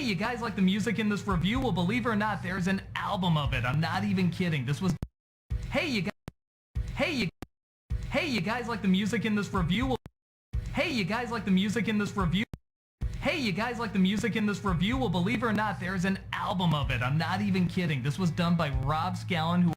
Hey, you guys like the music in this review? Well, believe it or not, there's an album of it. I'm not even kidding. This was... Hey, you guys... Hey, you guys like the music in this review? Well... Hey, you guys like the music in this review? Hey, you guys like the music in this review? Well, believe it or not, there's an album of it. I'm not even kidding. This was done by Rob Scallon, who...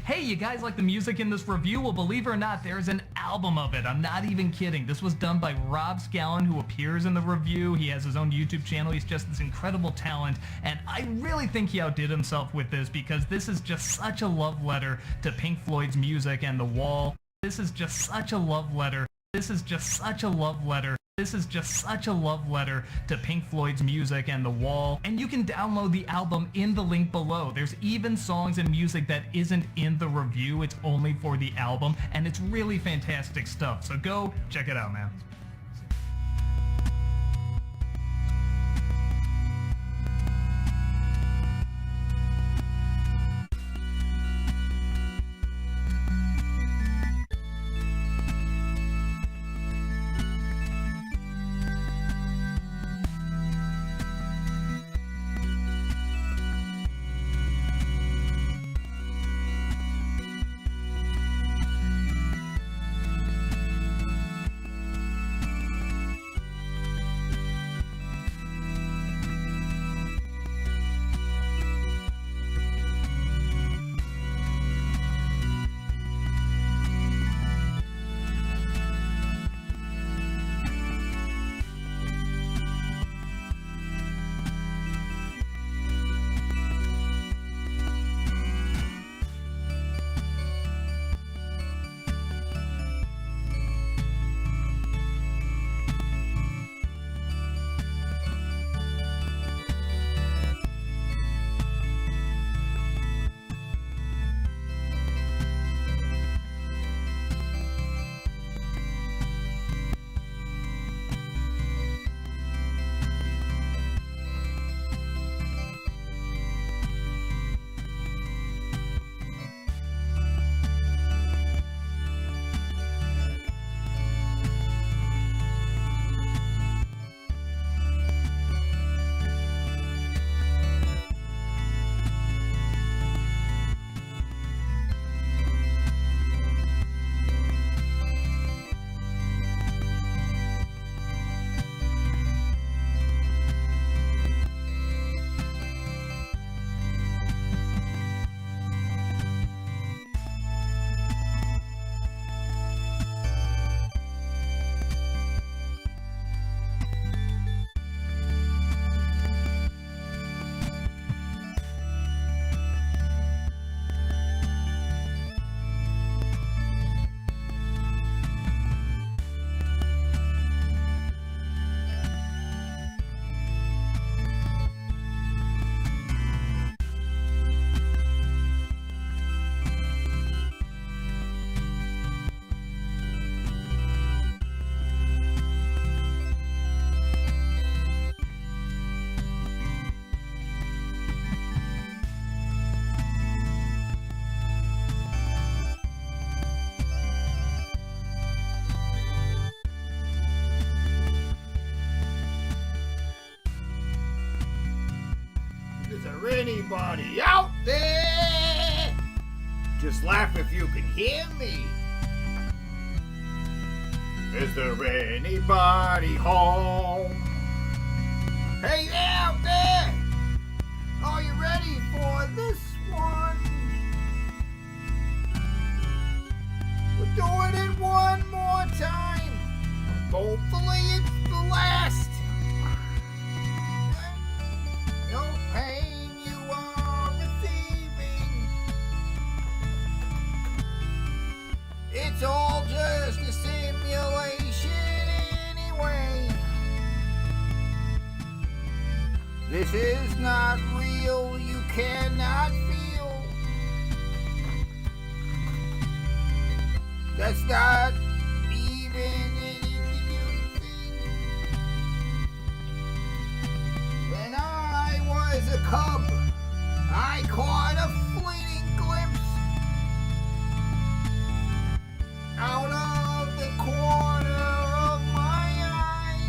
Hey, you guys like the music in this review? Well, believe it or not, there's an album of it. I'm not even kidding. This was done by Rob Scallon, who appears in the review. He has his own YouTube channel. He's just this incredible talent, and I really think he outdid himself with this because this is just such a love letter to Pink Floyd's music and The Wall. This is just such a love letter. This is just such a love letter. This is just such a love letter to Pink Floyd's music and The Wall. And you can download the album in the link below. There's even songs and music that isn't in the review. It's only for the album, and it's really fantastic stuff. So go check it out, man. Anybody out there? Just laugh if you can hear me. Is there anybody home? Hey out there! Are you ready for this one? We're doing it one more time. Hopefully it's the last. No pain. It's all just a simulation anyway. This is not real, you cannot feel. That's not even anything. When I was a cub, I caught a fleeting glimpse out of the corner of my eye.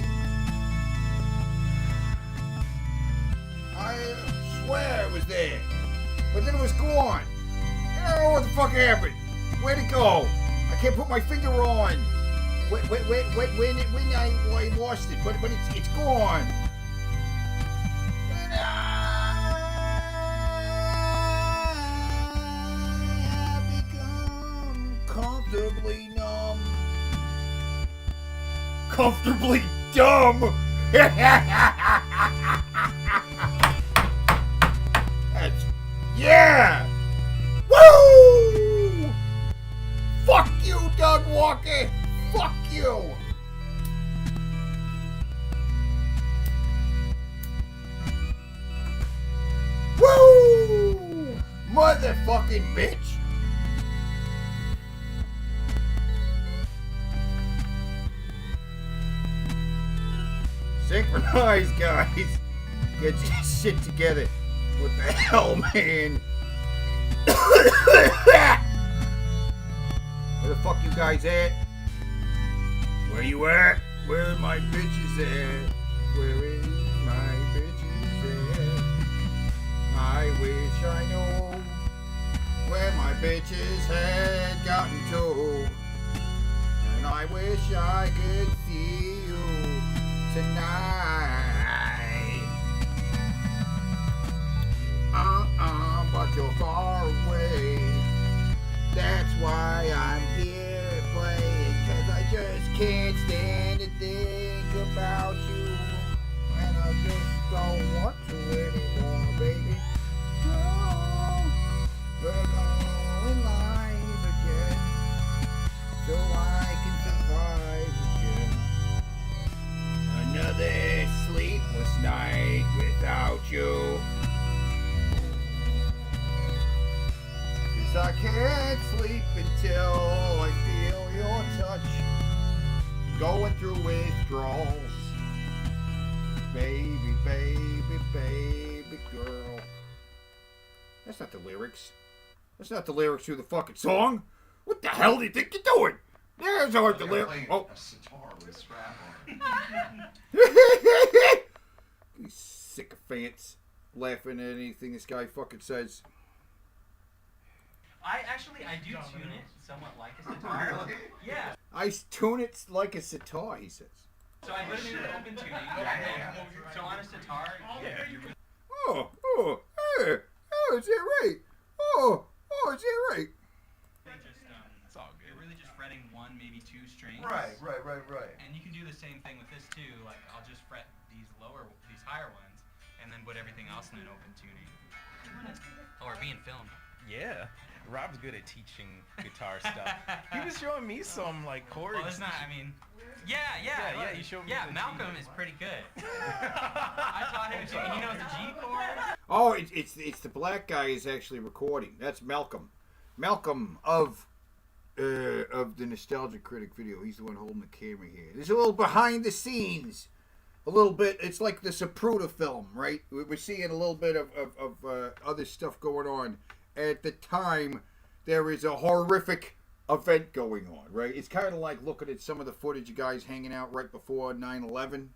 happened? Where'd it go? I can't put my finger on. When I lost it, but it's gone. And I have become comfortably numb. Comfortably dumb. That's, yeah. Woo! Fuck you, Doug Walker. Fuck you. Woo! Motherfucking bitch. Synchronize, guys. Get your shit together. What the hell, man? Where the fuck you guys at? Where you at? Where are my bitches at? Where is my bitches at? I wish I knew where my bitches had gotten to. And I wish I could see you tonight. But you're far away. That's why I'm here playing, 'cause I just can't stand to think about you. And I just don't want to anymore, baby. Oh, we're going live again, so I can survive again. Another sleepless night without you. I can't sleep until I feel your touch. Going through withdrawals. Baby, baby, baby girl. That's not the lyrics. That's not the lyrics to the fucking song. What the hell do you think you're doing? There's aren't the lyrics. Oh. A sitar with strap on. These sycophants laughing at anything this guy fucking says. I do tune it somewhat like a sitar. Really? Yeah. I tune it like a sitar, he says. So I put it in open tuning. So on a sitar, you really Oh, is that right? Oh, is that right? just it's all good. You're really just fretting one, maybe two strings. Right. And you can do the same thing with this too. Like I'll just fret these higher ones, and then put everything else in an open tuning. Oh, we're being filmed. Yeah, Rob's good at teaching guitar stuff. He was showing me some like chords. Well, it's not. I mean, yeah. You showed me. Yeah, the Malcolm G. is pretty good. I taught him to. He knows the G chord. Oh, it's the black guy is actually recording. That's Malcolm. Malcolm of the Nostalgia Critic video. He's the one holding the camera here. There's a little behind the scenes. A little bit. It's like the Zapruder film, right? We're seeing a little bit of other stuff going on. At the time, there is a horrific event going on, right? It's kind of like looking at some of the footage of guys hanging out right before 9/11.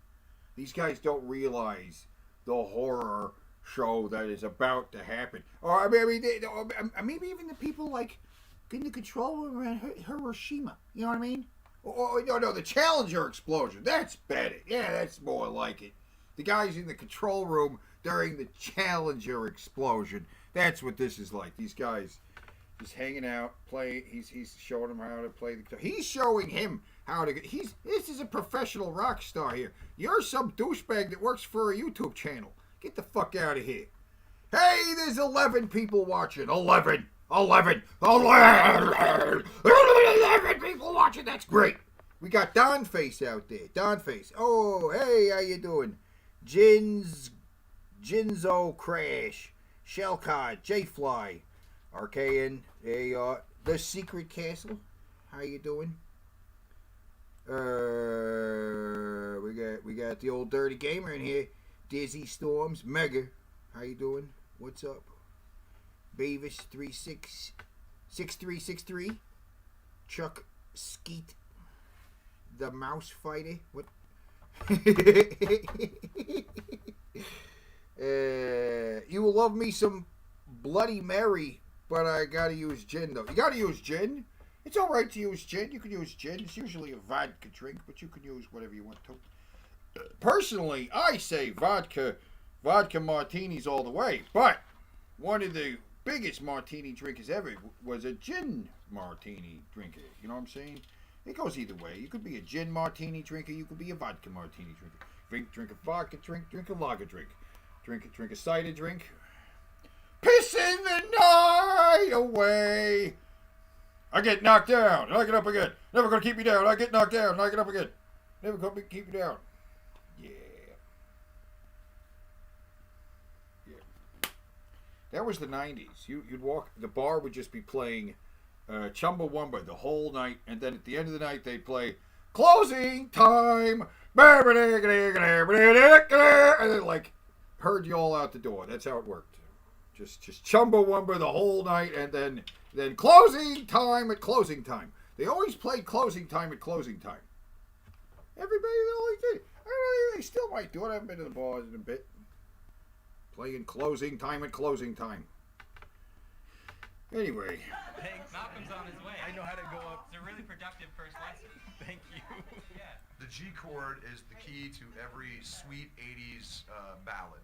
These guys don't realize the horror show that is about to happen. Or maybe even the people like in the control room around Hiroshima. You know what I mean? Or no, the Challenger explosion. That's better. Yeah, that's more like it. The guys in the control room during the Challenger explosion. That's what this is like. These guys just hanging out, play. He's showing them how to play the guitar. He's showing him how to. This is a professional rock star here. You're some douchebag that works for a YouTube channel. Get the fuck out of here. Hey, there's 11 people watching. 11 people watching. That's great. We got Don Face out there. Don Face. Oh, hey, how you doing? Jinzo Crash. Shellcard, J-Fly, RKN, The Secret Castle. How you doing? We got the old Dirty Gamer in here. Dizzy Storms, Mega. How you doing? What's up? Beavis 6363. Chuck Skeet. The Mouse Fighter. What? You will love me some Bloody Mary but I gotta use gin though. You gotta use gin. It's all right to use gin. You can use gin. It's usually a vodka drink, but you can use whatever you want to. Personally, I say vodka martinis all the way. But one of the biggest martini drinkers ever was a gin martini drinker. You know what I'm saying? It goes either way. You could be a gin martini drinker. You could be a vodka martini drinker. Drink a vodka drink. Drink a lager drink. Drink a cider drink. Pissing the night away. I get knocked down, and I get up again. Never gonna keep me down. I get knocked down, and I get up again. Never gonna keep me down. Yeah. That was the 90s. You'd walk, the bar would just be playing Chumbawamba the whole night, and then at the end of the night they'd play Closing Time. And then like herd you all out the door. That's how it worked. Just Chumbawamba the whole night, and then closing time at closing time. They always played closing time at closing time. Everybody always did. I don't know, they still might do it. I haven't been to the bars in a bit. Playing closing time at closing time. Anyway. Thanks. Malcolm's on his way. I know how to go up. It's a really productive first lesson. Thank you. Yeah. The G chord is the key to every sweet 80s ballad.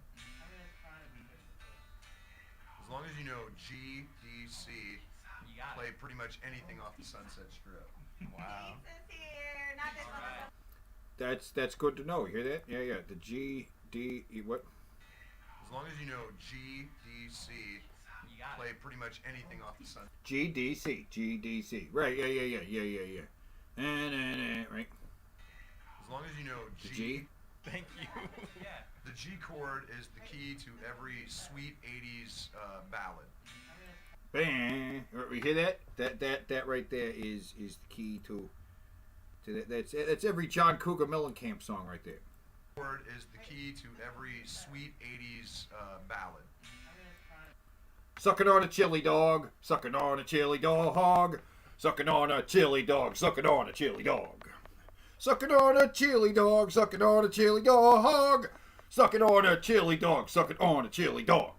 As long as you know G, D, C, You got play it. pretty much anything off the Sunset Strip. Wow. That's good to know. You hear that? Yeah. The G, D, E, what? As long as you know G, D, C, You got play it. pretty much anything off the Sunset. GDC. GDC. Right, yeah. Right. As long as you know The G, G? Thank you. Yeah. the G chord is the key to every sweet 80s ballad. Bang. You hear that? That right there is the key to that. That's every John Cougar Mellencamp song right there. Chord is the key to every sweet 80s ballad. Sucking on a chili dog, sucking on a chili dog, sucking on a chili dog, sucking on a chili dog. Sucking on a chili dog, sucking on a chili dog, sucking on a chili dog, sucking on a chili dog.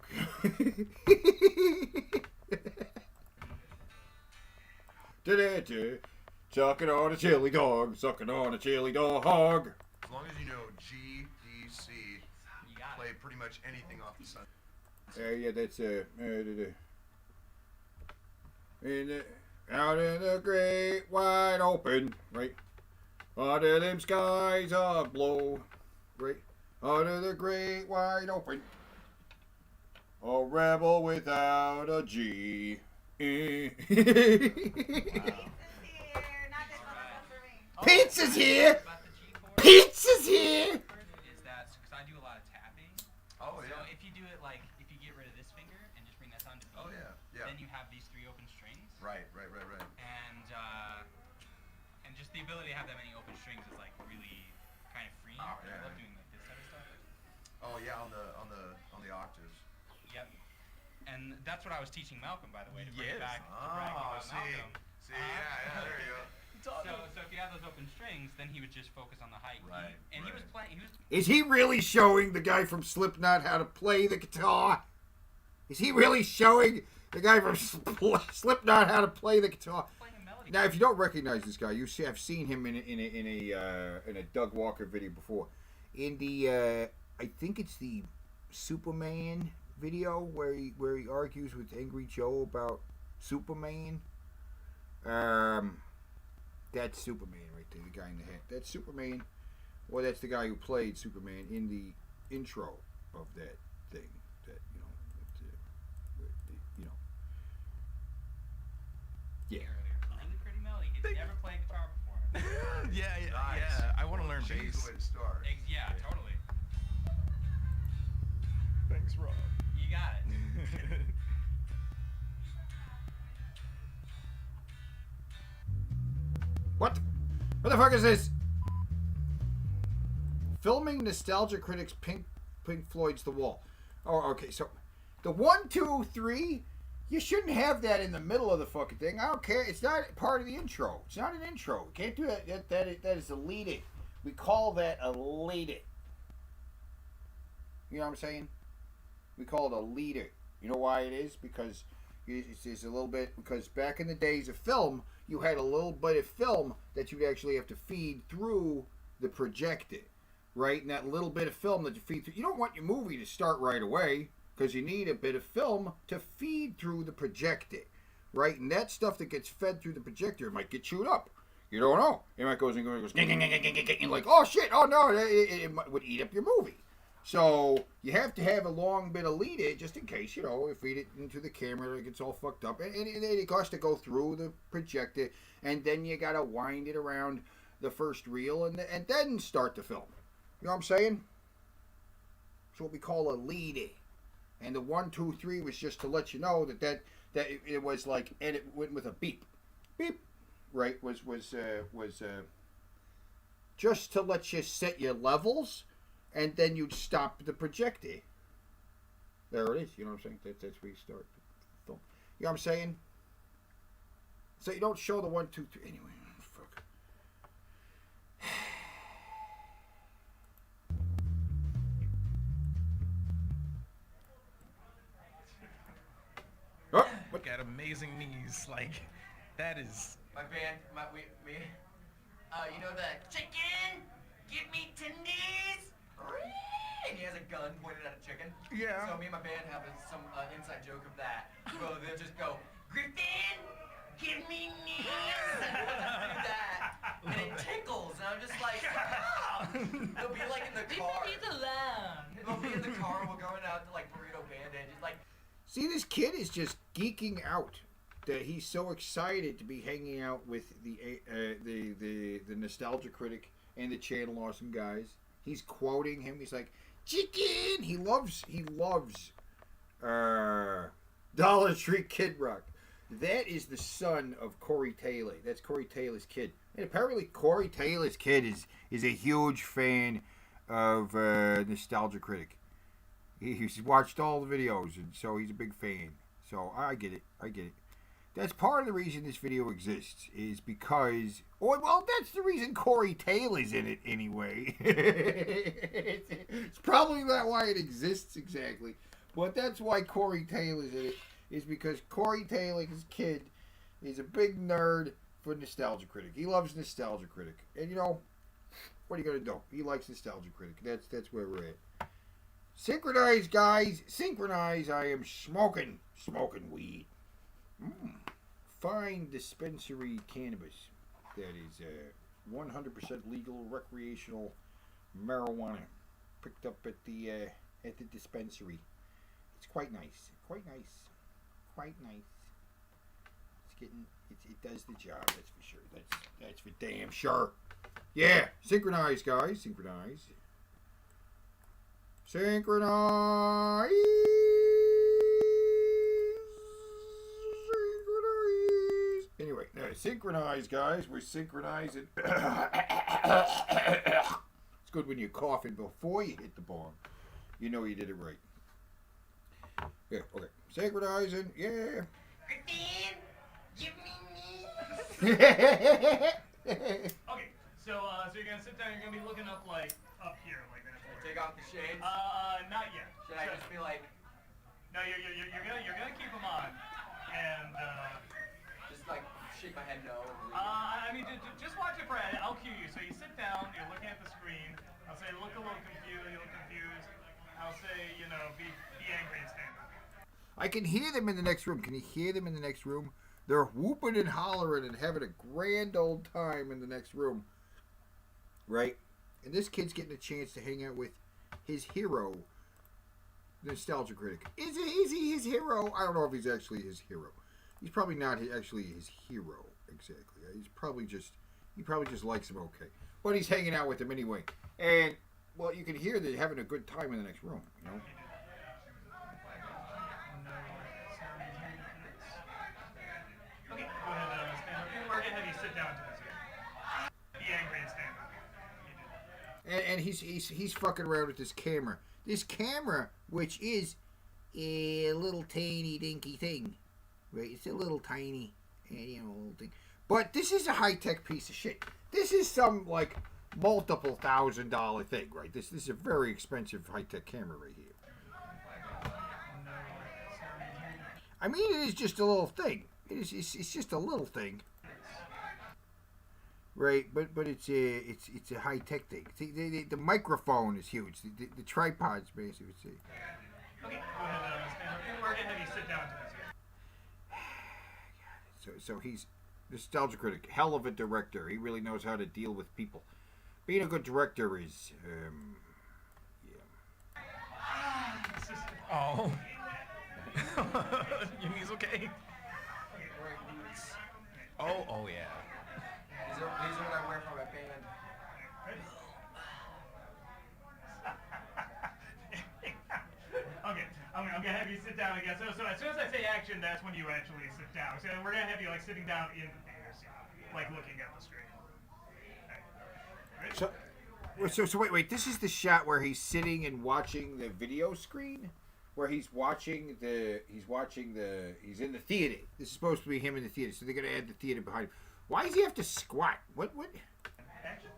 Sucking on a chili dog, sucking on a chili dog. As long as you know G, D, C, You got play it. pretty much anything off the Sunset. Yeah, that's out in the great wide open, right? Under them skies of blue, right? Under the great wide open, a rebel without a G. Pizza's here. About the G chord Pizza's here. is that because I do a lot of tapping. Oh, So yeah. if you do it like if you get rid of this finger and just bring that down to B, Oh, yeah. then you have these three open strings. Right. And just the ability to have that many open strings is like really kind of freeing. Oh, I yeah. love doing like this type of stuff. Oh, yeah, on the octaves. Yep. And that's what I was teaching Malcolm, by the way, to bring Yes. back to brag Oh, about see. Malcolm. See, yeah, there you go. So if you have those open strings, then he would just focus on the high key. Right, And he was right. playing. He was Is he really showing the guy from Slipknot how to play the guitar? Is he really showing the guy from Slipknot how to play the guitar? playing a melody. Now, if you don't recognize this guy, have seen him in a Doug Walker video before. In the I think it's the Superman video where he argues with Angry Joe about Superman. That's Superman right there, the guy in the hat. That's Superman. Well, that's the guy who played Superman in the intro of that thing. That yeah. Really pretty melody. He's never played guitar before. Yeah. Nice. I want to learn G's bass. the way to start. Yeah, totally. Thanks, Rob. You got it. What the fuck is this? Filming nostalgia critics Pink Floyd's The Wall. Oh, okay. So the 1, 2, 3, you shouldn't have that in the middle of the fucking thing. I don't care. It's not part of the intro. It's not an intro. You can't do that. That is deleted. We call that a leader. You know what I'm saying? We call it a leader. You know why it is? Because It's a little bit, because back in the days of film, you had a little bit of film that you'd actually have to feed through the projector, right? And that little bit of film that you feed through, you don't want your movie to start right away, because you need a bit of film to feed through the projector, right? And that stuff that gets fed through the projector might get chewed up. You don't know. It might goes and goes, and like, oh shit, oh no, it would eat up your movie. So you have to have a long bit of lead in, just in case, you know, feed it into the camera, it gets all fucked up, and it has to go through the projector, and then you gotta wind it around the first reel, and then start the film. You know what I'm saying? It's what we call a lead in. And the 1, 2, 3 was just to let you know that it was like, and it went with a beep, beep, right? Was just to let you set your levels. And then you'd stop the projector. There it is. You know what I'm saying? That's where you start the film. You know what I'm saying? So you don't show the 1, 2, 3. Anyway, fuck. Oh, what? Got amazing knees. Like, that is. My band, you know the chicken? Give me tendies! And he has a gun pointed at a chicken. Yeah. So me and my band have some inside joke of that. So they'll just go, Griffin, give me knees! Do that. And it tickles. And I'm just like, ah! They'll be like in the car. They'll be in the car. We're going out to like Burrito Bandit. Just like. See, this kid is just geeking out. That he's so excited to be hanging out with the Nostalgia Critic and the Channel Awesome guys. He's quoting him. He's like, chicken! He loves Dollar Tree Kid Rock. That is the son of Corey Taylor. That's Corey Taylor's kid. And apparently Corey Taylor's kid is a huge fan of Nostalgia Critic. He's watched all the videos, and so he's a big fan. So I get it. That's part of the reason this video exists, is because, well, that's the reason Corey Taylor's in it anyway. It's probably not why it exists exactly, but that's why Corey Taylor's in it, is because Corey Taylor's kid is a big nerd for Nostalgia Critic. He loves Nostalgia Critic, and you know, what are you gonna do? He likes Nostalgia Critic. That's where we're at. Synchronize, guys. Synchronize. I am smoking weed. Fine dispensary cannabis. That is 100% legal recreational marijuana picked up at the dispensary. It's quite nice. It does the job. That's for sure. That's for damn sure. Yeah, synchronize, guys. Synchronize. Anyway, synchronize, guys. We're synchronizing. It's good when you're coughing before you hit the bomb. You know you did it right. Yeah, okay. Synchronizing, yeah. Griffin, give me knees! Okay, so you're gonna sit down. You're gonna be looking up like up here, like that. Take off the shades. Not yet. Should I just be like, No, you're gonna keep them on, and just like shake my head no? I mean, just watch it for. I'll cue you. So you sit down. You're looking at the screen. I'll say, look a little confused. You look confused. I'll say, you know, be angry and stand up. I can hear them in the next room. Can you hear them in the next room? They're whooping and hollering and having a grand old time in the next room. Right? And this kid's getting a chance to hang out with his hero, the Nostalgia Critic. Is he his hero? I don't know if he's actually his hero. He's probably not actually his hero, exactly. He probably just likes him okay. But he's hanging out with him anyway. And, well, you can hear they're having a good time in the next room, you know? Okay, go ahead, stand up. We're gonna have you sit down to this again. Be angry and stand up. And he's fucking around with this camera. This camera, which is a little tiny dinky thing. Right? It's a little tiny, little thing. But this is a high-tech piece of shit. This is some, like, multiple $1,000 thing, right? This is a very expensive high-tech camera right here. I mean, it is just a little thing. It's just a little thing. Right, but it's a high tech thing. See, the microphone is huge. The tripod's massive. See. Okay, go ahead, stand up. We're gonna have you sit down to this. So he's nostalgia critic, hell of a director. He really knows how to deal with people. Being a good director is, yeah. Oh. Your knees okay? Oh yeah. These are what I wear for my band. Okay, I'm gonna have you sit down again. So as soon as I say action, that's when you actually sit down. So we're gonna have you like sitting down in the theater seat, like looking at the screen. Right. So wait. This is the shot where he's sitting and watching the video screen, where he's in the theater. This is supposed to be him in the theater, so they're gonna add the theater behind him. Why does he have to squat? What? Action.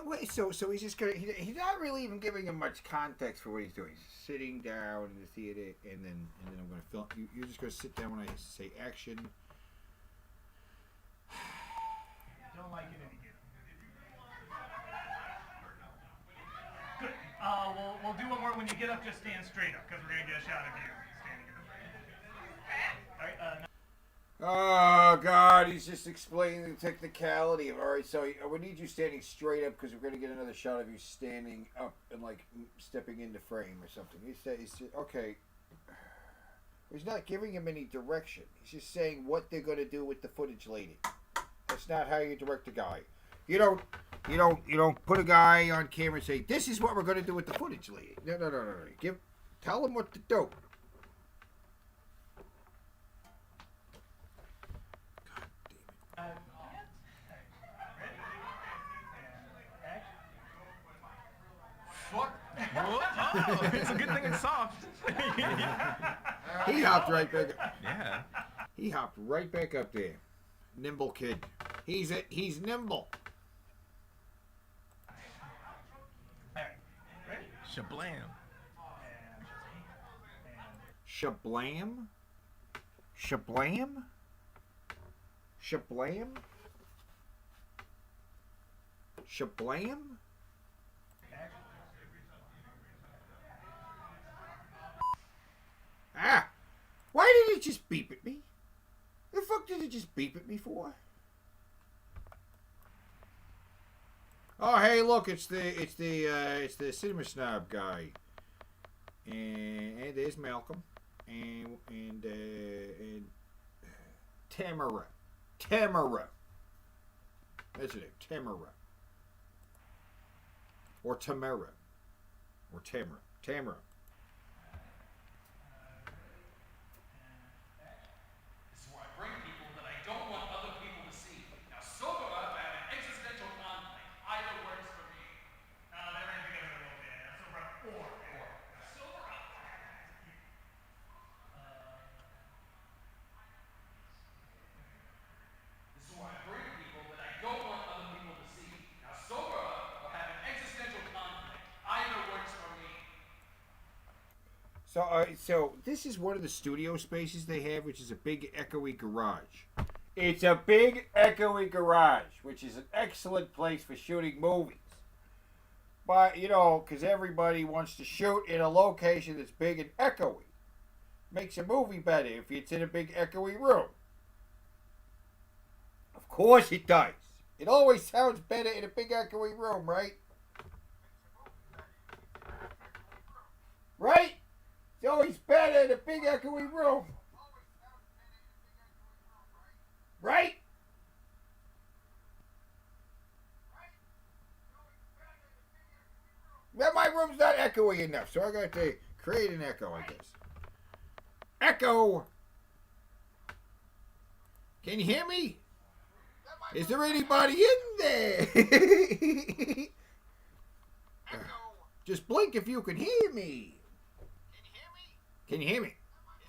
Wait, so he's just gonna. He's not really even giving him much context for what he's doing. He's sitting down in the theater, and then I'm gonna film. You're just gonna sit down when I say action. Don't like it any good. Good. We'll do one more. When you get up, just stand straight up, because we're gonna get a shot of you standing in the frame. All right. Oh God, he's just explaining the technicality. All right, so we need you standing straight up because we're gonna get another shot of you standing up and like stepping into frame or something. He's okay. He's not giving him any direction. He's just saying what they're gonna do with the footage later. That's not how you direct a guy. You don't put a guy on camera and say, this is what we're gonna do with the footage later. No. Tell him what to do. Oh, it's a good thing it's soft. He hopped right back up. Yeah. He hopped right back up there. Nimble kid. He's nimble. Shablam. Shablam? Shablam? Shablam? Shablam? Ah! Why did it just beep at me? The fuck did it just beep at me for? Oh, hey, look, it's the cinema snob guy, and there's Malcolm, and Tamara, that's her name, Tamara, or Tamara, or Tamara. So this is one of the studio spaces they have, which is a big echoey garage. It's a big echoey garage, which is an excellent place for shooting movies. But, because everybody wants to shoot in a location that's big and echoey. Makes a movie better if it's in a big echoey room. Of course it does. It always sounds better in a big echoey room, right? Right? It's always better in a big echoey room. Right? Well, my room's not echoey enough, so I got to create an echo, I guess. Echo! Can you hear me? Is there anybody in there? Just blink if you can hear me. Can you hear me? Is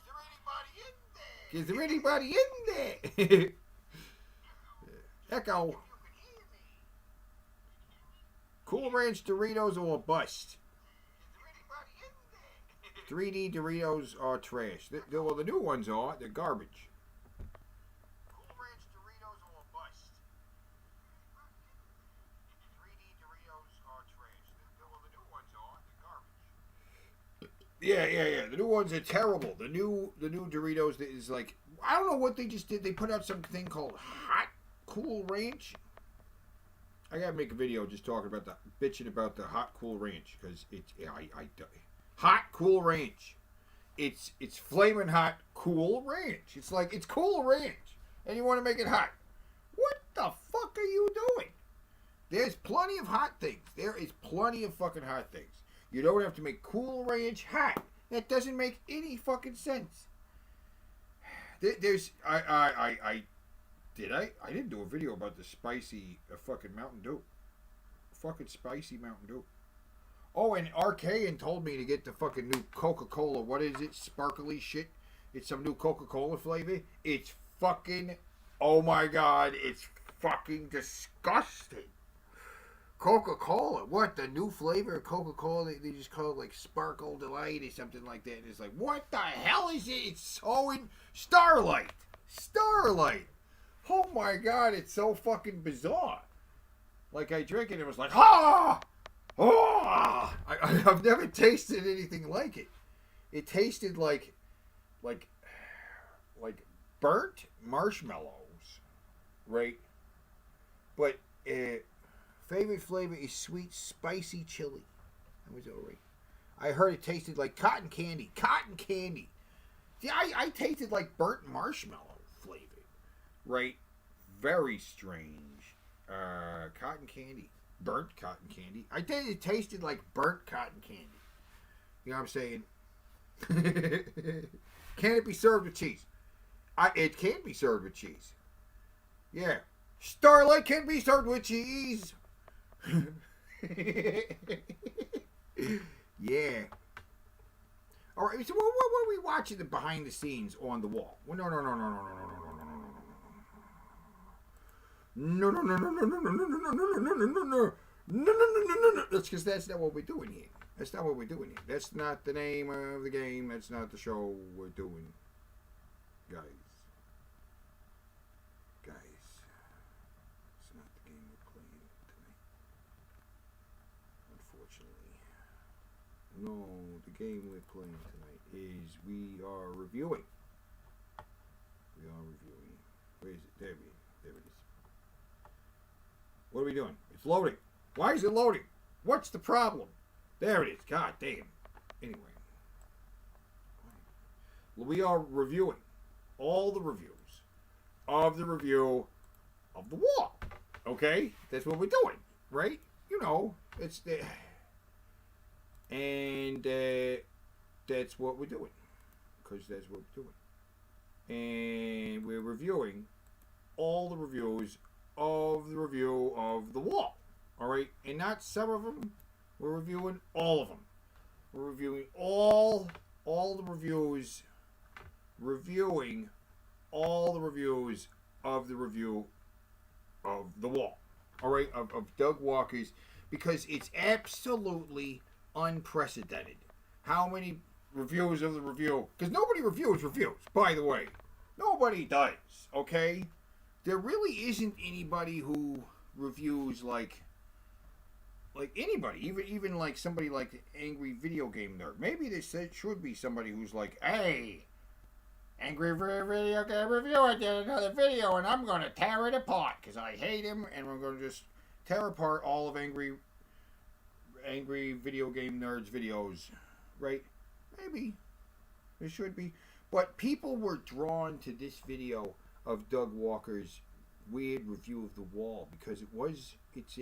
there anybody in there? Is there anybody in there? Echo. Cool Ranch Doritos or bust? 3D Doritos are trash. Well, the new ones are. They're garbage. Cool Ranch Doritos or bust? 3D Doritos are trash. Well, the new ones are. They're garbage. Yeah. The new ones are terrible. The new Doritos is like, I don't know what they just did. They put out something called Hot Cool Ranch. I gotta make a video just talking about bitching about the Hot Cool Ranch because it's Hot Cool Ranch. It's flaming hot Cool Ranch. It's like it's Cool Ranch, and you want to make it hot. What the fuck are you doing? There's plenty of hot things. There is plenty of fucking hot things. You don't have to make Cool Ranch hot. That doesn't make any fucking sense. I didn't do a video about the spicy fucking Mountain Dew. Fucking spicy Mountain Dew. Oh, and RK told me to get the fucking new Coca-Cola. What is it? Sparkly shit. It's some new Coca-Cola flavor. It's fucking, oh my god, it's fucking disgusting. Coca-Cola. What? The new flavor of Coca-Cola? They just call it like Sparkle Delight or something like that. And it's like, what the hell is it? It's so in Starlight. Starlight. Oh my god, it's so fucking bizarre. Like I drank it and it was like, ah! Oh! I've never tasted anything like it. It tasted like burnt marshmallows, right? But favorite flavor is sweet spicy chili. That was alright. I heard it tasted like cotton candy. Cotton candy. See, I tasted like burnt marshmallow flavor, right? Very strange. Cotton candy. Burnt cotton candy. I think it tasted like burnt cotton candy. You know what I'm saying? Can it be served with cheese? It can be served with cheese. Yeah. Starlight can be served with cheese. Yeah. All right. So what were we watching the behind the scenes on the wall? Well, no. That's because that's not what we're doing here. That's not what we're doing here. That's not the name of the game. That's not the show we're doing, guys. It's not the game we're playing tonight. Unfortunately, no. The game we're playing tonight is we are reviewing. Where is it? There it is. What are we doing? It's loading. Why is it loading? What's the problem? There it is. God damn. Anyway. We are reviewing all the reviews of the review of the wall. Okay? That's what we're doing. Right? You know. It's the... And that's what we're doing. Because that's what we're doing. And we're reviewing all the reviews of the review of the wall. Alright? And not some of them. We're reviewing all of them. We're reviewing all the reviews. Reviewing all the reviews of the review of the wall. Alright? Of Doug Walker's. Because it's absolutely unprecedented. How many reviews of the review? Because nobody reviews reviews, by the way. Nobody does. Okay? There really isn't anybody who reviews like anybody, even like somebody like the Angry Video Game Nerd. Maybe there should be somebody who's like, hey, Angry Video Game Reviewer did another video and I'm going to tear it apart because I hate him and we're going to just tear apart all of Angry Video Game Nerd's videos, right? Maybe. There should be. But people were drawn to this video of Doug Walker's weird review of the wall because it's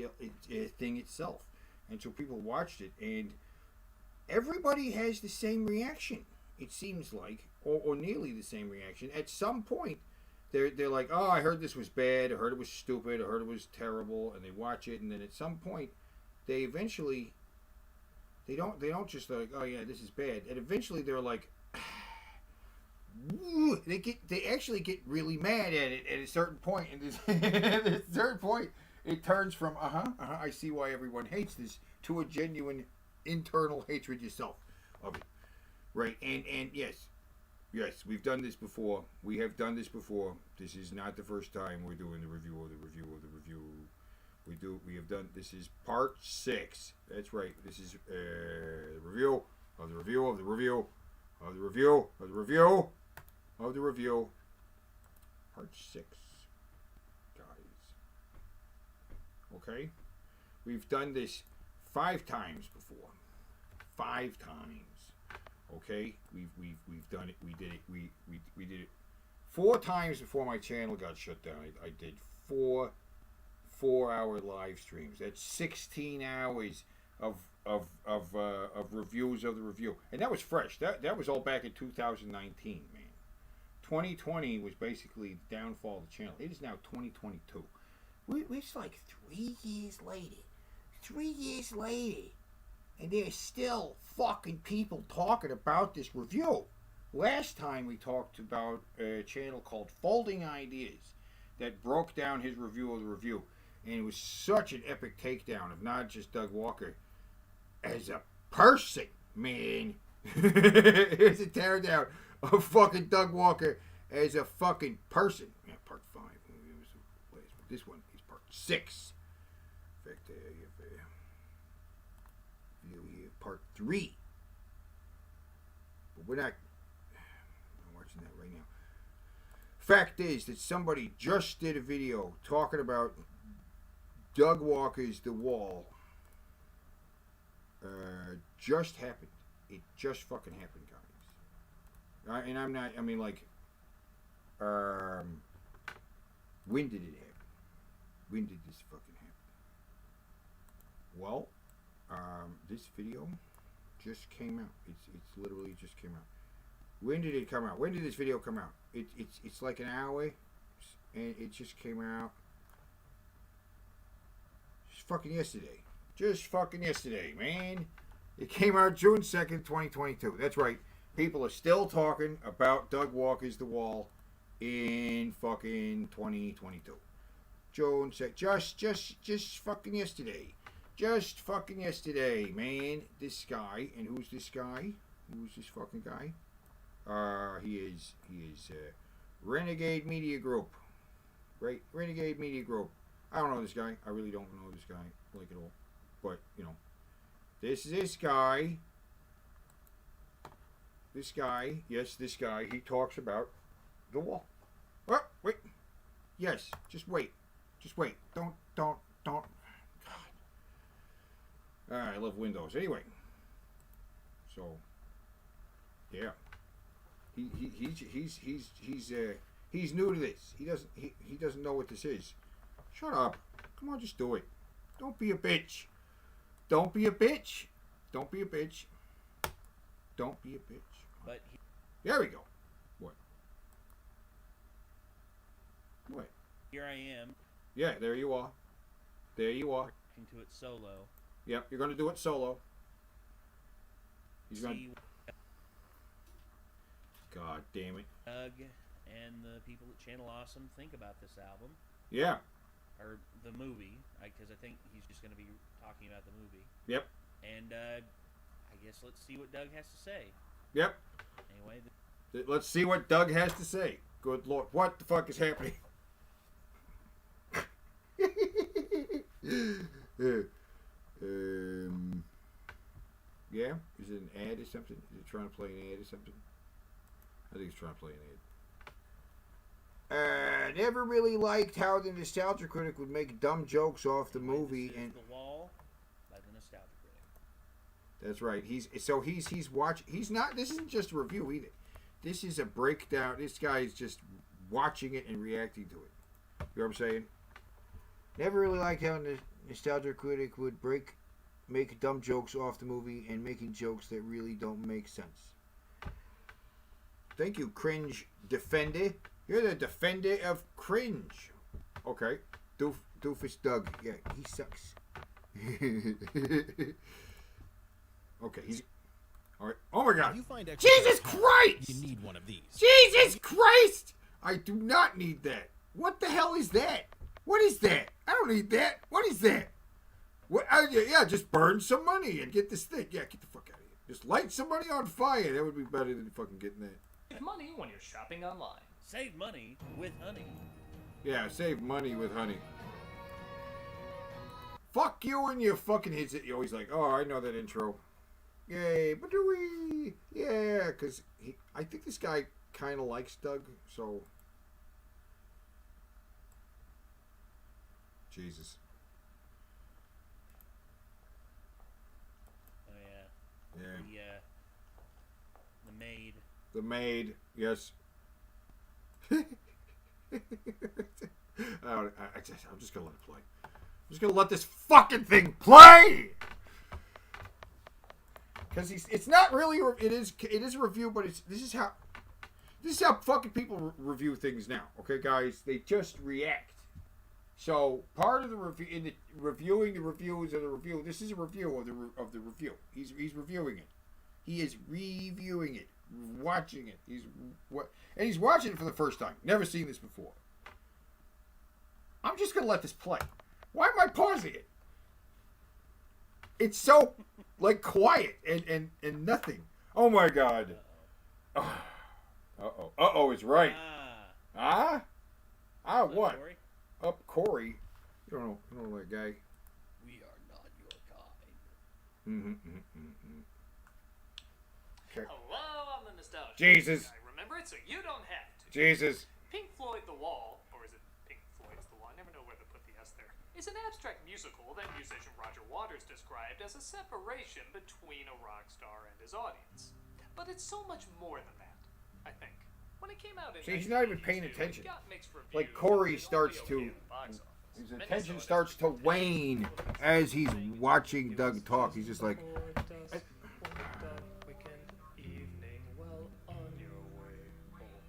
a thing itself, and so people watched it, and everybody has the same reaction. It seems like, or nearly the same reaction. At some point, they're like, "Oh, I heard this was bad. I heard it was stupid. I heard it was terrible," and they watch it, and then at some point, they eventually they don't just like, "Oh yeah, this is bad," and eventually they're like, woo, they actually get really mad at it at a certain point, and at a certain point it turns from I see why everyone hates this to a genuine internal hatred yourself of it, right? And yes, we've done this before. We have done this before. This is not the first time we're doing the review of the review of the review. We have done. This is part 6. That's right. This is review of the review of the review of the review of the review of the review. Part 6, guys. Okay, we've done this 5 times before. 5 times. Okay, we've done it. We did it. We did it 4 times before my channel got shut down. I did 4-hour live streams. That's 16 hours of reviews of the review, and that was fresh. That was all back in 2019, man. 2020 was basically the downfall of the channel. It is now 2022. It's like 3 years later. 3 years later. And there's still fucking people talking about this review. Last time we talked about a channel called Folding Ideas that broke down his review of the review. And it was such an epic takedown of not just Doug Walker as a person, man. It's a teardown of fucking Doug Walker as a fucking person. Yeah, part 5. This one is part 6. In fact, you have part 3. But we're not watching that right now. Fact is that somebody just did a video talking about Doug Walker's The Wall. Just happened. It just fucking happened, guys. And I'm not, I mean, like, when did it happen? When did this fucking happen? Well, this video just came out. It's literally just came out. When did it come out? When did this video come out? It's like an hour, and it just came out. Just fucking yesterday. Just fucking yesterday, man. It came out June 2nd, 2022. That's right. People are still talking about Doug Walker's The Wall in fucking 2022. June 2nd. Just fucking yesterday. Just fucking yesterday, man. This guy, and who's this guy? Who's this fucking guy? He is Renegade Media Group. Right? Renegade Media Group. I don't know this guy. I really don't know this guy like at all. But, you know, this guy. This guy, yes, this guy, he talks about The Wall. Oh, wait. Yes, just wait. Just wait. Don't. I love Windows. Anyway, so yeah, he's new to this. He doesn't know what this is. Shut up. Come on, just do it. Don't be a bitch. Don't be a bitch. Don't be a bitch. Don't be a bitch. But there we go. What? What? Here I am. Yeah, there you are. There you are. Into it solo. Yep, you're going to do it solo. He's going. God damn it. Doug and the people at Channel Awesome think about this album. Yeah. Or the movie, because I think he's just going to be talking about the movie. Yep. And I guess let's see what Doug has to say. Yep. Anyway. Let's see what Doug has to say. Good Lord. What the fuck is happening? Yeah? Is it an ad or something? Is it trying to play an ad or something? I think it's trying to play an ad. Never really liked how the Nostalgia Critic would make dumb jokes off the movie. This is And The Wall by the Nostalgia Critic. that's right. He's watching. He's not. This isn't just a review either. This is a breakdown. This guy is just watching it and reacting to it. You know what I'm saying? Never really liked how the Nostalgia Critic would make dumb jokes off the movie and making jokes that really don't make sense. Thank you, Cringe Defender. You're the defender of cringe. Okay. Doofus Doug. Yeah, he sucks. Okay, All right. Oh my God. You find extra Jesus hard, Christ! You need one of these. Jesus Christ! I do not need that. What the hell is that? What is that? I don't need that. What is that? What? Yeah, just burn some money and get this thing. Yeah, get the fuck out of here. Just light some money on fire. That would be better than fucking getting that. Save money when you're shopping online. Save money with honey. Yeah, save money with honey. Fuck you and your fucking hits it. You're always like, oh, I know that intro. Yay, but do we? Yeah, because I think this guy kind of likes Doug, so. Jesus. Oh yeah. Yeah. The maid. The maid, yes. I'm just gonna let it play. I'm just gonna let this fucking thing play. Because it's not really it is a review, but this is how fucking people review things now. Okay, guys, they just react. So part of the review in the reviewing the reviews of the review, this is a review of the review. He's reviewing it. He is reviewing it, watching it. He's watching it for the first time. Never seen this before. I'm just gonna let this play. Why am I pausing it? It's so like quiet and nothing. Oh my God. Uh-oh, it's right. What? Corey? Up Corey. You don't know that guy. We are not your kind. Okay. Hello, I'm the nostalgia. Jesus. I remember it, so you don't have to. Jesus. Pink Floyd The Wall, or is it Pink Floyd's The Wall? I never know where to put the S there. Is an abstract musical that musician Roger Waters described as a separation between a rock star and his audience. But it's so much more than that, I think. When it came out in See, he's not even paying 1982, attention. it got mixed reviews, Like but Corey it was starts only to. okay in the box office. His Many attention saw it starts as to wane as he's watching Doug talk. He's just like, Weekend evening, well on your way home.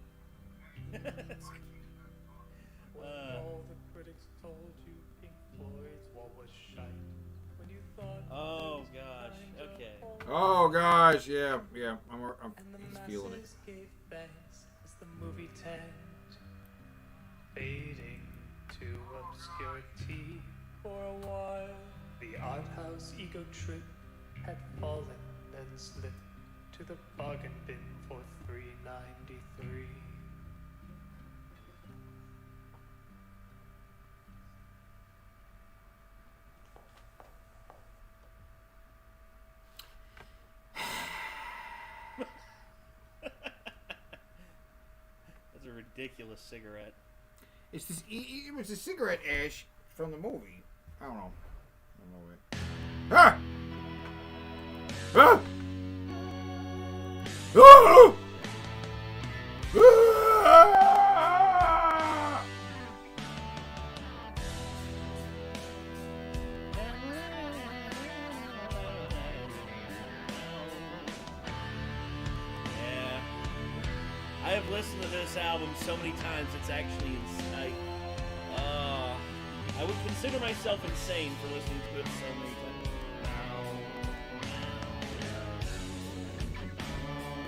All the critics told you Pink Floyd's wall was shite when you thought. Oh gosh. Okay. oh gosh, yeah, I'm And the he's feeling it. masses gave thanks as the movie turned, fading to obscurity for a while. The art house ego trip had fallen, then slipped to the bargain bin for $3.93. That's a ridiculous cigarette. It's this. It was a cigarette ash from the movie. I don't know. It. Ah! Ah! Ah! Ah! Yeah. I have listened to this album so many times, it's actually insane. I would consider myself insane for listening to it so many times.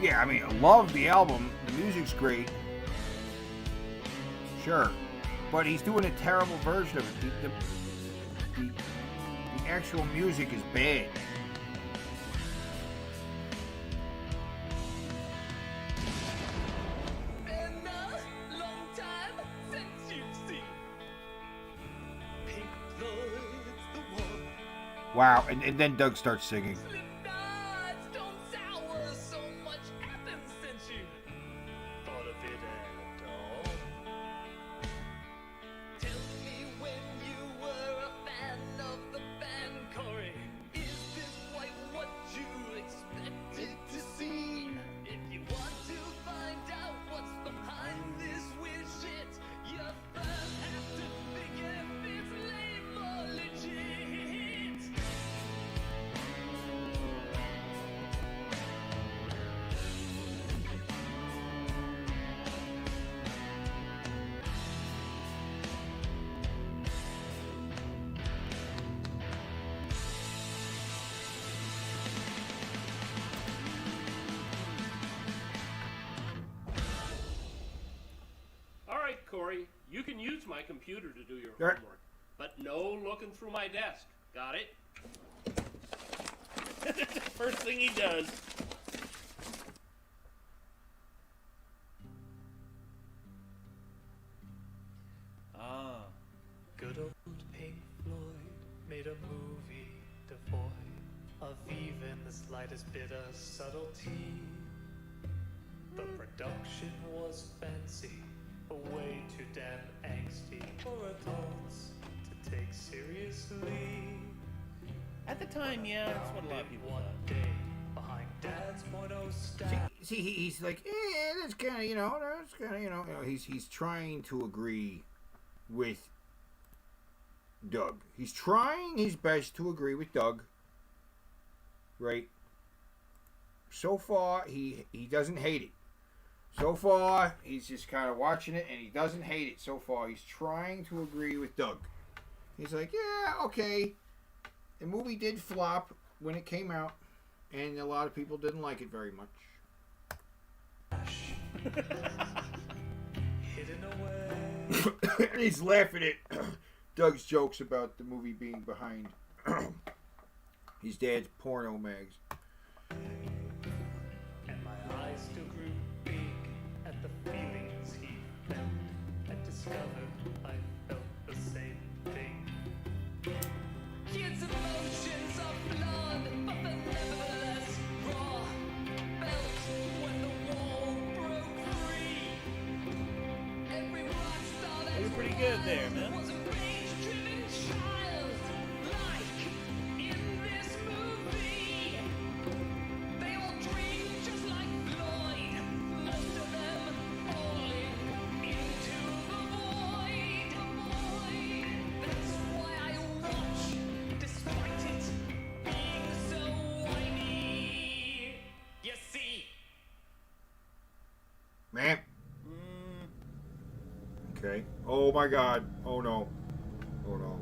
Yeah, I mean, I love the album. The music's great. Sure. But he's doing a terrible version of it. The actual music is bad. Wow, and then Doug starts singing. can use my computer to do your Right. homework, but no looking through my desk. Got it? First thing he does. Ah. Good old Pink Floyd made a movie devoid of even the slightest bit of subtlety. The production was fancy, but way too damn angsty for adults to take seriously. At the time, yeah, that's what a lot of people One thought. day, behind Dad's .0 stack. See, he's like, that's kind of, that's kind of, he's trying to agree with Doug. He's trying his best to agree with Doug, right? So far, he doesn't hate it. So far, he's just kind of watching it, and he doesn't hate it. So far, he's trying to agree with Doug. He's like, yeah, okay. The movie did flop when it came out, and a lot of people didn't like it very much. Hidden away. He's laughing at Doug's jokes about the movie being behind his dad's porno mags. And my eyes still grew big at the feelings he felt. I discovered I felt the same thing. Kids' emotions are flawed, but they're nevertheless raw. Felt when the wall broke free. Every rock star that You're pretty good there, man. was a rage-driven child, like in this movie. They all dream just like Floyd, most of them falling into the void. That's why I watch, despite it being so whiny. You see? Man. Okay. Oh my God. Oh no. Oh no.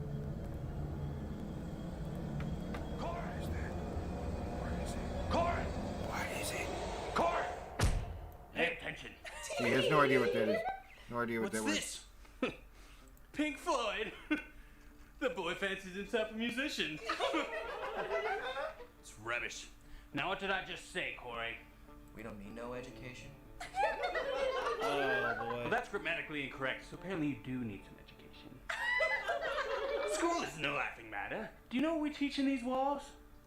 What is that? What is it? Corey! What is it? Corey! Pay attention. He has no idea what that is. No idea what What's that was. this? Pink Floyd. The boy fancies himself a musician. It's rubbish. Now what did I just say, Corey? We don't need no education. Oh, boy. Well, that's grammatically incorrect, so apparently you do need some education. School is no laughing matter. Do you know what we teach in these walls?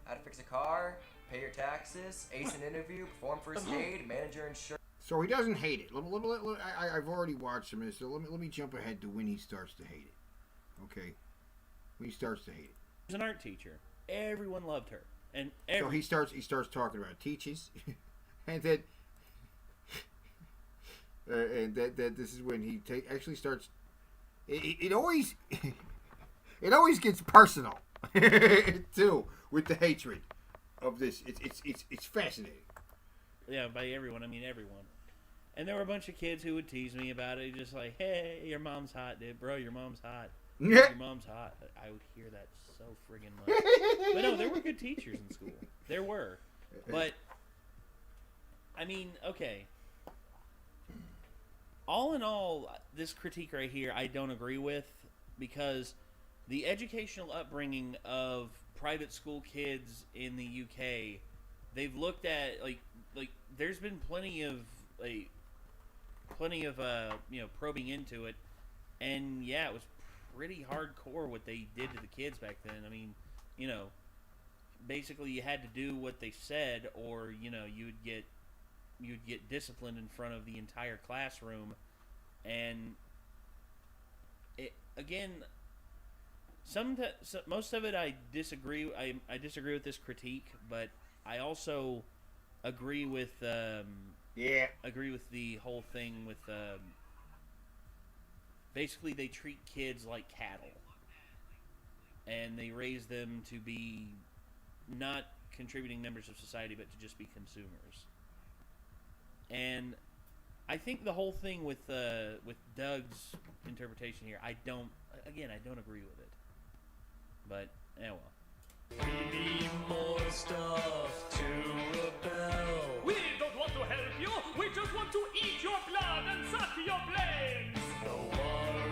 How to fix a car, pay your taxes, ace an interview, perform first aid, manage your insurance. So he doesn't hate it. I've already watched him, so let me jump ahead to when he starts to hate it. Okay, when he starts to hate it. She was an art teacher. Everyone loved her, and So he starts talking about teaches, and then that this is when he actually starts. It always it always gets personal too with the hatred of this. It's fascinating. Yeah, by everyone, I mean everyone. And there were a bunch of kids who would tease me about it, just like, "Hey, your mom's hot, dude, bro. Your mom's hot. Your mom's hot." I would hear that so friggin' much. But no, there were good teachers in school. There were, but I mean, okay. All in all, this critique right here, I don't agree with, because the educational upbringing of private school kids in the UK, they've looked at like there's been plenty of probing into it, and yeah, it was pretty hardcore what they did to the kids back then. I mean, basically you had to do what they said, or you'd get disciplined in front of the entire classroom. And most of it I disagree. I disagree with this critique, but I also agree with agree with the whole thing with basically they treat kids like cattle, and they raise them to be not contributing members of society, but to just be consumers. And I think the whole thing with Doug's interpretation here, I don't agree with it. But well. We need more stuff to rebel. We don't want to help you. We just want to eat your blood and suck your brains. No more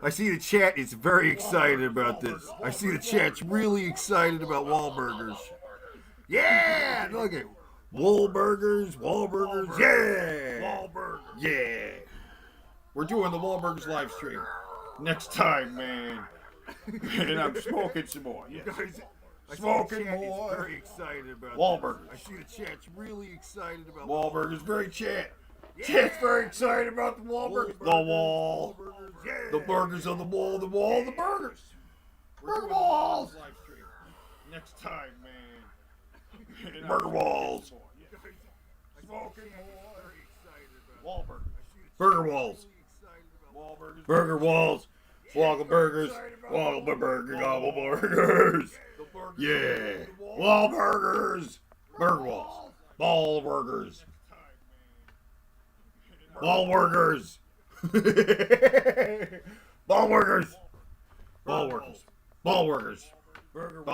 I see the chat is very excited about this. I see the chat's really excited about Wahlburgers. Yeah, look at Wahlburgers, yeah. Wahlburgers, yeah. We're doing the Wahlburgers live stream next time, man. And I'm smoking some more. You guys, smoking more. Very excited about Wahlburgers. I see the chat's really excited about Wahlburgers. Very chat. Chat's very excited about the Wahlburgers. The wall. The burgers on the wall. The wall. The burgers. Burger walls. Live stream next time, man. Burger walls. Smoking more. Wahlburgers. Burger walls. Burger walls. Woggle burgers. Woggle burger. Gobble burgers. Yeah. Wahlburgers. Burger walls. Ball burgers. Wahlburgers. Wahlburgers. Wahlburgers. Wahlburgers.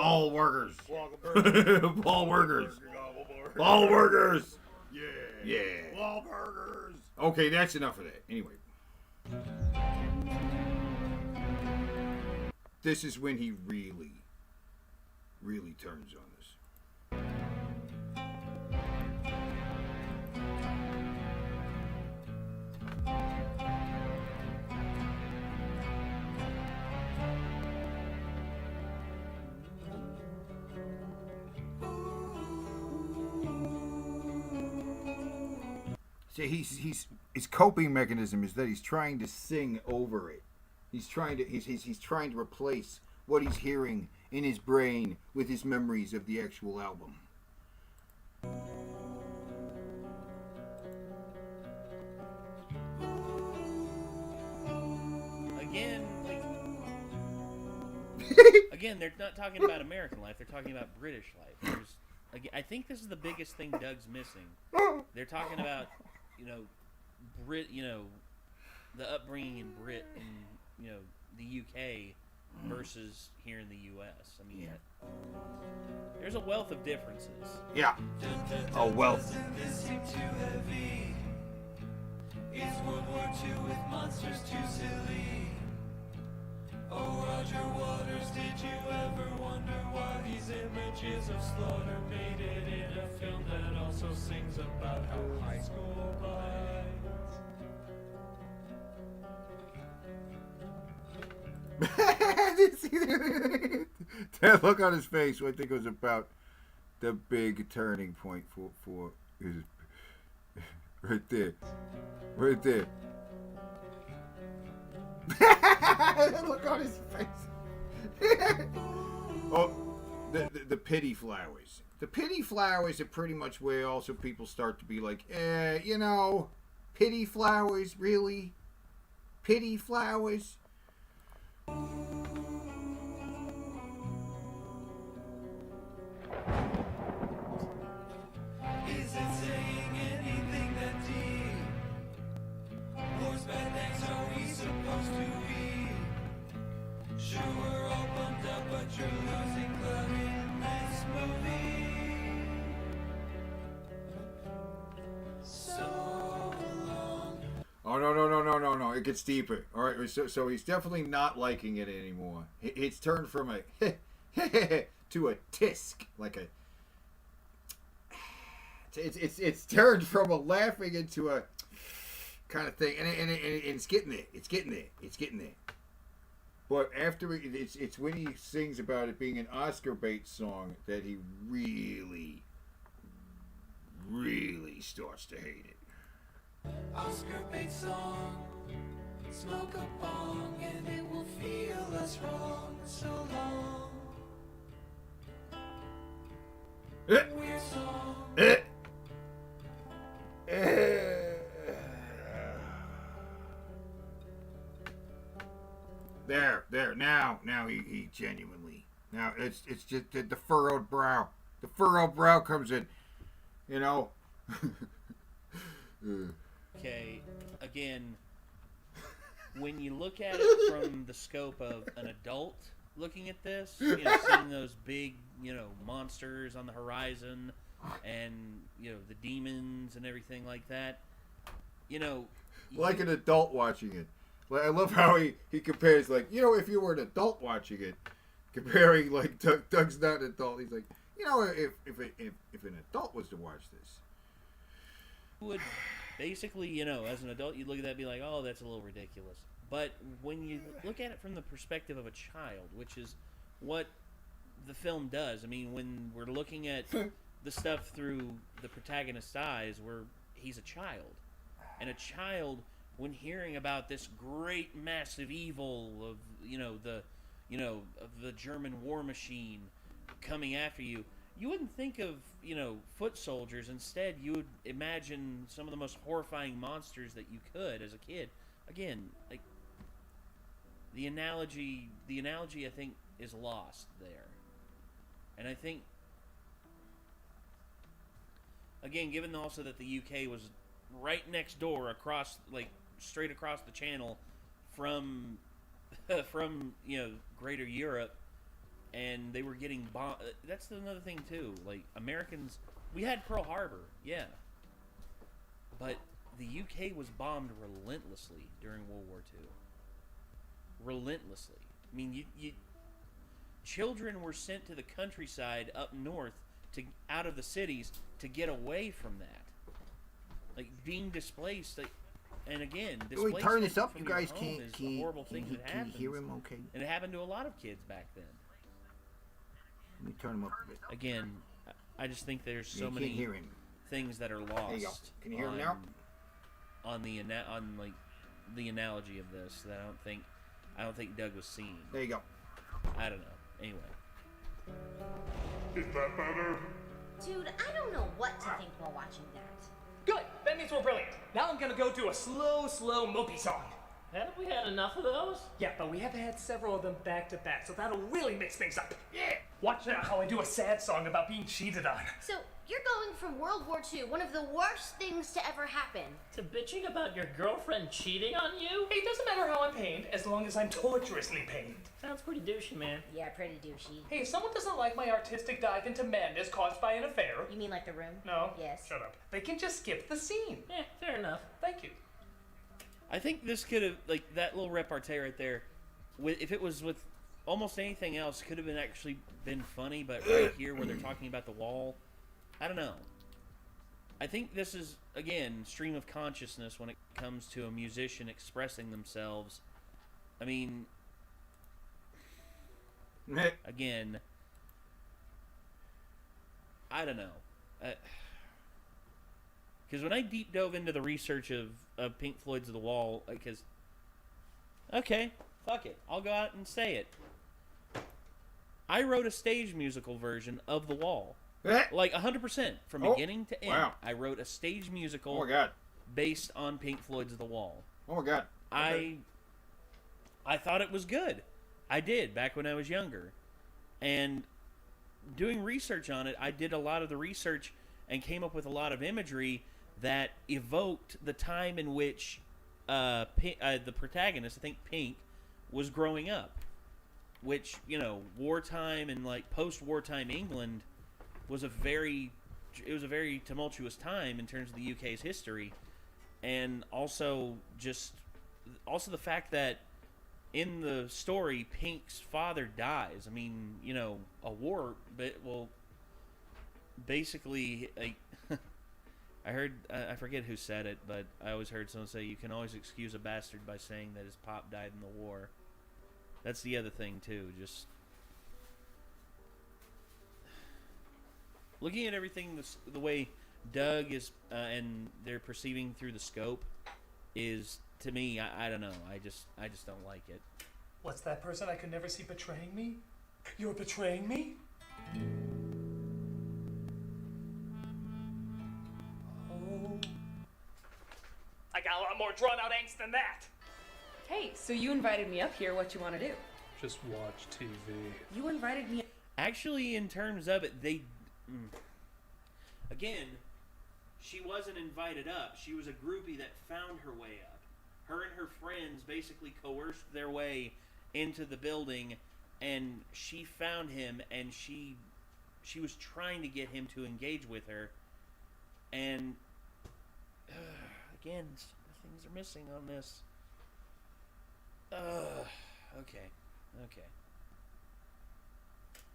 Wahlburgers. Wahlburgers. Wahlburgers. Yeah. Wahlburgers. Okay, that's enough of that. Anyway. This is when he really turns on us. See, his coping mechanism is that he's trying to sing over it. He's trying to replace what he's hearing in his brain with his memories of the actual album. Again, they're not talking about American life. They're talking about British life. I think this is the biggest thing Doug's missing. They're talking about, the upbringing in Brit and, the UK versus here in the US. I mean, there's a wealth of differences. Yeah. A wealth. It's World War II with monsters too silly. Oh, Roger Waters, did you ever wonder why these images of slaughter made it in a film that also sings about how high school bites? That look on his face, I think, was about the big turning point for his, right there. Right there. Look on his face. Oh, the pity flowers. The pity flowers are pretty much where also people start to be like, pity flowers, really? Pity flowers? Is it saying anything that deep? Horseback necks, are we supposed to be? Sure, we're all bummed up, but you're losing blood in this movie. So long. Oh, no. It gets deeper. All right, so he's definitely not liking it anymore. It's turned from a to a tisk, like a... It's turned from a laughing into a kind of thing, and it's getting there. It's getting there. But after it's when he sings about it being an Oscar bait song that he really starts to hate it. Oscar bait song, smoke a bong, and it will feel less wrong. So long. Weird song. There. Now he genuinely. Now it's just the furrowed brow. The furrowed brow comes in. Okay, again, when you look at it from the scope of an adult looking at this, seeing those big, monsters on the horizon and, the demons and everything like that, like an adult watching it. Like, I love how he compares, like, you know, if you were an adult watching it, comparing, like, Doug's not an adult. He's like, you know, if an adult was to watch this. Would basically, you know, as an adult, you'd look at that and be like, oh, that's a little ridiculous. But when you look at it from the perspective of a child, which is what the film does, I mean, when we're looking at the stuff through the protagonist's eyes, he's a child. And a child, when hearing about this great massive evil of of the German war machine coming after you, you wouldn't think of foot soldiers. Instead, you would imagine some of the most horrifying monsters that you could as a kid. Again, like the analogy I think is lost there, and I think again, given also that the UK was right next door, straight across the channel from Greater Europe, and they were getting bombed. That's another thing too. Like Americans, we had Pearl Harbor, yeah, but the UK was bombed relentlessly during World War II. Relentlessly. I mean, children were sent to the countryside up north out of the cities to get away from that. Like being displaced, and again, Can we turn this up? You guys can't. Is a horrible thing that Can happens. you hear him? Okay. And it happened to a lot of kids back then. Let me turn him up a bit. Again, I just think there's so You many can't hear him. things that are lost. There you go. Can you hear him now? On the analogy of this, that I don't think Doug was seeing. There you go. I don't know. Anyway. Is that better? Dude, I don't know what to think while watching that. Good. That means we're brilliant. Now I'm gonna go do a slow mopey song. Haven't we had enough of those? Yeah, but we have had several of them back to back, so that'll really mix things up. Yeah. Watch now how I do a sad song about being cheated on. So, you're going from World War II, one of the worst things to ever happen, to bitching about your girlfriend cheating on you? Hey, it doesn't matter how I'm pained, as long as I'm torturously pained. Sounds pretty douchey, man. Yeah, pretty douchey. Hey, if someone doesn't like my artistic dive into madness caused by an affair... You mean like The Room? No. Yes. Shut up. They can just skip the scene. Yeah, fair enough. Thank you. I think this could have, like, that little repartee right there, if it was with almost anything else, could have actually been funny, but right here where they're talking about the wall, I don't know. I think this is, again, stream of consciousness when it comes to a musician expressing themselves. I mean, again, I don't know. Because when I deep dove into the research of Pink Floyd's The Wall, because, okay, fuck it, I'll go out and say it. I wrote a stage musical version of The Wall. Like 100% from beginning to end. Wow. I wrote a stage musical based on Pink Floyd's The Wall. Oh my god. Okay. I thought it was good. I did back when I was younger. And doing research on it, I did a lot of the research and came up with a lot of imagery that evoked the time in which the protagonist, I think Pink, was growing up. Which, wartime and like post-wartime England was a very tumultuous time in terms of the UK's history, and also the fact that in the story Pink's father dies. I mean, a war, but basically, I heard, I forget who said it, but I always heard someone say you can always excuse a bastard by saying that his pop died in the war. That's the other thing too, just looking at everything the way Doug is and they're perceiving through the scope is, to me, I don't know. I just don't like it. What's that person I could never see betraying me? You're betraying me? Oh. I got a lot more drawn out angst than that. Hey, so you invited me up here. What you want to do? Just watch TV. You invited me. Actually, in terms of it, again, she wasn't invited up. She was a groupie that found her way up. Her and her friends basically coerced their way into the building, and she found him, and she was trying to get him to engage with her. And again, some things are missing on this. Okay.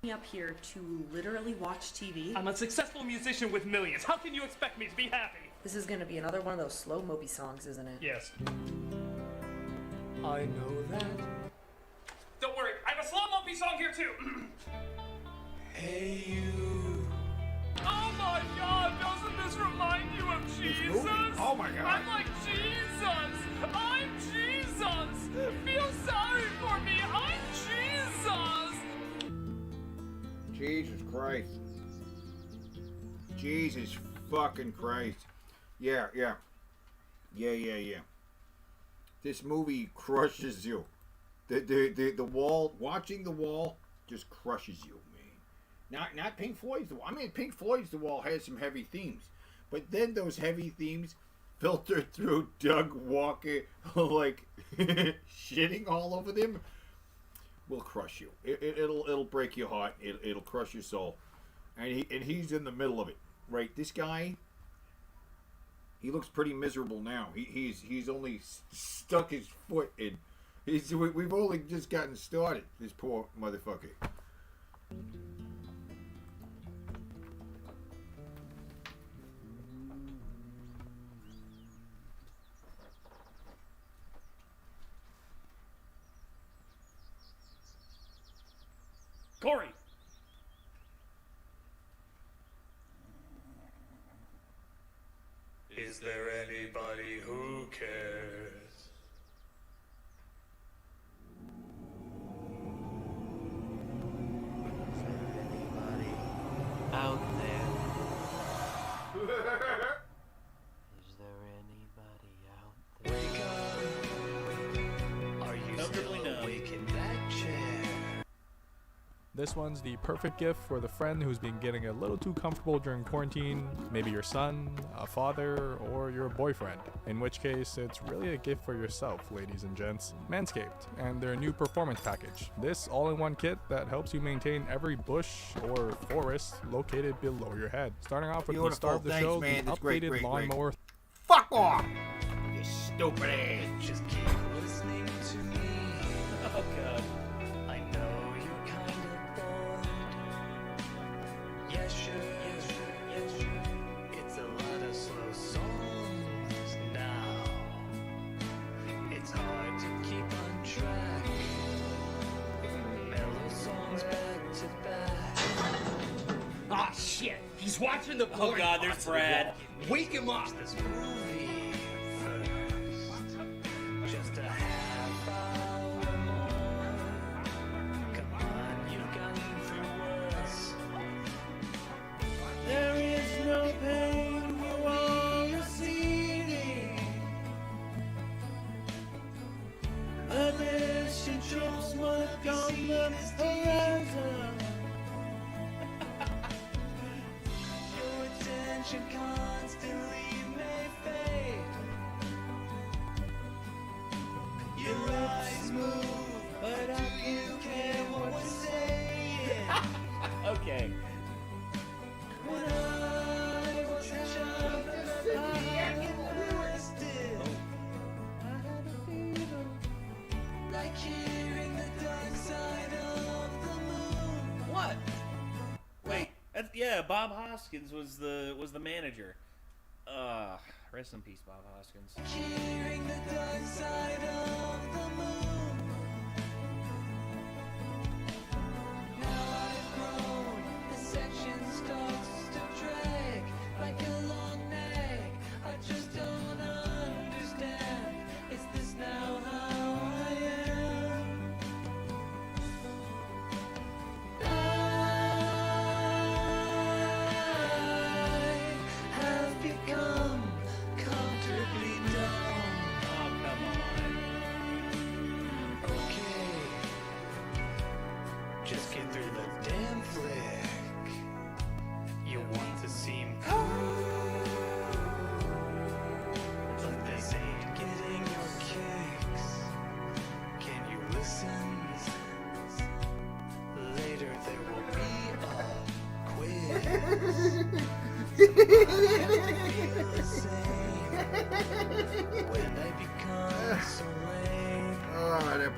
Me up here to literally watch TV. I'm a successful musician with millions. How can you expect me to be happy? This is gonna be another one of those slow Moby songs, isn't it? Yes. I know that. Don't worry, I have a slow Moby song here too. Hey you. Oh my God! Doesn't this remind you of Jesus? Oh my God. I'm like Jesus. I'm Jesus. Feel sorry for me. I'm Jesus. Jesus Christ. Jesus fucking Christ. Yeah. This movie crushes you. The Wall, watching The Wall just crushes you, man. Not Pink Floyd's The Wall. I mean, Pink Floyd's The Wall has some heavy themes. But then those heavy themes filter through Doug Walker, like, shitting all over them, will crush you. It'll break your heart. It'll crush your soul. And he's in the middle of it, right? This guy, he looks pretty miserable now. He's only stuck his foot in. We've only just gotten started. This poor motherfucker. Corey. Is there anybody who cares? Out there. Is there anybody out there? Wake up. Are you still awake in that chair? This one's the perfect gift for the friend who's been getting a little too comfortable during quarantine, maybe your son, a father, or your boyfriend. In which case, it's really a gift for yourself, ladies and gents. Manscaped, and their new performance package. This all-in-one kit that helps you maintain every bush or forest located below your head. Starting off with the star of the show, man. the That's upgraded great. lawnmower. Fuck off! You stupid ass. Just keep listening to me. Oh God. I know you're kind of bored. Yeah, sure. It's a lot of slow songs now. It's hard to keep on track. Mellow songs back to back. Ah, shit! He's watching the Oh God, there's Brad. Wake him up! This movie first. Just a half hour more. Come on, you've gotten through worse. There is no pain, we're all receding. Addition trips mark on the horizon. Your attention constantly may fade. Your eyes move, but do you care what we're saying? Okay. When I was a child, I rested. I had a fever, like hearing the dark side of the moon. What? Wait, yeah, Bob Hoskins was the manager. Rest in peace, Bob Hoskins. Hearing the dark side of the moon. Now I've grown, the section starts to drag like a long nag. I just don't understand. Is this now how I am? I have become comfortably dumb. Oh, come on.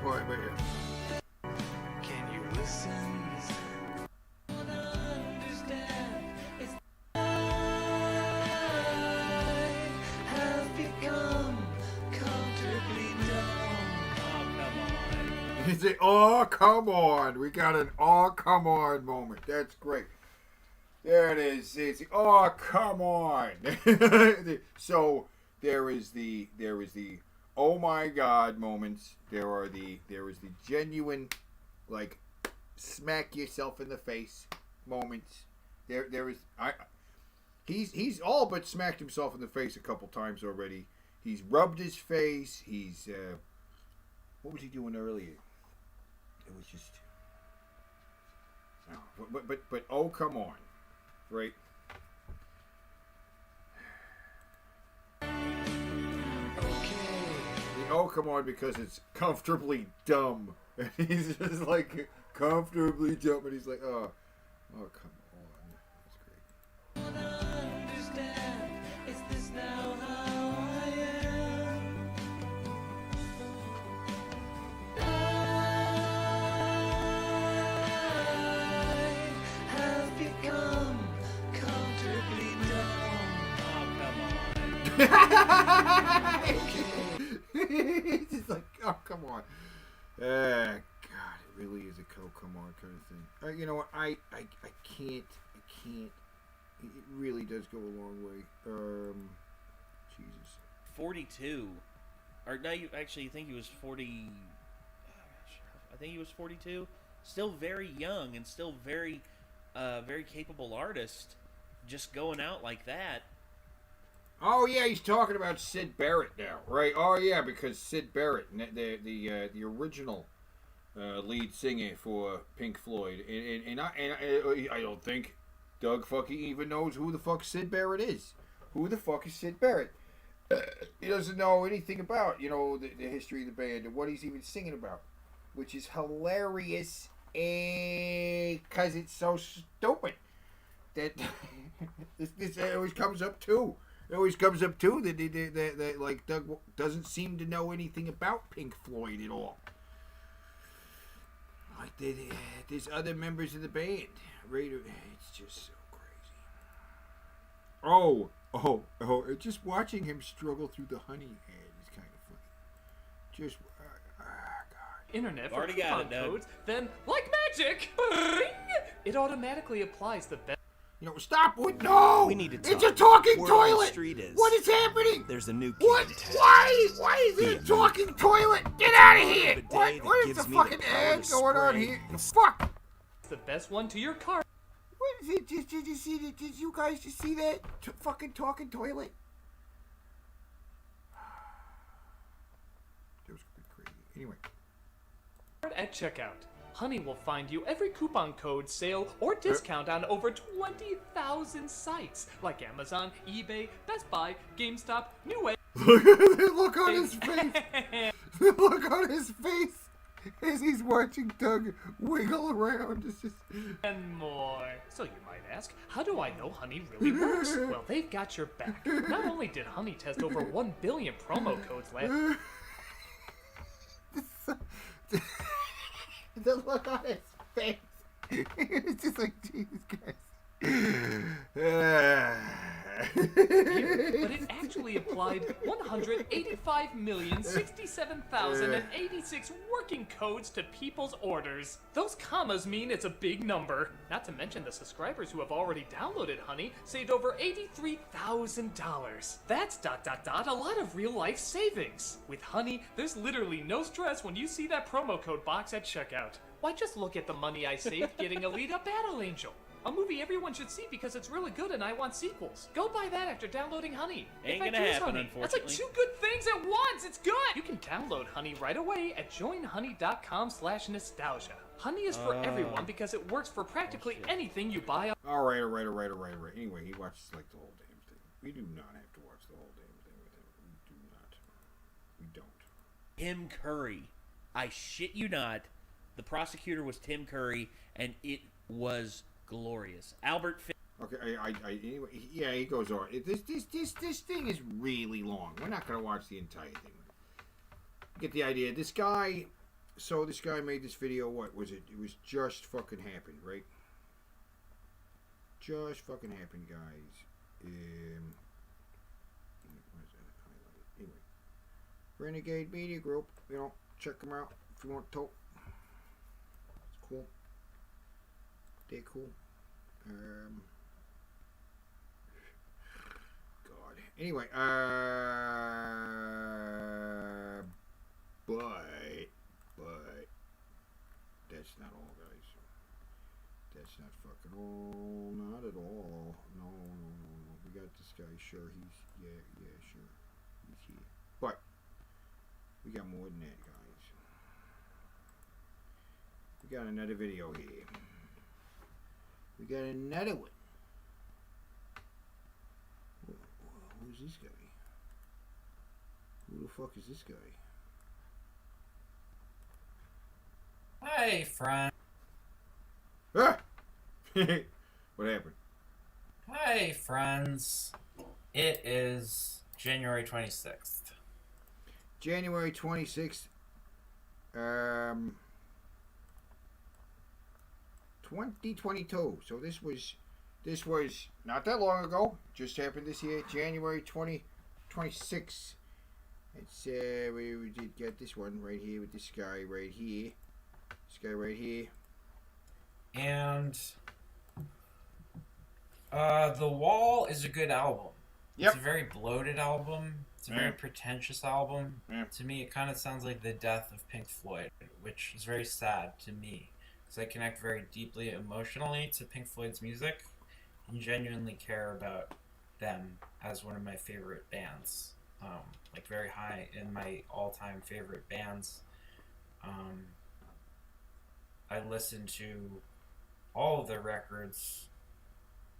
part right here. Can you listen? Understand? It's I have become comfortably numb. It's a, oh, come on. We got an oh, come on moment. That's great. There it is. It's, oh, come on. So there is the oh my God moments. There is the genuine, like, smack yourself in the face moments. There is he's all but smacked himself in the face a couple times already. He's rubbed his face. He's what was he doing earlier? It was just but oh, come on. Right. Oh, come on, because it's comfortably dumb. And he's just like comfortably dumb, and he's like, oh, come on. That's great. Understand? Is this now how I am? I have become comfortably It's just like, oh, come on. God, it really is a come on kind of thing. You know what? I can't. It really does go a long way. Jesus. 42. Or no, you think he was 40. I think he was 42. Still very young and still very capable artist. Just going out like that. Oh yeah, he's talking about Syd Barrett now, right? Oh yeah, because Syd Barrett, the original lead singer for Pink Floyd, and I don't think Doug fucking even knows who the fuck Syd Barrett is. Who the fuck is Syd Barrett? He doesn't know anything about the history of the band and what he's even singing about, which is hilarious, because it's so stupid that this always comes up too. It always comes up too that like Doug doesn't seem to know anything about Pink Floyd at all. Like there's other members of the band, right? It's just so crazy. Oh! Just watching him struggle through the honey ad is kind of funny. Just God. Internet for Already got coupon it, Doug. codes, then like magic, bing, it automatically applies the best. Stop with no! We need to It's a talk. talking Word on the toilet! street is What is happening? There's a new kid What? in town. Why is it a talking toilet? Get out of here! Bidet What that is the gives me the fucking power ad to going on spray here? and Fuck! It's the best one to your car. What is it? Did you see that? Did you guys just see that fucking talking toilet? That was crazy. Anyway. At checkout, Honey will find you every coupon code, sale, or discount on over 20,000 sites like Amazon, eBay, Best Buy, GameStop, Newegg. Look on his face. Look on his face as he's watching Doug wiggle around. It's just... And more. So you might ask, how do I know Honey really works? Well, they've got your back. Not only did Honey test over 1 billion promo codes last... The look on his face. It's just like, Jesus Christ. But it actually applied 185,067,086 working codes to people's orders. Those commas mean it's a big number. Not to mention the subscribers who have already downloaded Honey saved over $83,000. That's ... a lot of real life savings. With Honey, there's literally no stress when you see that promo code box at checkout. Why, just look at the money I saved getting Alita Battle Angel. A movie everyone should see because it's really good and I want sequels. Go buy that after downloading Honey. Ain't In fact, gonna use happen, Honey. That's like unfortunately. 2 good things at once. It's good. You can download Honey right away at joinhoney.com/nostalgia. Honey is for everyone because it works for practically anything you buy. All right. Anyway, he watches like the whole damn thing. We do not have to watch the whole damn thing with him. We do not. We don't. Tim Curry. I shit you not. The prosecutor was Tim Curry, and it was glorious. Albert Fish. Okay, anyway, yeah, he goes on. This thing is really long. We're not going to watch the entire thing. Get the idea. This guy So this guy made this video. What was it? It was Just Fucking Happened, right? Just Fucking Happened, guys. Where's that highlighted? Anyway, Renegade Media Group. You know, check them out if you want to. It's cool. They're cool. God. Anyway, but that's not all, guys. That's not fucking all. Not at all. No. We got this guy. Sure, he's sure, he's here. But we got more than that, guys. We got another video here. We got another one. Who's this guy? Who the fuck is this guy? Hi, friend. Ah! What happened? Hi, friends. It is January 26th. January 26th. 2022. So this was not that long ago. Just happened this year, January 2026. It's we did get this one right here with this guy right here. This guy right here. And The Wall is a good album. Yep. It's a very bloated album. It's a very pretentious album. Yeah. To me, it kind of sounds like the death of Pink Floyd, which is very sad to me. Because I connect very deeply emotionally to Pink Floyd's music and genuinely care about them as one of my favorite bands. Like very high in my all-time favorite bands. I listen to all of their records,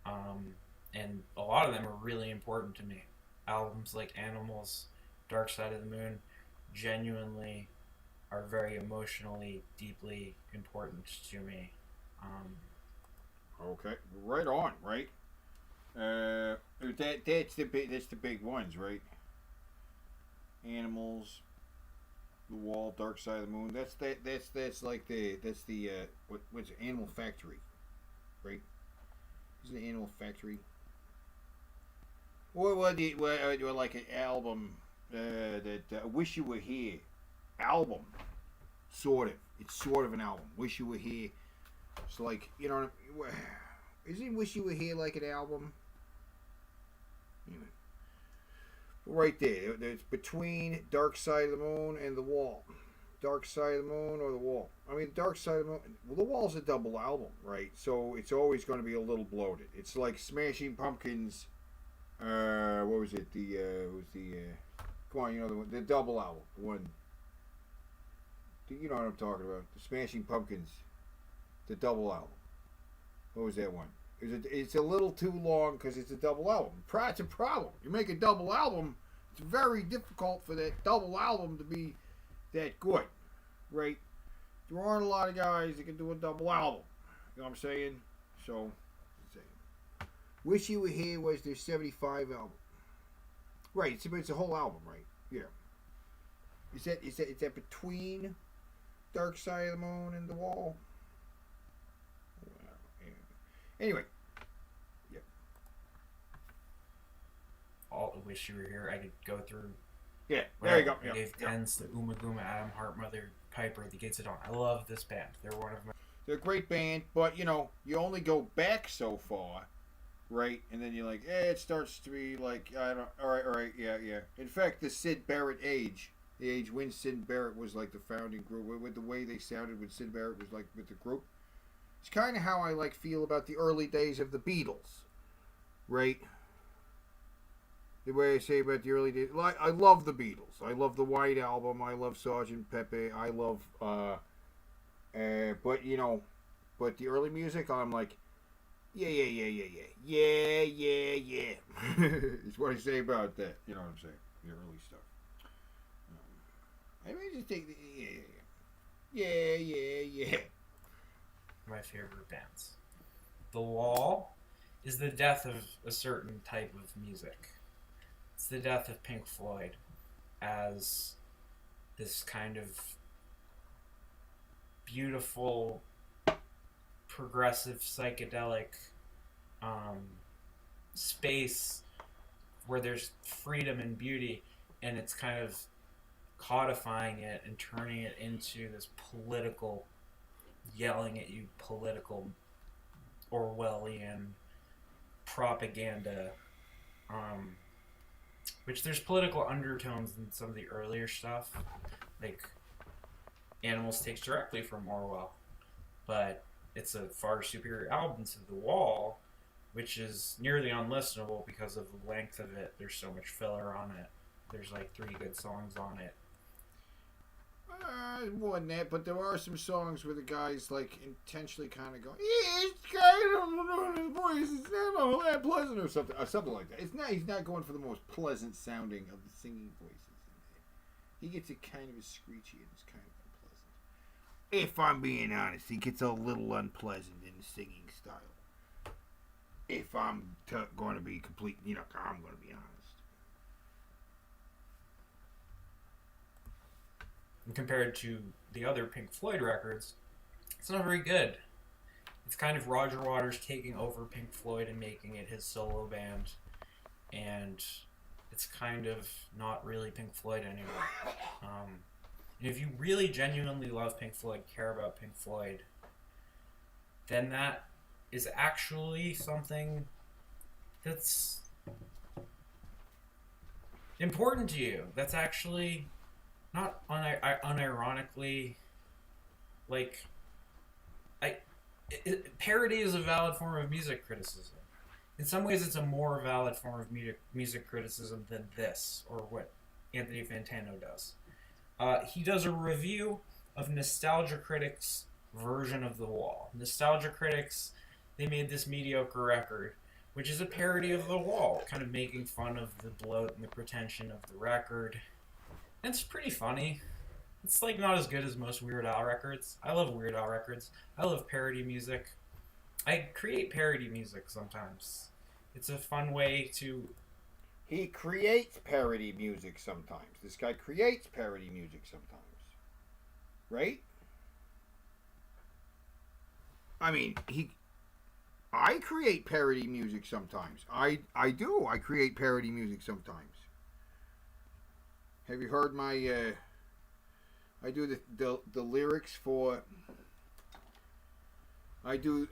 and a lot of them are really important to me. Albums like Animals, Dark Side of the Moon, genuinely are very emotionally, deeply important to me. Okay, right on, right? That's the big ones, right? Animals, The Wall, Dark Side of the Moon. That's the what's it? Animal Factory, right? Isn't it Animal Factory? Or like an album that Wish You Were Here album, sort of. It's sort of an album. Wish You Were Here. It's like, you know, isn't Wish You Were Here like an album? Anyway. Right there. It's between Dark Side of the Moon and The Wall. Dark Side of the Moon or The Wall. I mean, Dark Side of the Moon. Well, The Wall's a double album, right? So it's always going to be a little bloated. It's like Smashing Pumpkins. What was it? Come on, you know the double album. The one. You know what I'm talking about? The Smashing Pumpkins. The double album. What was that one? It's a little too long because it's a double album. It's a problem. You make a double album, it's very difficult for that double album to be that good, right? There aren't a lot of guys that can do a double album. You know what I'm saying? So, Wish You Were Here was their 75 album. Right, it's a whole album, right? Yeah. Is that between Dark Side of the Moon and The Wall? Anyway. Yep. All I Wish You Were Here. I could go through. Yeah, there you go. The Dave Tens, the Uma Guma, Adam Hart, Mother Piper, The Gates of Dawn. I love this band. They're one of my. They're a great band, but you know, you only go back so far, right? And then you're like, it starts to be like, I don't. All right, yeah. In fact, the Syd Barrett age, the age when Syd Barrett was like the founding group, with the way they sounded when Syd Barrett was like with the group. It's kind of how I like feel about the early days of the Beatles, right? The way I say about the early days, like I love the Beatles. I love the White Album. I love Sgt. Pepper. I love, but you know, but the early music, I'm like, yeah. It's what I say about that. You know what I'm saying? The early stuff. I mean, just take the yeah. My favorite bands. The Wall is the death of a certain type of music. It's the death of Pink Floyd as this kind of beautiful, progressive, psychedelic space where there's freedom and beauty, and it's kind of codifying it and turning it into this political, yelling at you political Orwellian propaganda, which there's political undertones in some of the earlier stuff, like Animals takes directly from Orwell, but it's a far superior album to The Wall, which is nearly unlistenable because of the length of it. There's so much filler on it. There's like 3 good songs on it. More than that, but there are some songs where the guy's like intentionally kind of going, yeah, it's kind of his voice is not all that pleasant or something like that. It's not. He's not going for the most pleasant sounding of the singing voices. He gets it kind of screechy and it's kind of unpleasant. If I'm being honest, he gets a little unpleasant in the singing style. If I'm going to be complete, I'm going to be honest. And compared to the other Pink Floyd records, it's not very good. It's kind of Roger Waters taking over Pink Floyd and making it his solo band, and it's kind of not really Pink Floyd anymore. And if you really genuinely love Pink Floyd, care about Pink Floyd, then that is actually something that's important to you. That's actually not unironically, like, parody is a valid form of music criticism. In some ways, it's a more valid form of music criticism than this, or what Anthony Fantano does. He does a review of Nostalgia Critic's version of The Wall. Nostalgia Critics, they made this mediocre record, which is a parody of The Wall, kind of making fun of the bloat and the pretension of the record. It's pretty funny. It's like not as good as most Weird Al records. I love Weird Al records. I love parody music. I create parody music sometimes. It's a fun way to... He creates parody music sometimes. This guy creates parody music sometimes. Right? I mean, I create parody music sometimes. I do. I create parody music sometimes. Have you heard my I do the lyrics for I do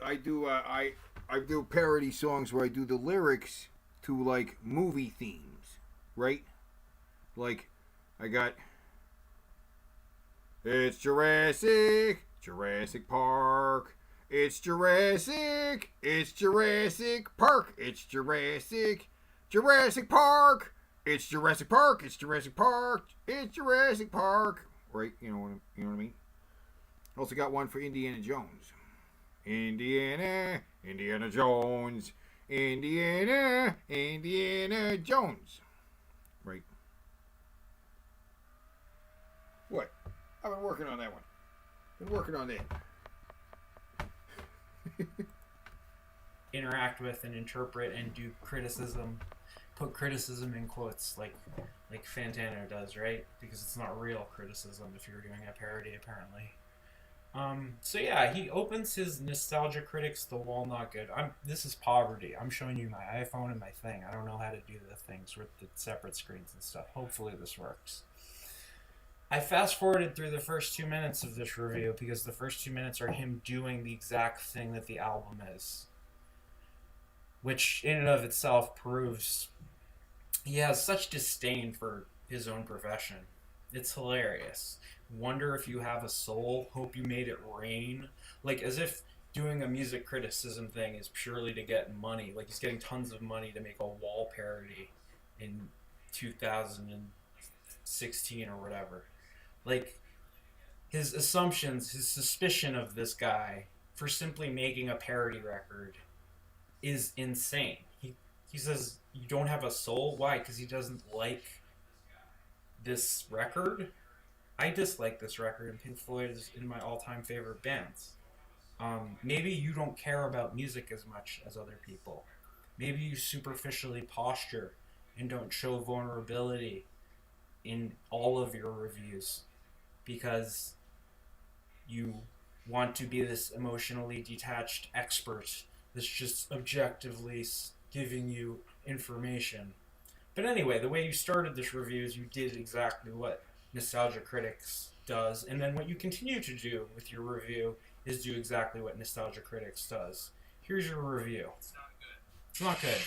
parody songs where I do the lyrics to like movie themes, right? Like I got it's Jurassic Park. It's Jurassic Park. It's Jurassic Park. It's Jurassic Park. It's Jurassic Park. It's Jurassic Park. Right? You know what I mean? Also got one for Indiana Jones. Indiana Jones. Indiana Jones. Right. What? I've been working on that one. Been working on that. Interact with and interpret and do criticism. Put criticism in quotes like Fantano does, right? Because it's not real criticism if you're doing a parody, apparently. So yeah, he opens his Nostalgia Critics, The Wall Not Good. This is poverty. I'm showing you my iPhone and my thing. I don't know how to do the things with the separate screens and stuff. Hopefully this works. I fast forwarded through the first 2 minutes of this review because the first 2 minutes are him doing the exact thing that the album is. Which in and of itself proves he has such disdain for his own profession. It's hilarious. Wonder if you have a soul. Hope you made it rain. Like as if doing a music criticism thing is purely to get money. Like he's getting tons of money to make a Wall parody in 2016 or whatever. Like his assumptions, his suspicion of this guy for simply making a parody record is insane. He says, you don't have a soul? Why? Because he doesn't like this record? I dislike this record, and Pink Floyd is in my all-time favorite bands. Maybe you don't care about music as much as other people. Maybe you superficially posture and don't show vulnerability in all of your reviews because you want to be this emotionally detached expert that's just objectively giving you information. But anyway, the way you started this review is you did exactly what Nostalgia Critics does, and then what you continue to do with your review is do exactly what Nostalgia Critics does. Here's your review. It's not good.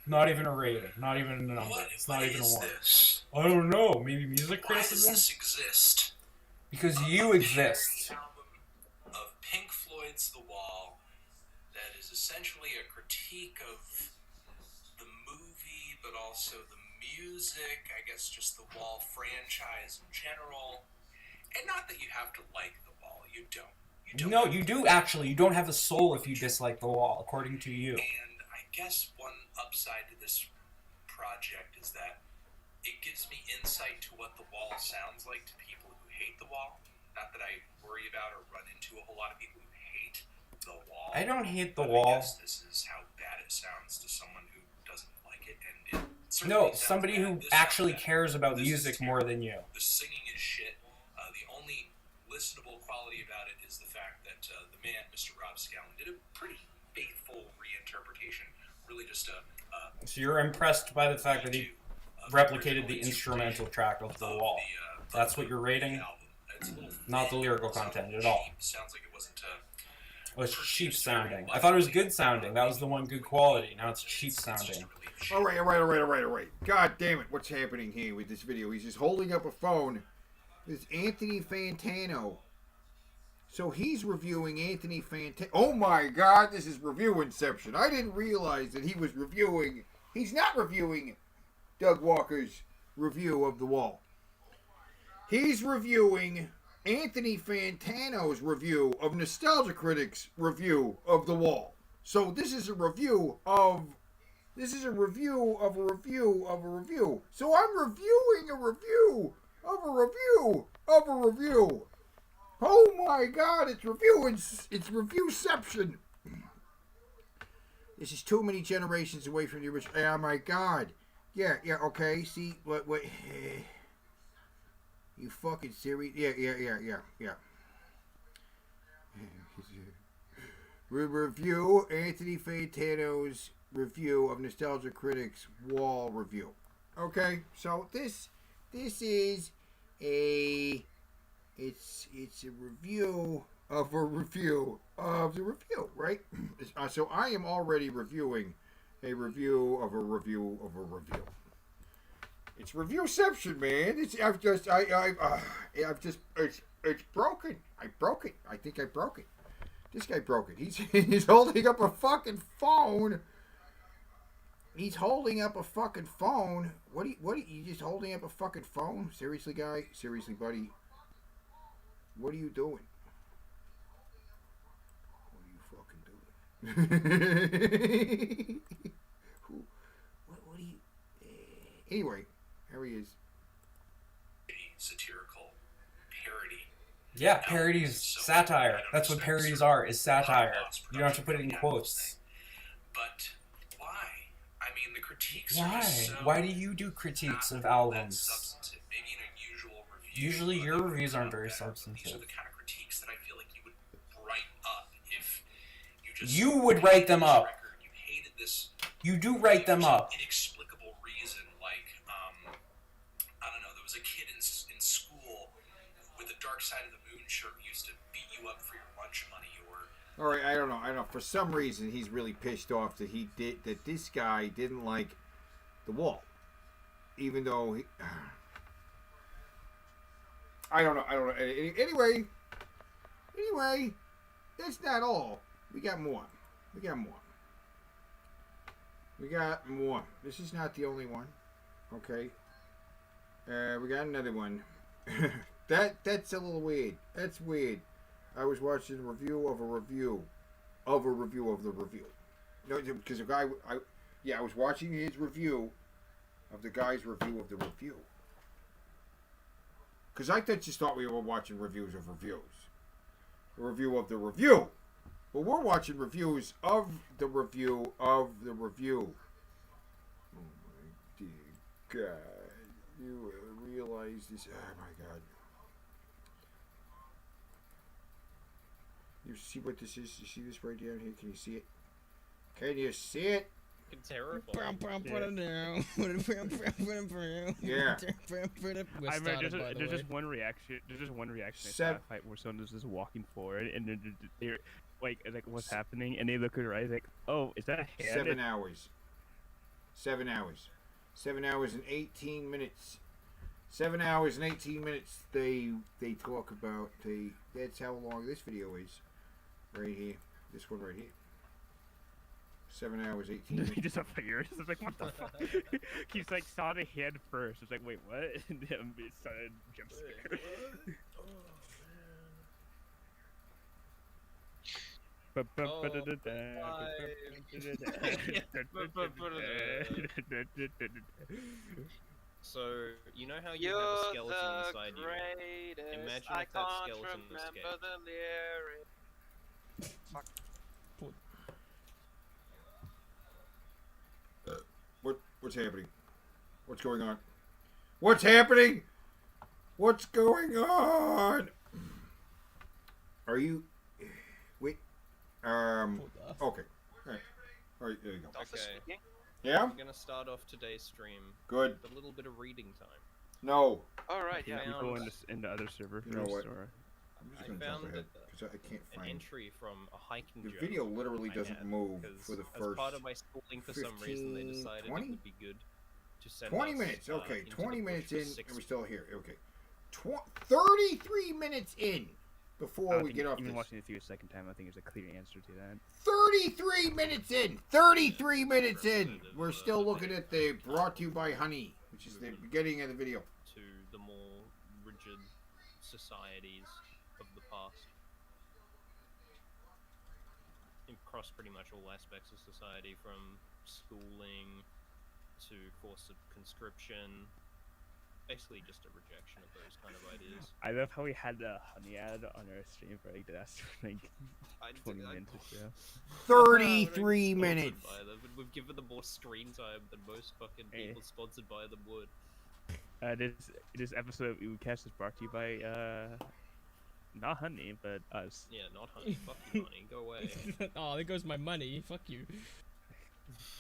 Not even a rating. Not even a number. It's not even a 1. This? I don't know. Maybe music Why does criticism? this exist? Because you exist. Of Pink Floyd's The Wall, that is essentially a critique of the movie, but also the music, I guess just the Wall franchise in general. And not that you have to like The Wall. You don't. No, you do actually. You don't have a soul if you dislike The Wall, according to you. And I guess one upside to this project is that it gives me insight to what The Wall sounds like to people who hate The Wall. Not that I worry about or run into a whole lot of people who hate The Wall. I don't hate The but Wall. I guess this is how bad it sounds to someone who doesn't like it. And it No, certainly sounds somebody bad. who This actually sounds bad. cares about This music is more terrible. than you. The singing is shit. The only listenable quality about it is the fact that the man, Mr. Rob Scallon, did a pretty faithful reinterpretation. Really just a... So you're impressed by the fact that he replicated the instrumental track of The Wall. That's what you're rating? Not the lyrical content at all. Sounds like it wasn't... Oh, it's cheap sounding. I thought it was good sounding. That was the one good quality. Now it's cheap sounding. All right. God damn it. What's happening here with this video? He's just holding up a phone. It's Anthony Fantano. So he's reviewing Anthony Fantano. Oh my God, this is review Inception. I didn't realize that he was reviewing... He's not reviewing Doug Walker's review of The Wall. He's reviewing Anthony Fantano's review of Nostalgia Critics' review of The Wall. So this is a review of... This is a review of a review of a review. So I'm reviewing a review of a review of a review. Oh my God, it's reviewception. This is too many generations away from the original. Oh my God. Yeah, okay. See, what, you fucking serious? Yeah. We review Anthony Fantano's review of Nostalgia Critics' Wall review. Okay, so this is it's a review of a review of the review, right? So I am already reviewing a review of a review of a review. It's reviewception, man. It's broken. I broke it. I think I broke it. This guy broke it. He's holding up a fucking phone. He's holding up a fucking phone. What are you just holding up a fucking phone? Seriously, guy? Seriously, buddy? What are you doing? What are you fucking doing? What are you... Anyway, here he is. Satirical parody. Yeah, parodies, satire. That's what parodies are, is satire. You don't have to put it in quotes. But why? I mean, the critiques Why? are so Why do you do critiques of albums? substantive. Maybe in a usual review. Usually your reviews aren't very substantive. These are the kind of critiques that I feel like you would write up if you just... You would write them up. Record, you hated this... You do write them up. Inexplicable reason, like, I don't know, there was a kid in school with a Dark Side of the Moon shirt who used to beat you up for your lunch money, or... All right, I don't know. For some reason, he's really pissed off that this guy didn't like The Wall, even though he. I don't know. Anyway, that's not all. We got more. This is not the only one. Okay. We got another one. That's a little weird. That's weird. I was watching a review of a review of the review. No, because the guy, I was watching his review of the guy's review of the review. Because I just thought we were watching reviews of reviews. A review of the review. But we're watching reviews of the review of the review. Oh my dear God. You realize this? Oh my God. You see what this is? You see this right down here? Can you see it? Can you see it? Terrifying. Yeah. I mean, there's just one reaction. There's just one reaction. I saw a fight where someone was just walking forward, and they're like, what's happening? And they look at her eyes like, oh, is that a hand? 7 hours. 7 hours. 7 hours and 18 minutes. 7 hours and 18 minutes. They talk about. That's how long this video is. Right here. This one right here. 7 hours, 18 minutes. He just up furious. It's like, what the fuck? He's like, saw the hand first. It's like, wait, what? And then it started jump scare. So, you know how you have a skeleton inside you? Imagine if that skeleton escaped. Fuck. What's happening? What's going on? What's happening? What's going on? Are you? Wait. Okay. All right. There you go. Okay. Yeah. I'm gonna start off today's stream. Good. With a little bit of reading time. No. Alright, yeah. You go in the other server You know first, what? or? I'm just gonna jump ahead because I can't an find. entry from a hiking The journal video literally I doesn't had, move because for the as first part of my schooling, for some reason, they 15, decided 20? it would be good to send 20 us, minutes. Okay, into 20 the minutes bush in, for 6 and we're still here. Okay, 33 minutes in before we get off Even this. watching it through a second time, I think there's a clear answer to that. 33 minutes in. 33 minutes in. We're still looking at the brought to you by Honey, which is the beginning of the video. to the more rigid societies of the past. Across pretty much all aspects of society, from schooling to forced conscription. Basically just a rejection of those kind of ideas. I love how we had the honey ad on our stream for like the last like 20 minutes or so. 33 minutes. By them, and we've given them more screen time than most fucking people sponsored by them would. This episode of Ucast is brought to you by not Honey, but us. Yeah, not Honey. Fuck you, Honey. Go away. Oh, there goes my money. Fuck you.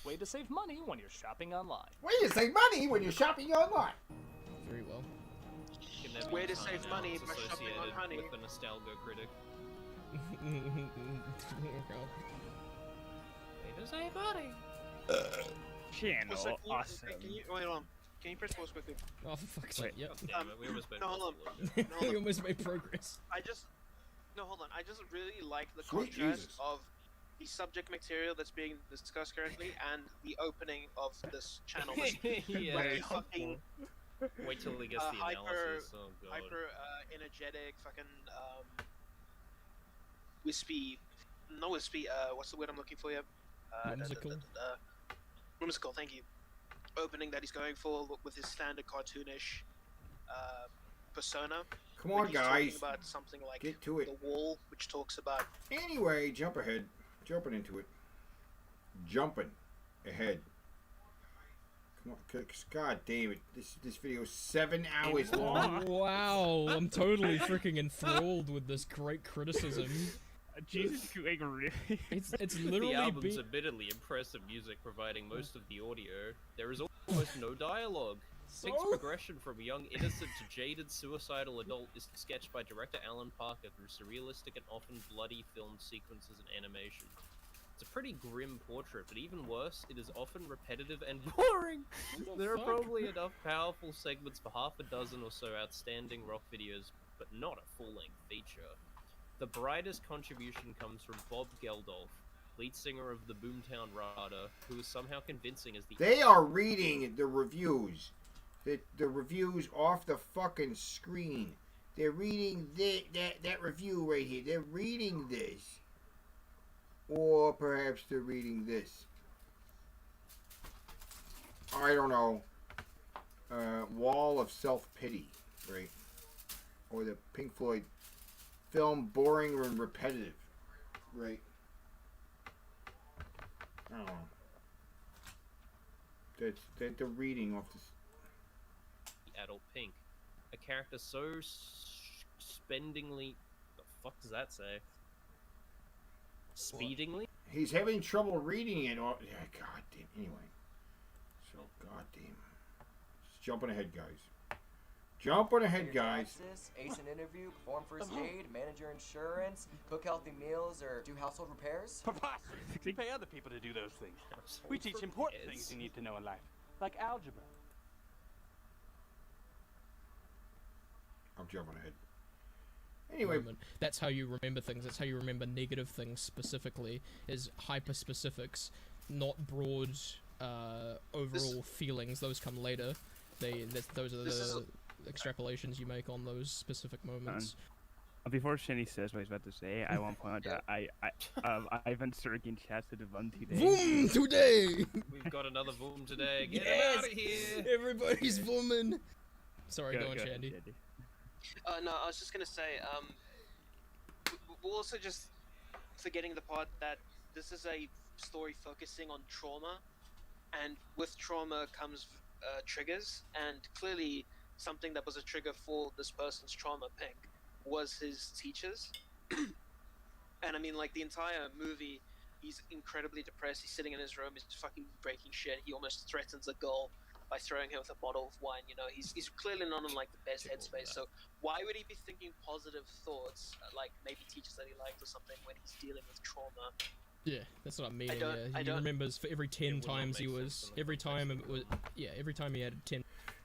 Way to save money when you're shopping online. Way to save money when you're shopping online. Very well. Way to save money by shopping on Honey. With the nostalgia critic. Way to save money. Channel So, awesome. Wait, hold on. Can you press pause quickly? Oh, for fuck's sake, yep. Damn it, we almost made no, hold on. We almost made progress. I just really like the Sweet contrast Jesus. of the subject material that's being discussed currently and the opening of this channel. Yeah, Very helpful. fucking Wait till he gets the analysis. Oh god. hyper energetic, fucking wispy. No wispy. What's the word I'm looking for here? Whimsical. Whimsical. Thank you. Opening that he's going for with his standard cartoonish persona. Come when on, he's talking guys. about something like Get to it. The Wall, which talks about. Anyway, jump ahead. Jumping into it. Jumping ahead. Come on, God damn it. This video is 7 hours long. Wow, I'm totally freaking enthralled with this great criticism. Jesus, like really? It's literally The album's admittedly impressive music, providing most of the audio. There is almost no dialogue. Pink's progression from young innocent to jaded suicidal adult is sketched by director Alan Parker through surrealistic and often bloody filmed sequences and animation. It's a pretty grim portrait, but even worse, it is often repetitive and boring. There are probably enough powerful segments for half a dozen or so outstanding rock videos, but not a full-length feature. The brightest contribution comes from Bob Geldof, lead singer of the Boomtown Rada, who is somehow convincing as the... They are reading the reviews. The reviews off the fucking screen. They're reading that review right here. They're reading this. Or perhaps they're reading this. I don't know. Wall of Self-Pity, right? Or the Pink Floyd film Boring and Repetitive, right? I don't know. That they're reading off this. Adult Pink. A character so spendingly... The fuck does that say? Speedingly? He's having trouble reading it. Or, yeah, God damn. Anyway. So, God damn. Just jumping ahead, guys. Jumping ahead, guys. Ace an interview, perform first aid, manage your insurance, cook healthy meals, or do household repairs? Preposterous. We pay other people to do those things. We teach important things you need to know in life, like algebra. I'm jumping ahead. Anyway, that's how you remember things. That's how you remember negative things specifically, is hyper-specifics, not broad overall feelings. Those come later. Those are the extrapolations you make on those specific moments. Before Shenny says what he's about to say, I want to point out that Ivan Sergin chatted a VUM today. VUM today! We've got another VUM today. Get Yes! out of here! Everybody's VUMing! Sorry, go on, Shandy. No, I was just gonna say, we're also just forgetting the part that this is a story focusing on trauma, and with trauma comes triggers, and clearly something that was a trigger for this person's trauma, Pink, was his teachers. And I mean, like, the entire movie, he's incredibly depressed, he's sitting in his room, he's fucking breaking shit, he almost threatens a girl by throwing her with a bottle of wine, you know, he's clearly not in, like, the best headspace, so why would he be thinking positive thoughts, like, maybe teachers that he liked or something, when he's dealing with trauma? Yeah, that's what I mean. He remembers for every 10 times he was, every time he had 10.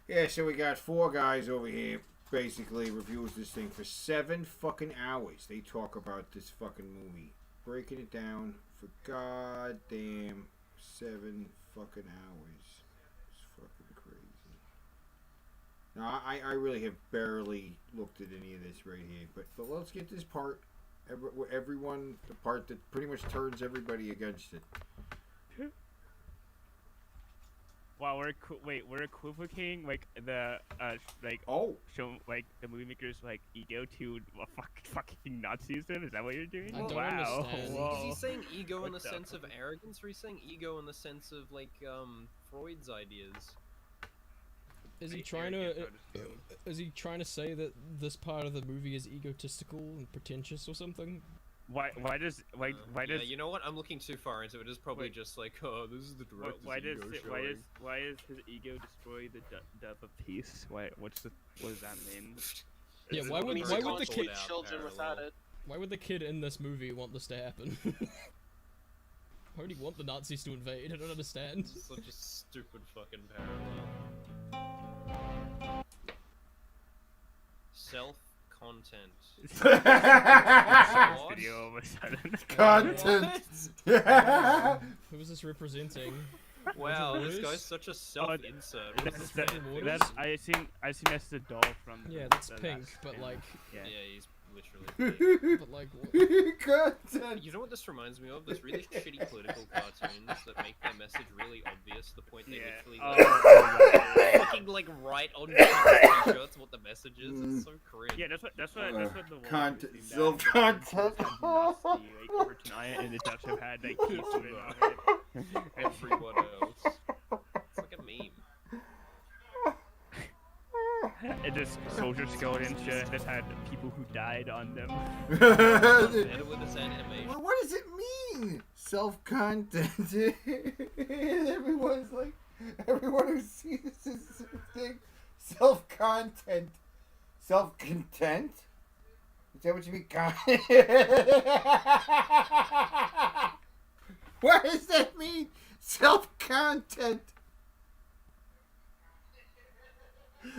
Yeah, so we got 4 guys over here, basically reviews this thing for 7 fucking hours. They talk about this fucking movie. Breaking it down for goddamn 7 fucking hours. It's fucking crazy. Now, I really have barely looked at any of this right here, but let's get this part. Everyone, the part that pretty much turns everybody against it. Wow, we're equivocating like the show like the movie makers like ego to fucking Nazism. Is that what you're doing? Wow. Is he saying ego in the sense of arrogance, or is he saying ego in the sense of like Freud's ideas? Is he trying to say that this part of the movie is egotistical and pretentious or something? Why does yeah, you know what? I'm looking too far into it. It's probably just like, oh, this is the director's why does his ego destroy the depth of peace? What does that mean? Yeah, why would the kid children without it? Why would the kid in this movie want this to happen? Why would he want the Nazis to invade? I don't understand. Such a stupid fucking parallel. Self-content. Video all of a sudden. Content. Who is this representing? Wow, this guy's such a self-insert. I assume that's the doll from. Yeah, that's Pink, but like. Yeah, he's literally. But like. Content. You know what this reminds me of? Those really shitty political cartoons that make their message really obvious. To the point they literally fucking like write on t-shirts what the message is. It's so cringe. Yeah, that's what the content. Self-content. Over tonight, and the Dutch have had like keep doing it. Everyone else. It's like a meme. It just soldier skeleton shit that had people who died on them. Well, what does it mean? Self-content. Everyone's like, everyone who sees this thing, self-content. Self-content? Is that what you mean? What does that mean? Self-content. His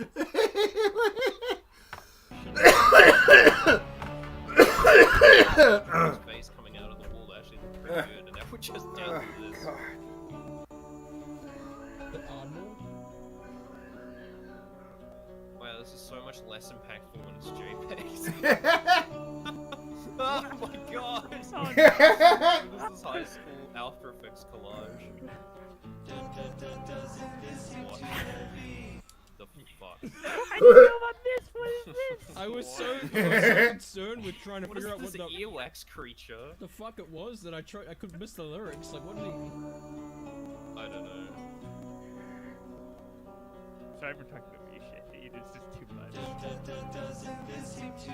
face coming out of the wall actually looked pretty good, and now we're just down to this. Wow, this is so much less impactful when it's JPEGs. Oh my god! This is high school After Effects collage. What the fuck? I don't know about this. What is this? I was so concerned with trying to figure out what the earwax creature. The fuck it was that I could miss the lyrics. Like, what did he? I don't know. Sorry for talking about me shit. It's just too much. Wow. Doesn't seem too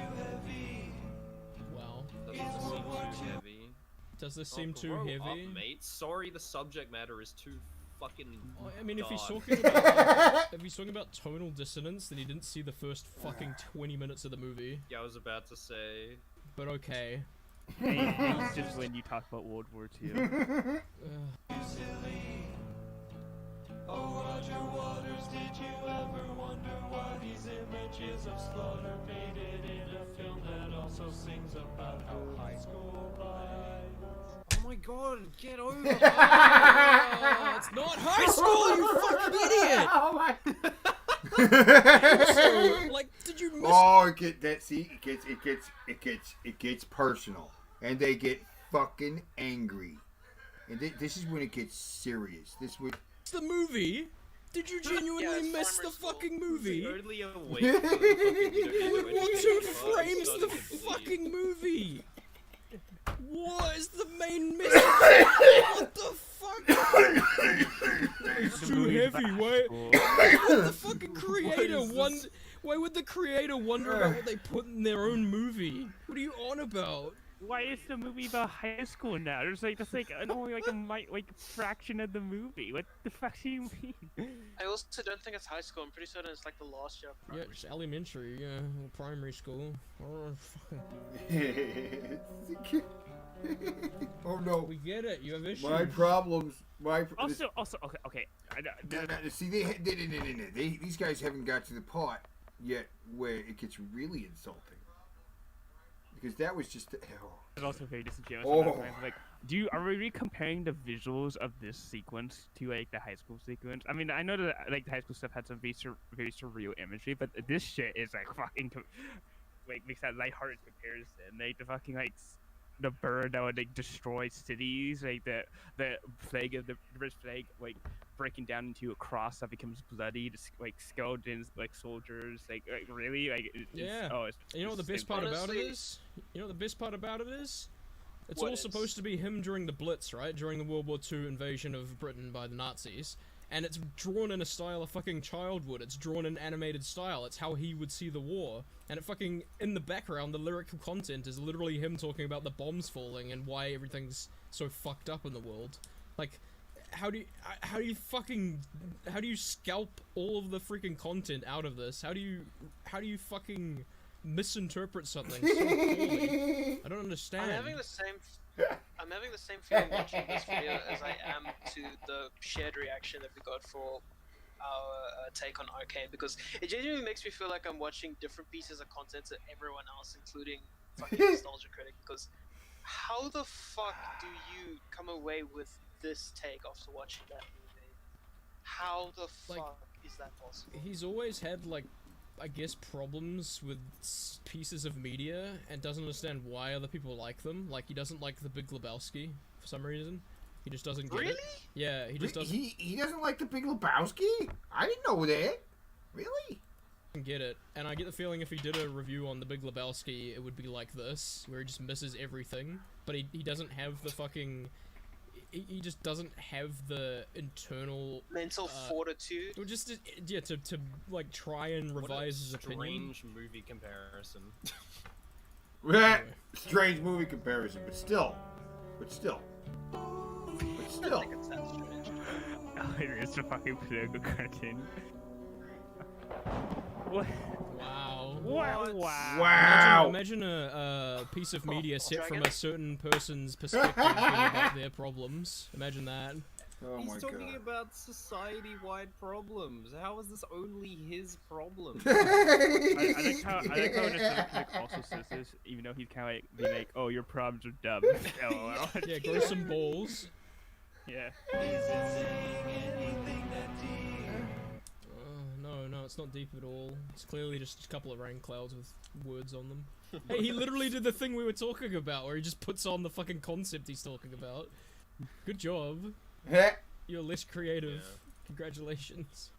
heavy. Does this seem too grow heavy? Up, mate. Sorry, the subject matter is too fucking. I mean, if he's dark. talking about if he's talking about tonal dissonance, then he didn't see the first fucking 20 minutes of the movie. Yeah, I was about to say. But okay. It's just when you talk about World War II. Oh, Roger Waters, did you ever wonder why these images of slaughter made it in a film that also sings about how high school life? Oh my god, get over it! It's not high school, you fucking idiot! Also, like, did you miss? Oh, it gets personal, and they get fucking angry, and this is when it gets serious. This would. The movie? Did you genuinely miss the fucking movie? Only a World War II frames the fucking movie. What is the main message? What the fuck? It's too heavy. Why would the fucking creator Why would the creator wonder about what they put in their own movie? What are you on about? Why is the movie about high school now? There's only a fraction of the movie. What the fuck do you mean? I also don't think it's high school. I'm pretty certain it's like the last year of Yeah, primary. it's elementary, yeah, or primary school. Oh no. We get it. You have issues. My problems. Also, okay. See, these guys haven't got to the part yet where it gets really insulting. Because that was just. It's also very disingenuous. Oh. Like, are we really comparing the visuals of this sequence to like the high school sequence? I mean, I know that like the high school stuff had some very surreal imagery, but this shit is like fucking makes that lighthearted comparison. Like the fucking the bird that would like destroy cities, like the flag of the British flag like breaking down into a cross that becomes bloody, just like skeletons, like soldiers, like really, like yeah. You know what the best part about it is? You know what the best part about it is? It's all supposed to be him during the Blitz, right? During the World War II invasion of Britain by the Nazis. And it's drawn in a style of fucking child would. It's drawn in animated style. It's how he would see the war. And it fucking, in the background, the lyrical content is literally him talking about the bombs falling and why everything's so fucked up in the world. Like, how do you scalp all of the freaking content out of this? How do you fucking misinterpret something so poorly? I don't understand. I'm having the same feeling watching this video as I am to the shared reaction that we got for our take on Arcane, because it genuinely makes me feel like I'm watching different pieces of content to everyone else, including fucking Nostalgia Critic, because how the fuck do you come away with this take after watching that movie? How the fuck is that possible? He's always had, like, I guess, problems with pieces of media and doesn't understand why other people like them. Like, he doesn't like The Big Lebowski for some reason. He just doesn't get it. Yeah, he just doesn't. He doesn't like The Big Lebowski? I didn't know that. Really? Get it. And I get the feeling if he did a review on The Big Lebowski, it would be like this, where he just misses everything. But he doesn't have the fucking. He just doesn't have the internal mental fortitude. Or just to like try and revise his opinion. Strange movie comparison. Strange movie comparison, but still. It's a fucking political cartoon. What? Wow. Wow. Imagine a piece of media set from a certain person's perspective about their problems. Imagine that. Oh He's talking about society-wide problems. How is this only his problem? I like how Critic also says this, even though he's kind of like being like, "Oh, your problems are dumb." LOL. Yeah, grow some balls. Yeah. No, it's not deep at all. It's clearly just a couple of rain clouds with words on them. Hey, he literally did the thing we were talking about, where he just puts on the fucking concept he's talking about. Good job. You're less creative. Yeah. Congratulations.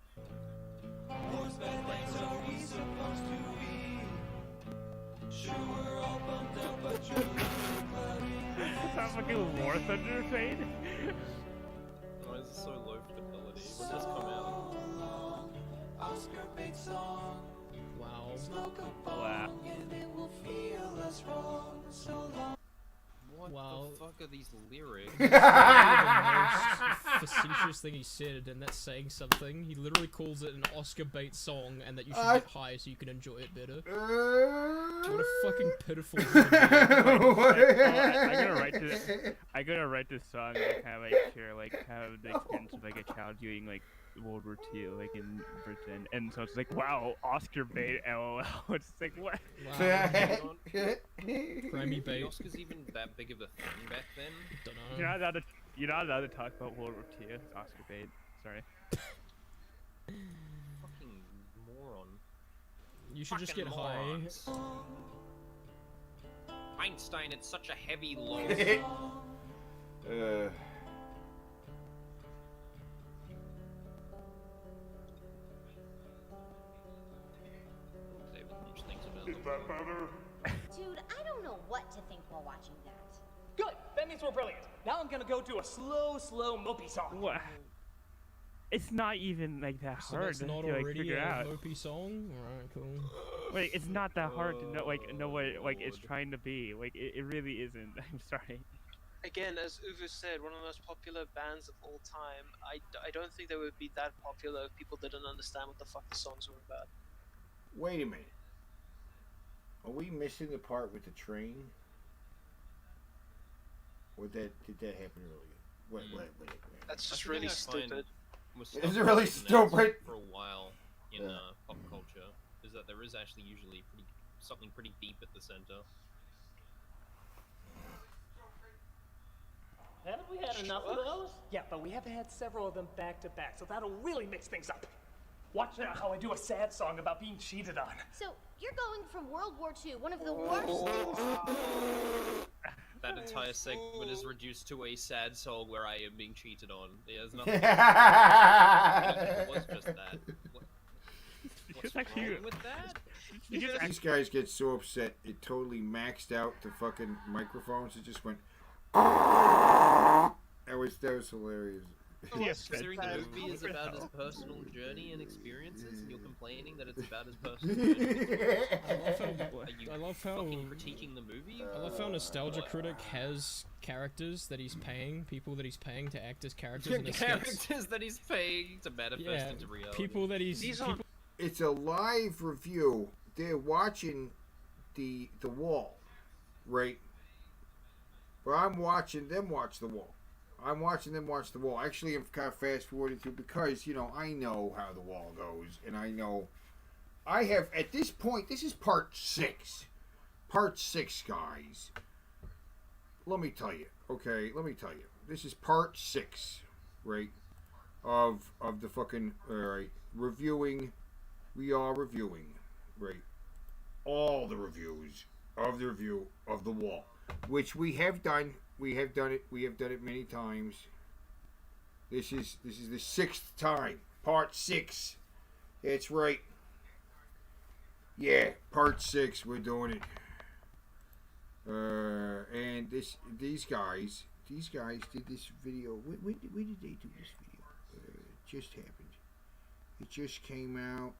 Is that fucking War Thunder fade? Why is it so low fidelity? When does this come out? Wow. Wow. Wow. fuck are these lyrics? The most facetious thing he said, and that's saying something. He literally calls it an Oscar bait song, and that you should get high so you can enjoy it better. What a fucking pitiful. I'm gonna write this song to kind of like share like kind of the experience of like a child viewing like World War II like in Britain, and so it's like wow, Oscar bait, lol. It's like what? Wow. Grammy bait. Oscars even that big of a thing back then? Dunno. You're not allowed to talk about World War II. It's Oscar bait. Sorry. Fucking moron. You should just get morons. Einstein, it's such a heavy loss. Is that better? Dude, I don't know what to think while watching that. Good. That means we're brilliant. Now I'm gonna go do a slow mopey song. What? It's not even like that So hard that's to not like already figure a out. mopey song? Alright, cool. Like it's not that hard to know what like it's trying to be. Like it really isn't. I'm sorry. Again, as Uwe said, one of the most popular bands of all time. I don't think they would be that popular if people didn't understand what the fuck the songs were about. Wait a minute. Are we missing the part with the train? Or did that happen earlier? Wait. That's just really stupid. Is it really stupid? For a while in pop culture, is that there is actually usually something pretty deep at the center. Haven't we had enough of those? Yeah, but we have had several of them back to back, so that'll really mix things up. Watch now how I do a sad song about being cheated on. So, you're going from World War II, one of the worst things. That entire segment is reduced to a sad song where I am being cheated on. There's nothing. It was just that. What's wrong with that? These guys get so upset it totally maxed out the fucking microphones. It just went. That was hilarious. Considering the movie is about his personal journey and experiences, and you're complaining that it's about his personal journey. I love how critiquing the movie. I love how Nostalgia Critic has characters that he's paying, people that he's paying to act as characters in his skits. Characters that he's paying to manifest into reality. People that he's. It's a live review. They're watching the wall, right? But I'm watching them watch the wall. I'm watching them watch the wall. Actually, I'm kind of fast forwarding through because, you know, I know how the wall goes. And I know I have, at this point, this is part 6. Part 6, guys. Let me tell you. Okay, let me tell you. This is part 6, right? Of the fucking, alright, reviewing. We are reviewing, right? All the reviews of the review of the wall. Which we have done. We have done it. We have done it many times. This is the 6th time. Part 6. That's right. Yeah, part 6. We're doing it. And these guys did this video. When did they do this video? It just happened. It just came out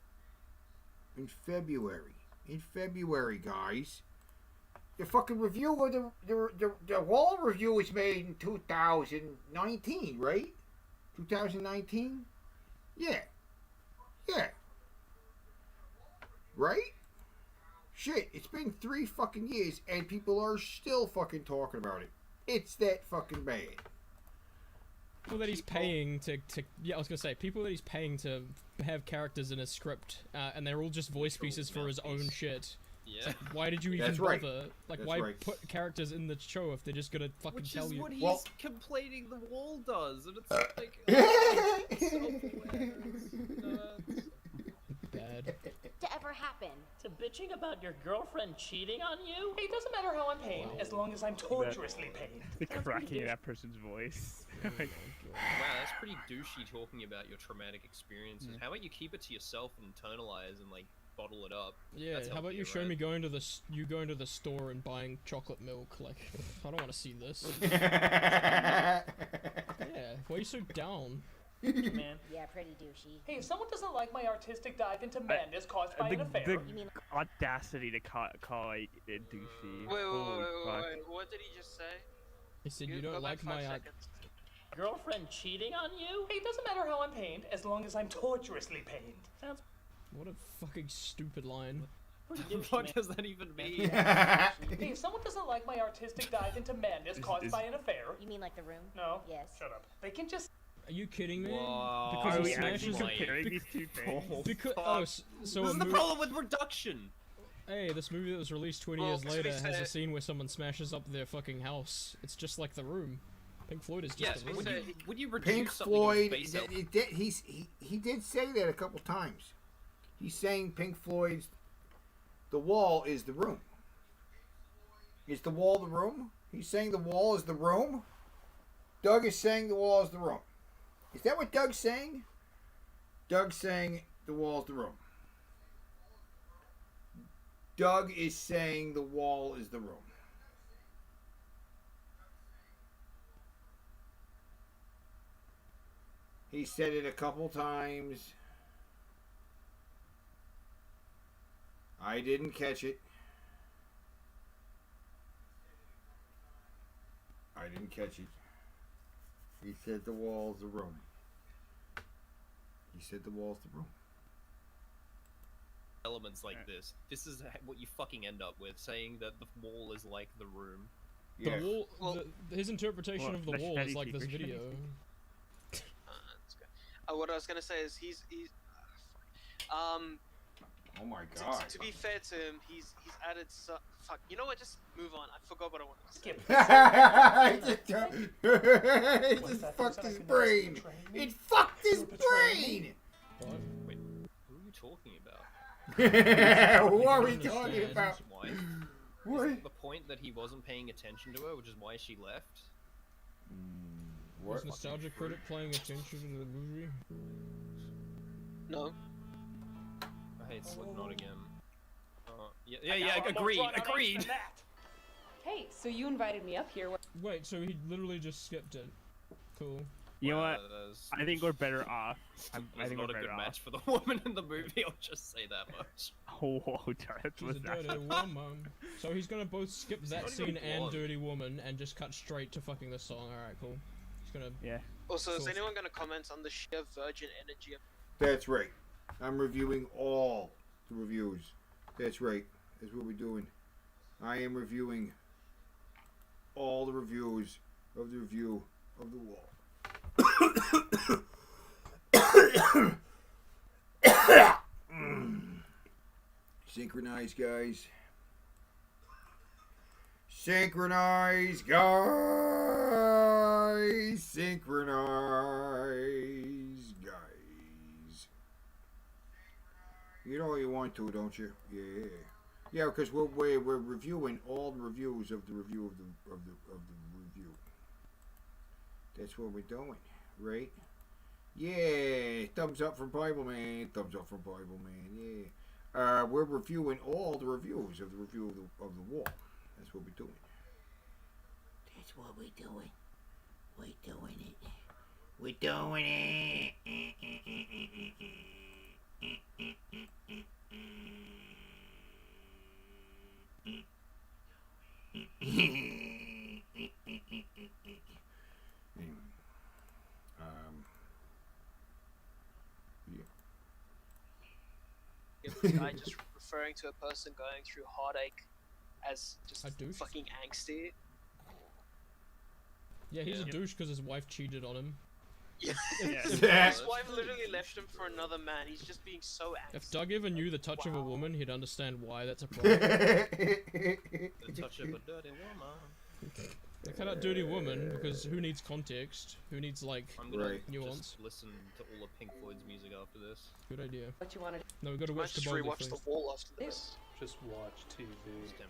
in February. In February, guys. The fucking review of the wall review was made in 2019, right? 2019? Yeah. Right? Shit, it's been 3 fucking years and people are still fucking talking about it. It's that fucking bad. People that he's paying to yeah, I was gonna say people that he's paying to have characters in his script, and they're all just voice pieces for his own shit. Yeah. Why did you even That's bother? right. Like, That's why right. put characters in the show if they're just gonna fucking Which tell is you? what he's Well- complaining the wall does, and it's like, oh, it's self-aware, it's nuts. Bad. To ever happen. To bitching about your girlfriend cheating on you? Hey, it doesn't matter how I'm paid, as long as I'm torturously paid. The cracking in that person's voice. Like, Wow, that's pretty douchey talking about your traumatic experiences. How about you keep it to yourself and internalize and like bottle it up? Yeah, That's how about you healthier, show right? me going to the store and buying chocolate milk? Like, I don't want to see this. Yeah, why are you so down? Man. Yeah, pretty douchey. Hey, if someone doesn't like my artistic dive into madness caused by an affair... the audacity to call like it douchey. Wait, Holy fuck. what did he just say? He said you don't like my art. Girlfriend cheating on you? Hey, it doesn't matter how I'm pained, as long as I'm torturously pained. Sounds What a fucking stupid line. What does that even mean? Hey, if someone doesn't like my artistic dive into madness caused by an affair... You mean like the room? No. Yes. Shut up. They can just... Are you kidding me? Wow. Because Are it we smashes actually comparing bec- these two things? Because Fuck. so This a is the mov- problem with reduction. Hey, this movie that was released 20 Well, years to later be has fair- a scene where someone smashes up their fucking house. It's just like The Room. Pink Floyd is just Yes, The Room. would you reduce Pink something Floyd. of base He did say that a couple times. He's saying Pink Floyd's The Wall is the room. Is the wall the room? He's saying the wall is the room? Doug is saying the wall is the room. Is that what Doug's saying? Doug's saying the wall is the room. Doug is saying the wall is the room. He said it a couple times. I didn't catch it. I didn't catch it. He said the wall's the room. He said the wall's the room. Elements like this. This is what you fucking end up with, saying that the wall is like the room. The wall. His interpretation of the wall is like this video. What I was gonna say is he's Oh my god. To be fair to him, he's added fuck. You know what? Just move on. I forgot what I wanted to skip. It just fucked his brain. It fucked his brain. Wait, who are you talking about? Who are we talking about? Why? What? Is it the point that he wasn't paying attention to her, which is why she left? Was Nostalgia Critic playing attention to the movie? No. I hate Slipknot again. I'm more agreed, drawn out agreed. than that. Hey, so you invited me up here. Wait, so he literally just skipped it. Cool. You know what? I think we're better off. I It's think not we're a good better match for the woman in the movie, I'll just say that much. Oh, Jarrett She's was a that. dirty woman. So he's gonna both skip that not scene even and blonde. Dirty Woman and just cut straight to fucking the song. Alright, cool. He's gonna... Yeah. Also, is Cool. anyone gonna comment on the sheer virgin energy of... That's right. I'm reviewing all the reviews. That's right. That's what we're doing. I am reviewing all the reviews of the review of the wall. Synchronize, guys. Synchronize, guys. Synchronize, guys. You know what you want to, don't you? Yeah. Yeah, because we're reviewing all the reviews of the review of the review. That's what we're doing, right? Yeah, thumbs up from Bible Man. Thumbs up from Bible Man. Yeah. We're reviewing all the reviews of the review of the wall. That's what we're doing. That's what we're doing. We're doing it. We're doing This guy just referring to a person going through heartache as just A douche? fucking angsty. Yeah, he's a douche because his wife cheated on him. Yeah. If- His wife literally left him for another man. He's just being so angsty. If Doug ever knew the touch of a woman, he'd understand why that's a problem. The touch of a dirty woman. They cut out Dirty Woman because who needs context? Who needs, like, I'm gonna nuance? just listen to all of Pink Floyd's music after this. Good idea. What you wanted? No, we gotta watch the just Boldy rewatch thing. the wall after this. Just watch TV.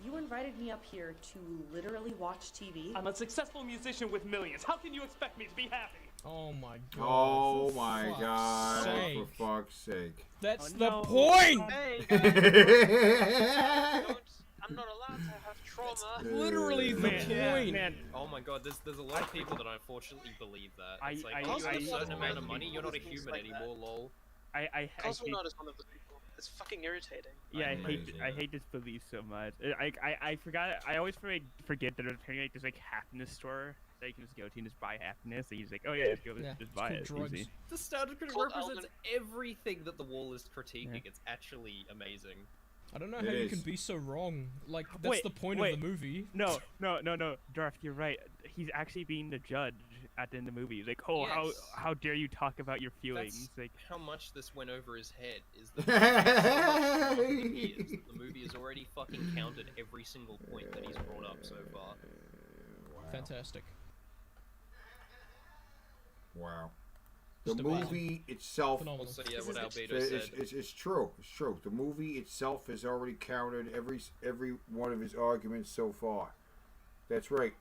You invited me up here to literally watch TV. I'm a successful musician with millions. How can you expect me to be happy? Oh my god. Oh for my fuck's god. sake. For fuck's sake. That's Oh, the no. point! Hey, I'm not allowed to have trauma. Literally the point! Man, Oh my god, there's a lot of people that unfortunately believe that. It's like, I- oh, you have a certain I- amount of money, you're not a things human like anymore, lol. I hate, Cosmonaut is one of the people. It's fucking irritating. Yeah, Amazing. I hate this belief so much. I forgot. I always forget that there's apparently like this like happiness store that you can just go to and just buy happiness. And he's like, oh yeah, just buy it. Easy. The Nostalgia Critic represents everything that the wall is critiquing. It's actually amazing. I don't know how you can be so wrong. Like, that's Wait, the point wait. of the movie. No, Darth, you're right. He's actually being the judge at the end of the movie. He's like, oh, Yes. how dare you talk about your feelings? That's Like, how much this went over his head is that the movie has already fucking counted every single point that he's brought up so far. Fantastic. Wow. The Just amazing. movie itself. Phenomenal. Also, yeah, what Albedo It's, said. it's true. It's true. The movie itself has already countered every one of his arguments so far. That's right.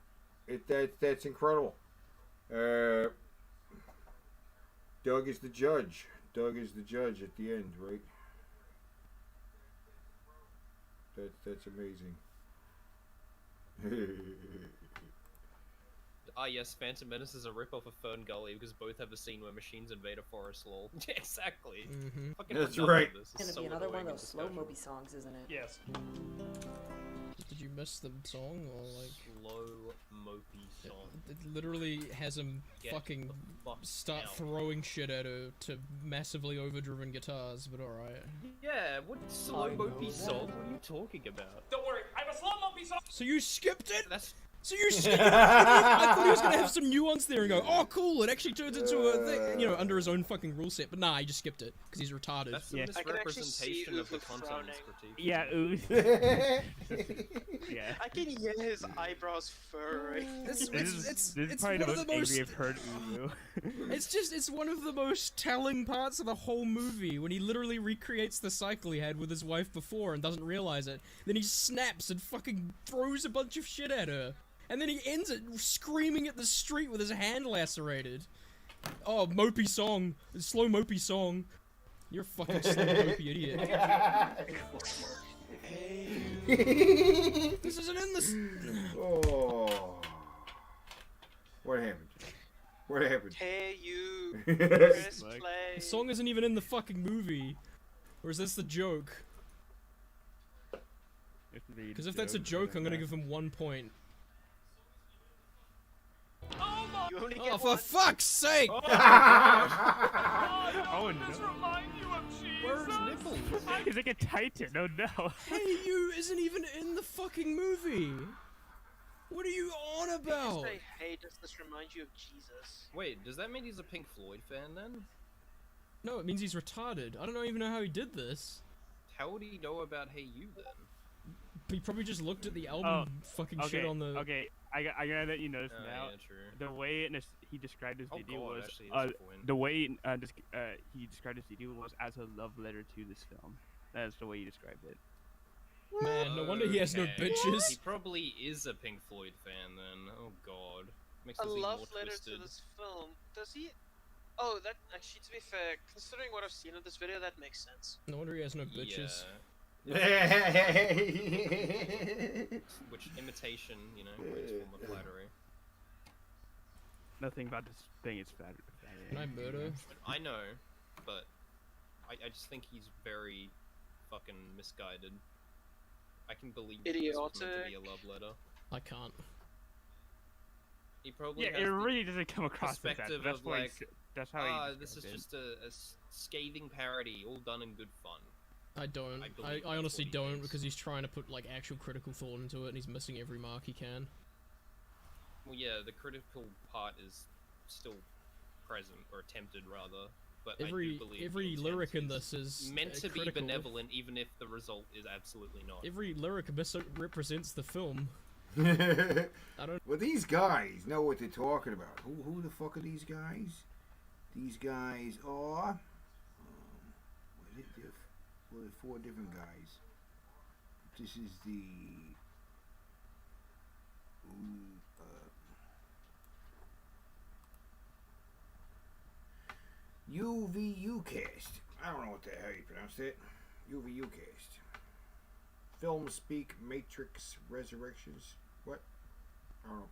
That's incredible. Doug is the judge. Doug is the judge at the end, right? That's amazing. Ah, yes, Phantom Menace is a rip-off of Fern Gully because both have a scene where machines invade a forest lol. Yeah, exactly. Fucking That's forgot right. about this. It's gonna So be another one annoying of in those slow discussion. Moby songs, isn't it? Yes. Did you miss the song or like? Slow mopey song. It literally has him Get fucking the fuck start out. throwing shit at her to massively overdriven guitars, but alright. Yeah, what slow mopey song? What are you talking about? Don't worry, I have a slow Moby song. So you skipped it? That's So you skipped it? I thought he was gonna have some nuance there and go, oh cool, it actually turns into a thing, you know, under his own fucking rule set. But nah, he just skipped it because he's retarded. That's the misrepresentation of the content critique. yeah, ooh. yeah. I can hear his eyebrows furrowing. This is probably one the of most the most- angry I've heard Uwu. It's one of the most telling parts of the whole movie when he literally recreates the cycle he had with his wife before and doesn't realize it. Then he snaps and fucking throws a bunch of shit at her. And then he ends it screaming at the street with his hand lacerated. Oh, mopey song. Slow mopey song. You're a fucking slow mopey idiot. This isn't in this. Oh. What happened? What happened? Hey you, press The play. song isn't even in the fucking movie. Or is this the joke? Because if that's a joke, I'm gonna give him 1 point. You only Oh, get for one. fuck's sake! Oh, This no. remind you of Jesus. Where's nipples? He's like a titan. Oh no. Hey, you isn't even in the fucking movie. What are you on Just about? say, hey, does this remind you of Jesus? Wait, does that mean he's a Pink Floyd fan then? No, it means he's retarded. I don't even know how he did this. How would he know about Hey You then? He probably just looked at the album fucking shit on the. Okay, I gotta let you know this Oh, now. yeah, true. The way he described his Oh, video God, was actually, that's a point. the way he described his video was as a love letter to this film. That's the way he described it. Man, no wonder he has no Okay. bitches. He probably is a Pink Floyd fan then. Oh god. Makes A this even love more letter twisted. to this film. Does he? Oh, that actually, to be fair, considering what I've seen of this video, that makes sense. No wonder he has no bitches. Which imitation, you know, is form of flattery. Nothing about this thing is flat. Can I murder? I know, but I just think he's very fucking misguided. I can believe that this was meant to be a love letter. I can't. He probably Yeah, has it the really doesn't come across as that. perspective That's of why like, that's how he this is described it. just a scathing parody, all done in good fun. I don't. believe I that's honestly what he don't thinks. because he's trying to put like actual critical thought into it and he's missing every mark he can. Well, yeah, the critical part is still present, or attempted rather. But I do believe every the lyric in intent this is meant to be critical. benevolent, even if the result is absolutely not. Every lyric misrepresents the film. I don't. Well, these guys know what they're talking about. Who the fuck are these guys? These guys are. Well, there's 4 different guys. This is the. UVU cast. I don't know what the hell you pronounce it. UVU cast. Film Speak Matrix Resurrections. What? I don't know.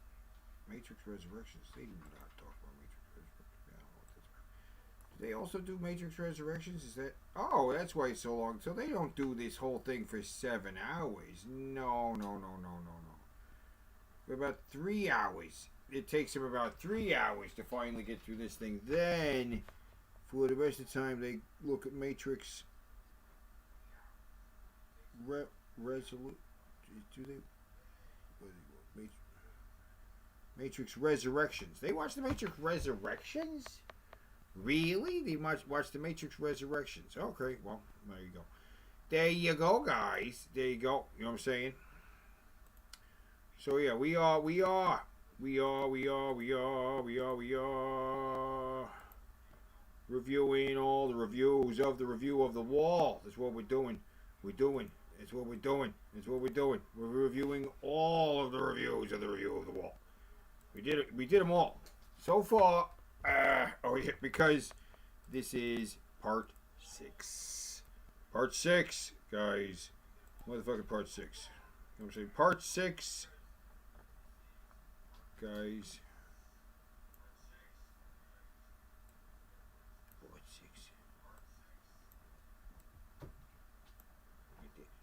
Matrix Resurrections. They do not talk about Matrix Resurrections. I don't know what that's about. Do they also do Matrix Resurrections? Is that... Oh, that's why it's so long. So they don't do this whole thing for 7 hours. No. For about 3 hours. It takes them about 3 hours to finally get through this thing. Then, for the rest of the time, they look at Matrix... Resolute... Do they... Matrix Resurrections. They watch the Matrix Resurrections? Really? They watch the Matrix Resurrections. Okay, well, there you go. There you go, guys. There you go. You know what I'm saying? So yeah, we are reviewing all the reviews of the review of The Wall. That's what we're doing. That's what we're doing. We're reviewing all of the reviews of the review of The Wall. We did them all. So far, because this is part 6. Part 6, guys. Motherfucking part 6. You know what I'm saying? Part 6, guys. Part 6.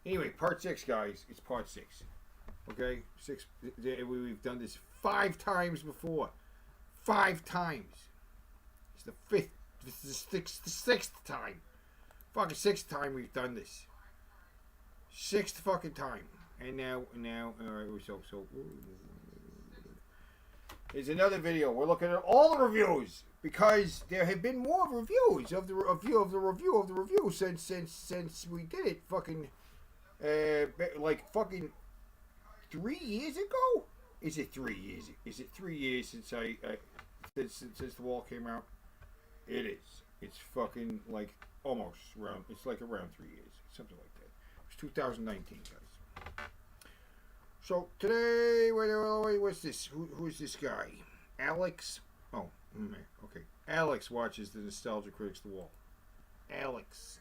Anyway, part 6, guys. It's part 6. Okay? 6. We've done this 5 times before. 5 times. It's the 5th. This is the 6th time. Fucking 6th time we've done this. 6th fucking time. And now, alright, so, there's another video. We're looking at all the reviews. Because there have been more reviews of the review since we did it fucking, like fucking 3 years ago? Is it 3 years? Is it 3 years since since The Wall came out? It is. It's fucking like almost around. It's like around 3 years, something like that. It's 2019, guys. So today, wait, what's this? Who is this guy? Alex. Oh, okay. Alex watches the Nostalgia Critics The Wall. Alex.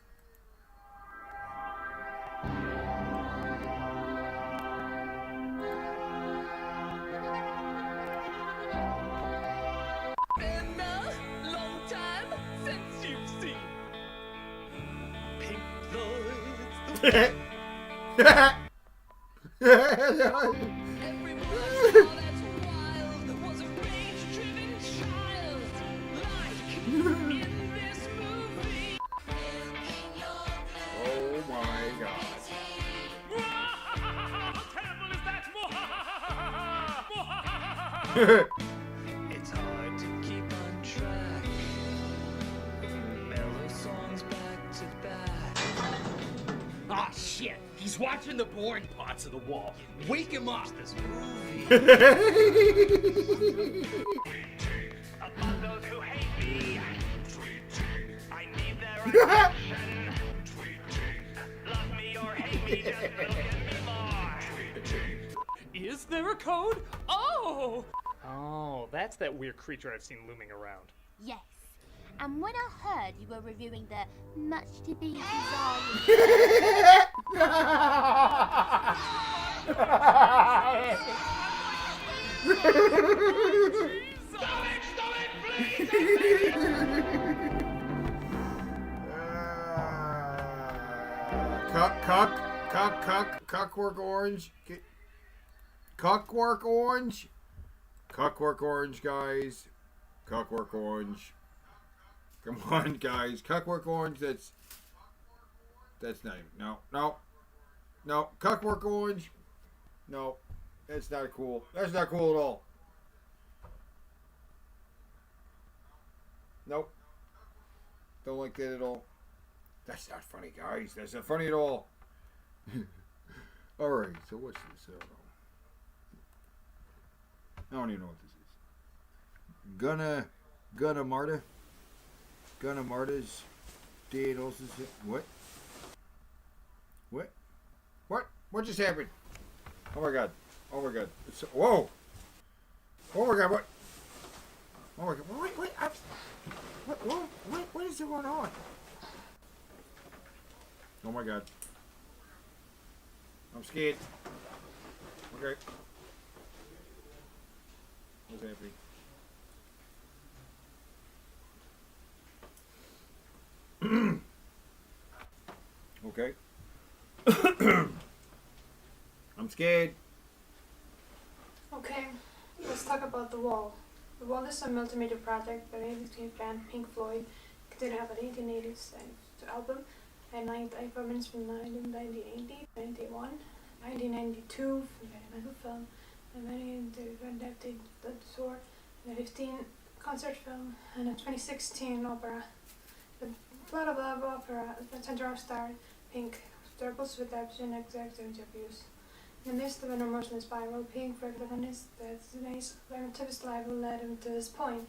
Been a long time since you've seen Pink Floyd's The Everyone saw that's wild was a rage-driven child, like in this movie. Oh my God. It's hard to keep on track. Mellow songs back to back. Ah, shit! He's watching the boring parts of The Wall. Wake him up! This movie. Among those who hate me, I need their attention. Love me or hate me, just look at me more. Is there a code? Oh! Oh, that's that weird creature I've seen looming around. Yes. And when I heard you were reviewing the much to be Cockwork Orange. Cockwork Orange. Cockwork Orange, guys. Cockwork Orange. Come on, guys. Cockwork Orange, that's not even, no. Cockwork Orange. No. That's not cool. That's not cool at all. Nope. Don't like that at all. That's not funny, guys. That's not funny at all. Alright, so what's this? I don't even know what this is. Gunna Marta. Gunna Marta's Dad also said, what? What just happened? Oh my god. It's, whoa! Oh my god, what? Oh my god, what is going on? Oh my god. I'm scared. Okay. What's happening? Okay. I'm scared. Okay, let's talk about The Wall. The Wall is a multimedia project by the 80s band Pink Floyd, considered an 1880s album, and 9 albums from 1980, 91, 1992, from the metal film, and then adapted the tour, and a 15 concert film, and a 2016 opera. The plot of the opera, the center of star, Pink, struggles with addiction and executive abuse. In the midst of an emotional spiral, Pink recognized that today's activist life led him to this point,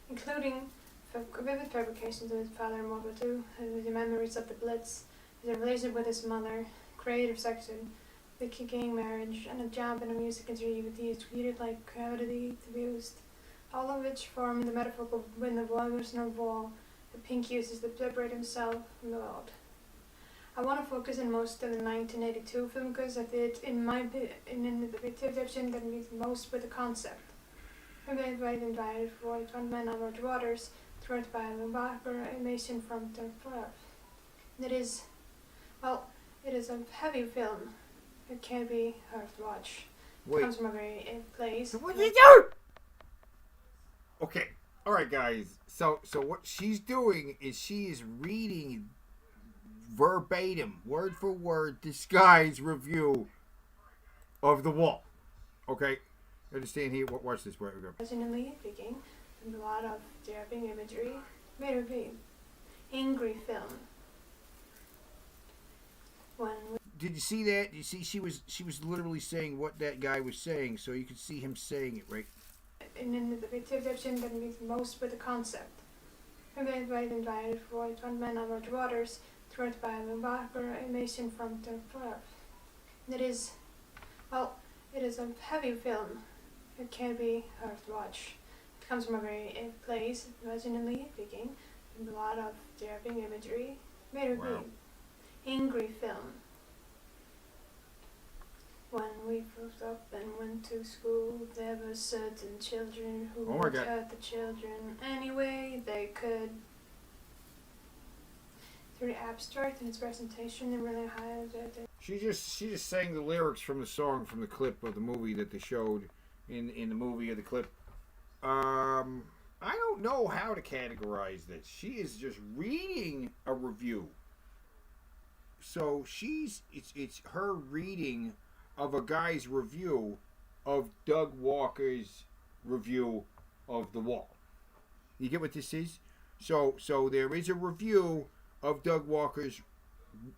including vivid fabrications of his father in World War II, the memories of the Blitz, his relationship with his mother, creative section, the gay marriage, and a job in a music industry that he is treated like gravity abused, all of which form the metaphorical when the emotional wall that Pink uses to separate himself from the world. I want to focus on most of the 1982 film because I did, in my opinion, the Inception that meets most with the concept. I'm invited for the frontman of Roger Waters, directed by Wahlburgers animation from the Floyd. It is, well, it is a heavy film. It can be hard to watch. It comes from a very place. What did you do? Okay, all right, guys. So what she's doing is she is reading verbatim, word for word, this guy's review of The Wall. Okay, understand here. Watch this. Where we go. Originally speaking, a lot of disturbing imagery, made a very angry film. Did you see that? You see, she was literally saying what that guy was saying, so you could see him saying it, right? And in the Inception that meets most with the concept. I'm invited for the frontman of Roger Waters, directed by Wahlburgers animation from the Floyd. It is, well, it is a heavy film. It can be hard to watch. It comes from a very place, originally speaking, a lot of disturbing imagery, made a very angry film. When we grew up and went to school, there were certain children who would hurt the children any way they could. It's very abstract in its presentation and really highlighted. She just sang the lyrics from the song from the clip of the movie that they showed in the movie of the clip. I don't know how to categorize this. She is just reading a review. So it's her reading of a guy's review of Doug Walker's review of The Wall. You get what this is? So there is a review of Doug Walker's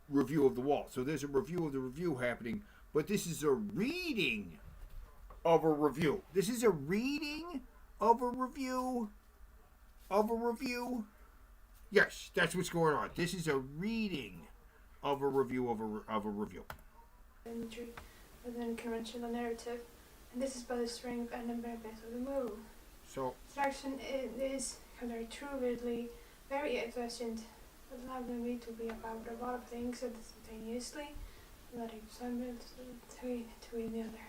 review of The Wall. So there's a review of the review happening, but this is a reading of a review. This is a reading of a review of a review. Yes, that's what's going on. This is a reading of a review of a review. Imagery within conventional narrative, and this is by the strength and embeddedness of the move. So Abstraction is very truly very efficient, allowing me to be about a lot of things simultaneously, letting some between the other.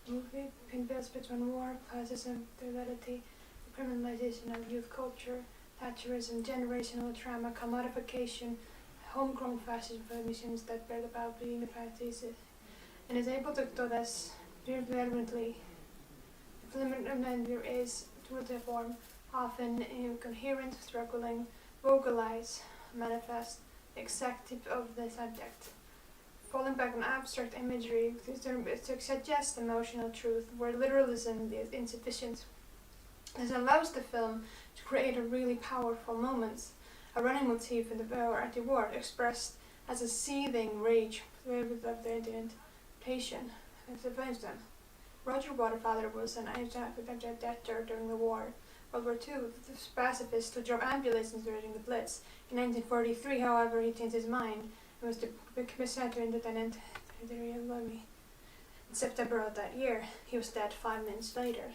Movie pinballs between war, classism, duality, the criminalization of youth culture, Thatcherism, generational trauma, commodification, homegrown fashion missions that bring about being the parties, and is able to do this very relevantly. There is, to the form, often incoherent, struggling, vocalize, manifest, exactive of the subject. Falling back on abstract imagery to suggest emotional truth where literalism is insufficient. This allows the film to create a really powerful moments, a running motif in the word expressed as a seething rage of the identification and survives them. Roger Waterfather was an detour during the war. World War II, the pacifist who drove ambulances during the Blitz. In 1943, however, he changed his mind and was the commissioner independent in September of that year. He was dead 5 minutes later.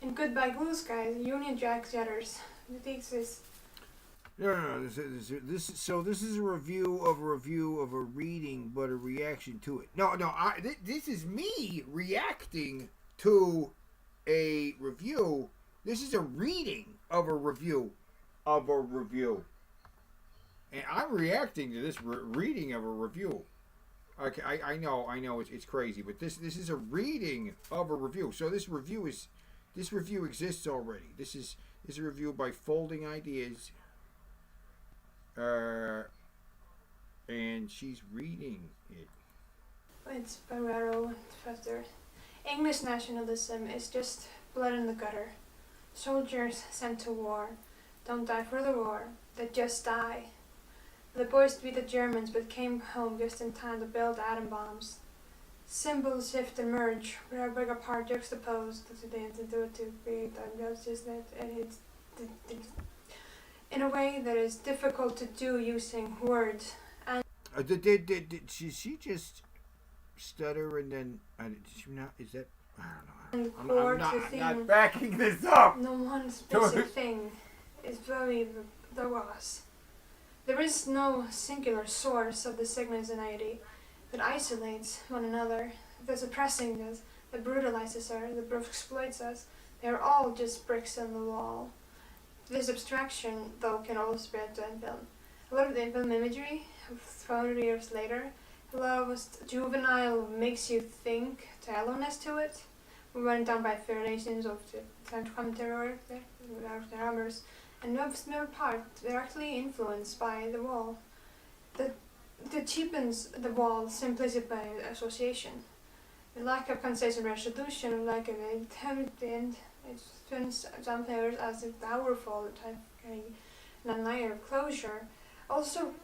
In Goodbye Blue Skies, Union Jack Jetters, the thesis. No. This is a review of a reading, but a reaction to it. No. This is me reacting to a review. This is a reading of a review of a review And I'm reacting to this reading of a review. Okay, I know it's crazy, but this is a reading of a review. So this review exists already. This is a review by Folding Ideas. And she's reading it. It's Barrero Professor. English nationalism is just blood in the gutter. Soldiers sent to war don't die for the war, they just die. The boys beat the Germans but came home just in time to build atom bombs. Symbols shift and merge, break apart, juxtaposed. They have to do it to create injustice in a way that is difficult to do using words. And did she just stutter and then did she not? Is that I don't know. I'm not backing this up. No one specific thing is very the was. There is no singular source of the anxiety that isolates one another, that suppressing us, that brutalizes us, that exploits us. They are all just bricks on the wall. This abstraction, though, can also spread to film. A lot of the film imagery, 400 years later, a lot of juvenile makes you think taloness to it. We went down by variations of the commentary work there, their hammers. And no part, they're actually influenced by the wall. That cheapens the wall simply by association. The lack of concise resolution, lack of intent, it turns some players as if powerful type and a liar closure. Also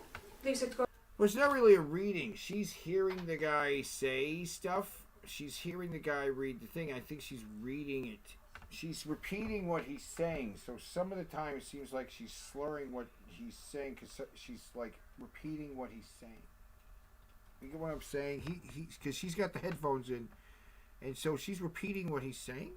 leaves it go. Well, it's not really a reading. She's hearing the guy say stuff. She's hearing the guy read the thing. I think she's reading it. She's repeating what he's saying, so some of the time it seems like she's slurring what he's saying because she's like repeating what he's saying. You get what I'm saying? Because she's got the headphones in, and so she's repeating what he's saying.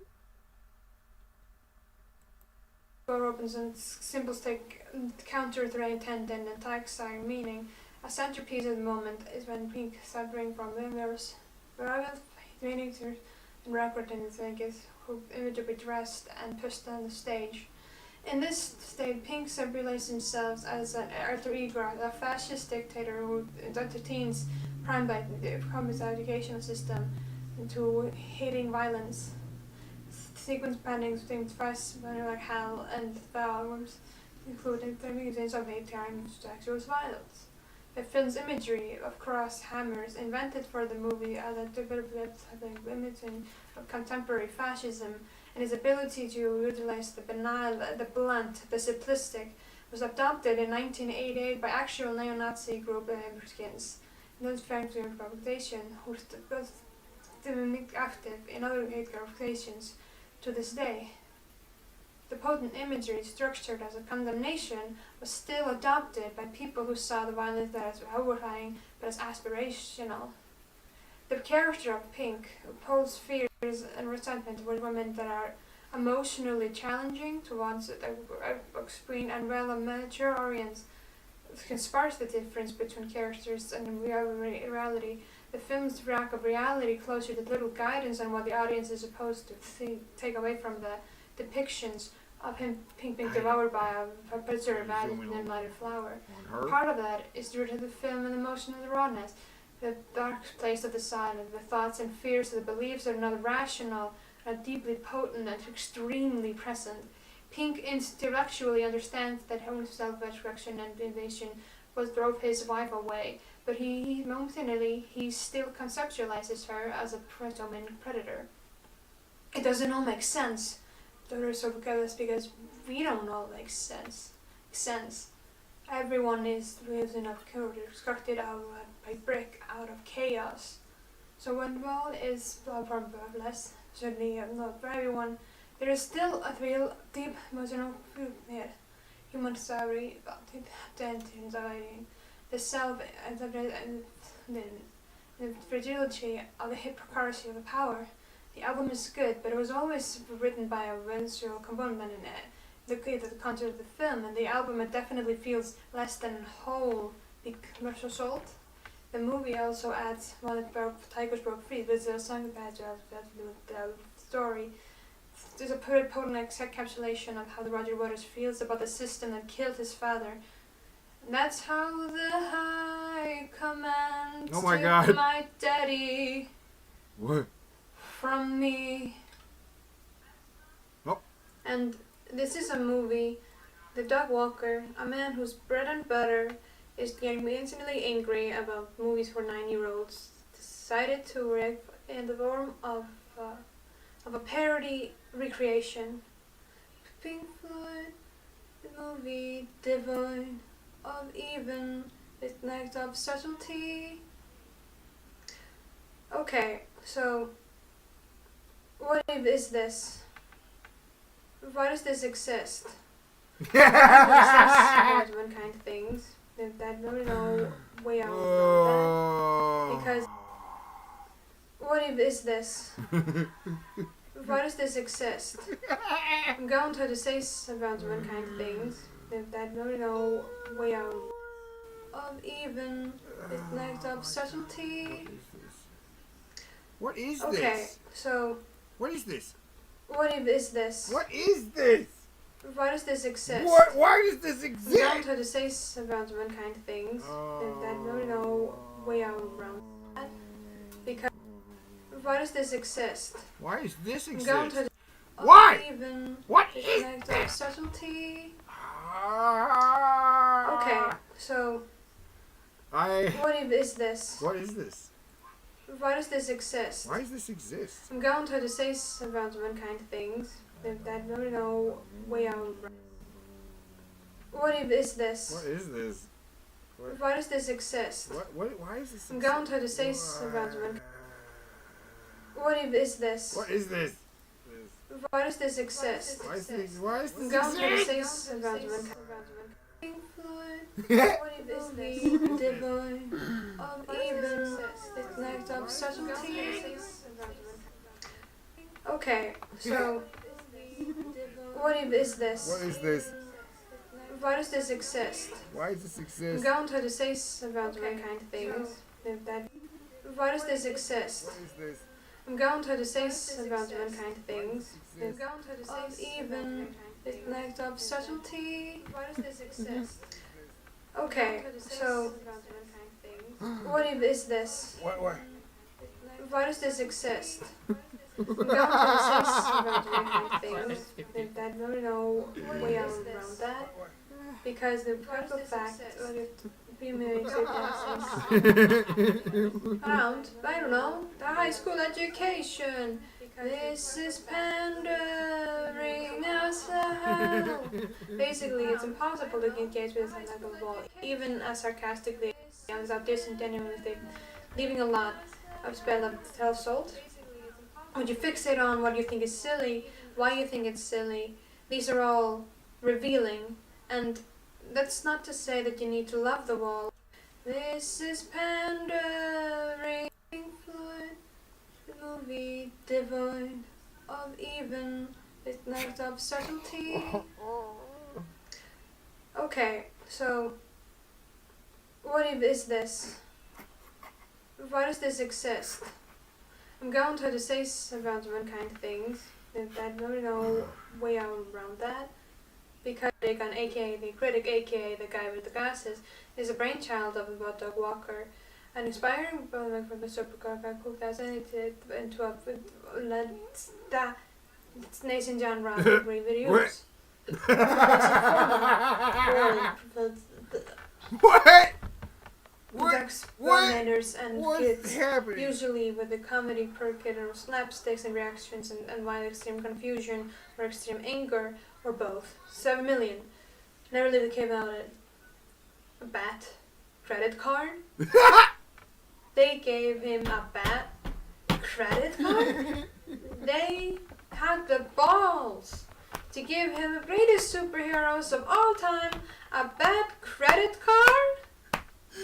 Door opens and symbols take counter their intent and attack sign meaning. A centerpiece at the moment is when Pink suffering from members. Various meanings and record in the thing is who image will be dressed and pushed on the stage. In this state, Pink realizes themselves as an alter ego, a fascist dictator who inducted teens primed by the communist educational system into hating violence. Sequence paintings things fast like hell and films including themes of hate crime, sexual violence. The film's imagery of cross hammers invented for the movie as a developed imaging of contemporary fascism and his ability to utilize the banal, the blunt, the simplistic was adopted in 1988 by actual neo-Nazi group Skins. Those factory of provocation who was active in other hate organizations to this day. The potent imagery structured as a condemnation was still adopted by people who saw the violence as horrifying but as aspirational. The character of Pink holds fears and resentment towards women that are emotionally challenging towards the screen and while a mature audience can sparse the difference between characters and reality. The film's lack of reality closer to little guidance on what the audience is supposed to take away from the depictions of him Pink being devoured by a preserved and lighted flower. Part of that is due to the film and emotional rawness, the dark place of the silent, the thoughts and fears of the beliefs are not rational, are deeply potent and extremely present. Pink intellectually understands that her own self-destruction and invasion was drove his wife away, but emotionally he still conceptualizes her as a predator. It doesn't all make sense. Daughters of Chaos because we don't know makes sense. Everyone lives in a code constructed out by brick out of chaos. So when wall is from birthless, certainly not for everyone, there is still a real deep emotional here. Human story about anxiety, the self and the fragility of the hypocrisy of the power. The album is good, but it was always written by a visual component and the content of the film, and the album it definitely feels less than whole the commercial salt. The movie also adds one that Tigers broke free, but the song that the story. There's a potent encapsulation of how the Roger Waters feels about the system that killed his father. That's how the high command Oh my took God. my daddy What? from me. Oh. And this is a movie. The dog walker, a man whose bread and butter is getting instantly angry about movies for 9-year-olds, decided to react in the form of a parody recreation. Pink Floyd, the movie devoid of even its lack of subtlety. Okay, so what is this? Why does this exist? About one kind of things. That really no way out around that. Because what is this? Why does this exist? I'm going to say about one kind of things. That really no way out of even its lack of subtlety. What is Okay, this? so What is this? what is this? What is this? Why does this exist? What? Why does this exist? I'm going to say about one kind of things. That really no way out around that. Because why does this exist? Why does this I'm going exist? to Why? even What its is lack of this? subtlety. Okay, so what is this? What is this? Why does this exist? Why does this exist? I'm going to say about one kind of things. That really no way out around. What is this? What is this? What? Why does this exist? What? Why is this? I'm going to say about one. What is this? What is this? Why does this exist? Why is this? Why is I'm this going to exist? say about one. Pink Floyd, what is this? Devoid of even its lack of subtlety. Okay, so what is this? What is this? Why does this exist? Why does this I'm exist? going to say about one kind of things. That why does this exist? What is this? I'm going to say about one kind of things. Of even its lack of subtlety. Why does this exist? Okay, so what is this? What? Why does this exist? I'm going to say about one kind of things. That really no way out around that. Because the practical fact be married to around, I don't know, the high school education. This is pandering as hell. Basically, it's impossible to engage with this level of ball, even as sarcastically and without disingenuine mistake, leaving a lot of spell of self-salt. Would you fixate on what you think is silly, why you think it's silly? These are all revealing, and that's not to say that you need to love the wall. This is pandering. Floyd, the movie devoid of even its lack of subtlety. Okay, so what is this? Why does this exist? I'm going to say about one kind of things. That really no way out around that. Because Dickon, aka the critic, aka the guy with the glasses, is a brainchild of a dog walker. An inspiring book from the supercar guy who has edited into a Nathan John Rob great videos. What? Ducks, Burnlanders, and kids, usually with the comedy per kid or slapsticks and reactions and wild extreme confusion or extreme anger or both. 7 million. Never leave the cave without it. A bat. Credit card? They gave him a bat. Credit card? They had the balls to give him the greatest superheroes of all time a bat credit card?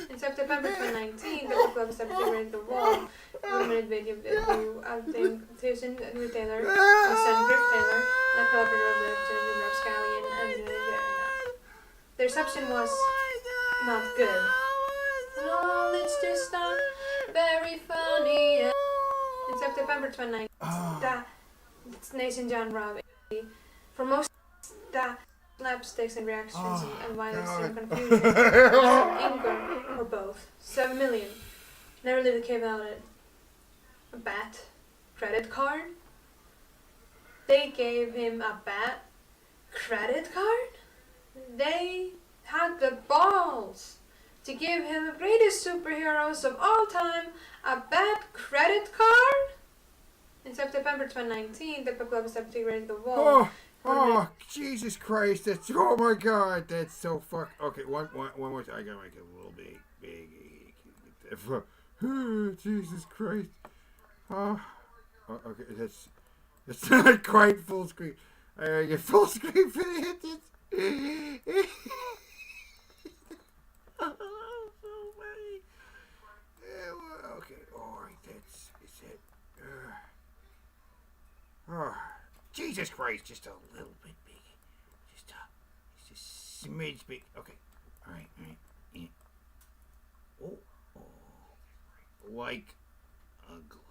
In September 2019, the club celebrated the wall. Limited video outing Susan Taylor, and son Griff Taylor, and a collaborator with Rob Scallon, and the reception was not good. No, it's just not very funny. In September 2019, it's Nathan John Rob. For most slapsticks and reactions and violence God. and confusion, anger, or both. 7 million. Never leave the cave without it. A bat. Credit card. They gave him a bat. Credit card? They had the balls to give him the greatest superheroes of all time a bad credit card? In September 2019, the people of raised the wall. Oh, Jesus Christ! That's, oh my God, that's so fuck. Okay, one more time. I gotta make it a little big. Jesus Christ. Okay, that's not quite full screen. I gotta get full screen for this. Oh, so funny. Yeah, well, okay, alright, is it. Jesus Christ, just a little bit big. Just a smidge big. Okay, alright. Yeah. Oh, like a glove.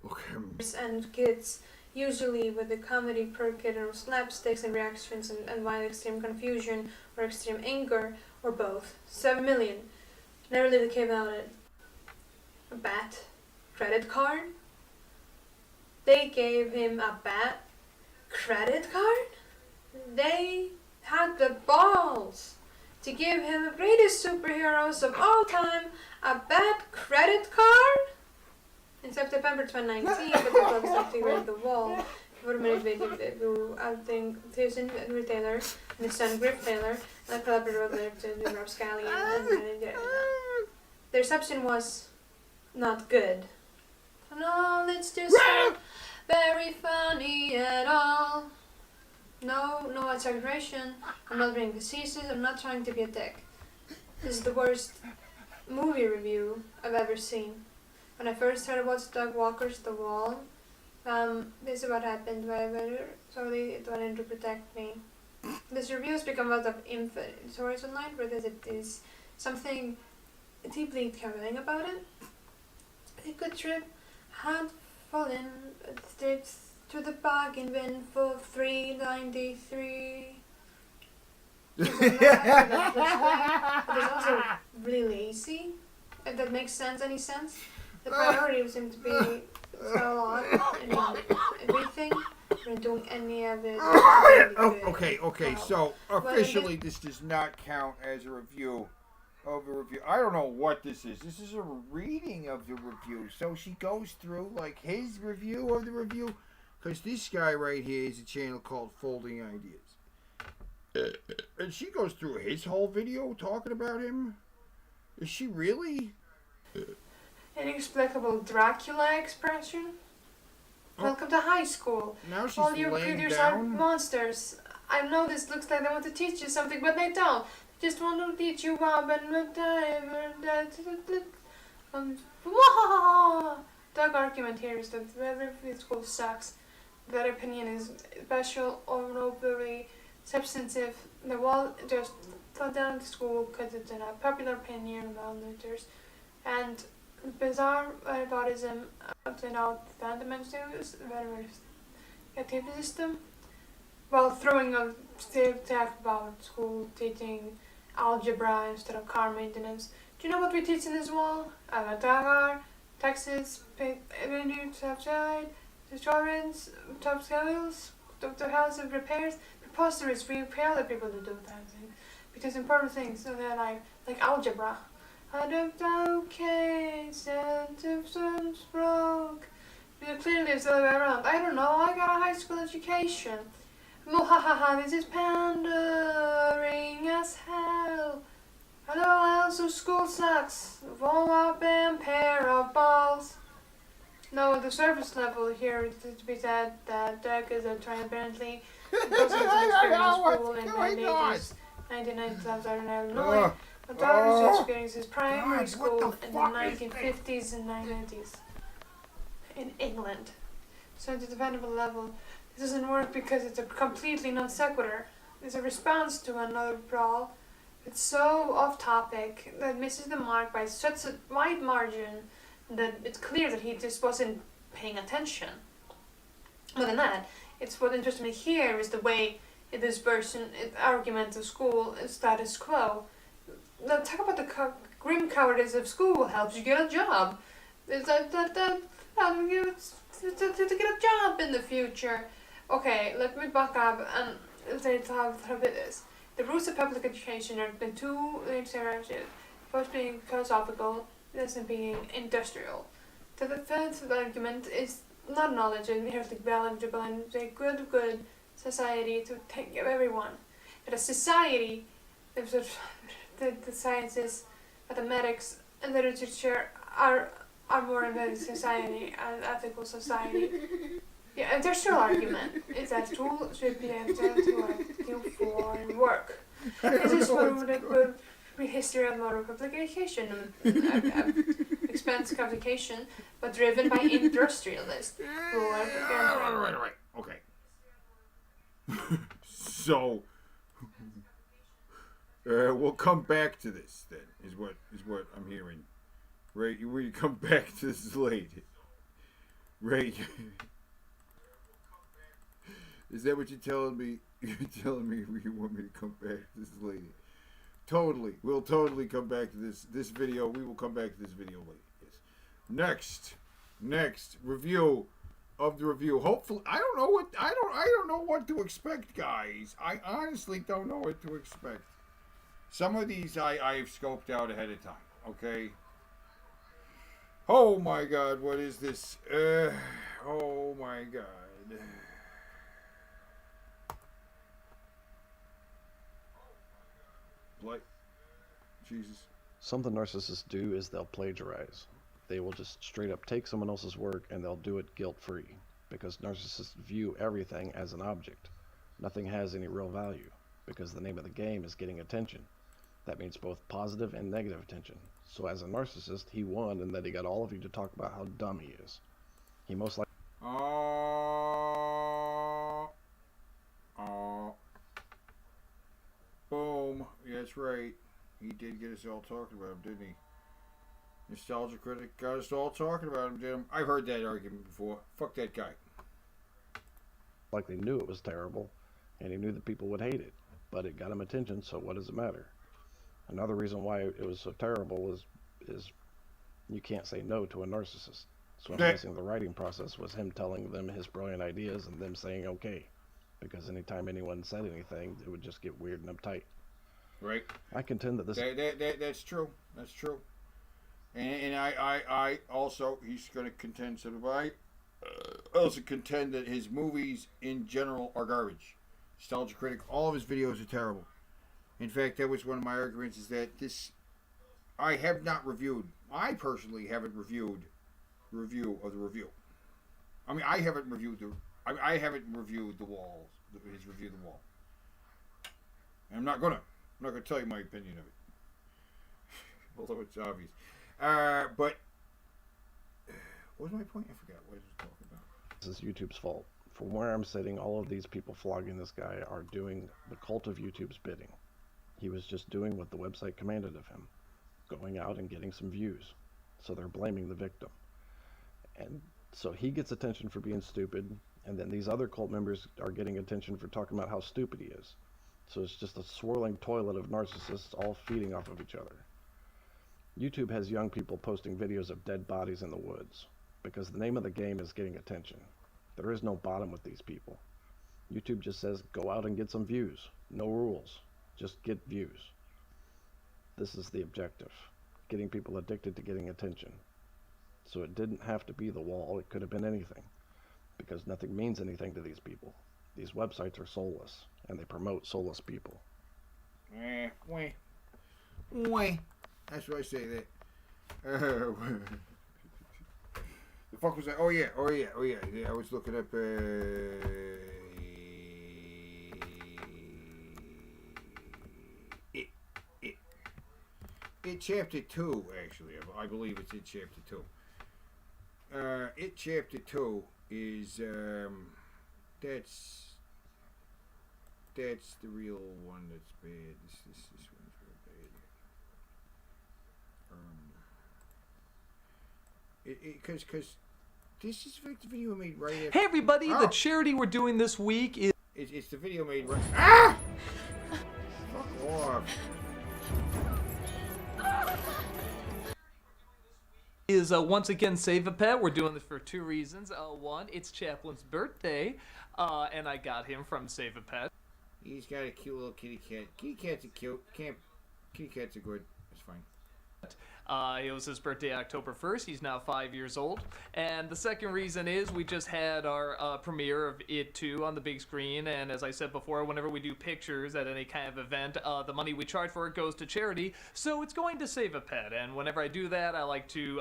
Okay. And kids, usually with the comedy per kid or slapsticks and reactions and violent extreme confusion or extreme anger or both. 7 million. Never leave the cave without it. A bat. Credit card. They gave him a bat. Credit card? They had the balls to give him the greatest superheroes of all time a bad credit card? In September 2019, the people of raised the wall. For a minute video, I think Susan Taylor and his son Griff Taylor, and I collaborated with Rob Scallon and their reception was not good. No, it's just not very funny at all. No exaggeration. I'm not being facetious. I'm not trying to be a dick. This is the worst movie review I've ever seen. When I first heard about Doug Walker's The Wall, this is what happened. Sorry, it wanted to protect me. This review has become a lot of stories online where there is something deeply troubling about it. A good trip had fallen to the bargain bin for $3.93. But it's also really lazy. If that makes sense, any sense. The priority seems to be so long in everything. We're doing any of it. Okay. So officially, this does not count as a review of the review. I don't know what this is. This is a reading of the review. So she goes through like his review of the review, because this guy right here is a channel called Folding Ideas, and she goes through his whole video talking about him. Is she really? Inexplicable Dracula expression. Welcome to high school. Now she's all your laying creatures down. are monsters. I know this looks like they want to teach you something, but they don't. They just want to teach you Bob and Doug argument here is that every school sucks. Their opinion is special or not very substantive. The wall just fell down to school because it's a popular opinion about letters. And bizarre eroticism opted out fundamentals, very creative system, while throwing a stereotype about school teaching algebra instead of car maintenance. Do you know what we teach in this wall? Avatar, taxes, revenue, subside, insurance, top skills, doctor health and repairs. Preposterous. We pay other people to do that thing because important things in their life, like algebra. I don't okay, sense broke. But clearly it's the other way around. I don't know, I got a high school education. Mohahaha, this is pandering as hell. Hello, also school sucks. Roll up and pair of balls. No, the surface level here is to be said that Doug is a transparently because of his experience in school in the 80s, 1990s in Illinois. But Doug's experiences primary school in the 1950s and 1990s in England. So at the dependable level, this doesn't work because it's a completely non sequitur. It's a response to another brawl. It's so off topic that misses the mark by such a wide margin that it's clear that he just wasn't paying attention. More than that, it's what interests me here is the way this person argument of school is status quo. Now talk about the grim cowardice of school helps you get a job. It's that helps you to get a job in the future. Okay, let me back up and say how it is. The rules of public education are the two interactions, first being philosophical, the second being industrial. So the first argument is not knowledge and inherently valuable and a good society to take care of everyone. But a society, the sciences, mathematics, and literature are more about society, an ethical society. Yeah, industrial argument is that tools should be able to for work. This is what the history of modern publication, expensive complication, but driven by industrialists who are Right. Okay. So we'll come back to this then. Is what I'm hearing. Right? We come back to this later. Right? Is that what you're telling me? You're telling me you want me to come back to this later? Totally. We'll totally come back to this video. We will come back to this video later. Yes. Next review of the review. Hopefully, I don't know what to expect, guys. I honestly don't know what to expect. Some of these I've scoped out ahead of time. Okay. Oh my God, what is this? Oh my God. Like, Jesus. Something narcissists do is they'll plagiarize. They will just straight up take someone else's work and they'll do it guilt-free, because narcissists view everything as an object. Nothing has any real value, because the name of the game is getting attention. That means both positive and negative attention. So as a narcissist, he won in that he got all of you to talk about how dumb he is. He most likely... Boom. Yeah, that's right. He did get us all talking about him, didn't he? Nostalgia critic got us all talking about him, didn't he? I've heard that argument before. Fuck that guy. Likely knew it was terrible, and he knew that people would hate it. But it got him attention, so what does it matter? Another reason why it was so terrible is you can't say no to a narcissist. So I'm guessing the writing process was him telling them his brilliant ideas and them saying okay. Because anytime anyone said anything, it would just get weird and uptight. Right. I contend that this... That's true. That's true. And I also, he's going to contend, so do I. Also contend that his movies in general are garbage. Nostalgia critic, all of his videos are terrible. In fact, that was one of my arguments, is that I have not reviewed, I personally haven't reviewed review of the review. I mean, I haven't reviewed I haven't reviewed the Wall, his review of the Wall. And I'm not gonna tell you my opinion of it. Although it's obvious. But what was my point? I forgot what I was talking about. This is YouTube's fault. From where I'm sitting, all of these people flogging this guy are doing the cult of YouTube's bidding. He was just doing what the website commanded of him, going out and getting some views. So they're blaming the victim. And so he gets attention for being stupid, and then these other cult members are getting attention for talking about how stupid he is. So it's just a swirling toilet of narcissists all feeding off of each other. YouTube has young people posting videos of dead bodies in the woods, because the name of the game is getting attention. There is no bottom with these people. YouTube just says, go out and get some views. No rules. Just get views. This is the objective. Getting people addicted to getting attention. So it didn't have to be the Wall. It could have been anything. Because nothing means anything to these people. These websites are soulless, and they promote soulless people. That's why I say that. The fuck was that? Oh yeah. I was looking up. It chapter 2, actually. I believe it's in chapter 2. It chapter 2 is that's the real one that's bad. This one's real bad. Because This is like the video made right after. Hey everybody, Oh. the charity we're doing this week is... It's the video made right... Ah! Fuck off. Is once again Save a Pet. We're doing this for two reasons. One, it's Chaplin's birthday, and I got him from Save a Pet. He's got a cute little kitty cat. Kitty cats are cute. Kitty cats are good. It's fine. It was his birthday October 1st. He's now 5 years old. And the second reason is we just had our premiere of It 2 on the big screen. And as I said before, whenever we do pictures at any kind of event, the money we charge for it goes to charity. So it's going to Save a Pet. And whenever I do that, I like to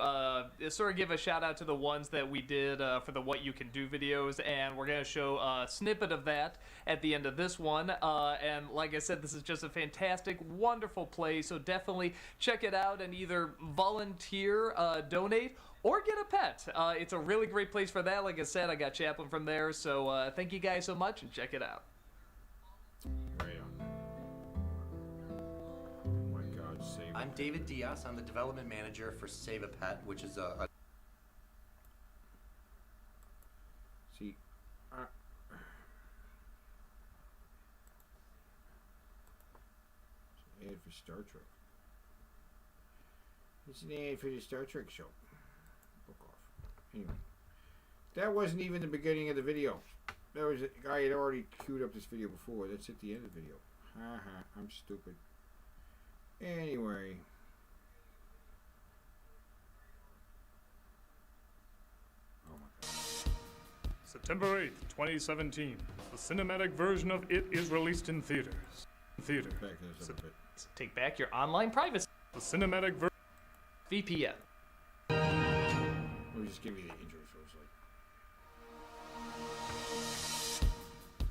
sort of give a shout out to the ones that we did for the What You Can Do videos. And we're going to show a snippet of that at the end of this one. And like I said, this is just a fantastic, wonderful play. So definitely check it out and either volunteer, donate, or get a pet. It's a really great place for that. Like I said, I got Chaplin from there, so thank you guys so much, and check it out. Right on. Oh my God, Save a I'm David Diaz. I'm the development manager for Save a Pet, which is a See, it's an ad for Star Trek. It's an ad for the Star Trek show. Book off. Anyway, that wasn't even the beginning of the video. That was a guy had already queued up this video before. That's at the end of the video. Haha, I'm stupid. Anyway. Oh my God. September 8th, 2017. The cinematic version of It is released in theaters. Theater. Back this up a bit. Take back your online privacy. The cinematic version. VPN. Let me just give you the intro so it's like.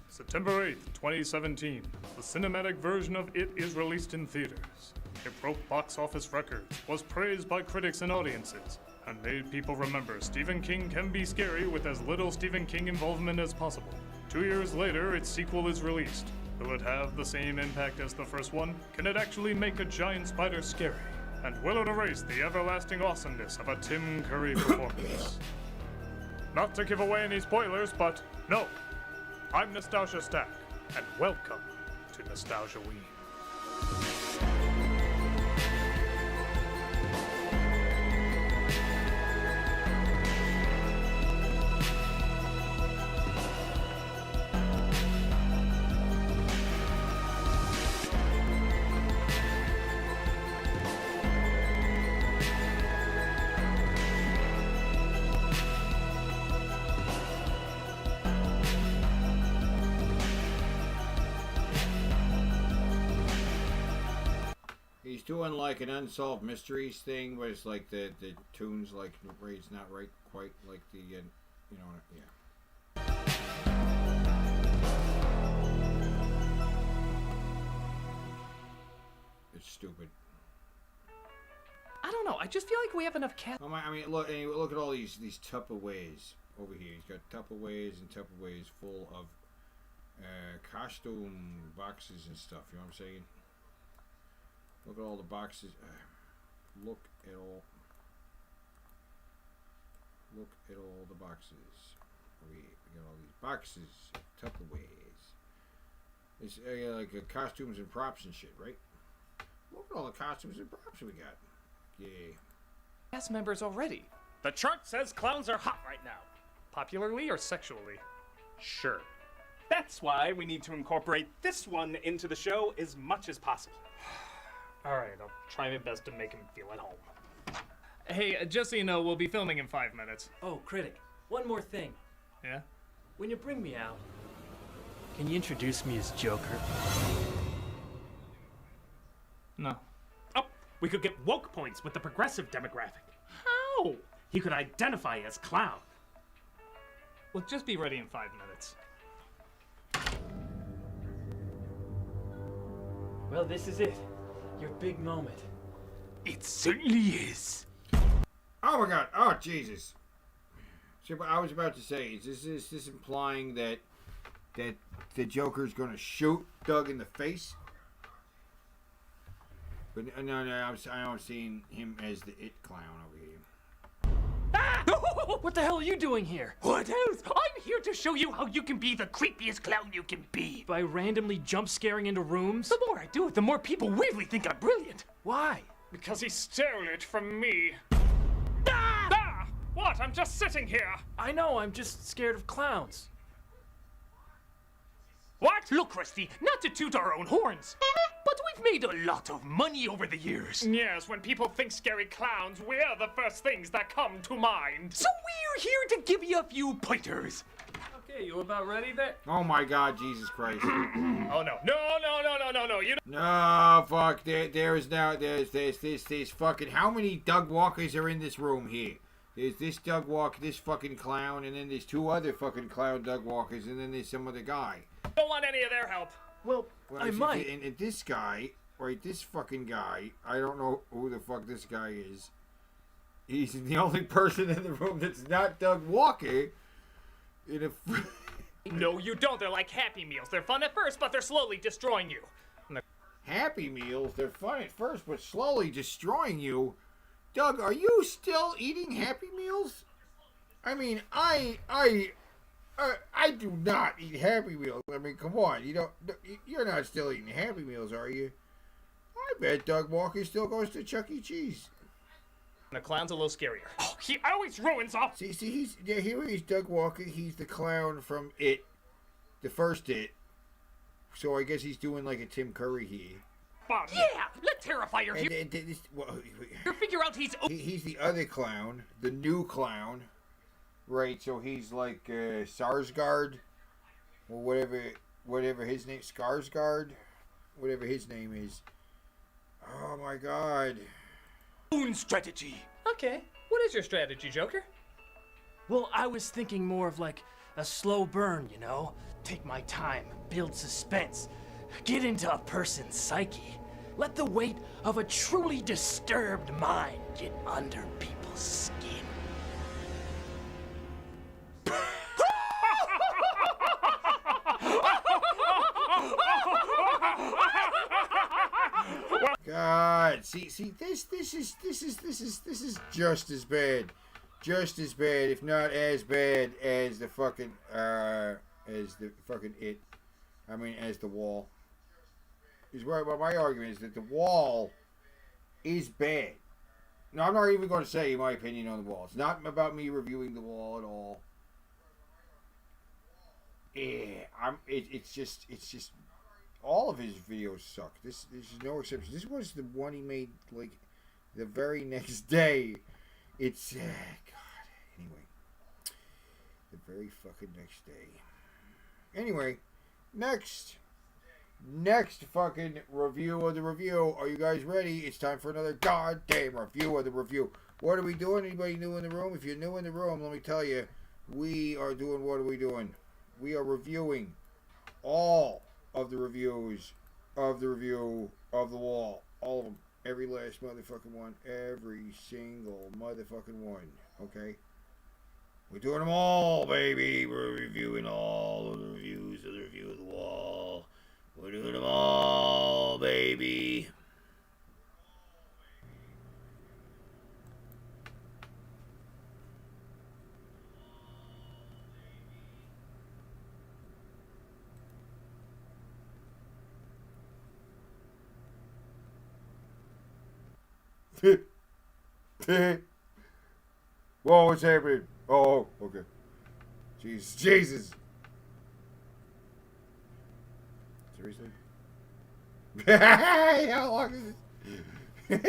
September 8th, 2017. The cinematic version of It is released in theaters. It broke box office records, was praised by critics and audiences, and made people remember Stephen King can be scary with as little Stephen King involvement as possible. 2 years later, its sequel is released. Will it have the same impact as the first one? Can it actually make a giant spider scary? And will it erase the everlasting awesomeness of a Tim Curry performance? Not to give away any spoilers, but no. I'm Nostalgia Stack, and welcome to Nostalgia Ween. He's doing like an Unsolved Mysteries thing, where it's like the tune's like it's not right quite like the you know, yeah. It's stupid. I don't know. I just feel like we have enough cast. Oh my, I mean, look at all these Tupperwares over here. He's got Tupperwares and Tupperwares full of costume boxes and stuff. You know what I'm saying? Look at all the boxes. Look at all the boxes. We got all these boxes, Tupperwares. It's like costumes and props and shit, right? Look at all the costumes and props we got. Yeah. Cast members already. The chart says clowns are hot right now. Popularly or sexually? Sure. That's why we need to incorporate this one into the show as much as possible. Alright, I'll try my best to make him feel at home. Hey, just so you know, we'll be filming in 5 minutes. Oh, critic, one more thing. Yeah? When you bring me out, can you introduce me as Joker? No. Oh, we could get woke points with the progressive demographic. How? He could identify as clown. We'll just be ready in 5 minutes. Well, this is it. Your big moment. It certainly is. Oh my God! Oh Jesus! So I was about to say, is this implying that the Joker's going to shoot Doug in the face? But no, I'm seeing him as the It clown over here. Ah! What the hell are you doing here? What else? I'm here to show you how you can be the creepiest clown you can be. By randomly jump scaring into rooms? The more I do it, the more people weirdly think I'm brilliant. Why? Because he stole it from me. What? I'm just sitting here. I know, I'm just scared of clowns. What? Look, Rusty, not to toot our own horns, but we've made a lot of money over the years. Yes, when people think scary clowns, we're the first things that come to mind. So we're here to give you a few pointers. Okay, you about ready there? Oh my God, Jesus Christ. Oh no. No, you don't. No, fuck, there's fucking, how many Doug Walkers are in this room here? There's this Doug Walker, this fucking clown, and then there's two other fucking clown Doug Walkers, and then there's some other guy. Don't want any of their help. Well, I might. And this guy, right, this fucking guy, I don't know who the fuck this guy is. He's the only person in the room that's not Doug Walker. No, you don't. They're like Happy Meals. They're fun at first, but they're slowly destroying you. Happy Meals, they're fun at first, but slowly destroying you. Doug, are you still eating Happy Meals? I mean, I do not eat Happy Meals. I mean, come on, you're not still eating Happy Meals, are you? I bet Doug Walker still goes to Chuck E. Cheese. The clown's a little scarier. Oh, he always ruins all. See, here he's Doug Walker. He's the clown from It, the first It. So I guess he's doing like a Tim Curry here. Yeah, let's terrify your hero. Figure out he's the other clown, the new clown, right? So he's like Sarsgaard, or whatever his name, Skarsgård, whatever his name is. Oh my God. Own strategy. Okay, what is your strategy, Joker? Well, I was thinking more of like a slow burn, you know? Take my time, build suspense, get into a person's psyche. Let the weight of a truly disturbed mind get under people's skin. God, see, this is just as bad, if not as bad as the fucking It. I mean, as The Wall. Is right. But my argument is that The Wall is bad. No, I'm not even going to say my opinion on The Wall. It's not about me reviewing The Wall at all. Yeah, it's just all of his videos suck. This is no exception. This was the one he made like the very next day. It's God. Anyway, the very fucking next day. Anyway, next fucking review of the review. Are you guys ready? It's time for another goddamn review of the review. What are we doing? Anybody new in the room? If you're new in the room, let me tell you, we are doing. What are we doing? We are reviewing all of the reviews of the review of The Wall. All of them. Every last motherfucking one. Every single motherfucking one. Okay? We're doing them all, baby. We're reviewing all of the reviews of the review of The Wall. We're doing them all, baby. Whoa, what's happening? Oh, okay. Jesus. Seriously? How long is this?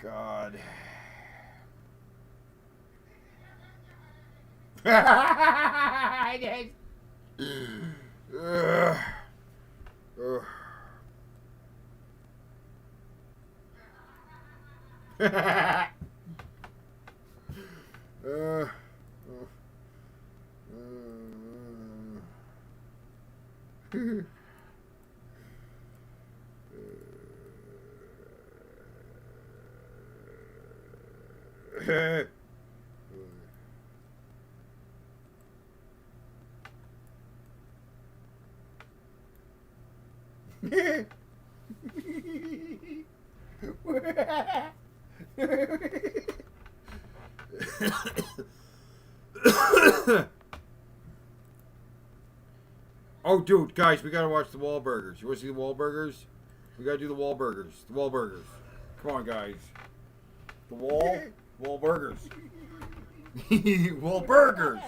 God. Oh, dude, guys, we gotta watch the Wahlburgers. You wanna see the Wahlburgers? We gotta do the Wahlburgers. The Wahlburgers. Come on, guys. The Wahlburgers. Wahlburgers.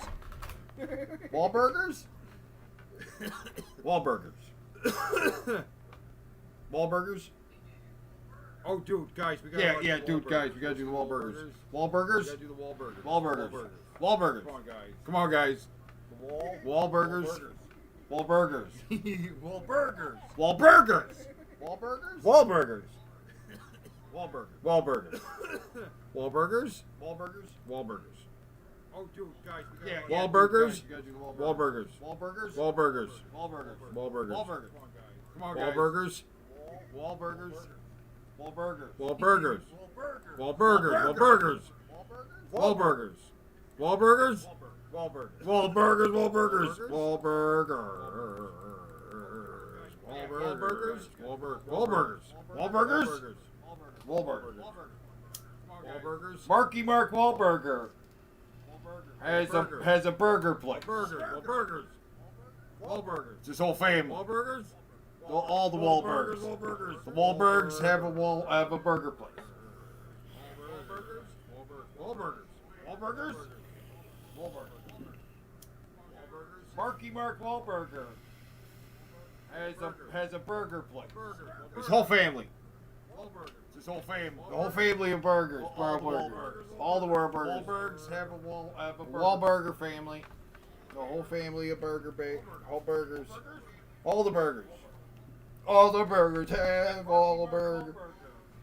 Wahlburgers? Wahlburgers. Wahlburgers? Oh, dude, guys, we gotta watch the dude, guys, we gotta do the Wahlburgers. Wahlburgers? We gotta do the Wahlburgers. Wahlburgers. Wahlburgers. Come on, guys. Come on, guys. The Wahlburgers. Wahlburgers. Wahlburgers. Wahlburgers. Wahlburgers. Wahlburgers. Wahlburgers. Wahlburgers. Wahlburgers. Wahlburgers. Wahlburgers. Oh, dude, guys, we gotta Wahlburgers. Wahlburgers. Wahlburgers. Wahlburgers. Wahlburgers. Wahlburgers. Wahlburgers. Come on, guys. Wahlburgers. Wahlburgers. Wahlburgers. Wahlburgers. Wahlburgers. Wahlburgers. Wahlburgers. Wahlburgers. Wahlburgers. Wahlburgers. Wahlburgers. Wahlburgers. Wahlburgers. Wahlburgers. Wahlburgers. Wahlburgers. Wahlburgers. Marky Mark Wahlburger has a burger place. Wahlburgers. Wahlburgers. It's his whole family. Wahlburgers. All the Wahlburgers. The Wahlbergs have a burger place. Wahlburgers. Wahlburgers. Wahlburgers. Marky Mark Wahlburger has a burger place. His whole family. It's his whole family. The whole family of burgers. Wahlburgers. All the Wahlburgers. Wahlbergs have a Wahlburger family. The whole family of whole burgers. All the burgers. All the burgers have all the burger.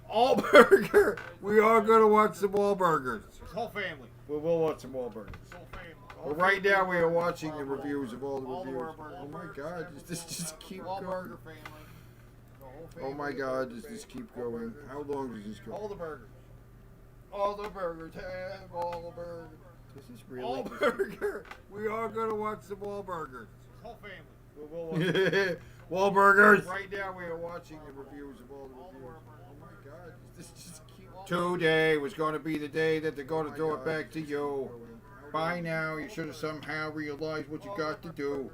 All burger. We are gonna watch some Wahlburgers. His whole family. We will watch some Wahlburgers. But right now we are watching the reviews of all the reviews. Oh my God! Does this just keep going? Oh my God! Does this keep going? How long does this go? All the burgers. All the burgers have all the burgers. This is really all burger. We are gonna watch some Wahlburgers. His whole family. We will watch Wahlburgers. Right now we are watching the reviews of all the reviews. Oh my God! Does this just keep going? Today was going to be the day that they're going to throw it back to you. By now, you should have somehow realized what you got to do.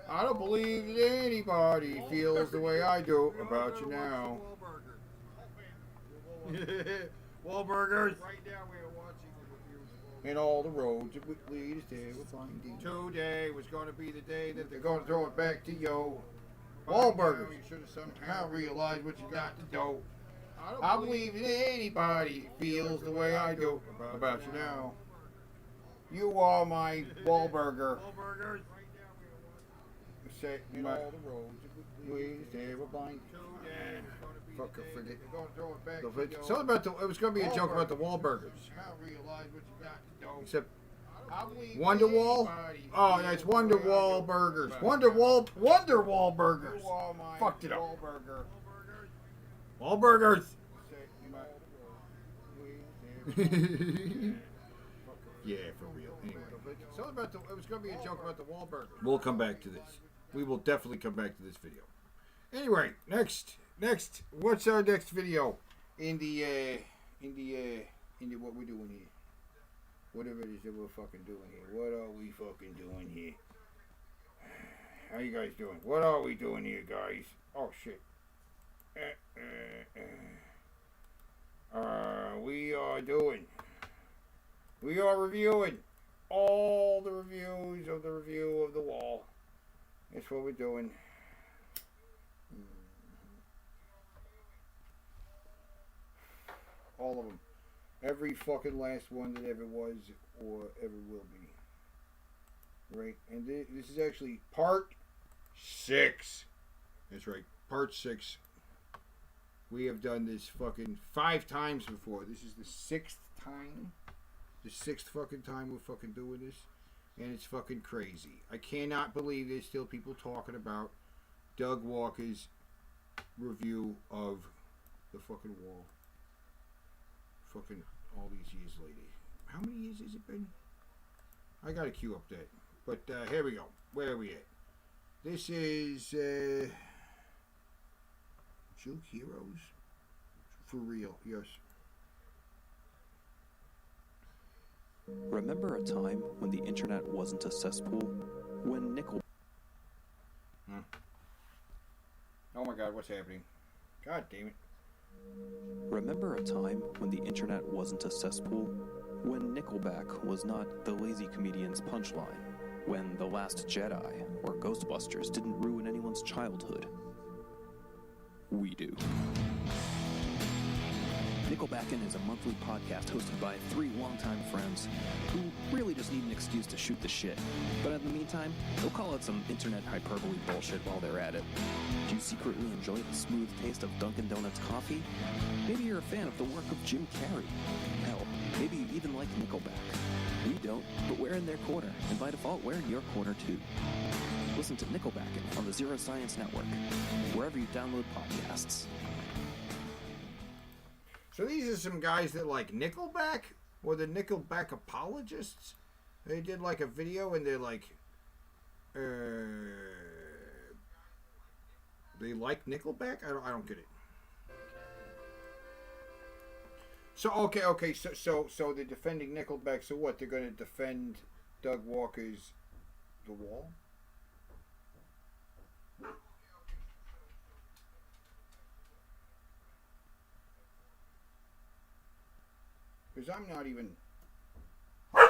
I don't believe that anybody feels the way I do about you now. Wahlburgers. And all the roads that lead us there will find you. Today was going to be the day that they're going to throw it back to you. Wahlburgers. You should have somehow realized what you got to do. I believe that anybody feels the way I do about you now. You are my Wahlburger. Set in all the roads. Please, they will blind. Fuck, I forget. Something about it was going to be a joke about the Wahlburgers. Except Wonderwall? Oh, that's Wonderwall Burgers. Wonderwall Burgers. Fucked it up. Wahlburgers. Yeah, for real. Anyway, something about it was going to be a joke about the Wahlburgers. We'll come back to this. We will definitely come back to this video. Anyway, next, what's our next video in the what we're doing here? Whatever it is that we're fucking doing here. What are we fucking doing here? How you guys doing? What are we doing here, guys? Oh shit. We are reviewing all the reviews of the review of The Wall. That's what we're doing. All of them. Every fucking last one that ever was or ever will be. Right? And this is actually part 6. That's right. Part 6. We have done this fucking 5 times before. This is the 6th time. The 6th fucking time we're fucking doing this. And it's fucking crazy. I cannot believe there's still people talking about Doug Walker's review of The fucking Wall. Fucking all these years later. How many years has it been? I gotta queue up that. But here we go. Where are we at? This is Joke Heroes. for real. Yes. Remember a time when the internet wasn't a cesspool? When Nickel... Oh my God, what's happening? God damn it. Remember a time when the internet wasn't a cesspool? When Nickelback was not the lazy comedian's punchline? When The Last Jedi or Ghostbusters didn't ruin anyone's childhood? We do. Nickelbackin' is a monthly podcast hosted by three longtime friends who really just need an excuse to shoot the shit. But in the meantime, they'll call it some internet hyperbole bullshit while they're at it. Do you secretly enjoy the smooth taste of Dunkin' Donuts coffee? Maybe you're a fan of the work of Jim Carrey. Hell, maybe you even like Nickelback. We don't, but we're in their corner, and by default, we're in your corner too. Listen to Nickelbackin' on the Zero Science Network, wherever you download podcasts. So these are some guys that like Nickelback, or the Nickelback apologists. They did like a video and they're like, they like Nickelback? I don't get it. So okay, so they're defending Nickelback. So what? They're going to defend Doug Walker's The Wall? Because I'm not even... No.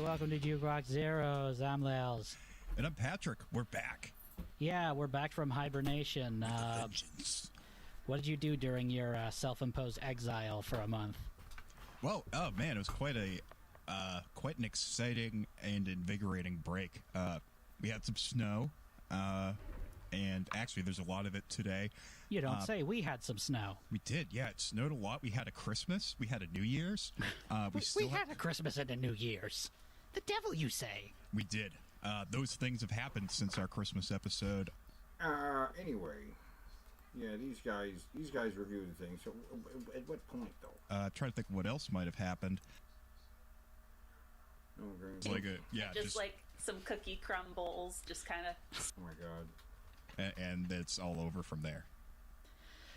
Welcome to Juke Rock Zeros. I'm Lales. And I'm Patrick. We're back. Yeah, we're back from hibernation. What did you do during your self-imposed exile for a month? Well, oh man, it was quite an exciting and invigorating break. We had some snow, and actually there's a lot of it today. You don't say. We had some snow. We did, yeah. It snowed a lot. We had a Christmas. We had a New Year's. We had a Christmas and a New Year's. The devil, you say? We did. Those things have happened since our Christmas episode. Anyway, yeah, these guys reviewed the thing. So, at what point though? Trying to think what else might have happened. Okay. Just like some cookie crumbles, just kind of. Oh my God. And it's all over from there.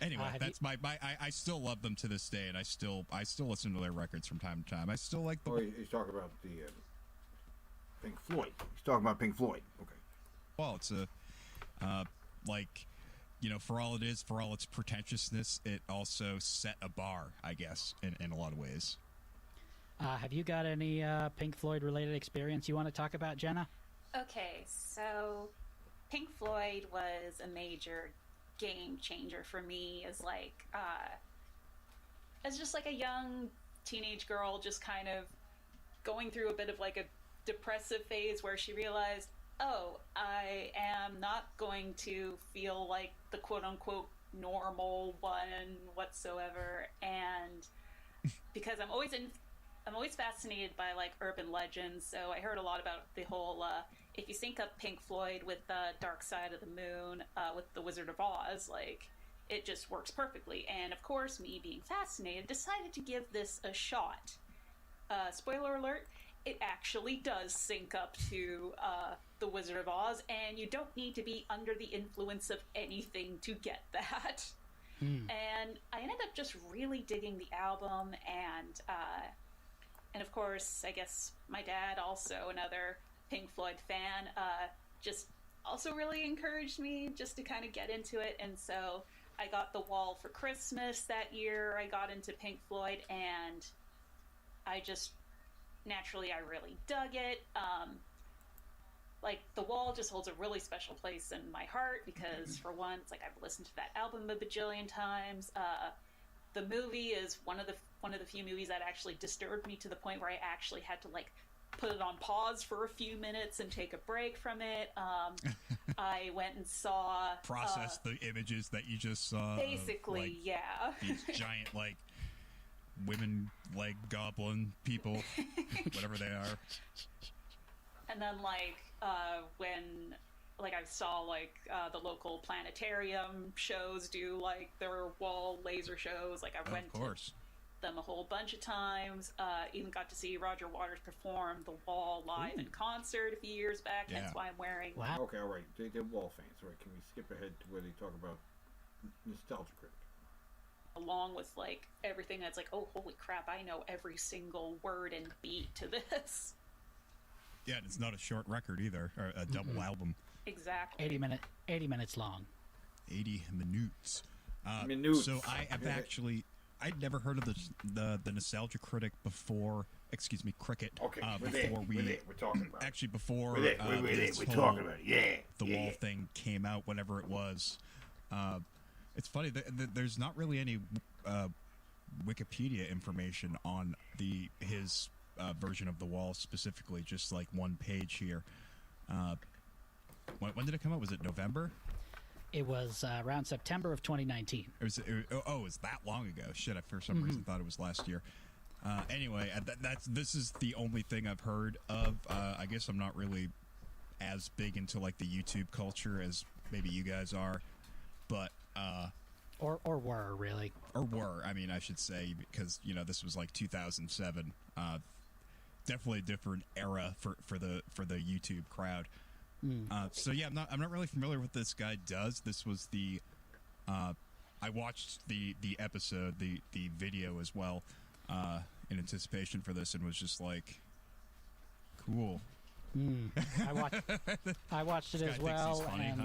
Anyway, that's I still love them to this day, and I still listen to their records from time to time. I still like the. Oh, he's talking about the Pink Floyd. He's talking about Pink Floyd. Okay. Well, it's a for all it is, for all its pretentiousness, it also set a bar, I guess, in a lot of ways. Have you got any Pink Floyd related experience you want to talk about, Jenna? Okay, so Pink Floyd was a major game changer for me as just like a young teenage girl, just kind of going through a bit of like a depressive phase where she realized, oh, I am not going to feel like the quote-unquote normal one whatsoever. And because I'm always fascinated by like urban legends, so I heard a lot about the whole if you sync up Pink Floyd with Dark Side of the Moon with The Wizard of Oz, like it just works perfectly. And of course, me being fascinated, decided to give this a shot. Spoiler alert, it actually does sync up to The Wizard of Oz, and you don't need to be under the influence of anything to get that. And I ended up just really digging the album, and of course, I guess my dad, also another Pink Floyd fan, just also really encouraged me just to kind of get into it. And so I got The Wall for Christmas that year. I got into Pink Floyd, and I just naturally, I really dug it. Like, The Wall just holds a really special place in my heart because, for one, it's like I've listened to that album a bajillion times. The movie is one of the few movies that actually disturbed me to the point where I actually had to, like, put it on pause for a few minutes and take a break from it. I went and saw... Process the images that you just saw. Basically, of, like, yeah. These giant, like, women leg goblin people, whatever they are. And then, like, when, like, I saw, like, the local planetarium shows do, like, their wall laser shows. Like, I went to them a whole bunch of times. Even got to see Roger Waters perform The Wall live in concert a few years back. Yeah. That's why I'm wearing... Okay, all right. They're Wall fans. All right, can we skip ahead to where they talk about Nostalgia Critic? Along with, like, everything that's like, oh, holy crap, I know every single word and beat to this. Yeah, and it's not a short record either, or a double album. Exactly. 80 minutes long. 80 minutes. Minutes. So I have actually, I'd never heard of the Nostalgia Critic before. Excuse me, Cricket. Okay, before we're talking about actually before we're talking about it. Yeah, the Wall thing came out, whenever it was. It's funny that there's not really any Wikipedia information on his version of The Wall specifically. Just like one page here. When did it come out? Was it November? It was around September of 2019. It was that long ago. Shit, I for some reason thought it was last year. Anyway, this is the only thing I've heard of. I guess I'm not really as big into like the YouTube culture as maybe you guys are, but or were really, or were. I mean, I should say, because this was like 2007. Definitely a different era for the YouTube crowd. So yeah, I'm not really familiar with what this guy does. This was the I watched the episode, the video as well, in anticipation for this, and was just like, cool. I watched it as well, and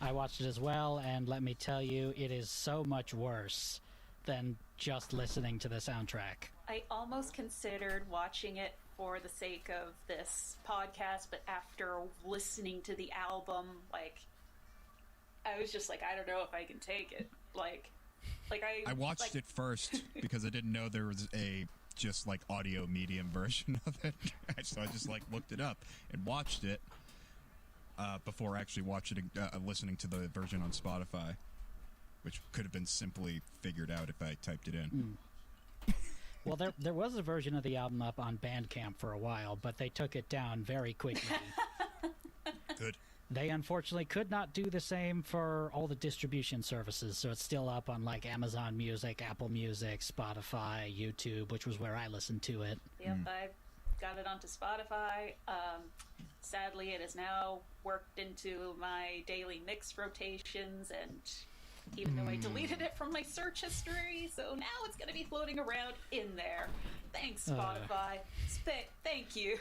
I watched it as well, and let me tell you, it is so much worse than just listening to the soundtrack. I almost considered watching it for the sake of this podcast, but after listening to the album, like, I was just like, I don't know if I can take it. I watched it first because I didn't know there was a just like audio medium version of it. So I just like looked it up and watched it before actually listening to the version on Spotify, which could have been simply figured out if I typed it in. Well, there was a version of the album up on Bandcamp for a while, but they took it down very quickly. Good. They unfortunately could not do the same for all the distribution services, so it's still up on like Amazon Music, Apple Music, Spotify, YouTube, which was where I listened to it. Yep, I got it onto Spotify. Sadly, it is now worked into my daily mix rotations, and even though I deleted it from my search history, so now it's going to be floating around in there. Thanks, Spotify. Thank you.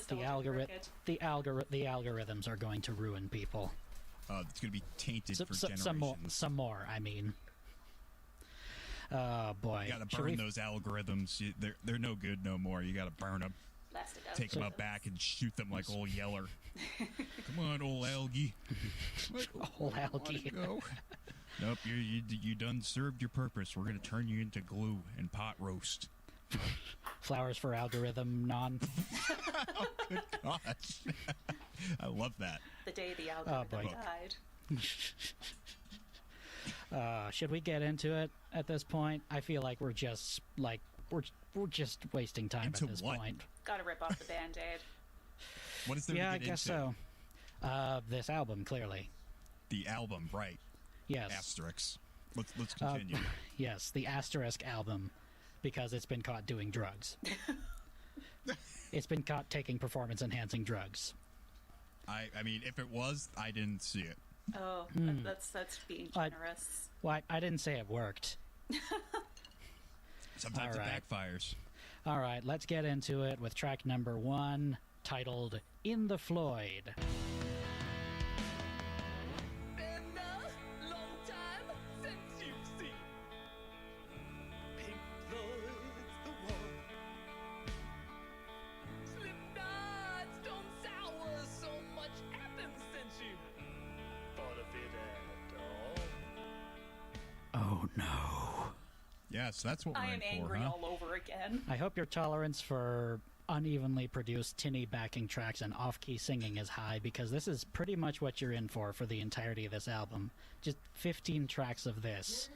The algorithms are going to ruin people. It's going to be tainted for generations. Some more, I mean. Oh, boy. You got to burn those algorithms. They're no good no more. You got to burn them. Take them out back and shoot them like old Yeller. Come on, old algae. Old algae. Go. Nope, you done served your purpose. We're going to turn you into glue and pot roast. Flowers for algorithm, Oh, good gosh. I love that. The day the algorithm died. Should we get into it at this point? I feel like we're just we're just wasting time at this point. Gotta rip off the Band-Aid. What is there to get I guess into? so. This album, clearly. The album, right? Yes. Asterisks. Let's continue. Yes, the Asterisk album, because it's been caught doing drugs. It's been caught taking performance-enhancing drugs. I mean, if it was, I didn't see it. Oh, that's being generous. Well, I didn't say it worked. Sometimes it backfires. All right, let's get into it with track number 1, titled In the Floyd. Been a long Oh no. Yes, that's what we're I am in for, angry huh? all over again. I hope your tolerance for unevenly produced tinny backing tracks and off-key singing is high, because this is pretty much what you're in for the entirety of this album. Just 15 tracks of this.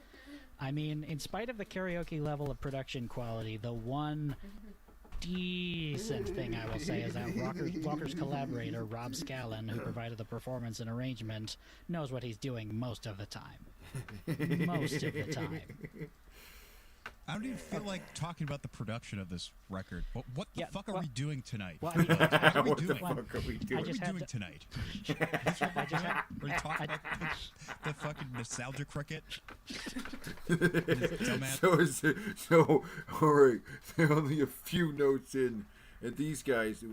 I mean, in spite of the karaoke level of production quality, the one decent thing I will say is that Walker's collaborator, Rob Scallon, who provided the performance and arrangement, knows what he's doing most of the time. Most of the time. I don't even feel like talking about the production of this record. What the fuck are well- we doing tonight? well, I mean, what are we What the doing? fuck are we doing? What are we had doing to- tonight? I just had- Are we talking about the fucking nostalgia cricket? Dumbass. So, all right. There are only a few notes in, and these guys,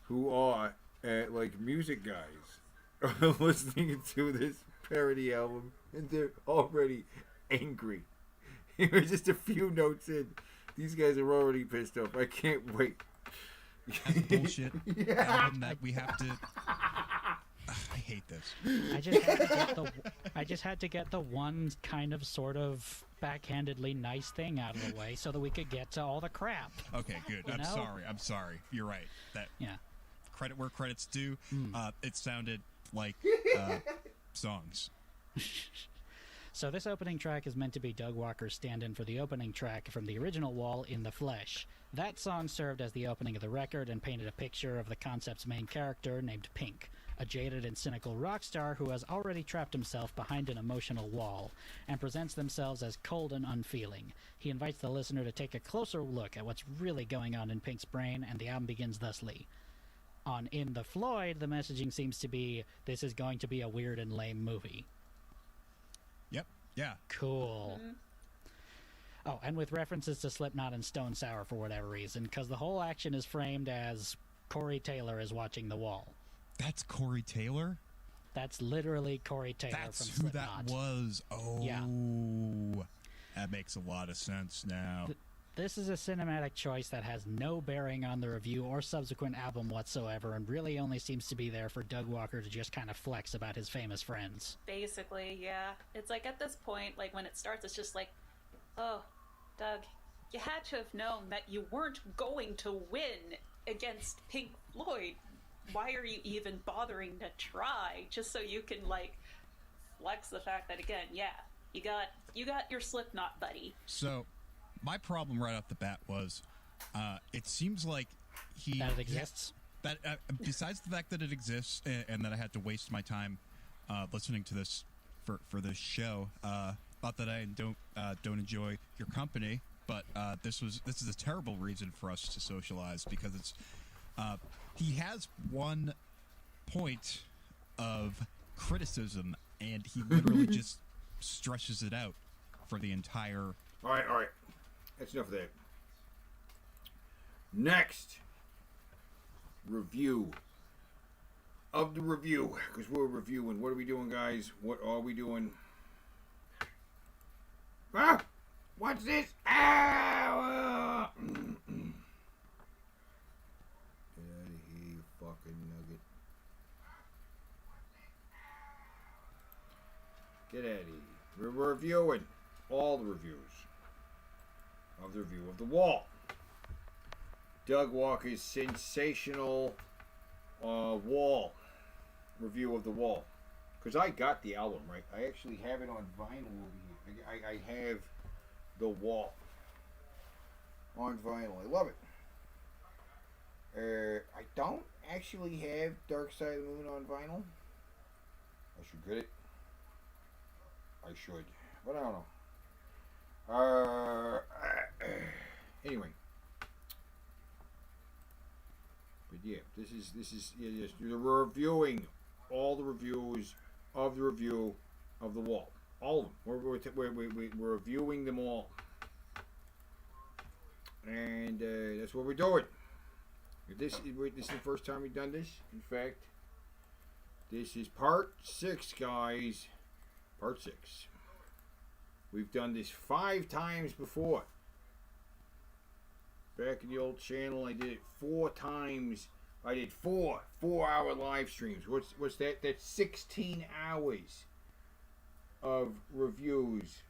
who are like music guys, are listening to this parody album, and they're already angry. We're just a few notes in. These guys are already pissed off. I can't wait. That's bullshit. Album that we have to. I hate this. I just had to get the one kind of sort of backhandedly nice thing out of the way so that we could get to all the crap. Okay, good. You I'm know? sorry. You're right. That Yeah. credit where credit's due. It sounded like songs. So this opening track is meant to be Doug Walker's stand-in for the opening track from the original Wall, In the Flesh. That song served as the opening of the record and painted a picture of the concept's main character named Pink, a jaded and cynical rock star who has already trapped himself behind an emotional wall and presents themselves as cold and unfeeling. He invites the listener to take a closer look at what's really going on in Pink's brain, and the album begins thusly. On In the Floyd, the messaging seems to be, this is going to be a weird and lame movie. Yep. Yeah. Cool. Oh, and with references to Slipknot and Stone Sour for whatever reason, because the whole action is framed as Corey Taylor is watching the wall. That's Corey Taylor? That's literally Corey Taylor That's from who Slipknot. that was. Oh. Yeah. That makes a lot of sense now. This is a cinematic choice that has no bearing on the review or subsequent album whatsoever, and really only seems to be there for Doug Walker to just kind of flex about his famous friends. Basically, yeah. It's like at this point, like when it starts, it's just like, oh, Doug, you had to have known that you weren't going to win against Pink Floyd. Why are you even bothering to try? Just so you can, like, flex the fact that, again, yeah, you got your Slipknot buddy. So, my problem right off the bat was, it seems like That it exists? That besides the fact that it exists and that I had to waste my time listening to this for this show, not that I don't enjoy your company, but this is a terrible reason for us to socialize, because it's he has one point of criticism and he literally just stretches it out for the entire. All right. That's enough of that. Next review of the review, because we're reviewing. What are we doing, guys? What are we doing? Ah! What's this? Ow! Get out of here, you fucking nugget. Get out of here. We're reviewing all the reviews of the review of The Wall. Doug Walker's sensational Wall review of The Wall. Because I got the album, right? I actually have it on vinyl over here. I have The Wall on vinyl. I love it. I don't actually have Dark Side of the Moon on vinyl. I should get it. I should. But I don't know. Anyway. But yeah, this is yes, you're reviewing all the reviews of the review of The Wall. All of them. We're reviewing them all. And that's what we're doing. This is the first time we've done this. In fact, this is part 6, guys. Part 6. We've done this 5 times before. Back in the old channel, I did it 4 times. I did 4 4-hour live streams. What's that? That's 16 hours of reviews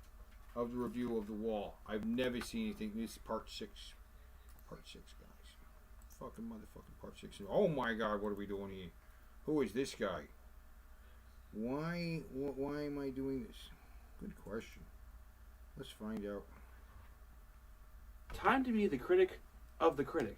of the review of The Wall. I've never seen anything. This is part 6. Part 6, guys. Fucking motherfucking part 6. Oh my god, what are we doing here? Who is this guy? Why am I doing this? Good question. Let's find out. Time to be the critic of the critic.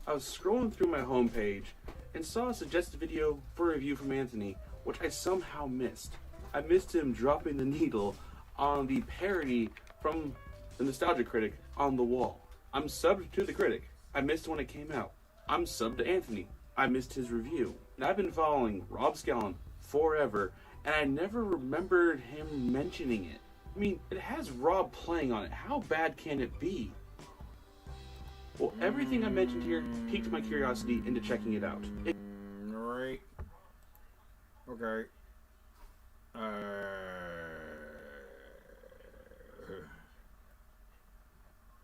I was scrolling through my homepage and saw a suggested video for a review from Anthony, which I somehow missed. I missed him dropping the needle on the parody from the Nostalgia Critic on The Wall. I'm subbed to the critic. I missed when it came out. I'm subbed to Anthony. I missed his review. And I've been following Rob Scallon forever, and I never remembered him mentioning it. I mean, it has Rob playing on it. How bad can it be? Well, everything I mentioned here piqued my curiosity into checking it out. Alright. Okay.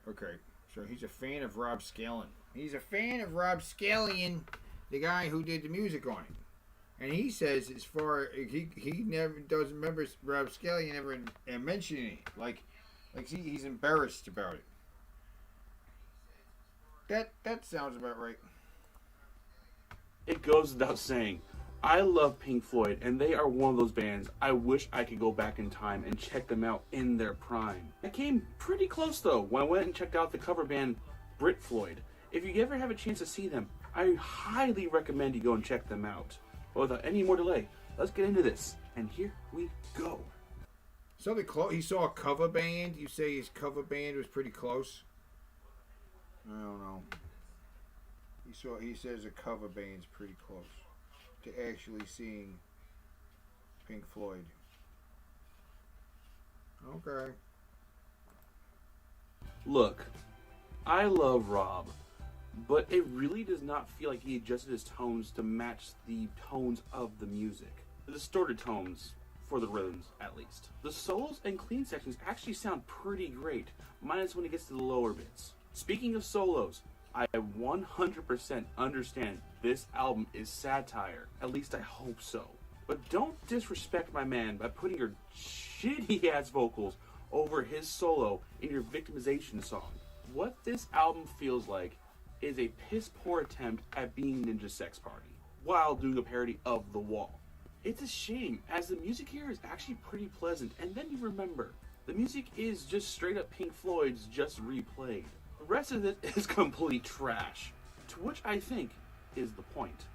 Okay. So he's a fan of Rob Scallon. He's a fan of Rob Scallon, the guy who did the music on it. And he says, as far he never doesn't remember Rob Scallon ever mentioning it. Like he's embarrassed about it. That sounds about right. It goes without saying, I love Pink Floyd, and they are one of those bands I wish I could go back in time and check them out in their prime. I came pretty close, though, when I went and checked out the cover band Brit Floyd. If you ever have a chance to see them, I highly recommend you go and check them out. But without any more delay, let's get into this. And here we go. Something close. He saw a cover band. You say his cover band was pretty close? I don't know. He says a cover band's pretty close to actually seeing Pink Floyd. Okay. Look, I love Rob, but it really does not feel like he adjusted his tones to match the tones of the music. The distorted tones, for the rhythms at least. The solos and clean sections actually sound pretty great, minus when it gets to the lower bits. Speaking of solos, I 100% understand this album is satire. At least I hope so. But don't disrespect my man by putting your shitty ass vocals over his solo in your victimization song. What this album feels like is a piss poor attempt at being Ninja Sex Party while doing a parody of The Wall. It's a shame, as the music here is actually pretty pleasant, and then you remember, the music is just straight up Pink Floyd's just replayed. The rest of it is complete trash, to which I think is the point.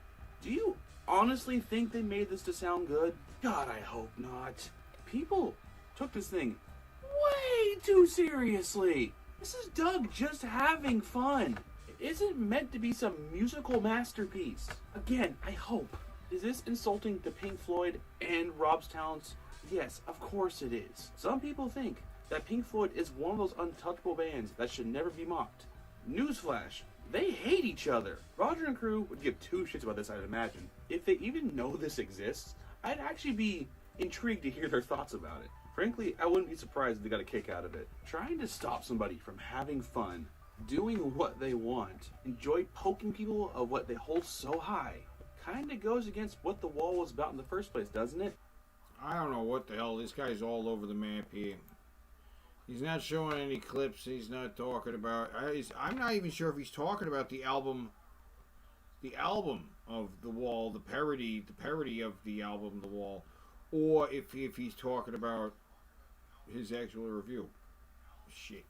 Do you honestly think they made this to sound good? God, I hope not. People took this thing way too seriously. This is Doug just having fun. It isn't meant to be some musical masterpiece. Again, I hope. Is this insulting to Pink Floyd and Rob's talents? Yes, of course it is. Some people think that Pink Floyd is one of those untouchable bands that should never be mocked. Newsflash, they hate each other. Roger and crew would give two shits about this, I'd imagine. If they even know this exists, I'd actually be intrigued to hear their thoughts about it. Frankly, I wouldn't be surprised if they got a kick out of it. Trying to stop somebody from having fun, doing what they want, enjoy poking people of what they hold so high, kinda goes against what The Wall was about in the first place, doesn't it? I don't know what the hell. This guy's all over the map here. He's not showing any clips. He's not talking about... I'm not even sure if he's talking about the album of The Wall, the parody of the album The Wall, or if he's talking about his actual review. Shit.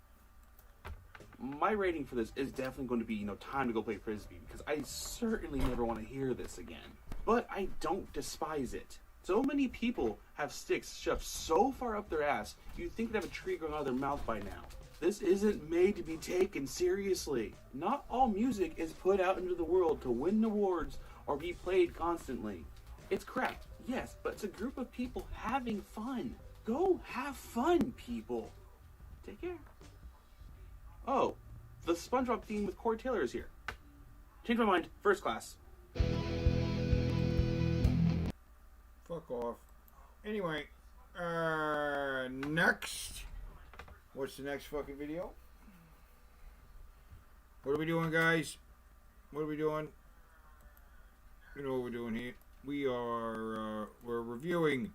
My rating for this is definitely going to be, time to go play Frisbee, because I certainly never want to hear this again. But I don't despise it. So many people have sticks shoved so far up their ass, you'd think they'd have a tree growing out of their mouth by now. This isn't made to be taken seriously. Not all music is put out into the world to win awards or be played constantly. It's crap, yes, but it's a group of people having fun. Go have fun, people. Take care. Oh, the SpongeBob theme with Corey Taylor is here. Change my mind. First class. Fuck off. Anyway, next What's the next fucking video? What are we doing, guys? What are we doing? You know what we're doing here. We're reviewing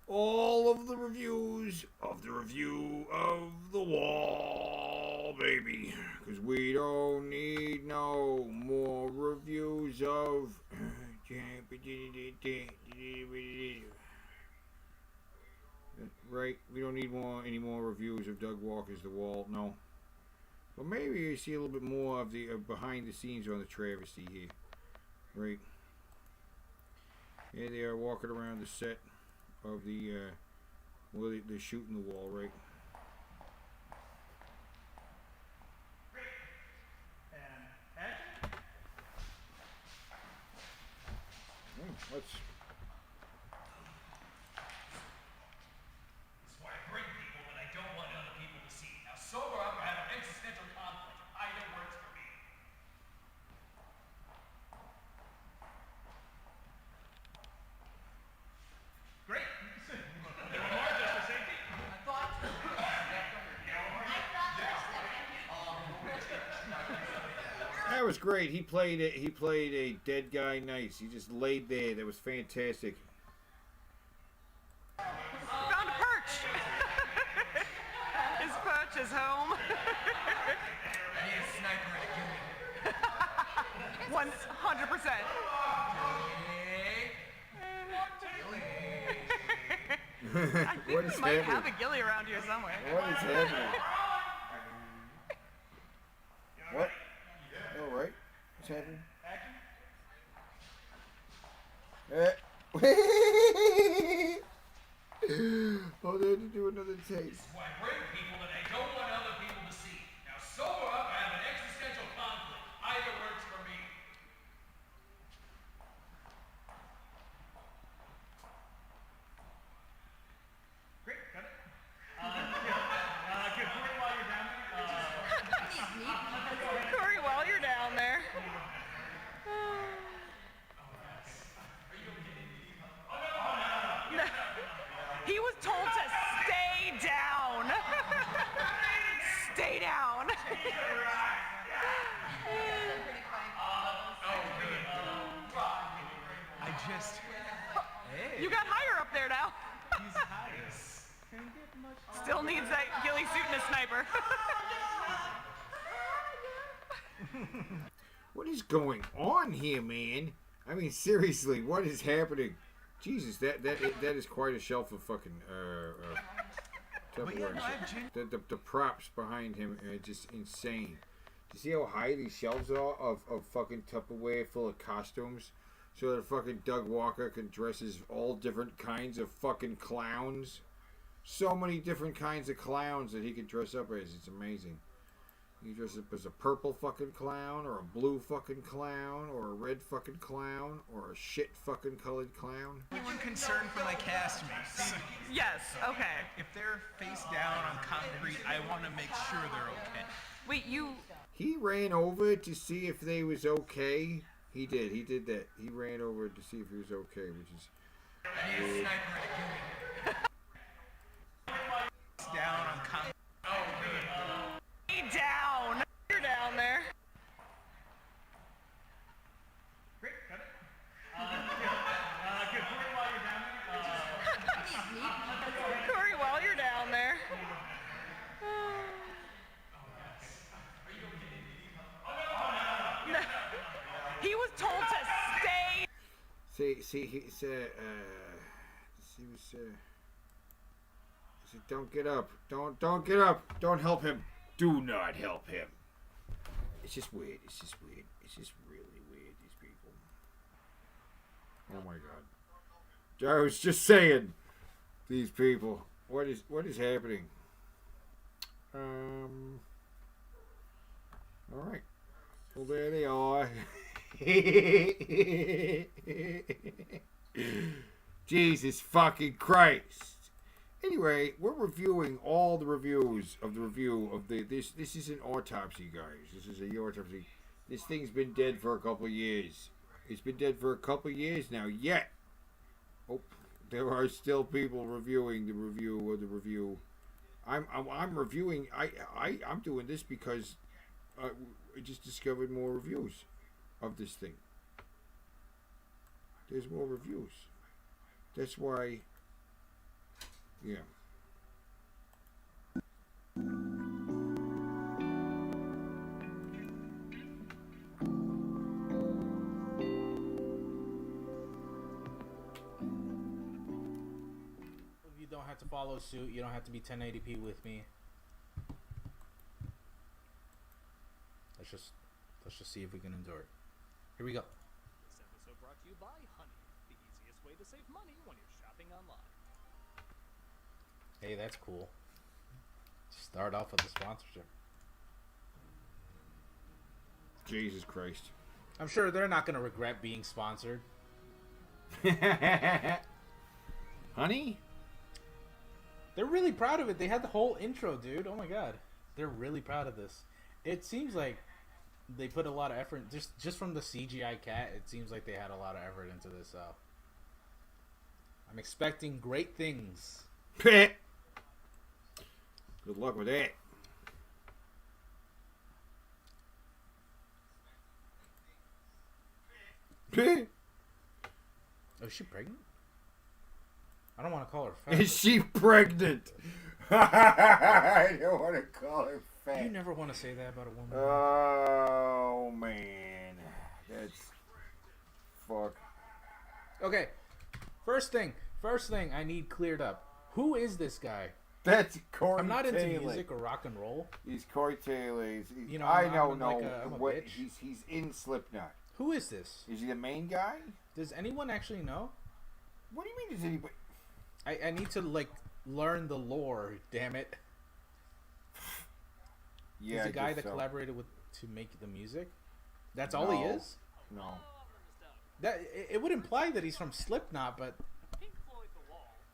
all of the reviews of the review of The Wall, baby. Because we don't need no more reviews of... Right? We don't need any more reviews of Doug Walker's The Wall, no. But maybe you see a little bit more of the behind the scenes on the travesty here. Right? Here they are walking around the set of the where they're shooting The Wall, right? Let's. This is why I bring people that I don't want other people to see. Now sober up or have an existential conflict. Either works for me. Great. More just for safety. I thought. That was great. He played it. He played a dead guy nice. He just laid there. That was fantastic. Found a perch. His perch is home. I need a sniper and a gilly. 100%. I think What we is might happening? have a gilly around here somewhere. What is happening? What? All right. What's happening? Oh, they had to do another take. This is why I bring people that I don't want other people to see. Now sober up or have an existential conflict. Either works for me. Great, got it. Good. Corey, while you're down there. Corey, while you're down there. No. He was told to stay down. Stay down. I just. Hey. You got higher up there now. He's higher. Still needs that ghillie suit and a sniper. What is going on here, man? I mean, seriously, what is happening? Jesus, that is quite a shelf of fucking Tupperware. The props behind him are just insane. Do you see how high these shelves are of fucking Tupperware full of costumes? So that fucking Doug Walker can dress as all different kinds of fucking clowns. So many different kinds of clowns that he could dress up as. It's amazing. He dresses up as a purple fucking clown, or a blue fucking clown, or a red fucking clown, or a shit fucking colored clown. Anyone concerned for my castmates? Yes, okay. If they're face down on concrete, I want to make sure they're okay. Wait, you... He ran over to see if they was okay. He did that. He ran over to see if he was okay, which is... I need a sniper and a gilly. Down on concrete. Oh, good. Down. You're down there. Great, got it. Good. Corey, while you're down there. Corey, while you're down there. No. He was told to stay. See, he said, he said, don't get up. Don't get up. Don't help him. Do not help him. It's just weird. It's just weird. It's just really weird, these people. Oh my God. I was just saying, these people. What is happening? All right. Well, there they are. Jesus fucking Christ. Anyway, we're reviewing all the reviews of the review of this. This is an autopsy, guys. This is a autopsy. This thing's been dead for a couple of years. It's been dead for a couple of years now. Yet, there are still people reviewing the review of the review. I'm reviewing. I'm doing this because I just discovered more reviews of this thing. There's more reviews. That's why. Yeah. You don't have to follow suit. You don't have to be 1080p with me. Let's just see if we can endure it. Here we go. This episode brought to you by Honey, the easiest way to save money when you're shopping online. Hey, that's cool. Start off with the sponsorship. Jesus Christ. I'm sure they're not gonna regret being sponsored. Honey? They're really proud of it. They had the whole intro, dude. Oh my god. They're really proud of this. It seems like they put a lot of effort just from the CGI cat. It seems like they had a lot of effort into this. I'm expecting great things. Good luck with that. Oh, is she pregnant? I don't want to call her fat. Is she pregnant? I don't want to call her fat. You never want to say that about a woman. Oh man, that's fuck. Okay, first thing I need cleared up. Who is this guy? That's Corey. I'm not into Taylor. music or rock and roll. He's Corey Taylor. You know, I'm a what, bitch. he's in Slipknot. Who is this? Is he the main guy? Does anyone actually know? What do you mean? Does anybody? I need to like learn the lore. Damn it. Yeah, He's I a guy guess that so. collaborated with to make the music. That's all he No. is. No. That it would imply that he's from Slipknot, but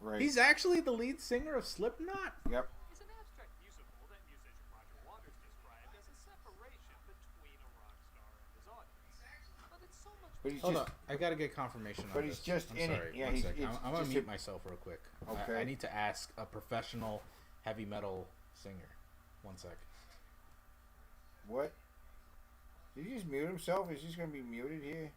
Right. he's actually the lead singer of Slipknot. Yep. It's an abstract musical that musician Roger Waters described as a separation between a rock star and his audience. But it's so much But he's Hold just. on, I gotta get confirmation. But on he's this. just I'm in it. sorry, Yeah, one he's- sec. it's I'm gonna just mute a- myself real quick. Okay. I need to ask a professional heavy metal singer. One sec. What? Did he just mute himself? Is he just gonna be muted here?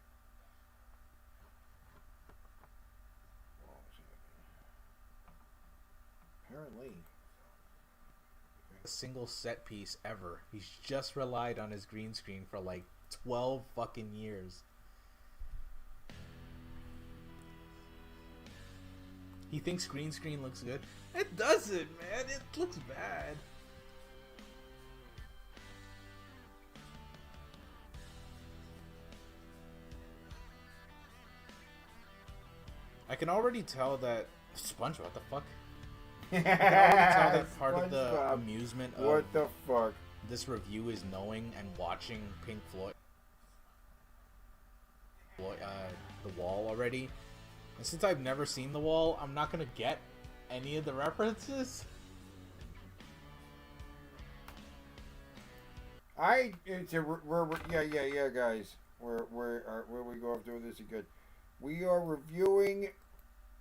Apparently. A single set piece ever. He's just relied on his green screen for like 12 fucking years. He thinks green screen looks good. It doesn't, man. It looks bad. I can already tell that SpongeBob. What the fuck? I can already tell that part of the SpongeBob. amusement of What the fuck? this review is knowing and watching Pink Floyd, The Wall already. And since I've never seen The Wall, I'm not gonna get any of the references. Yeah, guys. Where we go off doing this again. We are reviewing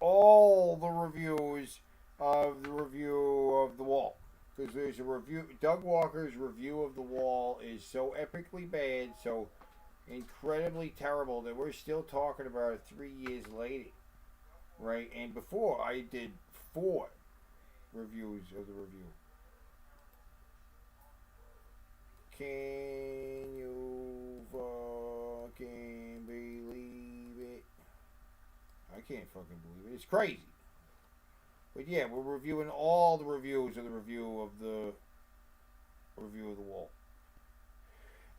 all the reviews of the review of The Wall. Because there's a review, Doug Walker's review of The Wall is so epically bad, so incredibly terrible that we're still talking about it 3 years later. Right? And before, I did 4 reviews of the review. Can you fucking believe it? I can't fucking believe it. It's crazy. But yeah, we're reviewing all the reviews of the review of the Wall.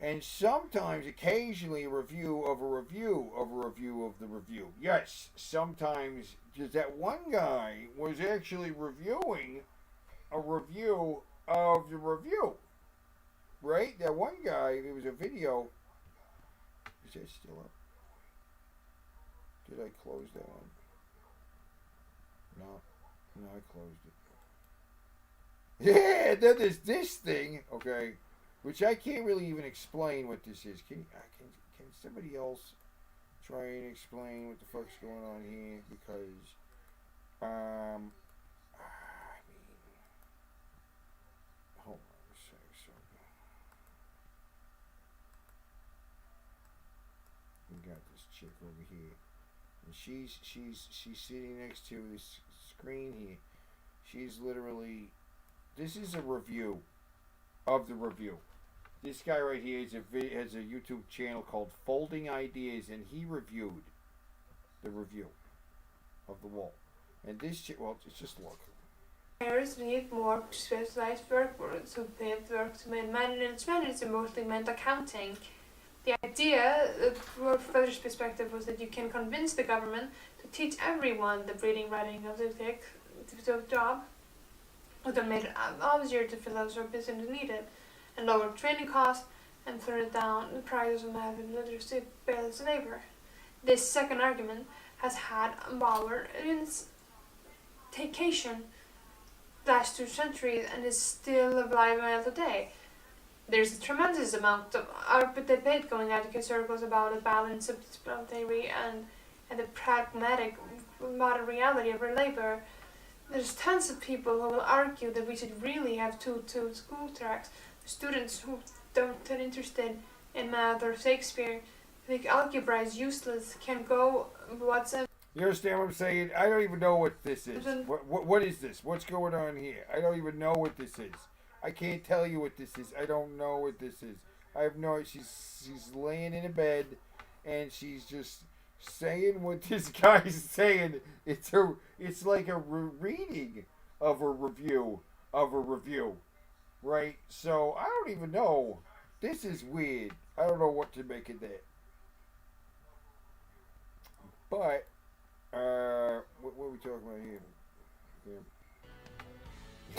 And sometimes, occasionally, a review of a review of a review of the review. Yes, sometimes, because that one guy was actually reviewing a review of the review. Right? That one guy, there was a video. Is that still up? Did I close that one? No, I closed it. Yeah, then there's this thing, okay, which I can't really even explain what this is. Can somebody else try and explain what the fuck's going on here? Because, this chick over here, and she's sitting next to this screen here. She's literally. This is a review of the review. This guy right here has a YouTube channel called Folding Ideas, and he reviewed the review of the wall. And this chick, well, just look. Parents need more specialized work to build work to management is mostly meant accounting. The idea, from Fletcher's perspective, was that you can convince the government to teach everyone the reading, writing of the job, or to make it easier to fill out what business needed, and lower training costs, and turn down the prices of having literacy based labor. This second argument has had power in its takeation last 2 centuries and is still alive today. There's a tremendous amount of debate going on in circles about the balance of theory and the pragmatic modern reality of labor. There's tons of people who will argue that we should really have two school tracks. Students who don't get interested in math or Shakespeare think algebra is useless can go WhatsApp. You understand what I'm saying? I don't even know what this is. What is this? What's going on here? I don't even know what this is. I can't tell you what this is. I don't know what this is. I have no. She's laying in a bed, and she's just saying what this guy's saying. It's like a reading of a review of a review, right? So I don't even know. This is weird. I don't know what to make of that. But what are we talking about here?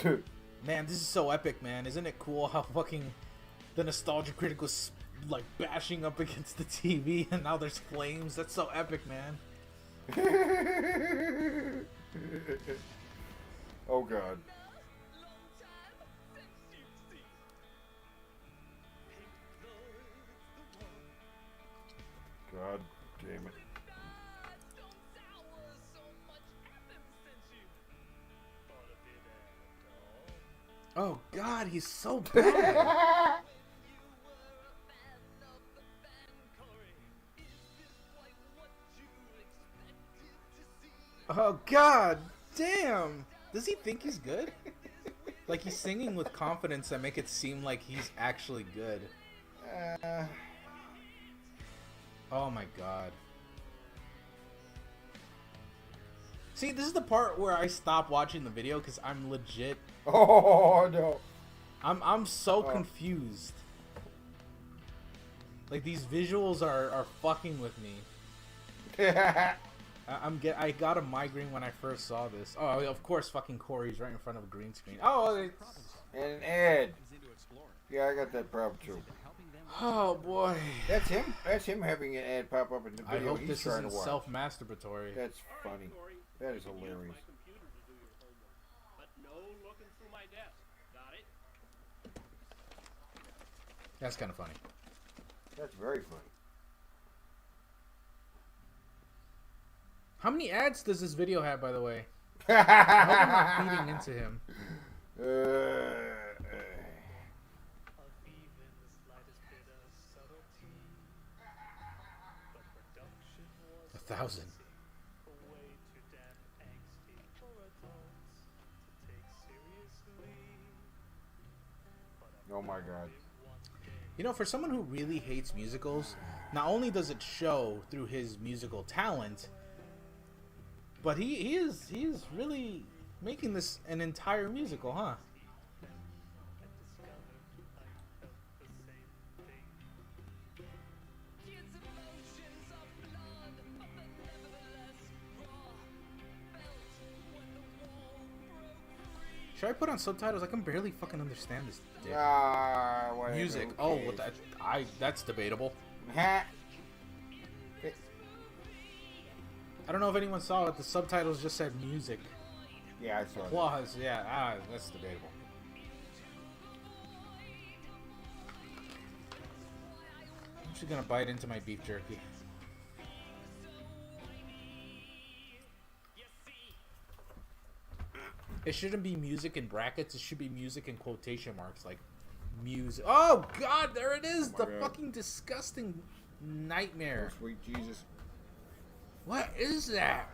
Yeah. Man, this is so epic, man. Isn't it cool how fucking the Nostalgia Critic was like bashing up against the TV and now there's flames? That's so epic, man. Oh god. God damn it. Oh god, he's so bad. Oh god damn. Does he think he's good? Like he's singing with confidence that make it seem like he's actually good. Oh my god. See, this is the part where I stop watching the video because I'm legit. Oh no. I'm so confused. Like these visuals are fucking with me. I got a migraine when I first saw this. Oh, of course, fucking Corey's right in front of a green screen. Oh, and an ad. Yeah, I got that problem too. Oh boy. That's him. That's him having an ad pop up in the video. I hope this isn't self-masturbatory. That's funny. That is hilarious. That's kind of funny. That's very funny. How many ads does this video have, by the way? I hope I'm not feeding into him. 1,000. Oh my god. You know, for someone who really hates musicals, not only does it show through his musical talent, but he is really making this an entire musical, huh? Should I put on subtitles? I can barely fucking understand this. Music. Oh, what that? That's debatable. I don't know if anyone saw it. The subtitles just said music. Yeah, I saw Applause. Yeah, that's debatable. I'm just gonna bite into my beef jerky. It shouldn't be music in brackets. It should be music in quotation marks, like music. Oh God, there it is. The fucking disgusting Nightmare. Oh, sweet Jesus. What is that?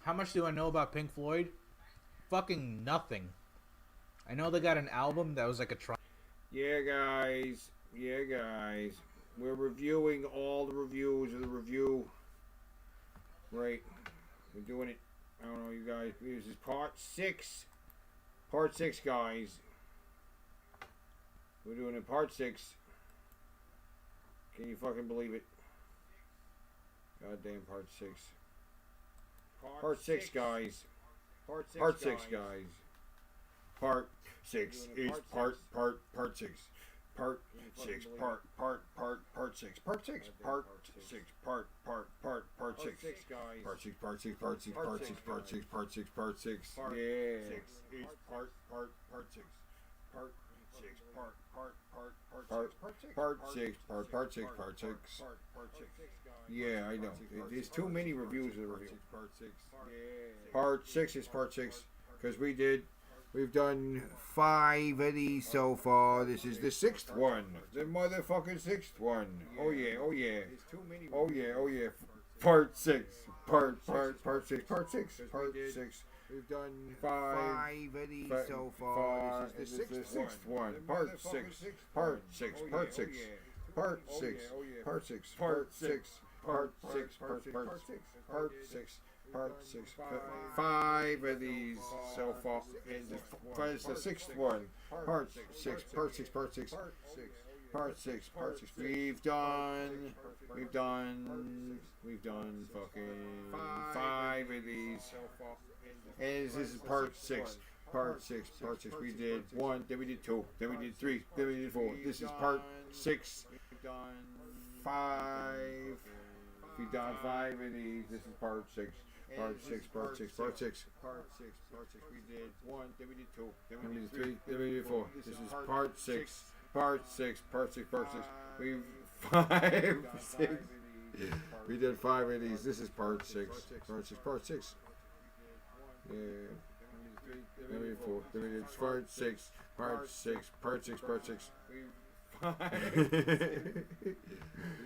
How much do I know about Pink Floyd? Fucking nothing. I know they got an album that was like a try. Yeah, guys. Yeah, guys. We're reviewing all the reviews of the review. Right. We're doing it. I don't know, you guys. This is part 6. Part 6, guys. We're doing it part 6. Can you fucking believe it? Goddamn part 6. Part 6, guys. Part 6, guys. Part 6 is part 6. Part 6, part 6, part 6, part 6, part 6, part 6, part 6, guys. Part 6, part 6, part 6, part 6, part 6, part 6, part 6. Yeah. 6 is part 6. Part 6, part 6, part 6. Yeah, I know. There's too many reviews of the review. Part 6 is part 6 because we've done 5 of these so far. This is the 6th one. The motherfucking 6th one. Oh yeah, oh yeah. Oh yeah, oh yeah. Part 6. Part 6. Part 6. Part 6. We've done 5 of these so far. This is the 6th one. Part 6. Part 6. Part 6. Part 6. Part 6. Part 6. Part 6. Part 6. Part 6. 5 of these so far. It's the 6th one. Part 6. Part 6. Part 6. Part 6. Part 6. We've done fucking 5 of these. And this is part 6. Part 6. Part 6. We did 1, then we did 2, then we did 3, then we did 4. This is part 6. 5. We've done 5 of these. This is part 6. Part 6. Part 6. Part 6. Part 6. Part 6. We did 1, then we did 2, then we did 3, then we did 4. This is part 6. Part 6. Part 6. Part 6. We've 5, 6. We did 5 of these. This is part 6. Part 6. Part 6. Yeah. Then we did 4. Then we did part 6. Part 6. Part 6. Part 6. We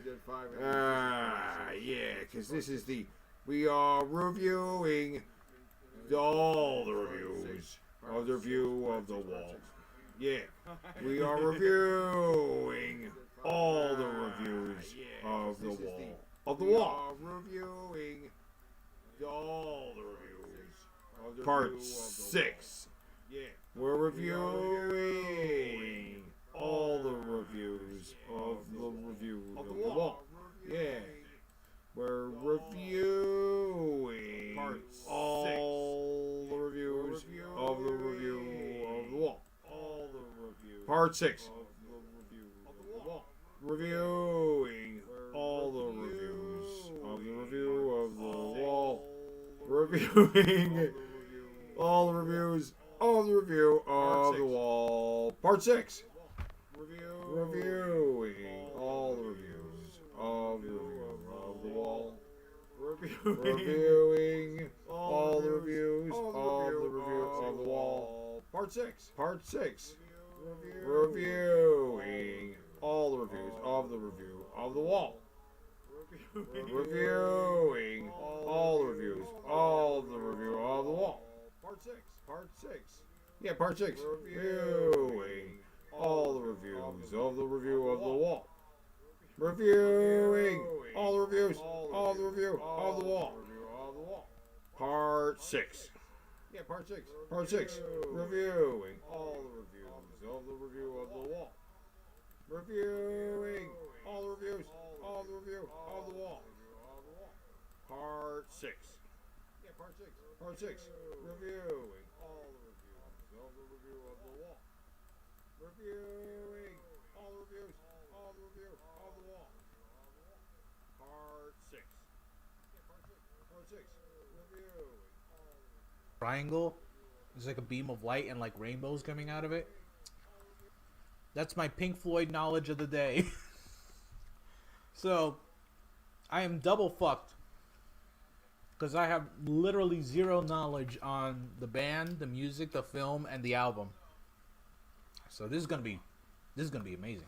did 5 of these. Yeah, because this is we are reviewing all the reviews of the review of the wall. Yeah, we are reviewing all the reviews of the wall. Of the wall. We are reviewing all the reviews of the part 6. Yeah, we're reviewing all the reviews of the review of the wall. Yeah, we're reviewing all the reviews of the review of the wall. Part 6. Reviewing all the reviews of the review of the wall. Reviewing all the reviews of the review of the wall. Part 6. Reviewing all the reviews of the review of the wall. Reviewing all the reviews of the review of the wall. Part 6. Part 6. Reviewing all the reviews of the review of the wall. Reviewing all the reviews of the review of the wall. Part 6. Part 6. Yeah, part 6. Reviewing all the reviews of the review of the wall. Reviewing all the reviews of the review of the wall. Part 6. Yeah, part 6. Part 6. Reviewing all the reviews of the review of the wall. Reviewing all the reviews of the review of the wall. Part 6. Yeah, part 6. Part 6. Reviewing all the reviews of the review of the wall. Reviewing all the reviews of the review of the wall. Part 6. Yeah, part 6. Part 6. Reviewing. Triangle is like a beam of light and like rainbows coming out of it. That's my Pink Floyd knowledge of the day. So I am double fucked because I have literally zero knowledge on the band, the music, the film, and the album. So this is gonna be amazing.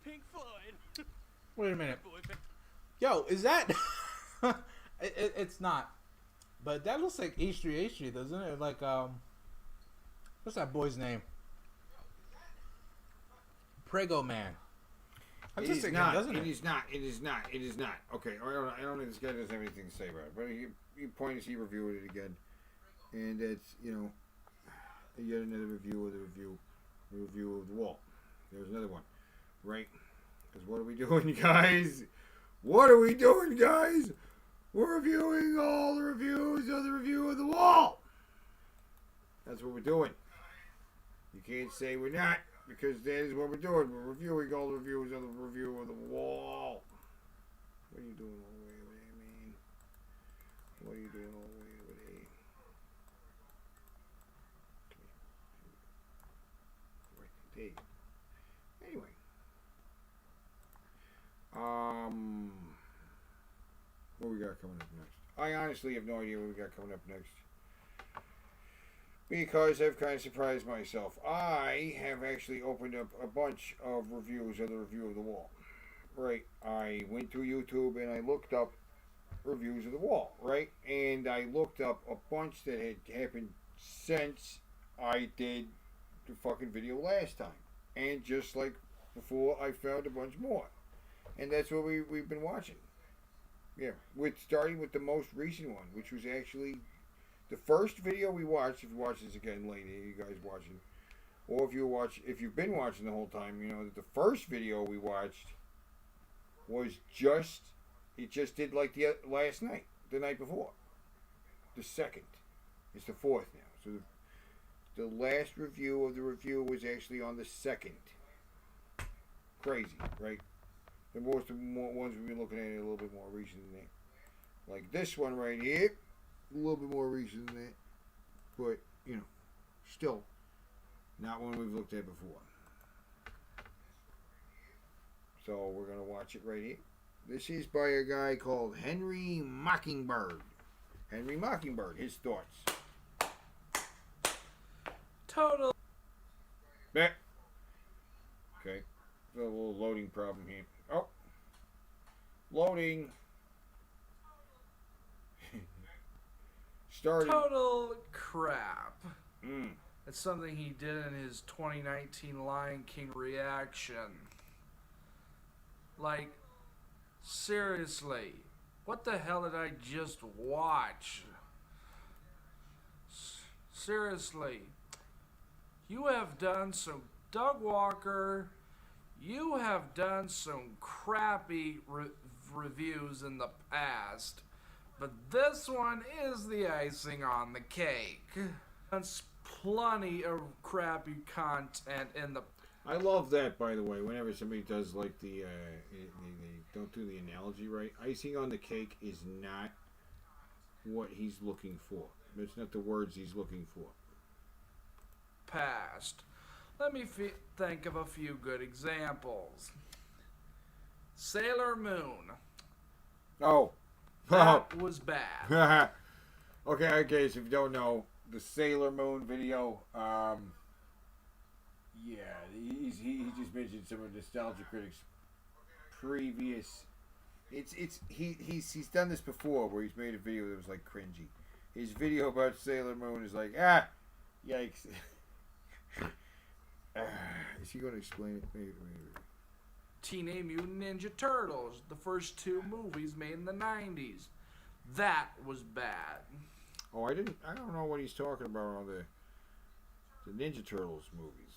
Pink Floyd. Wait a minute. Yo, is that? It's not. But that looks like H3, doesn't it? Like what's that boy's name? Prego Man. I'm just thinking, doesn't it? It is not. Okay, I don't think this guy doesn't have anything to say about it. But he pointed, he reviewed it again, and it's yet another review of the review of the wall. There's another one, right? Because what are we doing, guys? What are we doing, guys? We're reviewing all the reviews of the review of the wall. That's what we're doing. You can't say we're not, because that is what we're doing. We're reviewing all the reviews of the review of the wall. What are you doing all the way over there, man? What are you doing all the way over there? Right there. Anyway. What we got coming up next? I honestly have no idea what we got coming up next. Because I've kind of surprised myself. I have actually opened up a bunch of reviews of the review of the wall. Right. I went to YouTube and I looked up reviews of the wall. Right. And I looked up a bunch that had happened since I did the fucking video last time. And just like before, I found a bunch more. And that's what we've been watching. Yeah, starting with the most recent one, which was actually the first video we watched. If you watch this again later, you guys watching, or if you've been watching the whole time, you know that the first video we watched was just did like the last night, the night before. The second, it's the fourth now. So the last review of the review was actually on the second. Crazy, right? The ones we've been looking at are a little bit more recent than that. Like this one right here, a little bit more recent than that. But, still, not one we've looked at before. So we're going to watch it right here. This is by a guy called Henry Mockingbird. Henry Mockingbird, his thoughts. Total. Yeah. Okay. A little loading problem here. Oh. Loading. Started. Total crap. It's something he did in his 2019 Lion King reaction. Like, seriously, what the hell did I just watch? Seriously, you have done some, Doug Walker, you have done some crappy reviews in the past, but this one is the icing on the cake. There's plenty of crappy content in the. I love that, by the way. Whenever somebody does like they don't do the analogy right. Icing on the cake is not what he's looking for. It's not the words he's looking for. Past. Let me think of a few good examples. Sailor Moon. Oh. That was bad. Okay, so if you don't know, the Sailor Moon video, yeah, he just mentioned some of Nostalgia Critic's previous. He's done this before where he's made a video that was like cringy. His video about Sailor Moon is like, yikes. Is he going to explain it? Maybe. Teenage Mutant Ninja Turtles, the first two movies made in the 90s. That was bad. Oh, I don't know what he's talking about on the Ninja Turtles movies.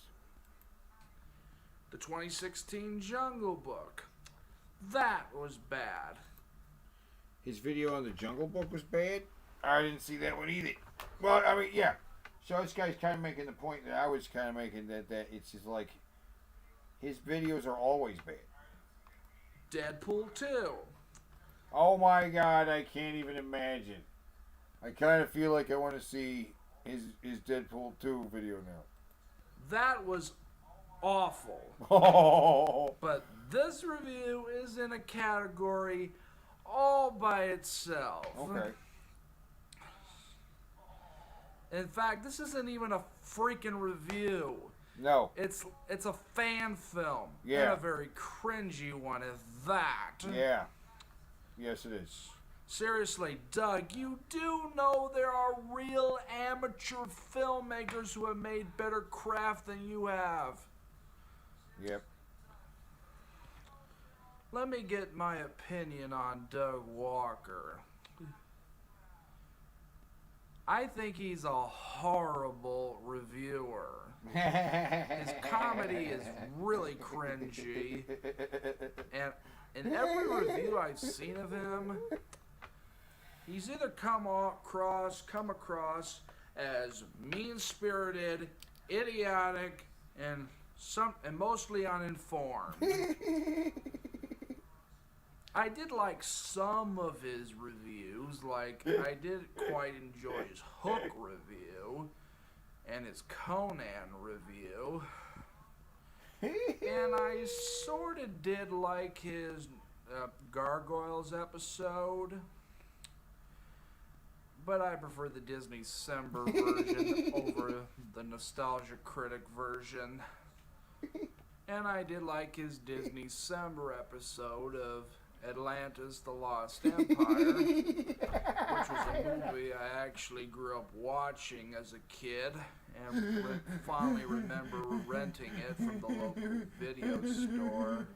The 2016 Jungle Book. That was bad. His video on the Jungle Book was bad? I didn't see that one either. Well, I mean, yeah. So this guy's kind of making the point that I was kind of making, that it's just like his videos are always bad. Deadpool 2. Oh my God, I can't even imagine. I kind of feel like I want to see his Deadpool 2 video now. That was awful. Oh. But this review is in a category all by itself. Okay. In fact, this isn't even a freaking review. No. It's a fan film. Yeah. And a very cringy one at that. Yeah. Yes, it is. Seriously, Doug, you do know there are real amateur filmmakers who have made better craft than you have. Yep. Let me get my opinion on Doug Walker. I think he's a horrible reviewer. His comedy is really cringy. And in every review I've seen of him, he's either come across as mean-spirited, idiotic, and mostly uninformed. I did like some of his reviews, like I did quite enjoy his Hook review and his Conan review. And I sort of did like his Gargoyles episode. But I prefer the Disney December version over the Nostalgia Critic version. And I did like his Disney December episode of Atlantis, the Lost Empire, which was a movie I actually grew up watching as a kid and fondly remember renting it from the local video store.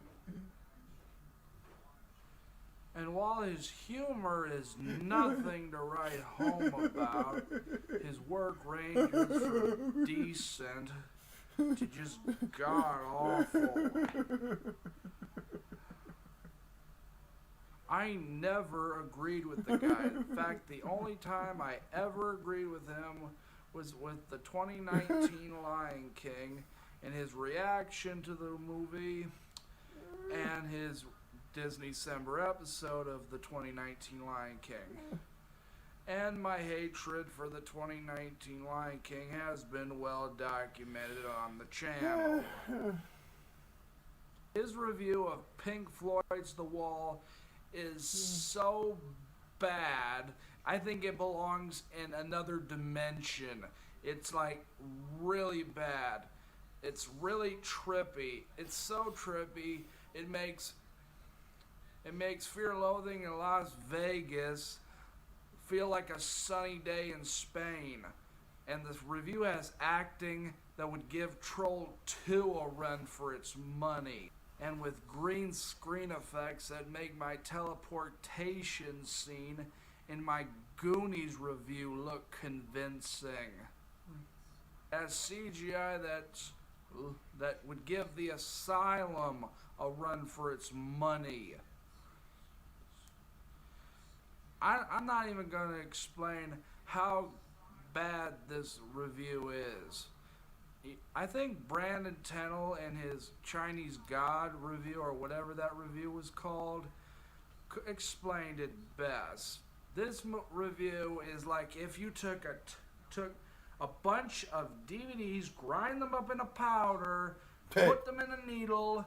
And while his humor is nothing to write home about, his work ranges from decent to just god-awful. I never agreed with the guy. In fact, the only time I ever agreed with him was with the 2019 Lion King and his reaction to the movie and his Disney December episode of the 2019 Lion King. And my hatred for the 2019 Lion King has been well documented on the channel. His review of Pink Floyd's The Wall is so bad, I think it belongs in another dimension. It's like really bad. It's really trippy. It's so trippy, it makes Fear Loathing in Las Vegas feel like a sunny day in Spain. And this review has acting that would give Troll 2 a run for its money. And with green screen effects that make my teleportation scene in my Goonies review look convincing. As CGI that would give The Asylum a run for its money. I'm not even going to explain how bad this review is. I think Brandon Tennell in his Chinese God review, or whatever that review was called, explained it best. This review is like if you took a bunch of DVDs, grind them up in a powder, put them in a needle,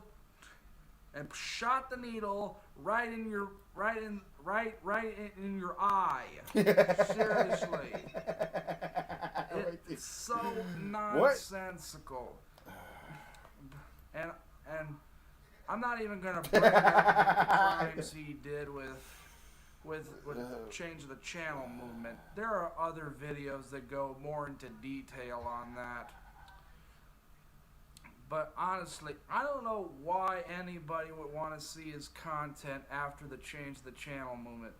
and shot the needle right in your eye. Seriously. It's so nonsensical. And I'm not even gonna bring up the crimes he did with Change the Channel movement. There are other videos that go more into detail on that. But honestly, I don't know why anybody would want to see his content after the Change the Channel movement,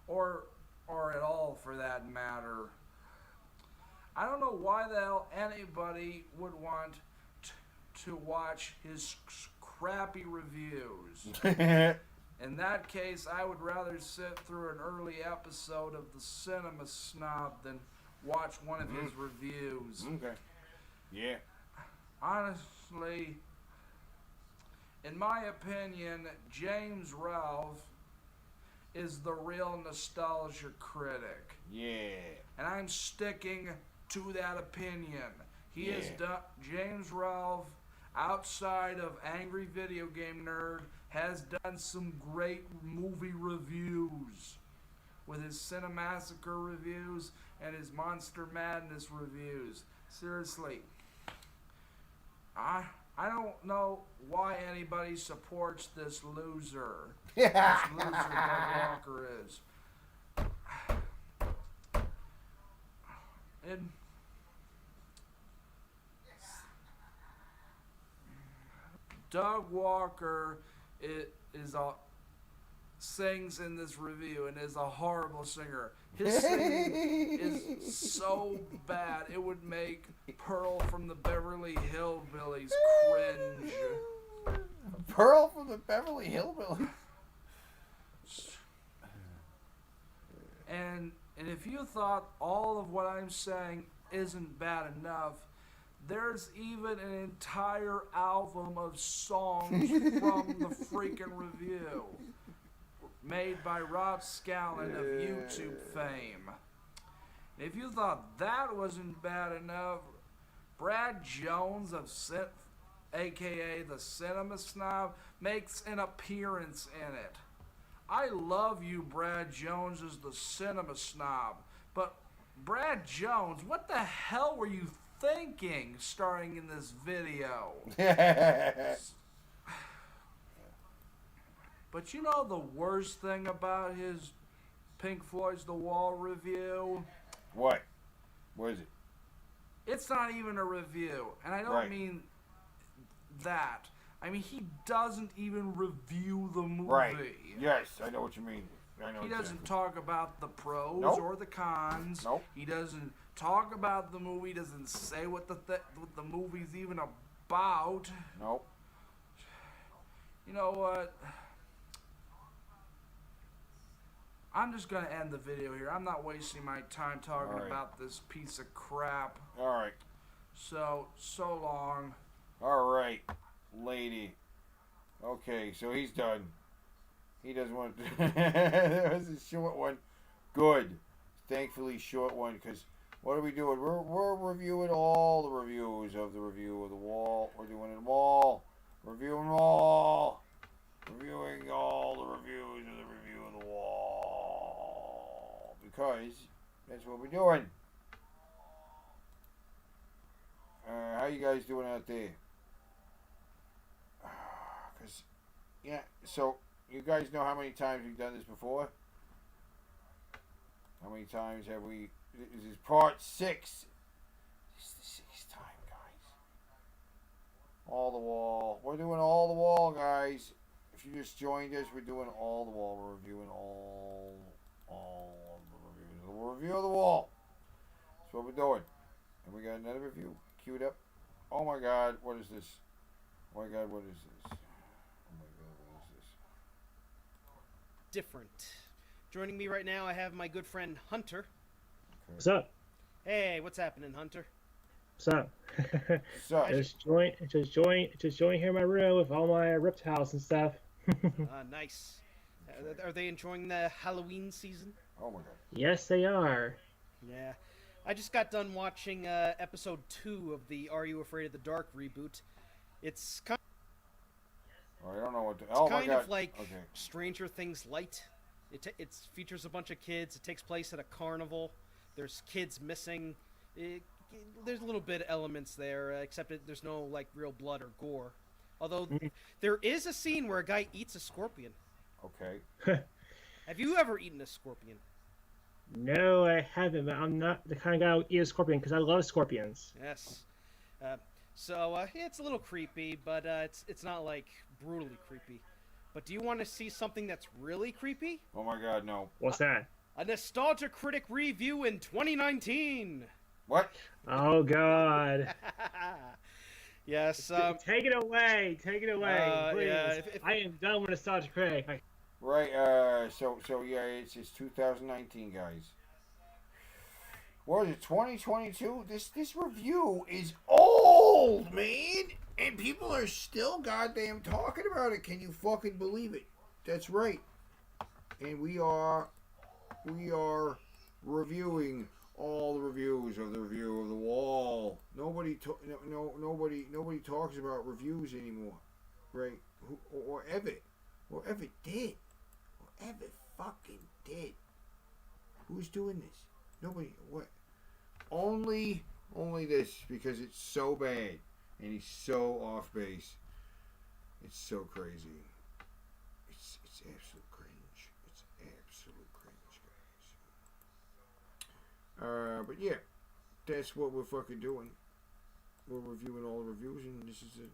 or at all for that matter. I don't know why the hell anybody would want to watch his crappy reviews. In that case, I would rather sit through an early episode of The Cinema Snob than watch one of his reviews. Okay. Yeah. Honestly, in my opinion, James Ralph is the real nostalgia critic. Yeah. And I'm sticking to that opinion. He has done, James Ralph, outside of Angry Video Game Nerd, has done some great movie reviews with his Cinemassacre reviews and his Monster Madness reviews. Seriously, I don't know why anybody supports this loser. Yeah. This loser Doug Walker is. And Doug Walker sings in this review and is a horrible singer. His singing is so bad it would make Pearl from the Beverly Hillbillies cringe. Pearl from the Beverly Hillbillies. And if you thought all of what I'm saying isn't bad enough, there's even an entire album of songs from the freaking review made by Rob Scallon of YouTube fame. If you thought that wasn't bad enough, Brad Jones of aka the Cinema Snob makes an appearance in it. I love you, Brad Jones, as the Cinema Snob, but Brad Jones, what the hell were you thinking starring in this video? But you know the worst thing about his Pink Floyd's The Wall review? What? What is it? It's not even a review, and I don't mean that. I mean, he doesn't even review the movie. Right. Yes, I know what you mean. He doesn't talk about the pros or the cons. Nope. He doesn't talk about the movie. Doesn't say what the movie's even about. Nope. You know what? I'm just gonna end the video here. I'm not wasting my time talking about this piece of crap. All right. So long. All right, lady. Okay, so he's done. He doesn't want to. That was a short one. Good. Thankfully, short one, because what are we doing? We're reviewing all the reviews of the review of The Wall. We're doing them all. Reviewing them all. Reviewing all the reviews of the review of The Wall. Because that's what we're doing. How you guys doing out there? Because, yeah, so you guys know how many times we've done this before? How many times have we? This is part 6. This is the 6th time, guys. All the Wall. We're doing all the Wall, guys. If you just joined us, we're doing all the Wall. We're reviewing all of the reviews. We'll review the Wall. That's what we're doing. And we got another review queued up. Oh my God, what is this? Oh my God, what is this? Oh my God, what is this? Different. Joining me right now, I have my good friend Hunter. Okay. What's up? Hey, what's happening, Hunter? What's up? What's up? Just join here in my room with all my reptiles and stuff. Nice. Are they enjoying the Halloween season? Oh my God. Yes, they are. Yeah. I just got done watching episode 2 of the Are You Afraid of the Dark reboot. It's kind Oh, I don't know what to... It's Oh my kind God. of like Okay. Stranger Things light. It features a bunch of kids. It takes place at a carnival. There's kids missing. There's a little bit of elements there, except there's no like real blood or gore. Although there is a scene where a guy eats a scorpion. Okay. Have you ever eaten a scorpion? No, I haven't, but I'm not the kind of guy who eats a scorpion because I love scorpions. Yes. So it's a little creepy, but it's not like brutally creepy. But do you want to see something that's really creepy? Oh my God, no. What's that? A Nostalgia Critic review in 2019. What? Oh God. Yes. Take it away. Take it away, please. Yeah, I am done with Nostalgia Critic. Right. So yeah, it's 2019, guys. What is it? 2022. This review is old, man, and people are still goddamn talking about it. Can you fucking believe it? That's right. And we are reviewing all the reviews of the review of The Wall. Nobody talks about reviews anymore, right? Or ever did. Ever fucking did. Who's doing this? Nobody. What? Only this, because it's so bad. and he's so off base. It's so crazy. It's absolute cringe. It's absolute cringe, guys. But yeah, that's what we're fucking doing. We're reviewing all the reviews, and this is it.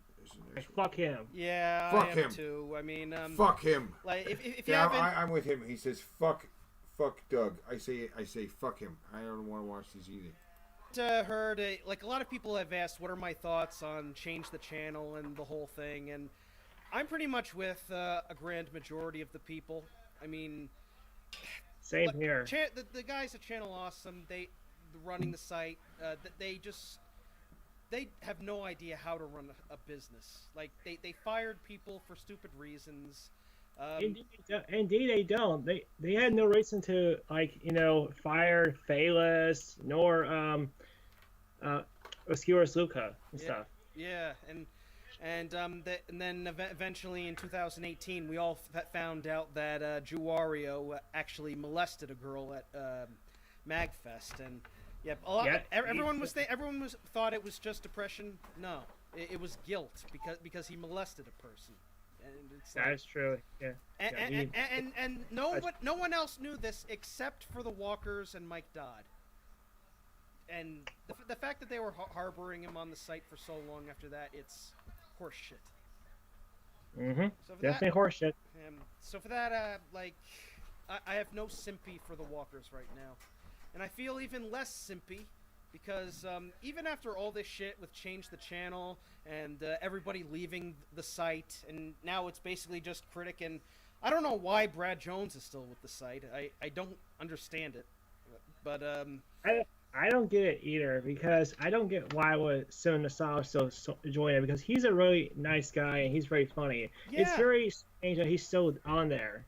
Fuck him. Yeah, Fuck I am him. too. I mean, Fuck him. Like, if you Yeah, haven't, I'm with him. He says fuck Doug. I say fuck him. I don't want to watch this either. heard like a lot of people have asked, what are my thoughts on change the channel and the whole thing, and I'm pretty much with a grand majority of the people. I mean, same here. The guys at Channel Awesome, running the site, they have no idea how to run a business. Like, they fired people for stupid reasons. Indeed, they don't. They had no reason to, like, fire Phaelus nor Oscurus Luca and stuff. Yeah, and then eventually in 2018, we all found out that Juario actually molested a girl at Magfest, and everyone thought it was just depression. No, it was guilt because he molested a person. And it's like, that's true. Yeah. And no one else knew this except for the Walkers and Mike Dodd. And the fact that they were harboring him on the site for so long after that, it's horseshit. Mm-hmm. Definitely horseshit. So for that, I have no sympathy for the Walkers right now. And I feel even less sympathy because even after all this shit with Change the Channel and everybody leaving the site, and now it's basically just Critic, and I don't know why Brad Jones is still with the site. I don't understand it. But I don't get it either, because I don't get why was so nostalgic so join it, because he's a really nice guy and he's very funny. Yeah. It's very strange that he's still on there.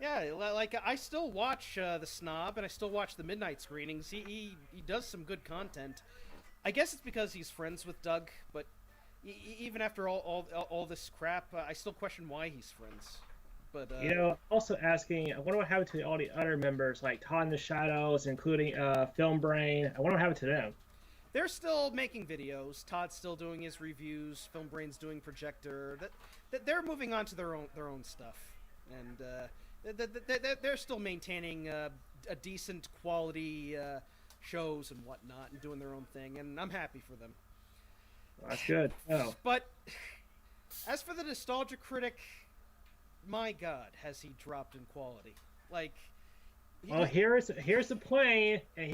Yeah, like I still watch the Snob and I still watch the midnight screenings. He does some good content. I guess it's because he's friends with Doug, but even after all this crap, I still question why he's friends. But also asking, I wonder what happened to all the other members, like Todd in the Shadows, including Film Brain. I wonder what happened to them. They're still making videos. Todd's still doing his reviews. Film Brain's doing Projector. That they're moving on to their own stuff, and they're still maintaining a decent quality shows and whatnot, and doing their own thing. And I'm happy for them. Well, that's good. Oh. But as for the Nostalgia Critic, my God, has he dropped in quality? Like, well, here's the plane, and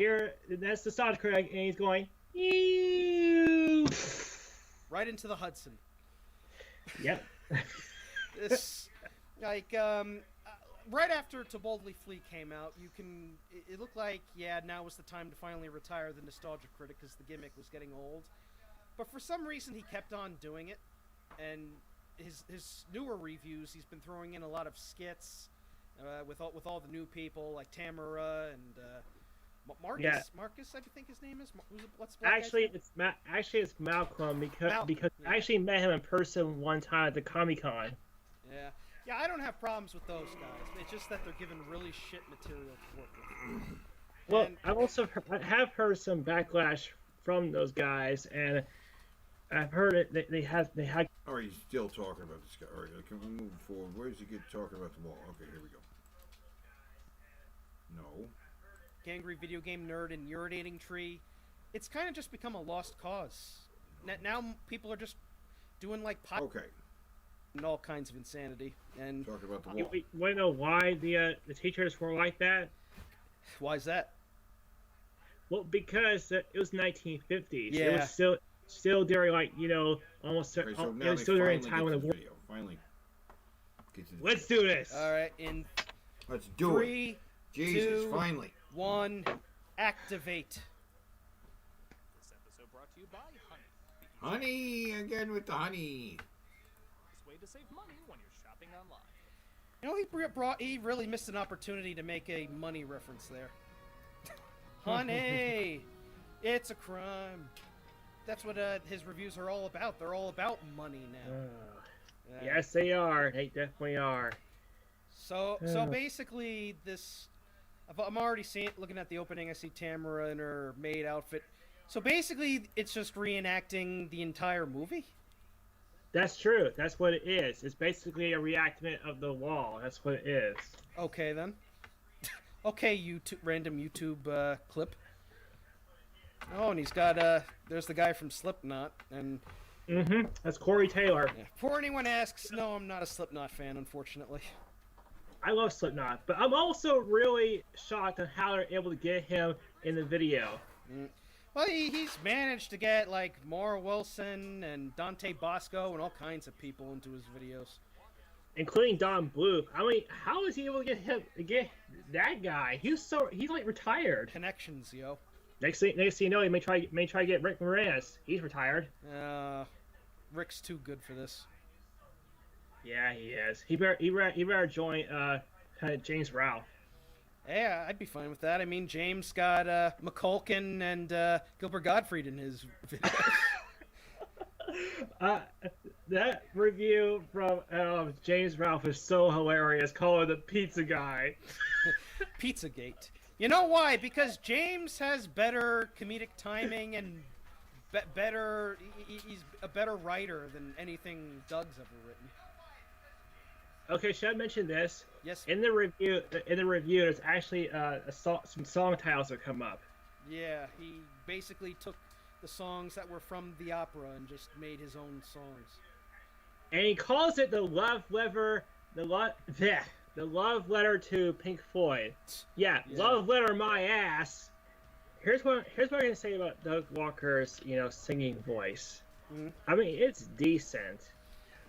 that's the Nostalgia Critic, and he's going right into the Hudson. Yep. This, like, right after To Boldly Flee came out, it looked like, now was the time to finally retire the Nostalgia Critic because the gimmick was getting old. But for some reason, he kept on doing it, and his newer reviews, he's been throwing in a lot of skits with all the new people like Tamara and Marcus. Yeah. Marcus, I think his name is. What's it's Malcolm because I actually met him in person one time at the Comic-Con. Yeah, I don't have problems with those guys. It's just that they're given really shit material to work with. Well, I've also have heard some backlash from those guys, and I've heard it. They had. All right, he's still talking about this guy. All right, can we move forward? Where does he get talking about the wall? Okay, here we go. No. Angry Video Game Nerd and Urinating Tree. It's kind of just become a lost cause. Now people are just doing like and all kinds of insanity. And talking about the wall. You want to know why the teachers were like that? Why is that? Well, because it was 1950s. Yeah. It was still during, like, almost. Okay, so it was still during time when the war. Finally. Let's do this. All right, let's do 3, it. Jesus, 2, finally. 1, activate. This episode brought to you by Honey. Honey, again with the honey. This way to save money when you're shopping online. He really missed an opportunity to make a money reference there. Honey, it's a crime. That's what his reviews are all about. They're all about money now. Yes, they are. They definitely are. So basically, I'm already looking at the opening. I see Tamara in her maid outfit. So basically, it's just reenacting the entire movie? That's true. That's what it is. It's basically a reenactment of The Wall. That's what it is. Okay, then. Okay, random YouTube clip. Oh, and he's got, there's the guy from Slipknot, and... That's Corey Taylor. Yeah. Before anyone asks, no, I'm not a Slipknot fan, unfortunately. I love Slipknot, but I'm also really shocked on how they're able to get him in the video. Well, he's managed to get, like, Maura Wilson and Dante Bosco and all kinds of people into his videos. Including Don Bluth. I mean, how is he able to get that guy? He's like retired. Connections, yo. Next thing you know, he may try to get Rick Moranis. He's retired. Rick's too good for this. Yeah, he is. He better join James Ralph. Yeah, I'd be fine with that. I mean, James got McCulkin and Gilbert Gottfried in his videos. That review from James Ralph is so hilarious. Call him the pizza guy. Pizzagate. You know why? Because James has better comedic timing and better. He's a better writer than anything Doug's ever written. Okay, should I mention this? Yes. In the review, there's actually some song titles that come up. Yeah, he basically took the songs that were from the opera and just made his own songs. And he calls it the love letter to Pink Floyd. Yeah, love letter my ass. Here's what I'm gonna say about Doug Walker's singing voice. I mean, it's decent.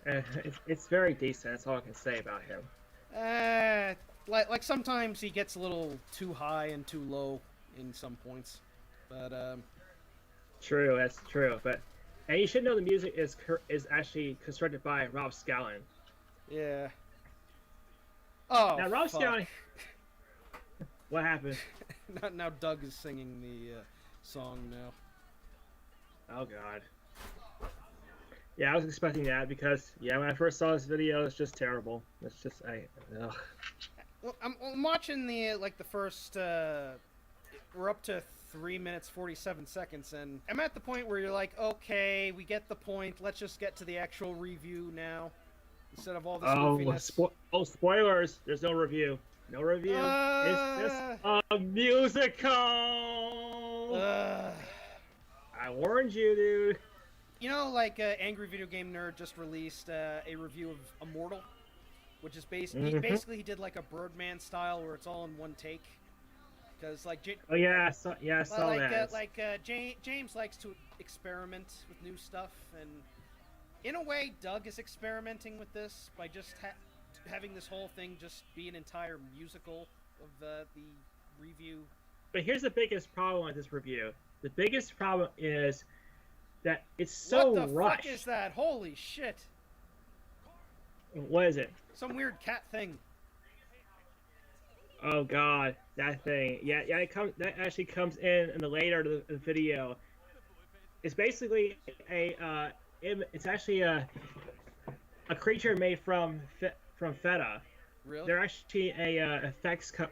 It's very decent. That's all I can say about him. Like sometimes he gets a little too high and too low in some points, but True, that's true. And you should know the music is actually constructed by Rob Scallon. Yeah. Oh. Now Rob fuck. Scallon. What happened? Now Doug is singing the song now. Oh God. Yeah, I was expecting that because when I first saw this video, it's just terrible. It's just ugh. Well, I'm watching the first. We're up to 3 minutes 47 seconds, and I'm at the point where you're like, okay, we get the point. Let's just get to the actual review now, instead of all this goofiness. Spoilers! There's no review. No review. It's just a musical. I warned you, dude. You know, like Angry Video Game Nerd just released a review of Immortal, which is basically he did like a Birdman style where it's all in one take. Because like I saw that. James likes to experiment with new stuff, and in a way, Doug is experimenting with this by just having this whole thing just be an entire musical of the review. But here's the biggest problem with this review. The biggest problem is that it's so rushed. What the fuck is that? Holy shit! What is it? Some weird cat thing. Oh God, that thing. Yeah, that actually comes in the later of the video. It's basically it's actually a creature made from feta. Really? They're actually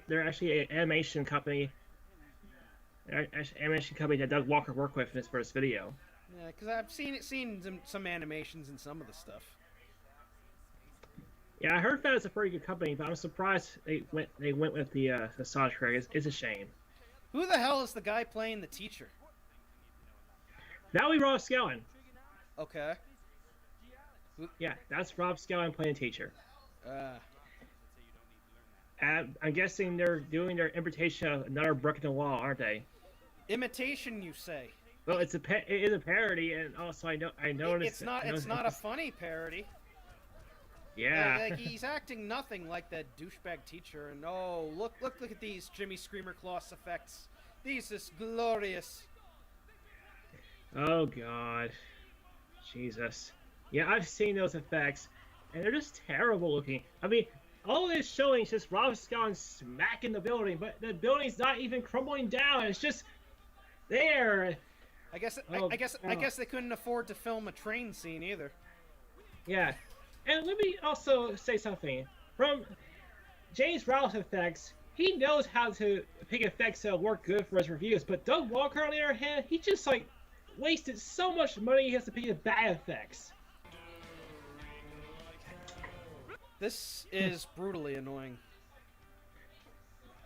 they're actually an animation company. Animation company that Doug Walker worked with in his first video. Yeah, because I've seen some animations in some of the stuff. Yeah, I heard that it's a pretty good company, but I'm surprised they went with the soundtrack. It's a shame. Who the hell is the guy playing the teacher? That would be Rob Scallon. Okay. Yeah, that's Rob Scallon playing teacher. I'm guessing they're doing their imitation of Another Brick in the Wall, aren't they? Imitation, you say? Well, it is a parody, and also I noticed it's not a funny parody. Yeah. Like he's acting nothing like that douchebag teacher, and oh, look at these Jimmy Screamer Kloss effects. These is glorious. Oh God, Jesus. Yeah, I've seen those effects, and they're just terrible looking. I mean, all it's showing is just Rob Scallon smacking the building, but the building's not even crumbling down. It's just there. I guess they couldn't afford to film a train scene either. Yeah. And let me also say something. From James Ralph's effects, he knows how to pig effects that work good for his reviews, but Doug Walker, on the other hand, he just like wasted so much money he has to pay the bad effects. This is brutally annoying.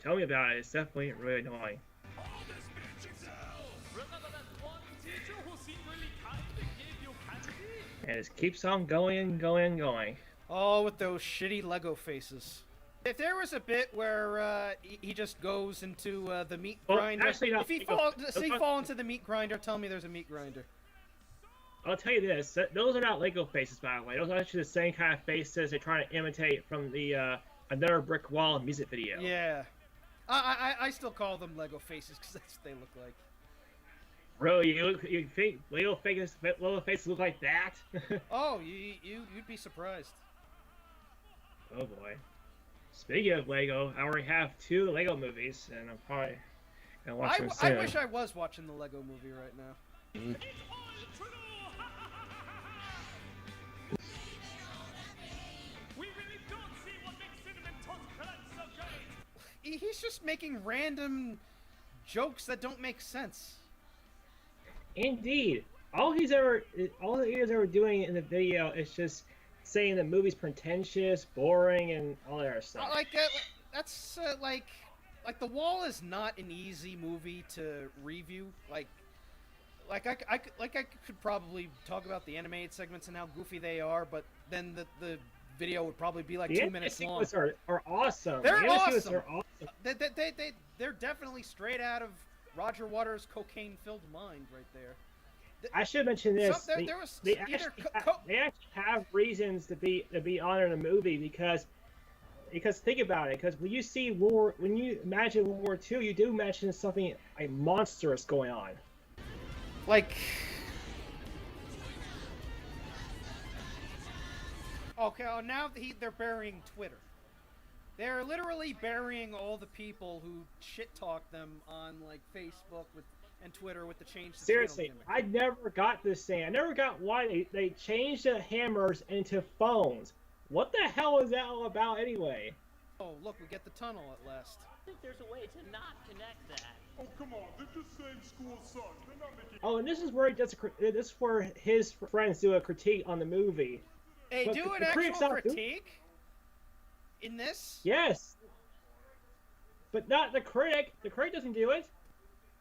Tell me about it. It's definitely really annoying. And it keeps on going and going and going. Oh, with those shitty Lego faces. If there was a bit where he just goes into the meat grinder, actually, no, if he fall into the meat grinder, tell me there's a meat grinder. I'll tell you this: those are not Lego faces, by the way. Those are actually the same kind of faces they're trying to imitate from the Another Brick Wall music video. Yeah, I still call them Lego faces because that's what they look like. Really, you think Lego faces look like that? Oh, you'd be surprised. Oh boy. Speaking of Lego, I already have 2 Lego movies, and I'm probably gonna watch them soon. I wish I was watching the Lego movie right now. He's just making random jokes that don't make sense. Indeed, all he is ever doing in the video is just saying the movie's pretentious, boring, and all that other stuff. That's like The Wall is not an easy movie to review. I could probably talk about the animated segments and how goofy they are, but then the video would probably be like 2 minutes long. The sequences are awesome. They're awesome. They're definitely straight out of Roger Waters' cocaine-filled mind right there. I should mention this. They actually have reasons to be honored in the movie because think about it. Because when you imagine World War II, you do imagine something like monstrous going on. Like. Okay, well, now they're burying Twitter. They're literally burying all the people who shit talk them on like Facebook and Twitter with the change. Seriously, I never got this thing. I never got why they changed the hammers into phones. What the hell is that all about anyway? Oh, look, we get the tunnel at last. I think there's a way to not connect that. Oh, come on, they're just saying school sucks. They're not making... Oh, and this is where this is where his friends do a critique on the movie. They but do an actual critique? In this? Yes. But not the critic. The critic doesn't do it.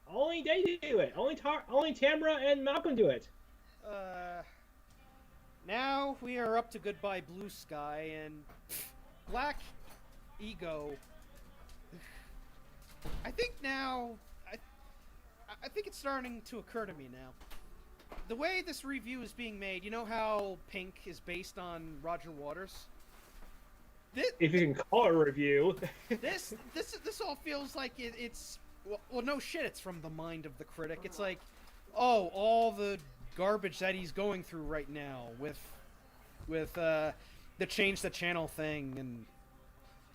Only they do it. Only Tamara and Malcolm do it. Now we are up to Goodbye Blue Sky and Black Ego. I think now, I think it's starting to occur to me now. The way this review is being made, you know how Pink is based on Roger Waters? If you can call it a review. This all feels like it's well, no shit, it's from the mind of the critic. It's like, oh, all the garbage that he's going through right now with the change the channel thing and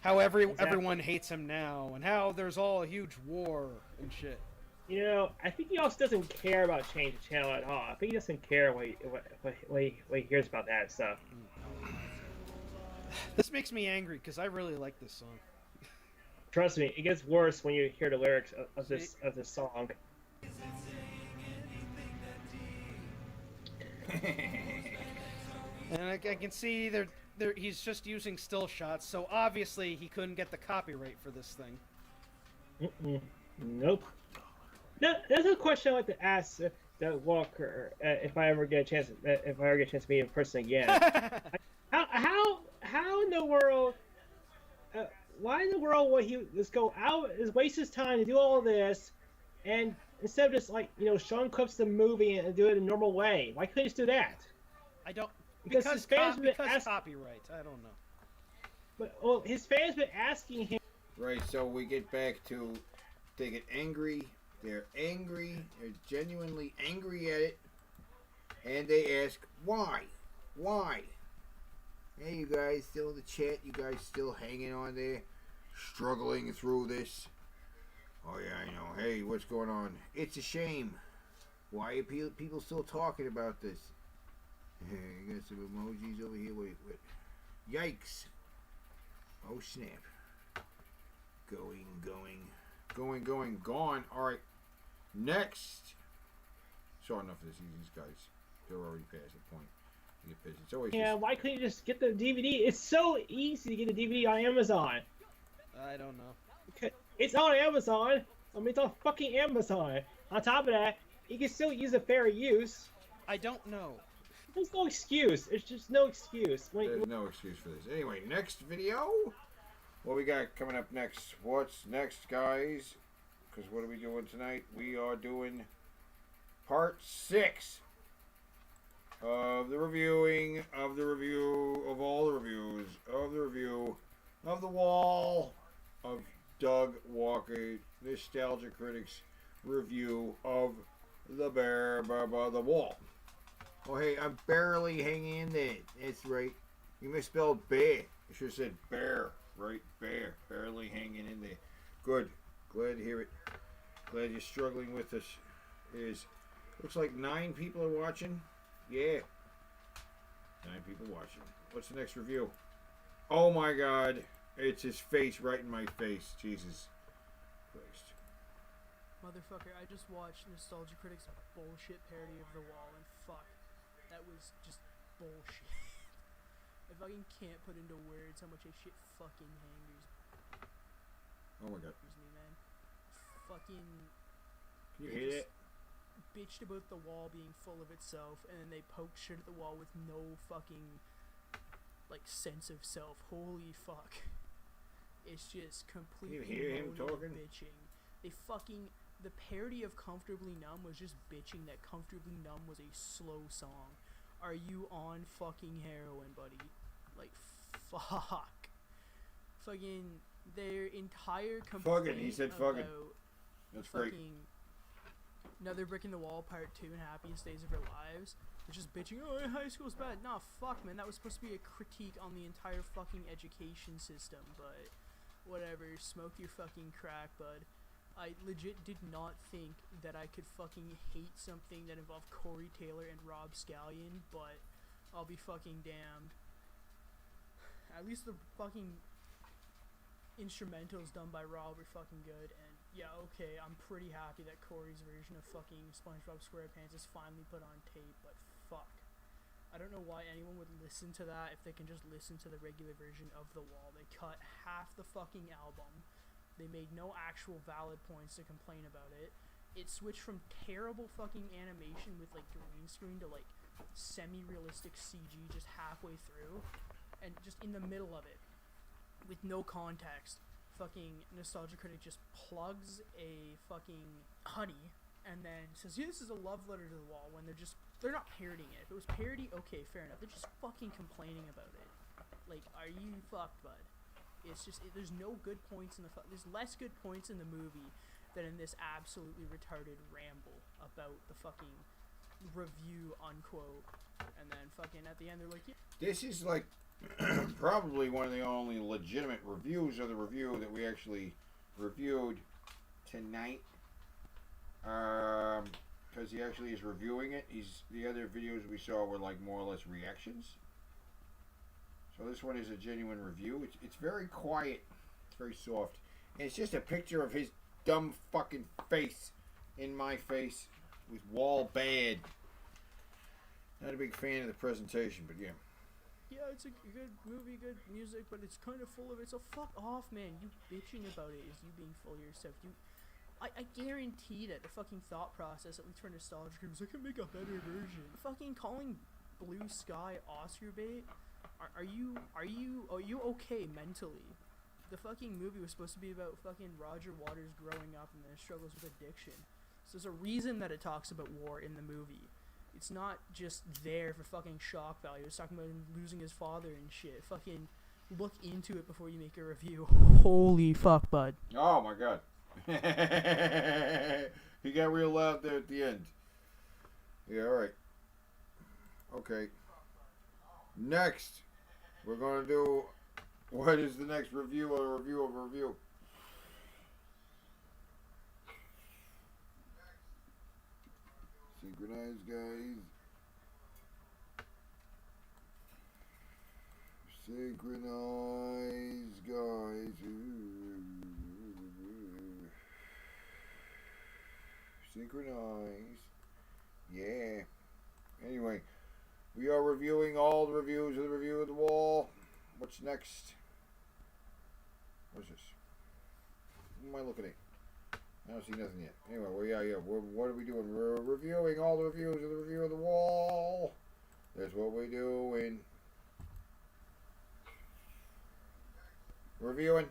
how everyone hates him now and how there's all a huge war and shit. You know, I think he also doesn't care about change the channel at all. I think he doesn't care what he hears about that stuff. This makes me angry because I really like this song. Trust me, it gets worse when you hear the lyrics of this song. And I can see he's just using still shots, so obviously he couldn't get the copyright for this thing. Nope. That's a question I like to ask Doug Walker if I ever get a chance to meet him in person again. How in the world? Why in the world would he just go out, waste his time to do all this, and instead of just showing clips of the movie and do it in a normal way? Why couldn't he just do that? I don't. Because his fans copyright. I don't know. But his fans been asking him. Right. So we get back to they get angry. They're angry. They're genuinely angry at it, and they ask why. Why? Hey, you guys still in the chat? You guys still hanging on there? Struggling through this? Oh, yeah, I know. Hey, what's going on? It's a shame. Why are people still talking about this? Hey, you got some emojis over here. Wait. Yikes. Oh, snap. Going. Going, gone. All right. Next. Saw enough of this. These guys, they're already past the point. You get pissed. It's always Yeah, just, why couldn't you just get the DVD? It's so easy to get a DVD on Amazon. I don't know. It's on Amazon. I mean, it's on fucking Amazon. On top of that, you can still use a fair use. I don't know. There's no excuse. There's just no excuse. there's no excuse for this. Anyway, next video. What we got coming up next? What's next, guys? Because what are we doing tonight? We are doing part 6 of the reviewing of the review of all the reviews of the review of The Wall of Doug Walker, Nostalgia Critics review of the the Wall. Oh, hey, I'm barely hanging in there. That's right. You misspelled bear. You should have said bear, right? Bear. Barely hanging in there. Good. Glad to hear it. Glad you're struggling with this. Looks like 9 people are watching. Yeah. 9 people watching. What's the next review? Oh my god. It's his face right in my face. Jesus Christ. Motherfucker, I just watched Nostalgia Critics' bullshit parody of The Wall, and fuck, that was just bullshit. I fucking can't put into words how much I shit fucking hangers. Oh my god. Me, man. Fucking. Can you they hear just it? Bitched about the wall being full of itself, and then they poked shit at the wall with no fucking, like, sense of self. Holy fuck. It's just completely Can you hear him moaning and talking? bitching. They fucking. The parody of Comfortably Numb was just bitching that Comfortably Numb was a slow song. Are you on fucking heroin, buddy? Like, fuck. Fucking, their entire complaint Fucking, he said fucking. about That's great. fucking Another Brick in the Wall Part 2 and Happiest Days of Our Lives, which is bitching, oh, high school's bad. Nah, fuck, man, that was supposed to be a critique on the entire fucking education system, but whatever, smoke your fucking crack, bud. I legit did not think that I could fucking hate something that involved Corey Taylor and Rob Scallon, but I'll be fucking damned. At least the fucking instrumentals done by Rob were fucking good, and yeah, okay, I'm pretty happy that Corey's version of fucking SpongeBob SquarePants is finally put on tape, but fuck. I don't know why anyone would listen to that if they can just listen to the regular version of The Wall. They cut half the fucking album. They made no actual valid points to complain about it. It switched from terrible fucking animation with like green screen to like semi-realistic CG just halfway through, and just in the middle of it, with no context, fucking Nostalgia Critic just plugs a fucking honey and then says, yeah, this is a love letter to The Wall, when they're not parodying it. If it was parody, okay, fair enough. They're just fucking complaining about it. Like, are you fucked, bud? It's just, there's no good points in there's less good points in the movie than in this absolutely retarded ramble about the fucking review, unquote. And then fucking at the end they're like, yeah. This is like probably one of the only legitimate reviews of the review that we actually reviewed tonight. Because he actually is reviewing it. The other videos we saw were like more or less reactions. So this one is a genuine review. It's very quiet. It's very soft. And it's just a picture of his dumb fucking face in my face with Wall bad. Not a big fan of the presentation, but yeah. Yeah, it's a good movie, good music, but it's kind of full of it. So fuck off, man. You bitching about it is you being full of yourself. I guarantee that the fucking thought process, at least for Nostalgia Critic, was I can make a better version. Fucking calling Blue Sky Oscar bait. Are you okay mentally? The fucking movie was supposed to be about fucking Roger Waters growing up and then struggles with addiction. So there's a reason that it talks about war in the movie. It's not just there for fucking shock value. It's talking about him losing his father and shit. Fucking look into it before you make a review. Holy fuck, bud. Oh my god. He got real loud there at the end. Yeah, alright. Okay. Next, we're going to do, what is the next review of a review of a review? Synchronize, guys. Synchronize, guys. Synchronize. Yeah. Anyway, we are reviewing all the reviews of the review of the wall. What's next? What's this? What am I looking at? I don't see nothing yet. Anyway, what are we doing? We're reviewing all the reviews of the review of the wall. That's what we're doing. Reviewing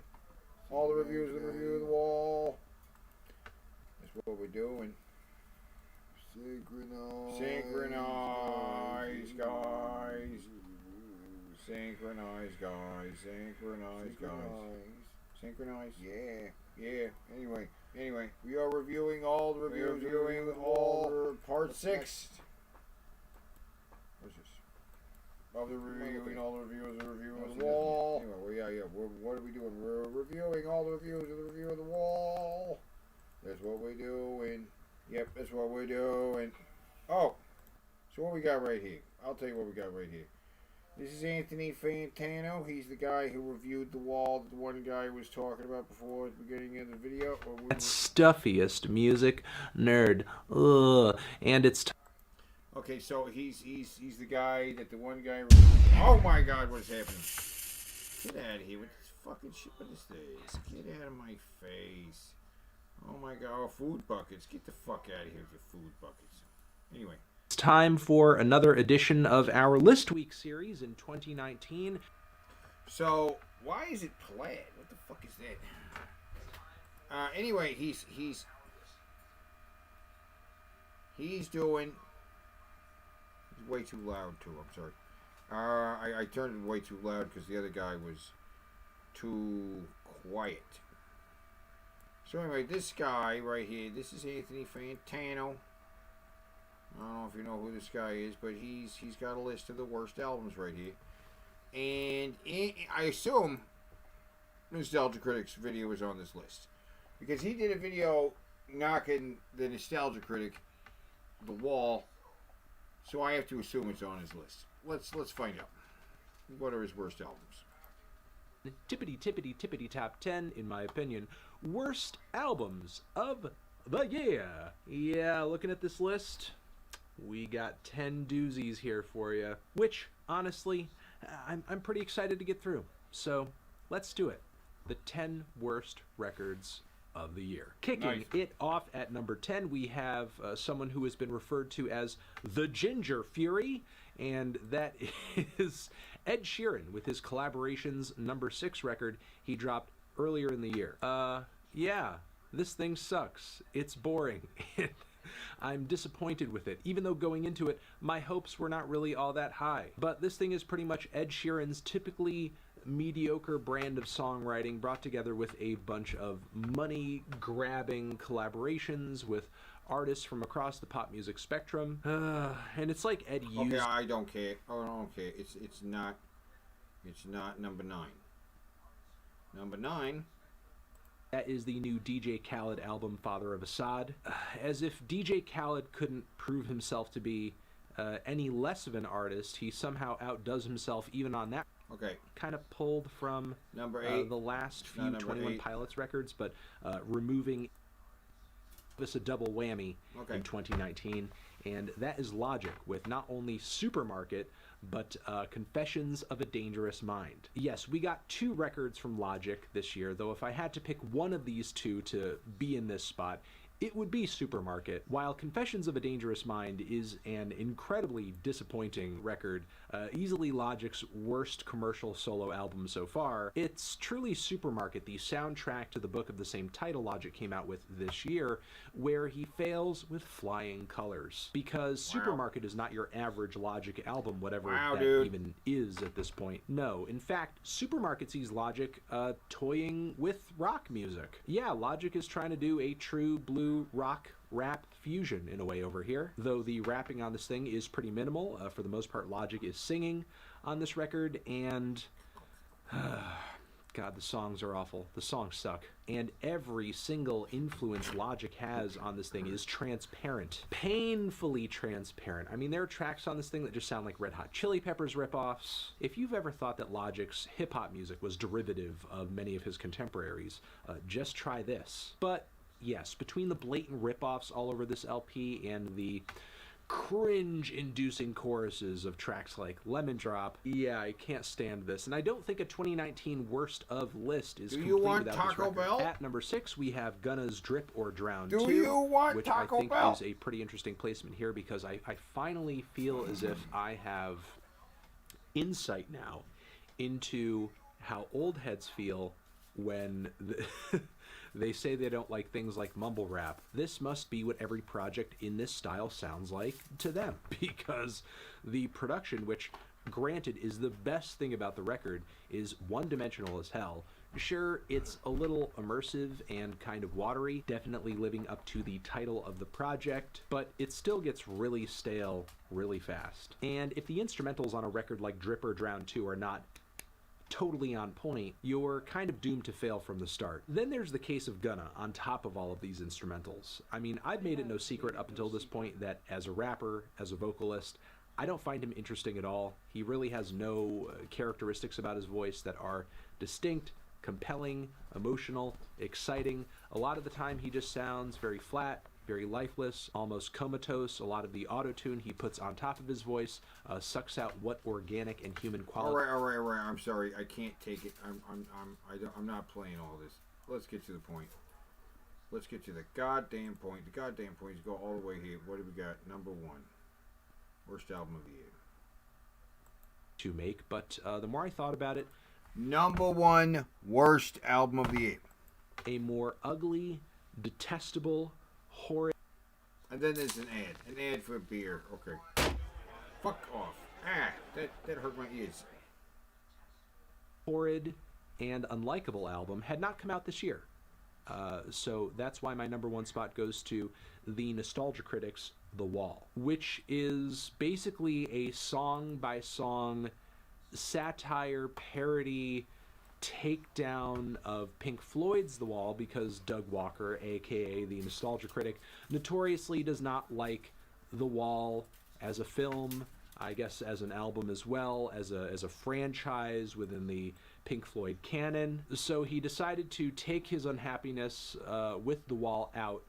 all the reviews of the review of the wall. That's what we're doing. Synchronize, guys. Synchronize, guys. Synchronize, guys. Synchronize. Yeah. Anyway, we are reviewing all the reviews. Reviewing all part 6. What's this? Of the reviewing all the reviews of the review of the wall. Anyway, what are we doing? We're reviewing all the reviews of the review of the wall. That's what we're doing. Yep, that's what we're doing. Oh, so what we got right here? I'll tell you what we got right here. This is Anthony Fantano. He's the guy who reviewed the wall that the one guy was talking about before at the beginning of the video. Stuffiest music nerd. Ugh. And it's okay, so he's the guy that the one guy. Oh my God, what is happening? Get out of here with this fucking shit. What is this? Get out of my face. Oh my God, oh, food buckets. Get the fuck out of here with your food buckets. Anyway. It's time for another edition of our List Week series in 2019. So, why is it plaid? What the fuck is that? Anyway, he's doing... It's way too loud, too. I'm sorry. I turned it way too loud because the other guy was too quiet. So anyway, this guy right here, this is Anthony Fantano. I don't know if you know who this guy is, but he's got a list of the worst albums right here. And I assume Nostalgia Critic's video is on this list. Because he did a video knocking the Nostalgia Critic, the wall. So I have to assume it's on his list. Let's find out. What are his worst albums? Tippity top 10, in my opinion, worst albums of the year. Yeah, looking at this list, we got 10 doozies here for you, which, honestly, I'm pretty excited to get through. So, let's do it. The 10 worst records of the year. Kicking it off at number 10, we have someone who has been referred to as the Ginger Fury, and that is Ed Sheeran with his Collaborations number 6 record he dropped earlier in the year. Yeah, this thing sucks. It's boring. I'm disappointed with it, even though going into it, my hopes were not really all that high. But this thing is pretty much Ed Sheeran's typically mediocre brand of songwriting brought together with a bunch of money-grabbing collaborations with artists from across the pop music spectrum. And it's like Ed used... Okay, I don't care. Oh, I don't care. It's not number 9. Number 9... That is the new DJ Khaled album, Father of Assad. As if DJ Khaled couldn't prove himself to be any less of an artist, he somehow outdoes himself even on that. Okay. Kind of pulled from number 8. The last few 21 Pilots records, but removing this a double whammy in 2019. And that is Logic with not only Supermarket, but Confessions of a Dangerous Mind. Yes, we got 2 records from Logic this year, though if I had to pick one of these 2 to be in this spot, it would be Supermarket. While Confessions of a Dangerous Mind is an incredibly disappointing record, easily Logic's worst commercial solo album so far, it's truly Supermarket, the soundtrack to the book of the same title Logic came out with this year, where he fails with flying colors. Because Supermarket is not your average Logic album, whatever that even is at this point. No, in fact, Supermarket sees Logic toying with rock music. Yeah, Logic is trying to do a true blue rock rap fusion in a way over here, though the rapping on this thing is pretty minimal. For the most part, Logic is singing on this record, and God, the songs are awful. The songs suck. And every single influence Logic has on this thing is transparent. Painfully transparent. I mean, there are tracks on this thing that just sound like Red Hot Chili Peppers ripoffs. If you've ever thought that Logic's hip-hop music was derivative of many of his contemporaries, just try this. But yes, between the blatant ripoffs all over this LP and the cringe-inducing choruses of tracks like Lemon Drop, yeah, I can't stand this. And I don't think a 2019 worst of list is complete without this record. At number 6, we have Gunna's Drip or Drown 2, which I think is a pretty interesting placement here because I finally feel as if I have insight now into how old heads feel when they say they don't like things like mumble rap. This must be what every project in this style sounds like to them, because the production, which granted is the best thing about the record, is one-dimensional as hell. Sure, it's a little immersive and kind of watery, definitely living up to the title of the project, but it still gets really stale really fast. And if the instrumentals on a record like Drip or Drown 2 are not totally on point, you're kind of doomed to fail from the start. Then there's the case of Gunna on top of all of these instrumentals. I mean, I've made it no secret up until this point that as a rapper, as a vocalist, I don't find him interesting at all. He really has no characteristics about his voice that are distinct, compelling, emotional, exciting. A lot of the time he just sounds very flat, very lifeless, almost comatose. A lot of the auto-tune he puts on top of his voice sucks out what organic and human quality. All right. I'm sorry. I can't take it. I'm not playing all this. Let's get to the point. Let's get to the goddamn point. The goddamn point is go all the way here. What do we got? Number 1. Worst album of the year. To make, but the more I thought about it, number 1 worst album of the year. A more ugly, detestable, horrid. And then there's an ad for beer. Okay, fuck off. That hurt my ears. Horrid and unlikable album had not come out this year, so that's why my number 1 spot goes to the nostalgia critics' The Wall, which is basically a song by song satire parody takedown of Pink Floyd's The Wall, because Doug Walker, aka the nostalgia critic, notoriously does not like The Wall as a film, I guess as an album as well, as a franchise within the Pink Floyd canon. So he decided to take his unhappiness with The Wall out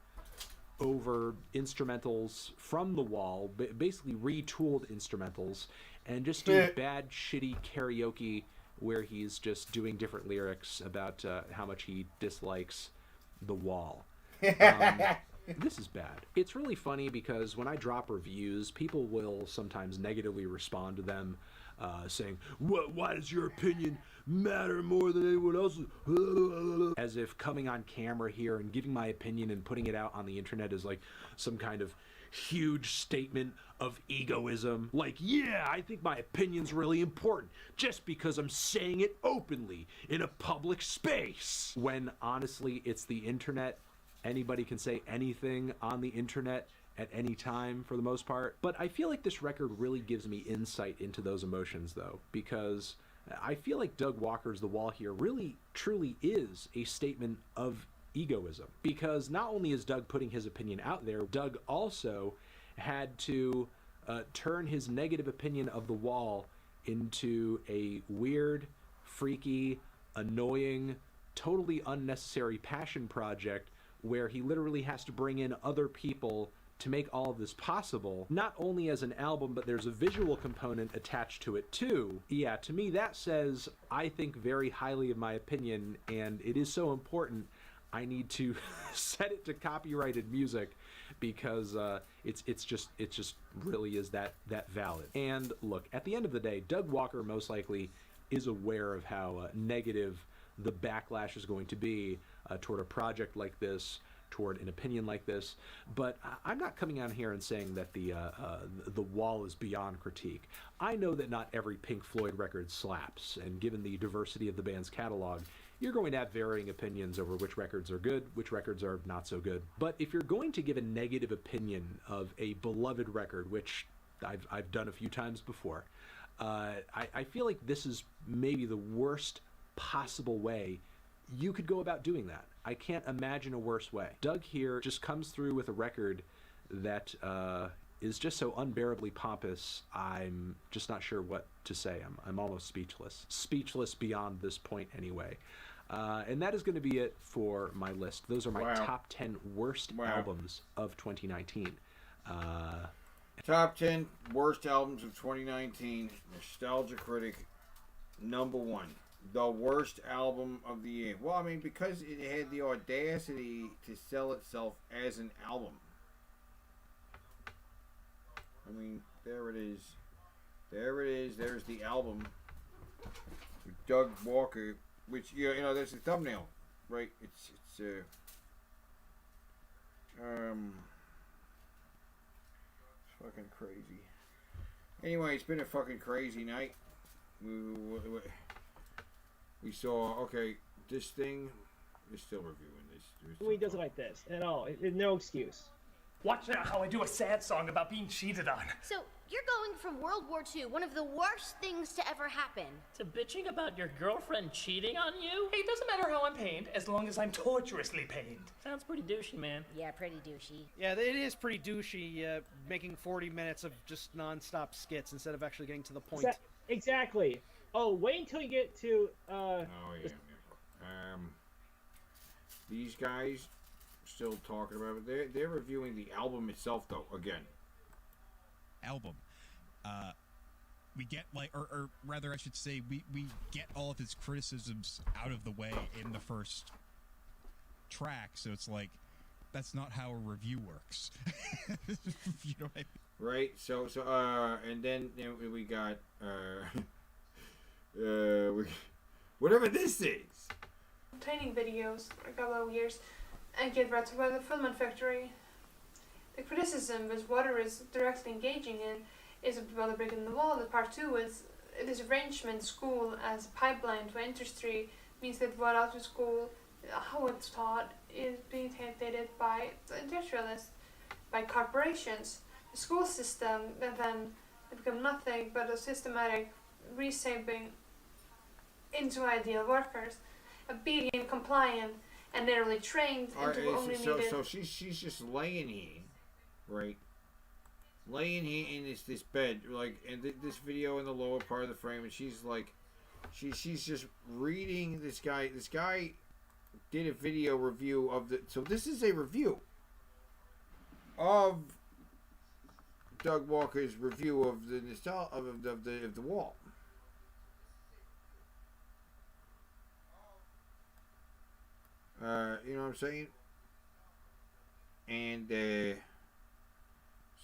over instrumentals from The Wall, basically retooled instrumentals, and just do bad, shitty karaoke where he's just doing different lyrics about how much he dislikes The Wall. This is bad. It's really funny because when I drop reviews, people will sometimes negatively respond to them, saying, why does your opinion matter more than anyone else's? As if coming on camera here and giving my opinion and putting it out on the internet is like some kind of huge statement of egoism. Like, yeah, I think my opinion's really important just because I'm saying it openly in a public space. When honestly, it's the internet. Anybody can say anything on the internet at any time for the most part. But I feel like this record really gives me insight into those emotions though, because I feel like Doug Walker's The Wall here really truly is a statement of egoism, because not only is Doug putting his opinion out there, Doug also had to turn his negative opinion of The Wall into a weird, freaky, annoying, totally unnecessary passion project where he literally has to bring in other people to make all of this possible, not only as an album, but there's a visual component attached to it too. Yeah, to me that says I think very highly of my opinion, and it is so important I need to set it to copyrighted music because it's just really is that valid. And look, at the end of the day, Doug Walker most likely is aware of how negative the backlash is going to be toward a project like this, toward an opinion like this, but I'm not coming out here and saying that the Wall is beyond critique. I know that not every Pink Floyd record slaps, and given the diversity of the band's catalog, you're going to have varying opinions over which records are good, which records are not so good. But if you're going to give a negative opinion of a beloved record, which I've done a few times before, I feel like this is maybe the worst possible way you could go about doing that. I can't imagine a worse way. Doug here just comes through with a record that is just so unbearably pompous, I'm just not sure what to say. I'm almost speechless. Speechless beyond this point anyway. And that is going to be it for my list. Those are my Wow. top 10 worst albums of 2019. Top 10 worst albums of 2019. Nostalgia Critic, number 1. The worst album of the year. Well, I mean, because it had the audacity to sell itself as an album. I mean, there it is. There it is. There's the album. With Doug Walker, which, you know, there's the thumbnail, right? It's fucking crazy. Anyway, it's been a fucking crazy night. We saw, okay, this thing, we're still reviewing this. He does it like this, and no excuse. Watch out how I do a sad song about being cheated on. So, you're going from World War II, one of the worst things to ever happen. To bitching about your girlfriend cheating on you? Hey, it doesn't matter how I'm pained, as long as I'm torturously pained. Sounds pretty douchey, man. Yeah, pretty douchey. Yeah, it is pretty douchey, making 40 minutes of just non-stop skits instead of actually getting to the point. Exactly. Oh, wait until you get to, these guys still talking about it. They're reviewing the album itself, though, again. Album. We get, like, or rather I should say, we get all of his criticisms out of the way in the first track, so it's like, that's not how a review works. You know what I mean? Right, so and then we got whatever this is. Training videos for a couple of years and get ready by the film factory. The criticism which Water is directly engaging in is about the break in the wall. The part 2 is this arrangement school as a pipeline to industry means that what after school, how it's taught, is being dictated by the industrialists, by corporations. The school system that then become nothing but a systematic reshaping into ideal workers, obedient, compliant, and narrowly trained into only needed. So she's just laying here, right? Laying here in this bed, like, and this video in the lower part of the frame, and she's like, she's just reading this guy. This guy did a video review of the. So this is a review of Doug Walker's review of the of the wall. You know what I'm saying? And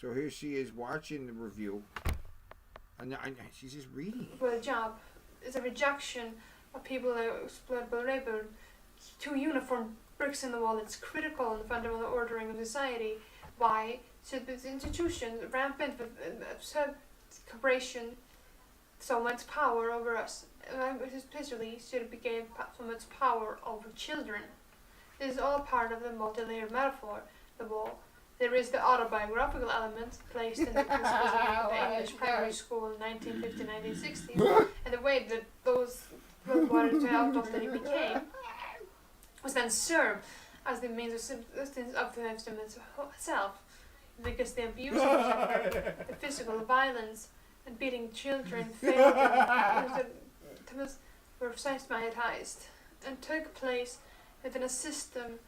so here she is watching the review, and she's just reading it. For a job, it's a rejection of people that exploit labor. 2 uniform bricks in the wall. It's critical in the fundamental ordering of society. Why should this institution rampant with corporation so much power over us? Especially should it be so much power over children. This is all part of the multi-layered metaphor, the wall. There is the autobiographical element placed in the principles of the English primary school in 1950-1960, and the way that those water outdoors that he became was then served as the means of subsistence of the instrument itself, because the abuse of gender, the physical violence, and beating children failed were systematized and took place within a system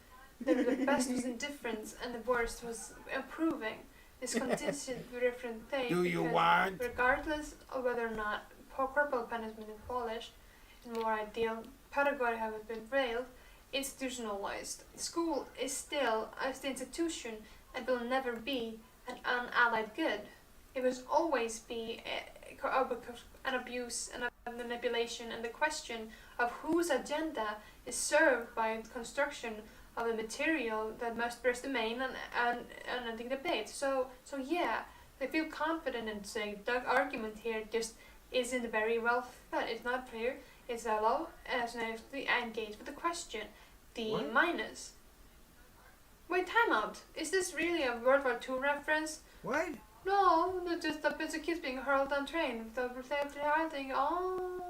that the best was indifference and the worst was improving. This condition for different things. Do you want? Regardless of whether or not corporal punishment is abolished, and more ideal pedagogy has been railed, institutionalized. School is still as the institution and will never be an unallied good. It will always be an abuse and a manipulation, and the question of whose agenda is served by the construction of the material that must burst the main and ending debate. So yeah, they feel confident in saying the argument here just isn't very well thought. It's not clear. It's shallow, as they engage with the question. D What? minus. Wait, time out. Is this really a World War II reference? What? No, not just a bunch of kids being hurled on train. The thing. Oh,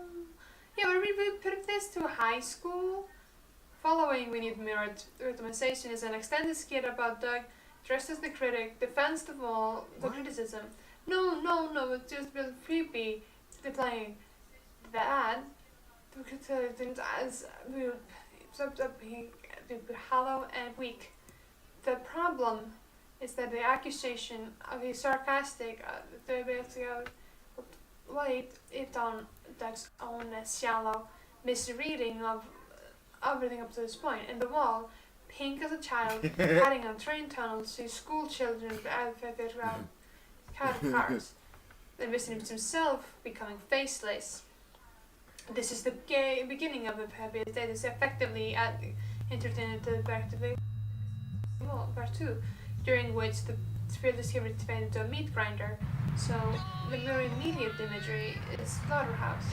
yeah, but we put this to high school. Following, we need mirrored optimization is an extended skit about Doug dressed as the critic, defends the wall, the criticism. No, it's just real creepy. They're playing the ad. as hollow and weak. The problem is that the accusation of a sarcastic laid it on Doug's own shallow misreading of everything up to this point. In the wall, Pink as a child, hiding on train tunnels, sees school children cars. Then visiting himself, becoming faceless. This is the beginning of the habit that is effectively entertained back to the part 2, during which the spirit is turned into a meat grinder. So the more immediate imagery is slaughterhouse.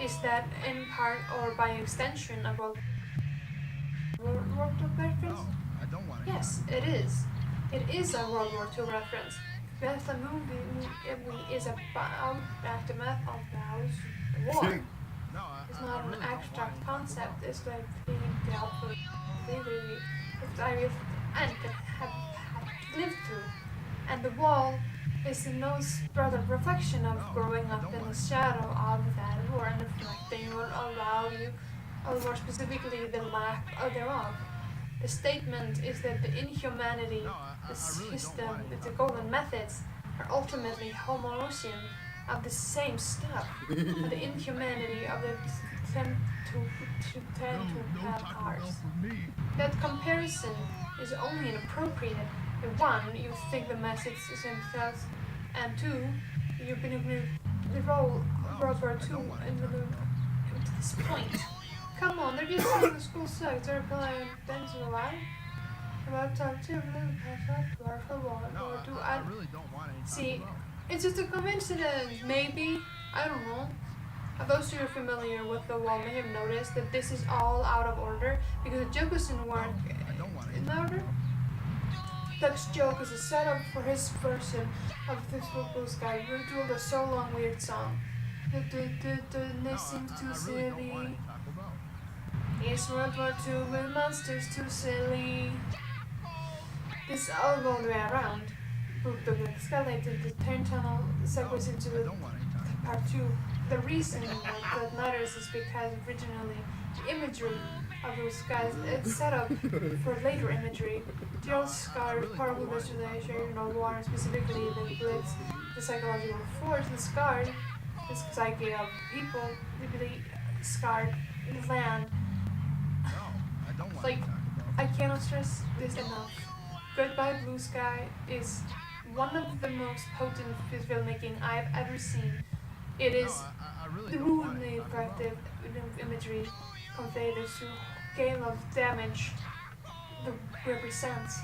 Is that in part or by extension of World War II reference? I don't want Yes, it is. It is a World War II reference. Because the movie is about aftermath of the war. It's not an abstract concept. It's like being dealt with literally. It's I and have lived through. And the wall is the most broader reflection of growing up in the shadow of that war and reflecting what allowed you, or more specifically the lack thereof. The statement is that the inhumanity, the system, the golden methods are ultimately homoousian of the same stuff, and the inhumanity of the attempt to have cars. That comparison is only inappropriate. One, you think the message is themselves, and two, you've been able to roll World War II to this point. Come on, they're just saying the school sucks. They're playing Ben's alive. About to talk to I really don't want it. See, it's just a coincidence, maybe. I don't know. Those who are familiar with the wall may have noticed that this is all out of order because the joke doesn't work in order. Doug's joke is a setup for his version of this football guy who do the so long weird song. They seem too silly. It's World War II with monsters too silly. This is all going the way around. The escalated the turn tunnel segues into the part 2. The reason that matters is because originally the imagery of those guys it's set up for later imagery. Gerald's scar, horrible visualization of war, specifically the blitz, the psychological force, the scarred, the psyche of people, really scarred in the land. Like, I cannot stress this enough. Goodbye Blue Sky is one of the most potent filmmaking I've ever seen. It is rudely effective imagery conveyed to scale of damage that represents.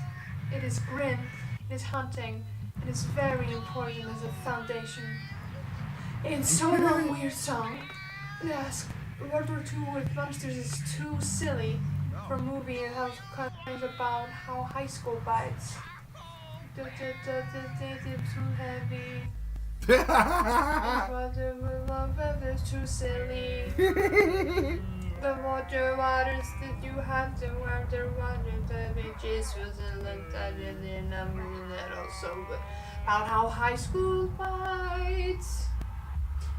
It is grim, it is haunting, it is very important as a foundation. In so long weird song, yes, World War II with monsters is too silly for a movie that has kind about how high school bites. Too heavy. It's too silly. The waters that you have to wear the water the beaches wasn't like that and I'm reading that also about how high school bites.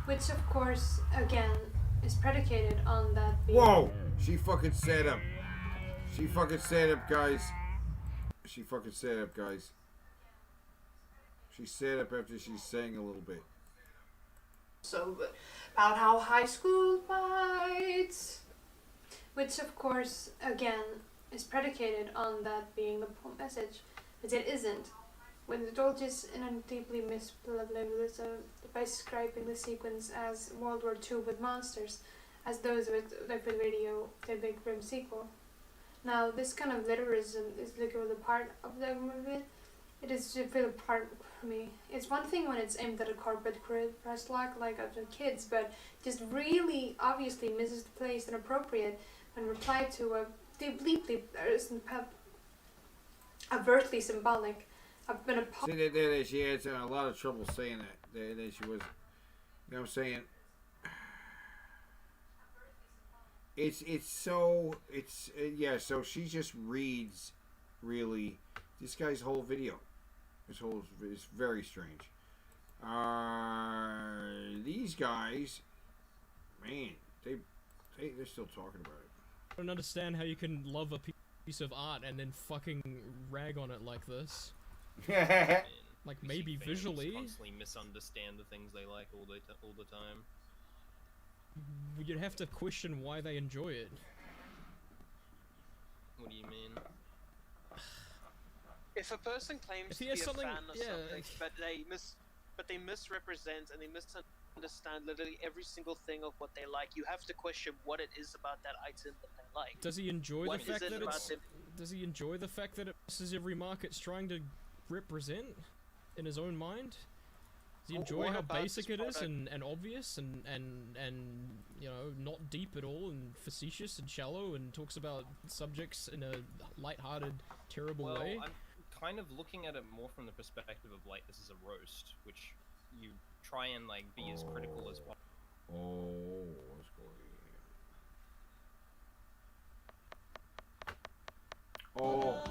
Which of course again is predicated on that being Whoa! She fucking set up. She fucking set up, guys. She fucking set up, guys. She set up after she sang a little bit. So about how high school bites. Which of course again is predicated on that being the message. But it isn't. When the indulges in a deeply misplaced by describing the sequence as World War II with monsters, as those with Liquid Radio, the Big Grim sequel. Now, this kind of literalism is literally part of the movie. It is really part for me. It's one thing when it's aimed at a corporate press like of the kids, but just really obviously misses the place and appropriate when replied to a deeply overtly symbolic. I've been a See that she had a lot of trouble saying that. That she was, you know what I'm saying? So she just reads really this guy's whole video. It's very strange. These guys, man, Hey, they're still talking about it. I don't understand how you can love a piece of art and then fucking rag on it like this. Like maybe visually. Constantly misunderstand the things they like all the time. You'd have to question why they enjoy it. What do you mean? If a person claims If to he be has a something- fan of yeah. something, but they misrepresent and they misunderstand literally every single thing of what they like, you have to question what it is about that item that they like. Does he enjoy What the is fact it that about it's? them? Does he enjoy the fact that it misses every mark it's trying to represent in his own mind? Does he enjoy What how about basic this it is product? and obvious and you know, not deep at all and facetious and shallow and talks about subjects in a light-hearted, terrible Well, way? I'm kind of looking at it more from the perspective of like this is a roast, which you try and like be as critical as possible. Oh, what's going on? Oh.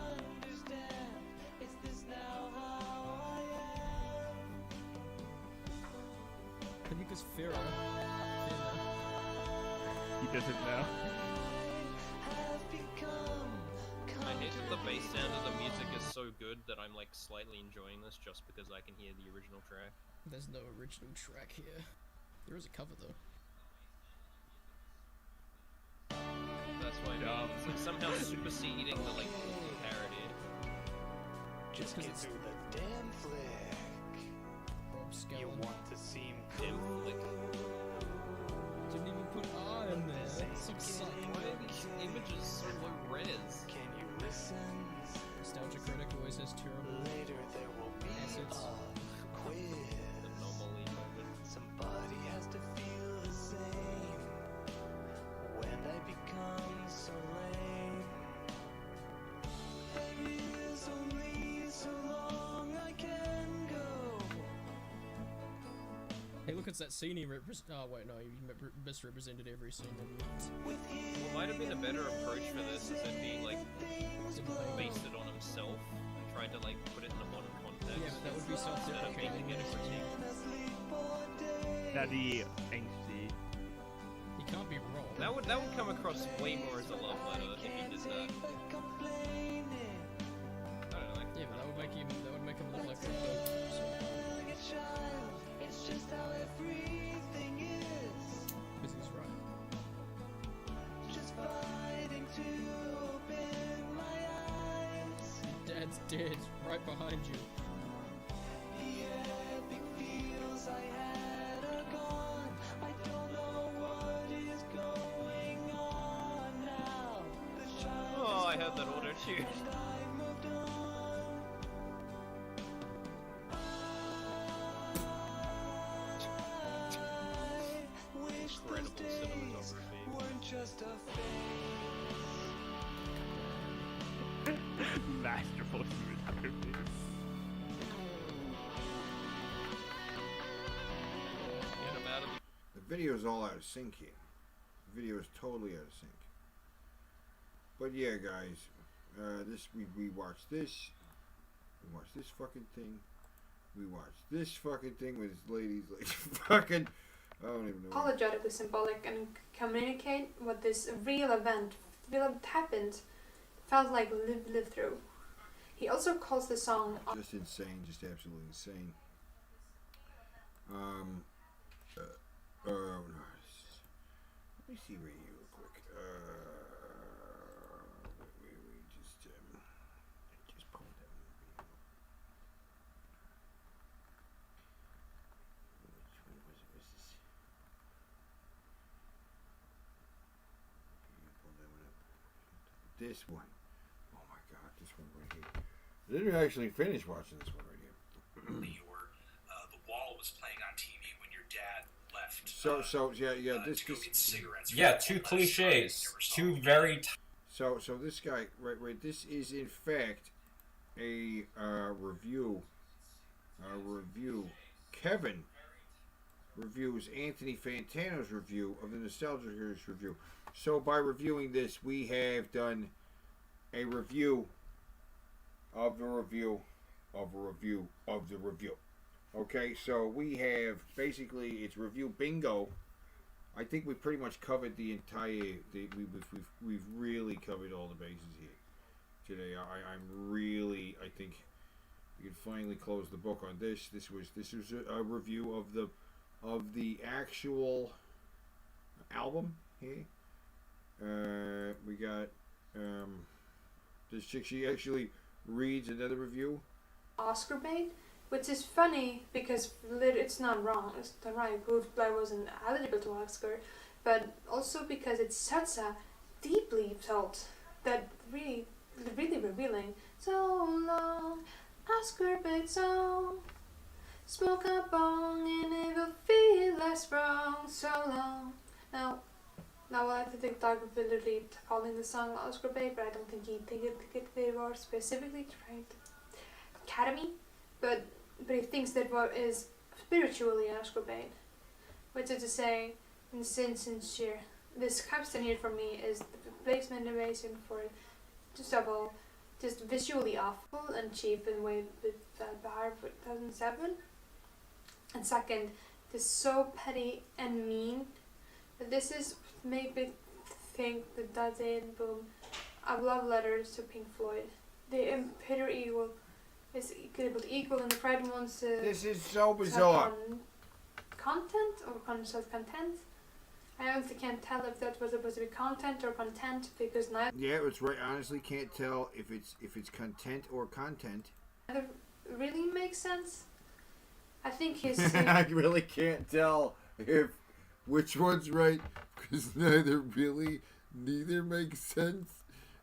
I think it's Farrah. He doesn't know. I hate that the bass sound of the music is so good that I'm like slightly enjoying this just because I can hear the original track. There's no original track here. There is a cover though. That's why I mean, it's like somehow superseding the like parody. Just get through the damn flick. Rob Scallon. You want to seem Damn flick. Didn't even put R in there. That's exciting. Why are these images so low res? Can you listen? Nostalgia Critic always has terrible Later there will be assets. a quiz. Anomaly moment. Somebody has to feel the same when I become so lame. There is only so long I can go. Hey, look, it's that scene he oh, wait, no, he misrepresented every scene. What might have been a better approach for this is if he like based it on himself and tried to like put it in a modern context. Yeah, but that would be self-deprecating. Instead of making it a critique. That'd be angsty. He can't be wrong. That would come across way more as a love letter if he did that. I don't know. Yeah, but that would make him look like a dope. It's just how everything is. Because he's right. Just fighting to open my eyes. Dad's dead, right behind you. The epic feels I had are gone. I don't know what is going on now. The child Oh, I heard that auto tune. and I moved on. I wish those Incredible days cinematography. weren't just a phase. Masterful cinematography. Get him out of The video's all out of sync here. The video is totally out of sync. But yeah, guys, we watched this. We watched this fucking thing. We watched this fucking thing with this ladies like fucking. I don't even know. Apologetically symbolic and communicate what this real event happened felt like lived through. He also calls the song Just insane, just absolutely insane. No, let me see right here real quick. We just pulled that video. Which one was it? Was this? You pull that one up. This one. Oh my God, this one right here. I didn't actually finish watching this one right here. You were the wall was playing on TV when your dad left. So yeah, this to go get cigarettes. Yeah, two cliches. Two very. So this guy, right. This is in fact a review. Kevin reviews Anthony Fantano's review of the Nostalgia Critic review. So by reviewing this, we have done a review of the review of a review of the review. Okay, so we have basically it's review bingo I think we've pretty much covered the entire. We've really covered all the bases here today. I think we can finally close the book on this. This was a review of the actual album here. We got this chick. She actually reads another review. Oscar bait, which is funny because it's not wrong. It's not right. Goodbye wasn't eligible to Oscar, but also because it's such a deeply felt that really revealing. So long, Oscar bait song. Smoke a bong and it will feel less wrong. So long. Now I think Doug will literally calling the song Oscar bait, but I don't think he think they were specifically trying to Academy, but he thinks that what is spiritually Oscar bait, which is to say, in sincere. This caption here for me is the placement innovation for just visually awful and cheap in way with Bahar for 2007. And second, this so petty and mean. But this is made me think that that's it. Boom. I love letters to Pink Floyd. The imperial evil is equal and the Fred wants to. This is so bizarre. Content or self-content. I honestly can't tell if that was supposed to be content or content because neither. Yeah, it's right. Honestly, can't tell if it's content or content. Neither really makes sense. I think his. I really can't tell if which one's right because neither makes sense.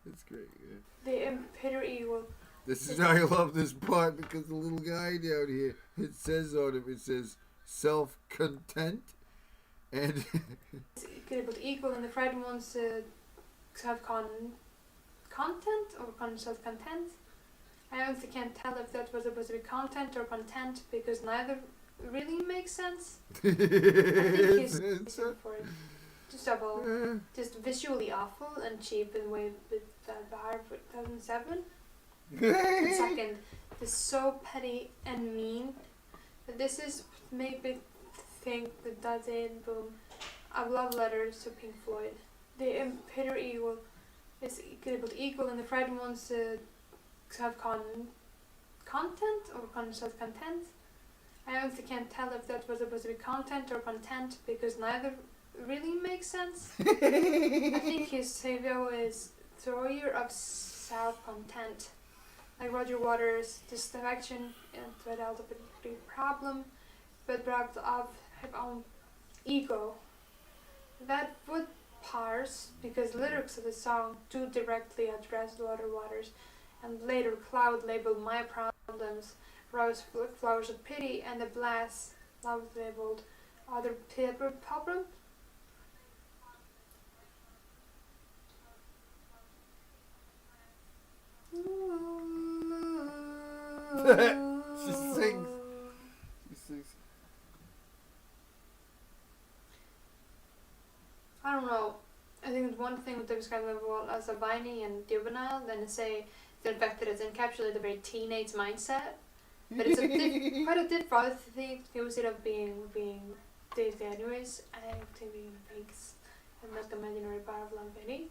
It's great. Yeah. The imperial evil. This is I love this part because the little guy down here, it says on him, it says self-content, and equal and the Fred wants to have content or self-content. I honestly can't tell if that was supposed to be content or content because neither really makes sense. I think he's for it. Just visually awful and cheap in way with Bahar for 2007. And second, this so petty and mean. But this is made me think that that's it. Boom. I love letters to Pink Floyd. The imperial evil is equal and the Fred wants to have content or self-content. I honestly can't tell if that was supposed to be content or content because neither really makes sense. I think his savior is thrower of self-content. Like Roger Waters, distraction without a big problem, but brought of his own ego. That would parse because lyrics of the song do directly address Roger Waters, and later Cloud labeled My Problems, Rose Flowers of Pity, and the Blast Love labeled Other Paper Problems. She sings. I don't know. I think one thing with describe the world as a whiny and juvenile, then to say the fact that it's encapsulated a very teenage mindset. But it's quite a different I think it of being dated anyways. I think being thinks and not the imaginary part of longevity.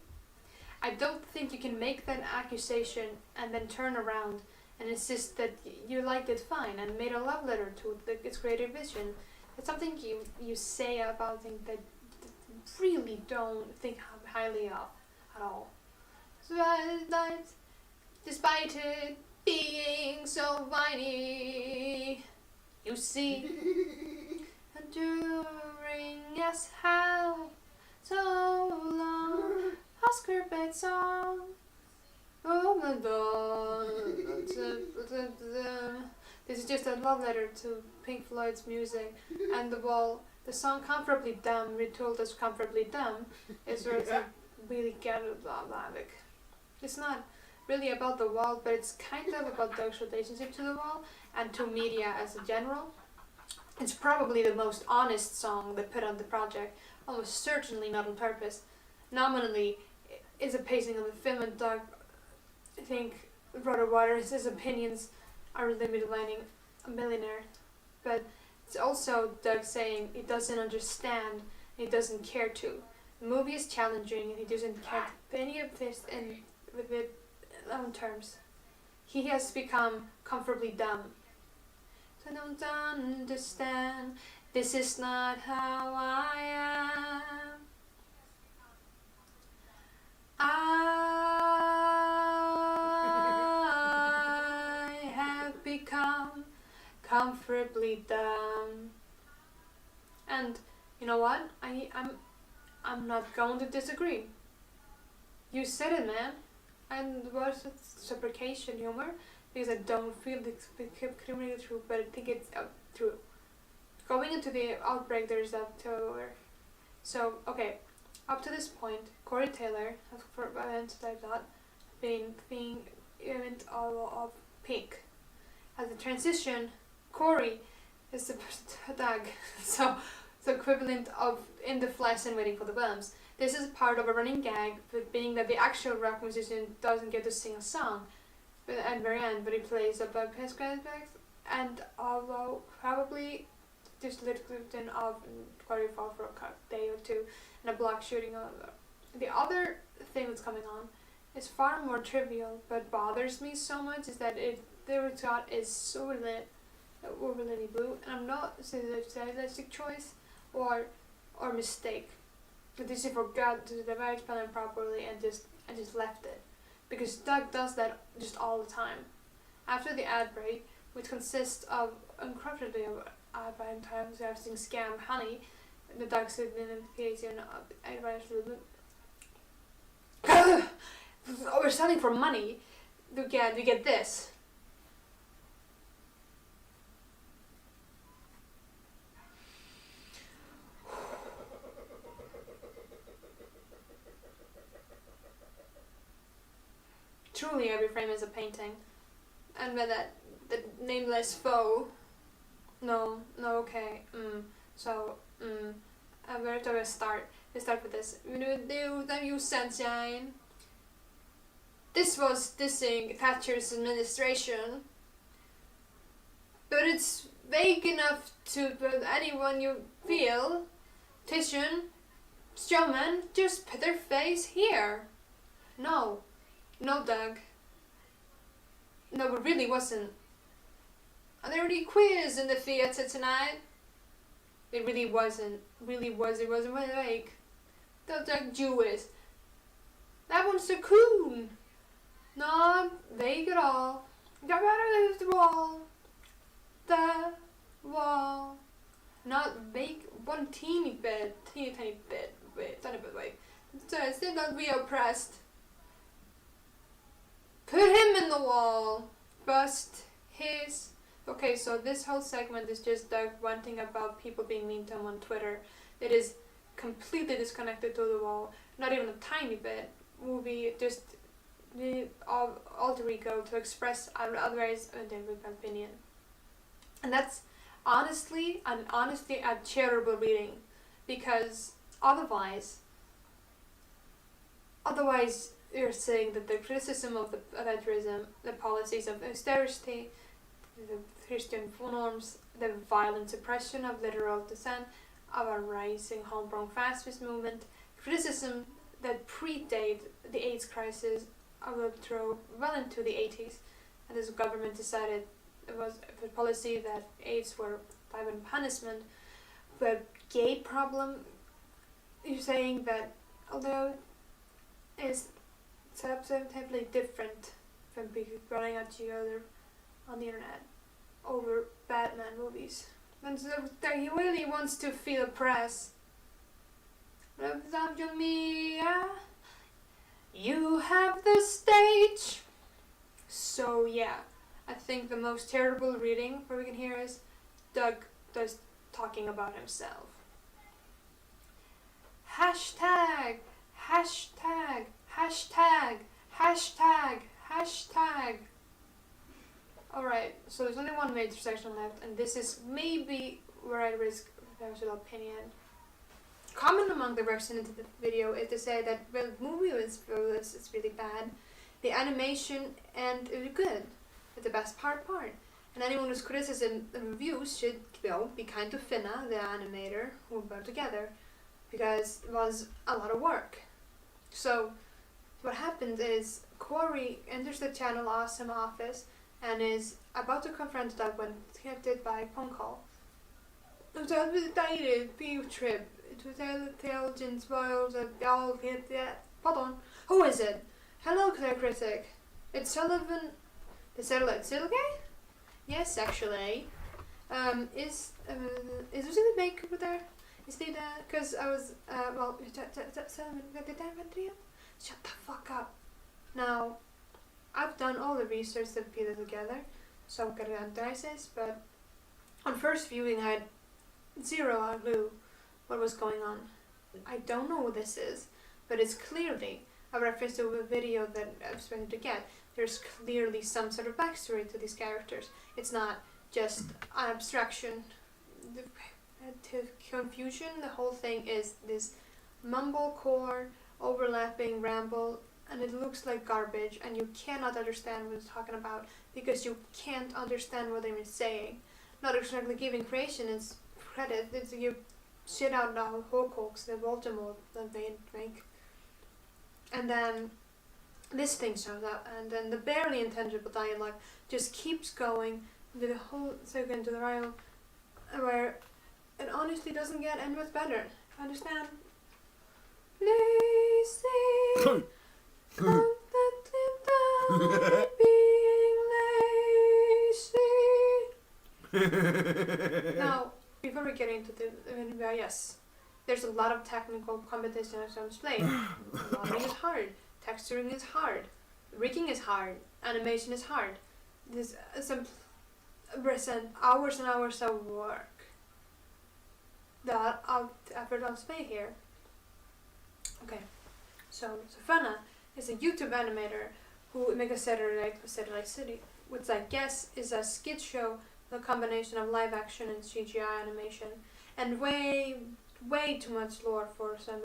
I don't think you can make that accusation and then turn around and insist that you liked it fine and made a love letter to its creative vision. It's something you say about things that really don't think highly of at all. So despite it being so whiny, you see, enduring as hell, so long, Oscar bait song. Oh my God. This is just a love letter to Pink Floyd's music, and the song Comfortably Dumb, retooled as Comfortably Dumb, is where it's really gathered. It's not really about the wall, but it's kind of about Doug's relationship to the wall and to media as a general. It's probably the most honest song they put on the project, almost certainly not on purpose. Nominally, is a pacing of the film, and Doug, I think, Roger Waters, his opinions are limited lining a millionaire, but it's also Doug saying he doesn't understand and he doesn't care to. The movie is challenging, and he doesn't care to put any of this in with it long terms. He has become comfortably dumb. So I don't understand. This is not how I am. I have become comfortably dumb. And you know what? I'm not going to disagree. You said it, man. And was it supplication humor? Because I don't feel it's criminally true, but I think it's true. Going into the outbreak, there's October. So, okay, up to this point, Corey Taylor, for events like that, being event of Pink. As a transition, Corey is the tag, so the equivalent of in the flesh and waiting for the bumps. This is part of a running gag, but being that the actual rock musician doesn't get to sing a song at the very end, but he plays a bug his grandbags, and although probably just a little bit of Corey fall for a day or two, and a block shooting on the other thing that's coming on is far more trivial, but bothers me so much is that the result is so lit, overly blue, and I'm not saying it's a stylistic choice or mistake. But this he forgot to divide spelling properly and just left it, because Doug does that just all the time. After the ad break, which consists of incredibly ad buying times using scam honey, the Doug identification of we're selling for money. We get this. Truly, every frame is a painting, and with that, the nameless foe. No, okay. Where do I start? We start with this. You sunshine. This was dissing Thatcher's administration, but it's vague enough to put anyone you feel. Titian, Strowman, just put their face here. No, Doug. No, it really wasn't. Are there any queers in the theater tonight? It really wasn't. It wasn't like. They're Doug Jewish. That one's a coon. Not vague at all. Got rid of the wall. The wall. Not vague one teeny bit. Tiny bit. Wait. So still not be oppressed. Put him in the wall. Bust his. Okay, so this whole segment is just Doug ranting about people being mean to him on Twitter. It is completely disconnected to the wall. Not even a tiny bit. Movie just the alter ego to express otherwise a different opinion. And that's honestly a charitable reading, because otherwise you're saying that the criticism of the aventurism, the policies of austerity, the Christian norms, the violent suppression of literal dissent, of a rising homegrown fascist movement, criticism that predate the AIDS crisis overthrow well into the 80s, and this government decided it was a policy that AIDS were type of punishment. But gay problem, you're saying that although it's substantively different from people running at each other on the internet over Batman movies, and so that he really wants to feel oppressed. You have the stage. So yeah, I think the most terrible reading where we can hear is Doug just talking about himself. Hashtag. Alright, so there's only one major section left, and this is maybe where I risk personal opinion. Common among the reaction into the video is to say that, well, the movie is really bad. The animation and it was good. It's the best part. And anyone who's criticism the reviews should, be kind to Finna, the animator, who put together. because it was a lot of work. So what happens is Corey enters the Channel Awesome office and is about to confront Doug when tempted by a phone call. It was a dated field trip. It was intelligence files and all hit that. Hold on. Who is it? Hello, critic. It's Sullivan. The satellite still okay? Yes, actually. Is there a make over there? Is he there? Because I was well. Sullivan, the damn video. Shut the fuck up. Now, I've done all the research to put it together, so I'm gonna analyze this. But on first viewing, I had zero clue what was going on. I don't know what this is, but it's clearly a reference to a video that I was trying to get. There's clearly some sort of backstory to these characters. It's not just an abstraction. To confusion, the whole thing is this mumblecore, overlapping ramble, and it looks like garbage, and you cannot understand what it's talking about because you can't understand what they're even saying. Not exactly giving creation is credit. It's you shit out the Hawks, the Voldemort that they make, and then this thing shows up, and then the barely intelligible dialogue just keeps going into the whole second tutorial, where it honestly doesn't get any much better. Understand? Lazy. Being lazy. Now, before we get into the yes, there's a lot of technical competition on display. Modeling is hard, texturing is hard, rigging is hard, animation is hard. There's some hours and hours of work that effort on display here. Okay, so Savannah is a YouTube animator who makes a Satellite City, which I guess is a skit show, a combination of live action and CGI animation, and way too much lore for some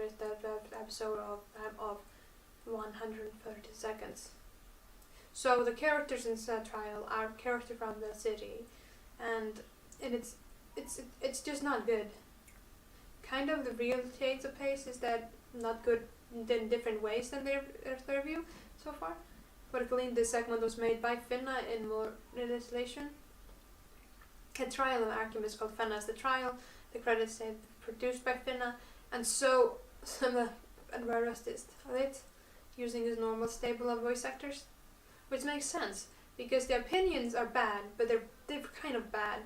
episode of 130 seconds. So the characters in the trial are characters from the city, and it's just not good. Kind of the real takes of pace is that not good in different ways than their review so far. Particularly, this segment was made by Finna in more legislation. A trial of Archimedes called Finna's The Trial. The credits say produced by Finna, and so and arrested of it using his normal stable of voice actors, which makes sense because the opinions are bad, but they're kind of bad.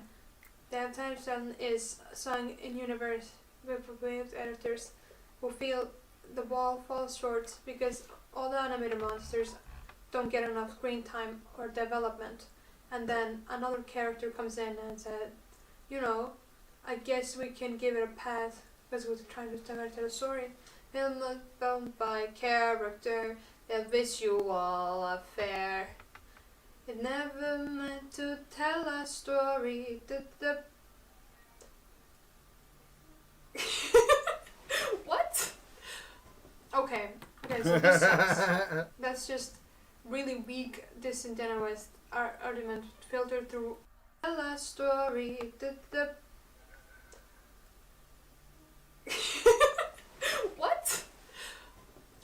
The attention is sung in universe with editors who feel the wall falls short because all the animated monsters don't get enough screen time or development, and then another character comes in and said, I guess we can give it a pass because we're trying to tell a story. Film bound by character, the visual affair. It never meant to tell a story. What? Okay, so this sucks. That's just really weak, disingenuous argument filtered through tell a story. What?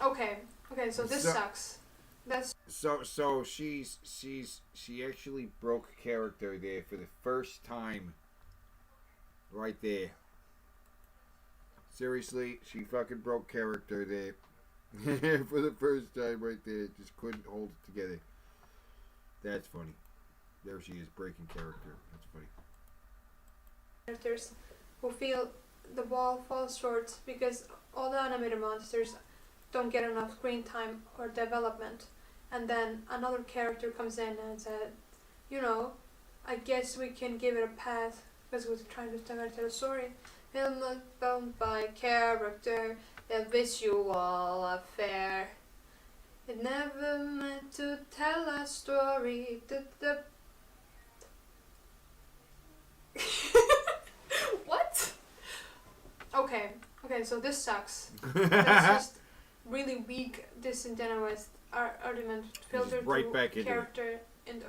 Okay, so this sucks. That's so she actually broke character there for the first time. Right there. Seriously, she fucking broke character there. For the first time right there. Just couldn't hold it together. That's funny. There she is, breaking character. That's funny. Characters who feel the wall falls short because all the animated monsters don't get enough screen time or development, and then another character comes in and said, I guess we can give it a pass because we're trying to tell a story. Film bound by character, the visual affair. It never meant to tell a story. What? Okay, so this sucks. That's just really weak, disingenuous argument filtered right back through into character and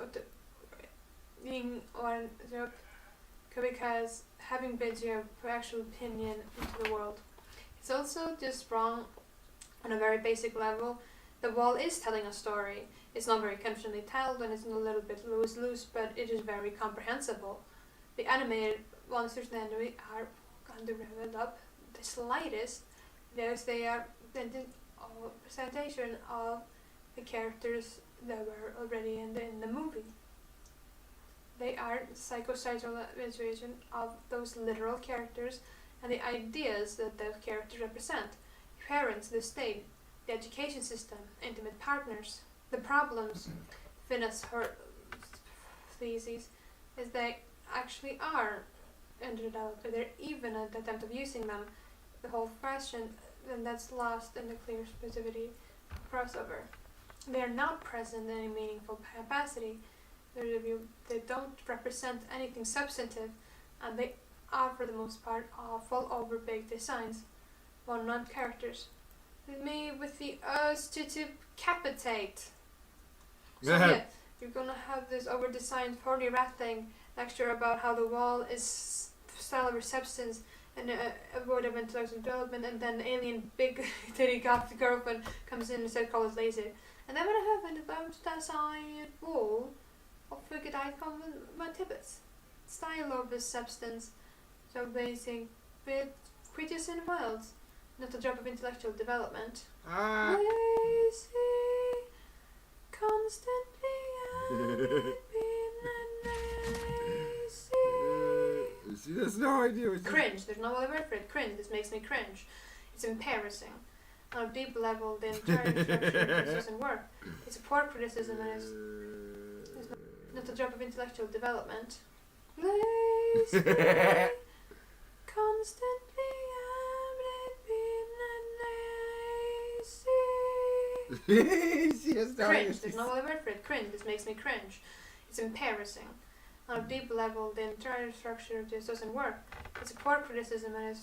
being on because having been your actual opinion into the world. It's also just wrong on a very basic level. The Wall is telling a story. It's not very confidently told and it's a little bit loose, but it is very comprehensible. The animated monsters in the anime are underrated up the slightest because they are the presentation of the characters that were already in the movie. They are psychosocial visualization of those literal characters and the ideas that those characters represent. Parents, the state, the education system, intimate partners. The problems Finna's her thesis is they actually are underdeveloped. They're even at the attempt of using them. The whole question then that's lost in the clear specificity crossover. They are not present in any meaningful capacity. They don't represent anything substantive, and they are for the most part awful over big designs. One-on characters. Me with the urge to decapitate. So yeah, you're gonna have this over-designed 4D rat thing lecture about how the Wall is style over substance and avoid of intellectual development, and then alien big titty goth girlfriend comes in and says call us lazy. And then when I have an over-designed wall of figured icon my tibbets. Style over substance. So basic with creatures in the world. Not a drop of intellectual development. Lazy, constantly She has no idea what cringe. There's no other word for it. Cringe. This makes me cringe. It's embarrassing. On a deep level, the entire structure doesn't work. It's a poor criticism and it's not a drop of intellectual development. Lazy, constantly She has no cringe. idea. There's no other word for it. Cringe. This makes me cringe. It's embarrassing. On a deep level, the entire structure just doesn't work. It's a poor criticism and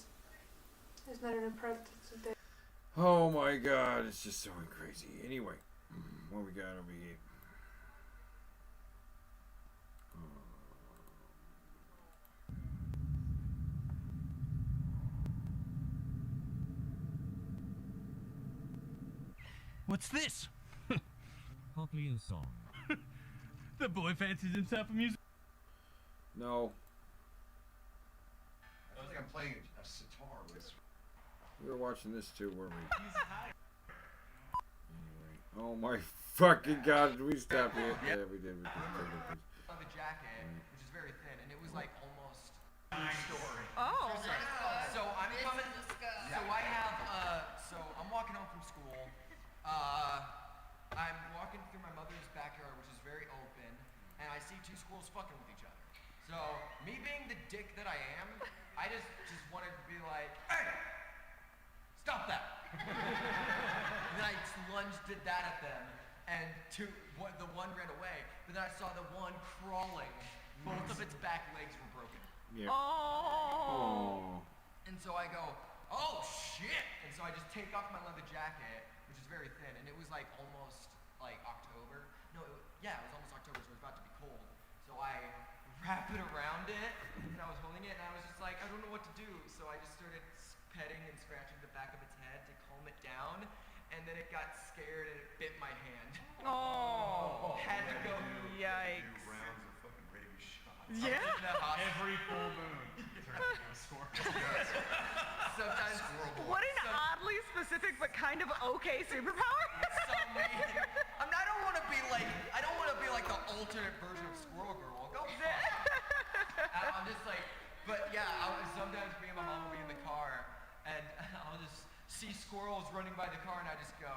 it's not an approach to the Oh my god, it's just so crazy. Anyway, what we got over here? What's this? Probably a song. The boy fancies himself a music. No. I don't think I'm playing a sitar. We were watching this too, weren't we? Anyway. Oh my fucking god, did we stop here? Yeah, we did. On the jacket, which is very thin, and it was like almost a story. Oh. So I'm coming. So I have. So I'm walking home from school. I'm walking through my mother's backyard, which is very open, and I see two squirrels fucking with each other. So me being the dick that I am, I just wanted to be like, hey, stop that. And then I lunged, did that at them, and the one ran away. But then I saw the one crawling. Both of its back legs were broken. Yeah. Oh. And so I go, oh shit! And so I just take off my leather jacket, which is very thin, and it was like almost like October. No, it was almost October, so it was about to be cold. So I wrap it around it, and I was holding it, and I was just like, I don't know what to do. So I just started petting and scratching the back of its head to calm it down, and then it got scared and it bit my hand. Oh. Had to go. Yikes. Rounds of fucking rabies shots. Yeah. Every full moon. Sometimes. What an oddly specific but kind of okay superpower. I don't want to be like the alternate version of Squirrel Girl. Go fuck. I'm just like, but yeah, sometimes me and my mom will be in the car, and I'll just see squirrels running by the car, and I just go,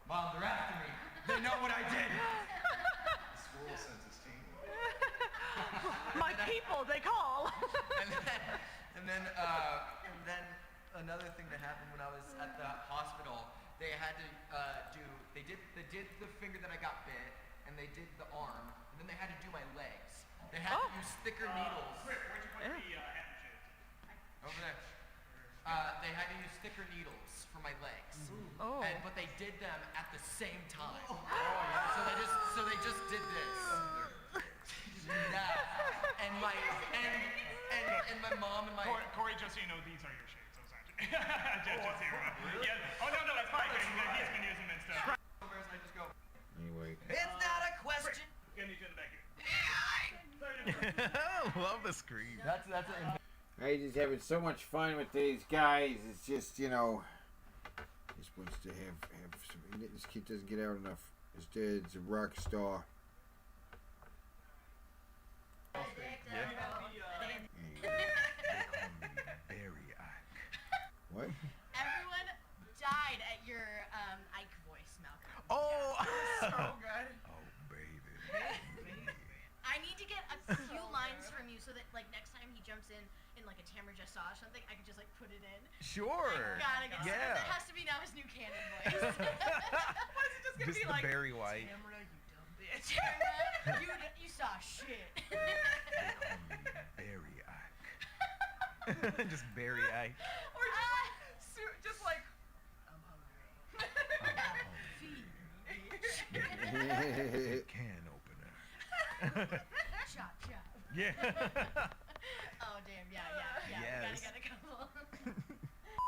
Mom, they're after me. They know what I did. The squirrel sense is tingling. My people, they call. And then another thing that happened when I was at the hospital, they had to they did the finger that I got bit, and they did the arm, and then they had to do my legs. They had to use thicker needles. Where'd you put the handkerchief? Over there. They had to use thicker needles for my legs. Oh. But they did them at the same time. So they just did this. That. And my mom and my Corey, just so you know, these are your shades. Those aren't Just zero. Yeah. Oh, no, that's fine. He's been using them and stuff. I just go, Anyway. it's not a question. Get each other back here. Love the screen. That's it. I just having so much fun with these guys. It's just, you know, just wants to have some. This kid doesn't get out enough. His dad's a rock star. What? Everyone died at your Ike voice, Malcolm. Oh, so good. Oh, baby. I need to get a few lines from you so that, like, next time he jumps in like a Tamara just saw or something, I can just like put it in. Sure. I gotta get yeah. That has to be now his new canon voice. What is it just gonna Just be the like? Barry White. Tamara, you dumb bitch. Tamara, you saw shit. They call me Barry Ike. Just Barry Ike. Or just like, I'm hungry. Can opener. Chop chop. Yeah. Oh damn, yeah. Yes. We gotta get a couple.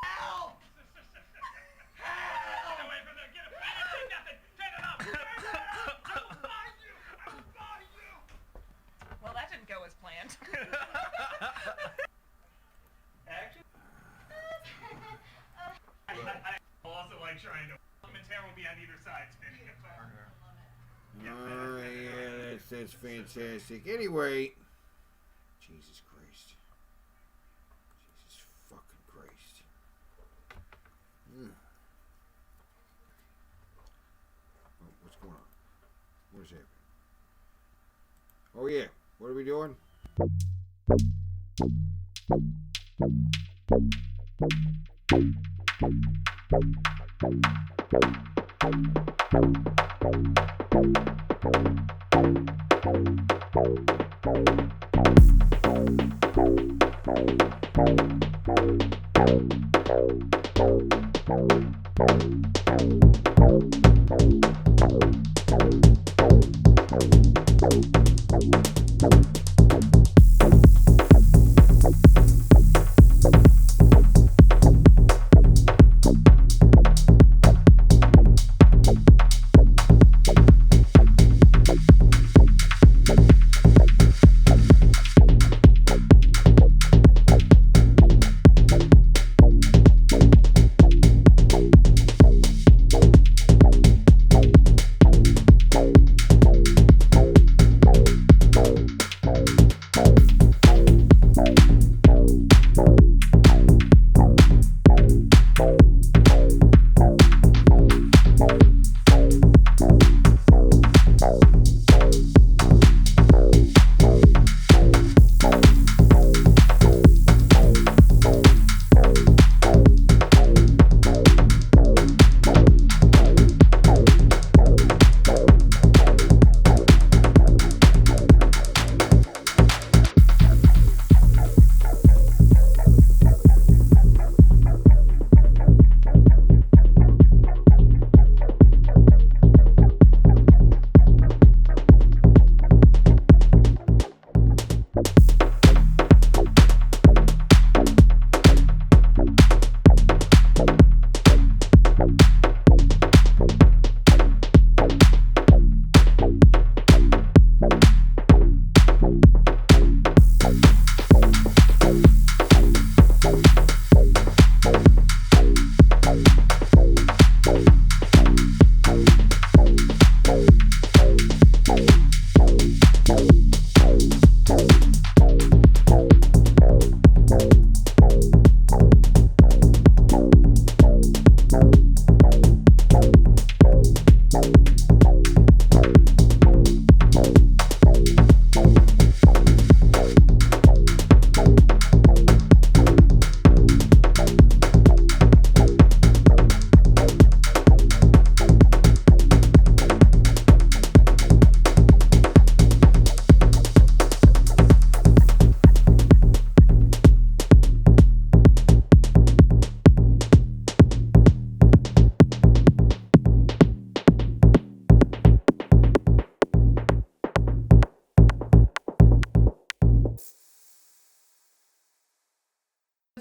Help! Get away from there. Get him. I didn't see nothing. Turn it off. I'll buy you. I'll buy you. Well, that didn't go as planned. Action. I also like trying to. And Tara will be on either side spinning it. Oh, yeah, that's fantastic. Anyway, Jesus Christ. Jesus fucking Christ. Oh, what's going on? What is happening? Oh, yeah. What are we doing?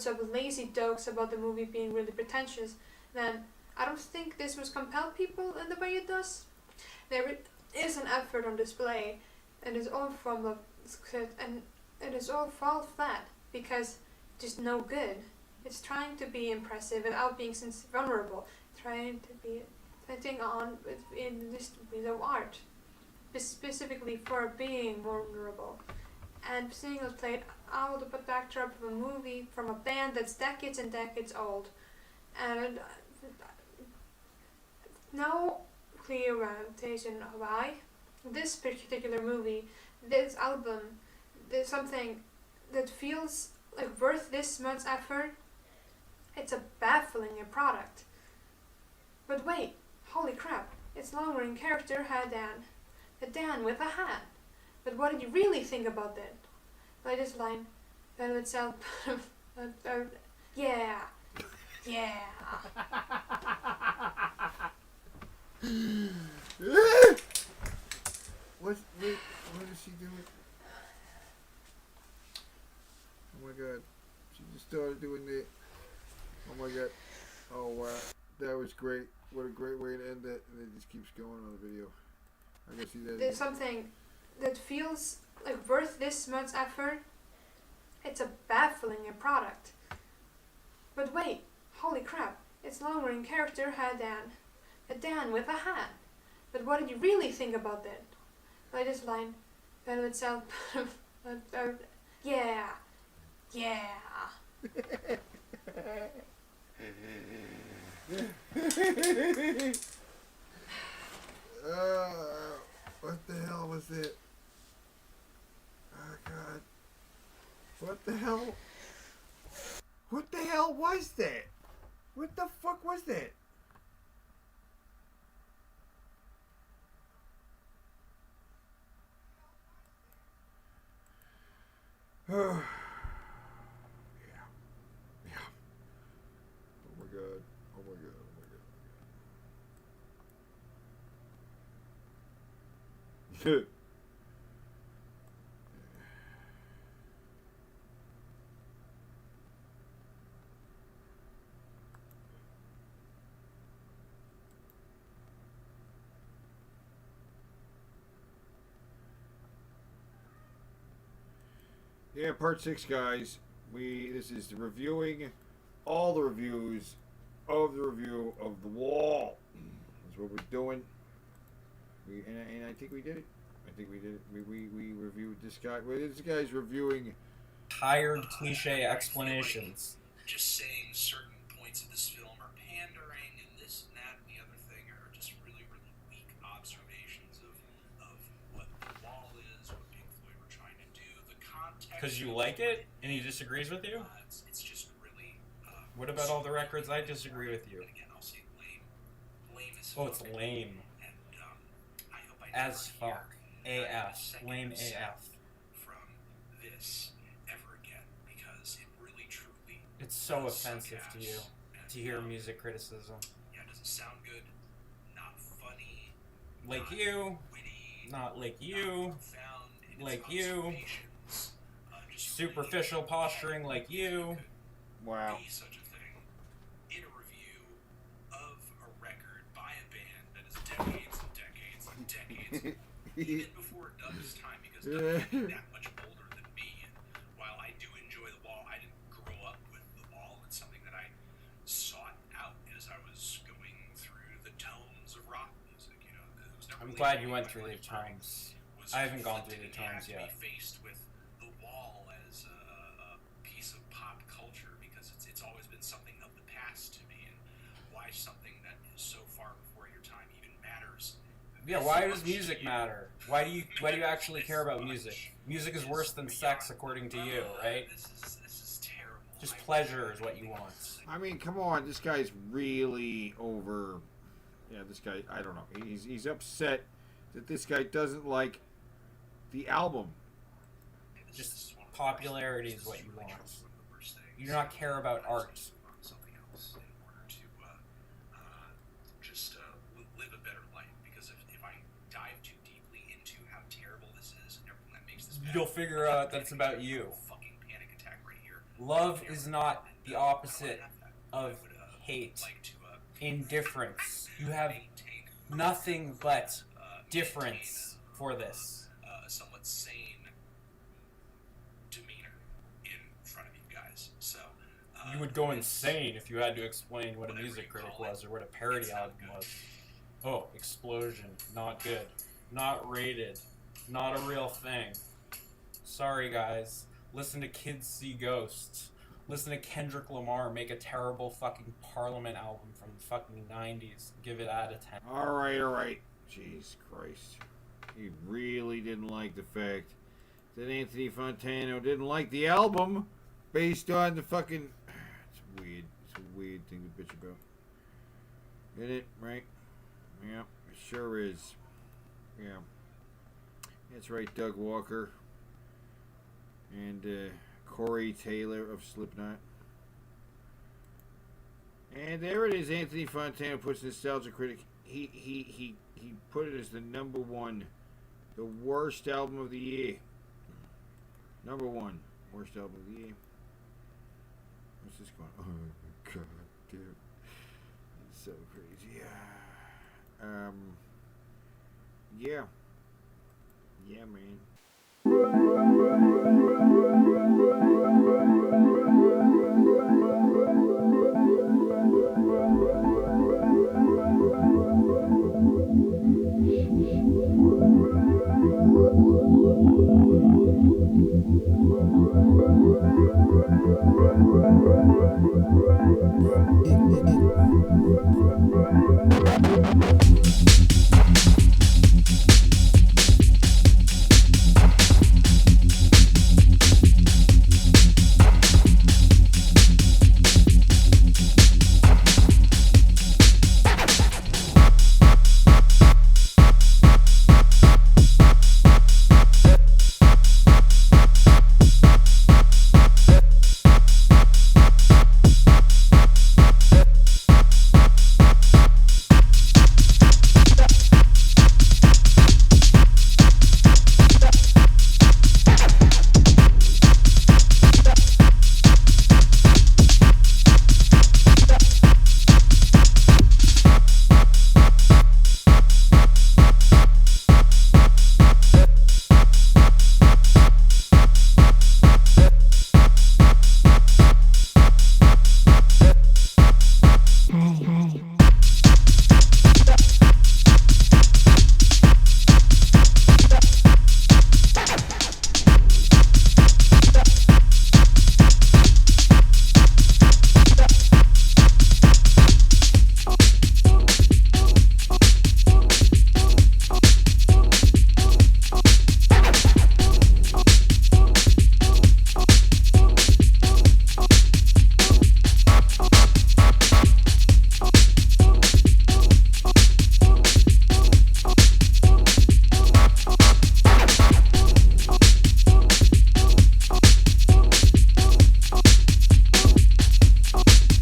of lazy jokes about the movie being really pretentious, then I don't think this would compel people in the way it does. There is an effort on display, and it's all from the script, and it is all fall flat because it's just no good. It's trying to be impressive without being vulnerable, trying to be putting on in this piece of art, specifically for being vulnerable. And seeing us played out of the backdrop of a movie from a band that's decades and decades old. And no clear representation of why this particular movie, this album, there's something that feels like worth this much effort. It's a baffling product. But wait, holy crap, its longer in character had a Dan with a hat. But what did you really think about that? By this line, that itself, yeah, yeah. What is she doing? Oh my god. She just started doing that. Oh my god. Oh wow. That was great. What a great way to end that. And it just keeps going on the video. I gotta see that. There's something that feels like worth this much effort. It's a baffling product. But wait, holy crap, its longer in character had a Dan with a hat. But what did you really think about that? By this line, that itself, yeah, yeah. What the hell was it? Oh god. What the hell? What the hell was that? What the fuck was that? Yeah. Yeah. Oh my god. Oh my god. Oh my god. Yeah, part 6, guys. This is reviewing all the reviews of the review of The Wall. That's what we're doing. And I think we did it. I think we did it. We reviewed this guy. Well, this guy's reviewing tired cliche explanations. Just saying certain points of this film are pandering, and this and that and the other thing are just really, really weak observations of what The Wall is, what Pink Floyd were trying to do, the context. Because you like it and he disagrees with you? It's just really. What about all the records I disagree with you? And again, I'll say lame. Lame as Oh, it's lame. And I hope I As fuck. AF. Lame AF. from this ever again, because it really truly It's so does offensive suck to ass. you to hear music criticism. Yeah, it doesn't sound good, not funny, Like not you. witty, Not like you. not profound in Like its you. observations, just Superficial posturing like you. Wow. be such a thing in a review of a record by a band that is decades and decades and decades even before Doug's time, because Doug is that much older than me, and while I do enjoy The Wall, I didn't grow up with The Wall. It's something that I sought out as I was going through the tones of rock music. You know, it was never I'm really glad you my went through the life times. was I haven't gone through the conflicted, and times had to yet. be faced with The Wall as a piece of pop culture, because it's always been something of the past to me, and why something that is so far before your time even matters. Yeah, why does music matter? Why do you actually care about music? Music is worse than sex according to you, right? This is terrible. Just pleasure is what you want. I mean, come on. This guy's really over. Yeah, this guy, I don't know. He's upset that this guy doesn't like the album. Just popularity is what you want. You do not care about art. Something else in order to just live a better life, because if I dive too deeply into how terrible this is and everything that makes this bad, You'll figure out that's about you. fucking panic attack right here Love is not the opposite of hate. Indifference. You have nothing but difference for this. A somewhat sane demeanor in front of you guys. So You would go insane if you had to explain what a music critic was or what a parody album was. Oh, explosion. Not good. Not rated. Not a real thing. Sorry, guys. Listen to Kids See Ghosts. Listen to Kendrick Lamar make a terrible fucking Parliament album from the fucking 90s. Give it out of 10. All right. Jeez Christ. He really didn't like the fact that Anthony Fontano didn't like the album based on the fucking... It's weird. It's a weird thing to bitch about. Isn't it? Right? Yeah, it sure is. Yeah. That's right, Doug Walker. And Corey Taylor of Slipknot. And there it is. Anthony Fontana puts Nostalgia Critic. He put it as the number one, the worst album of the year. Number one, worst album of the year. What's this going? Oh my god, dude, it's so crazy. Yeah, man.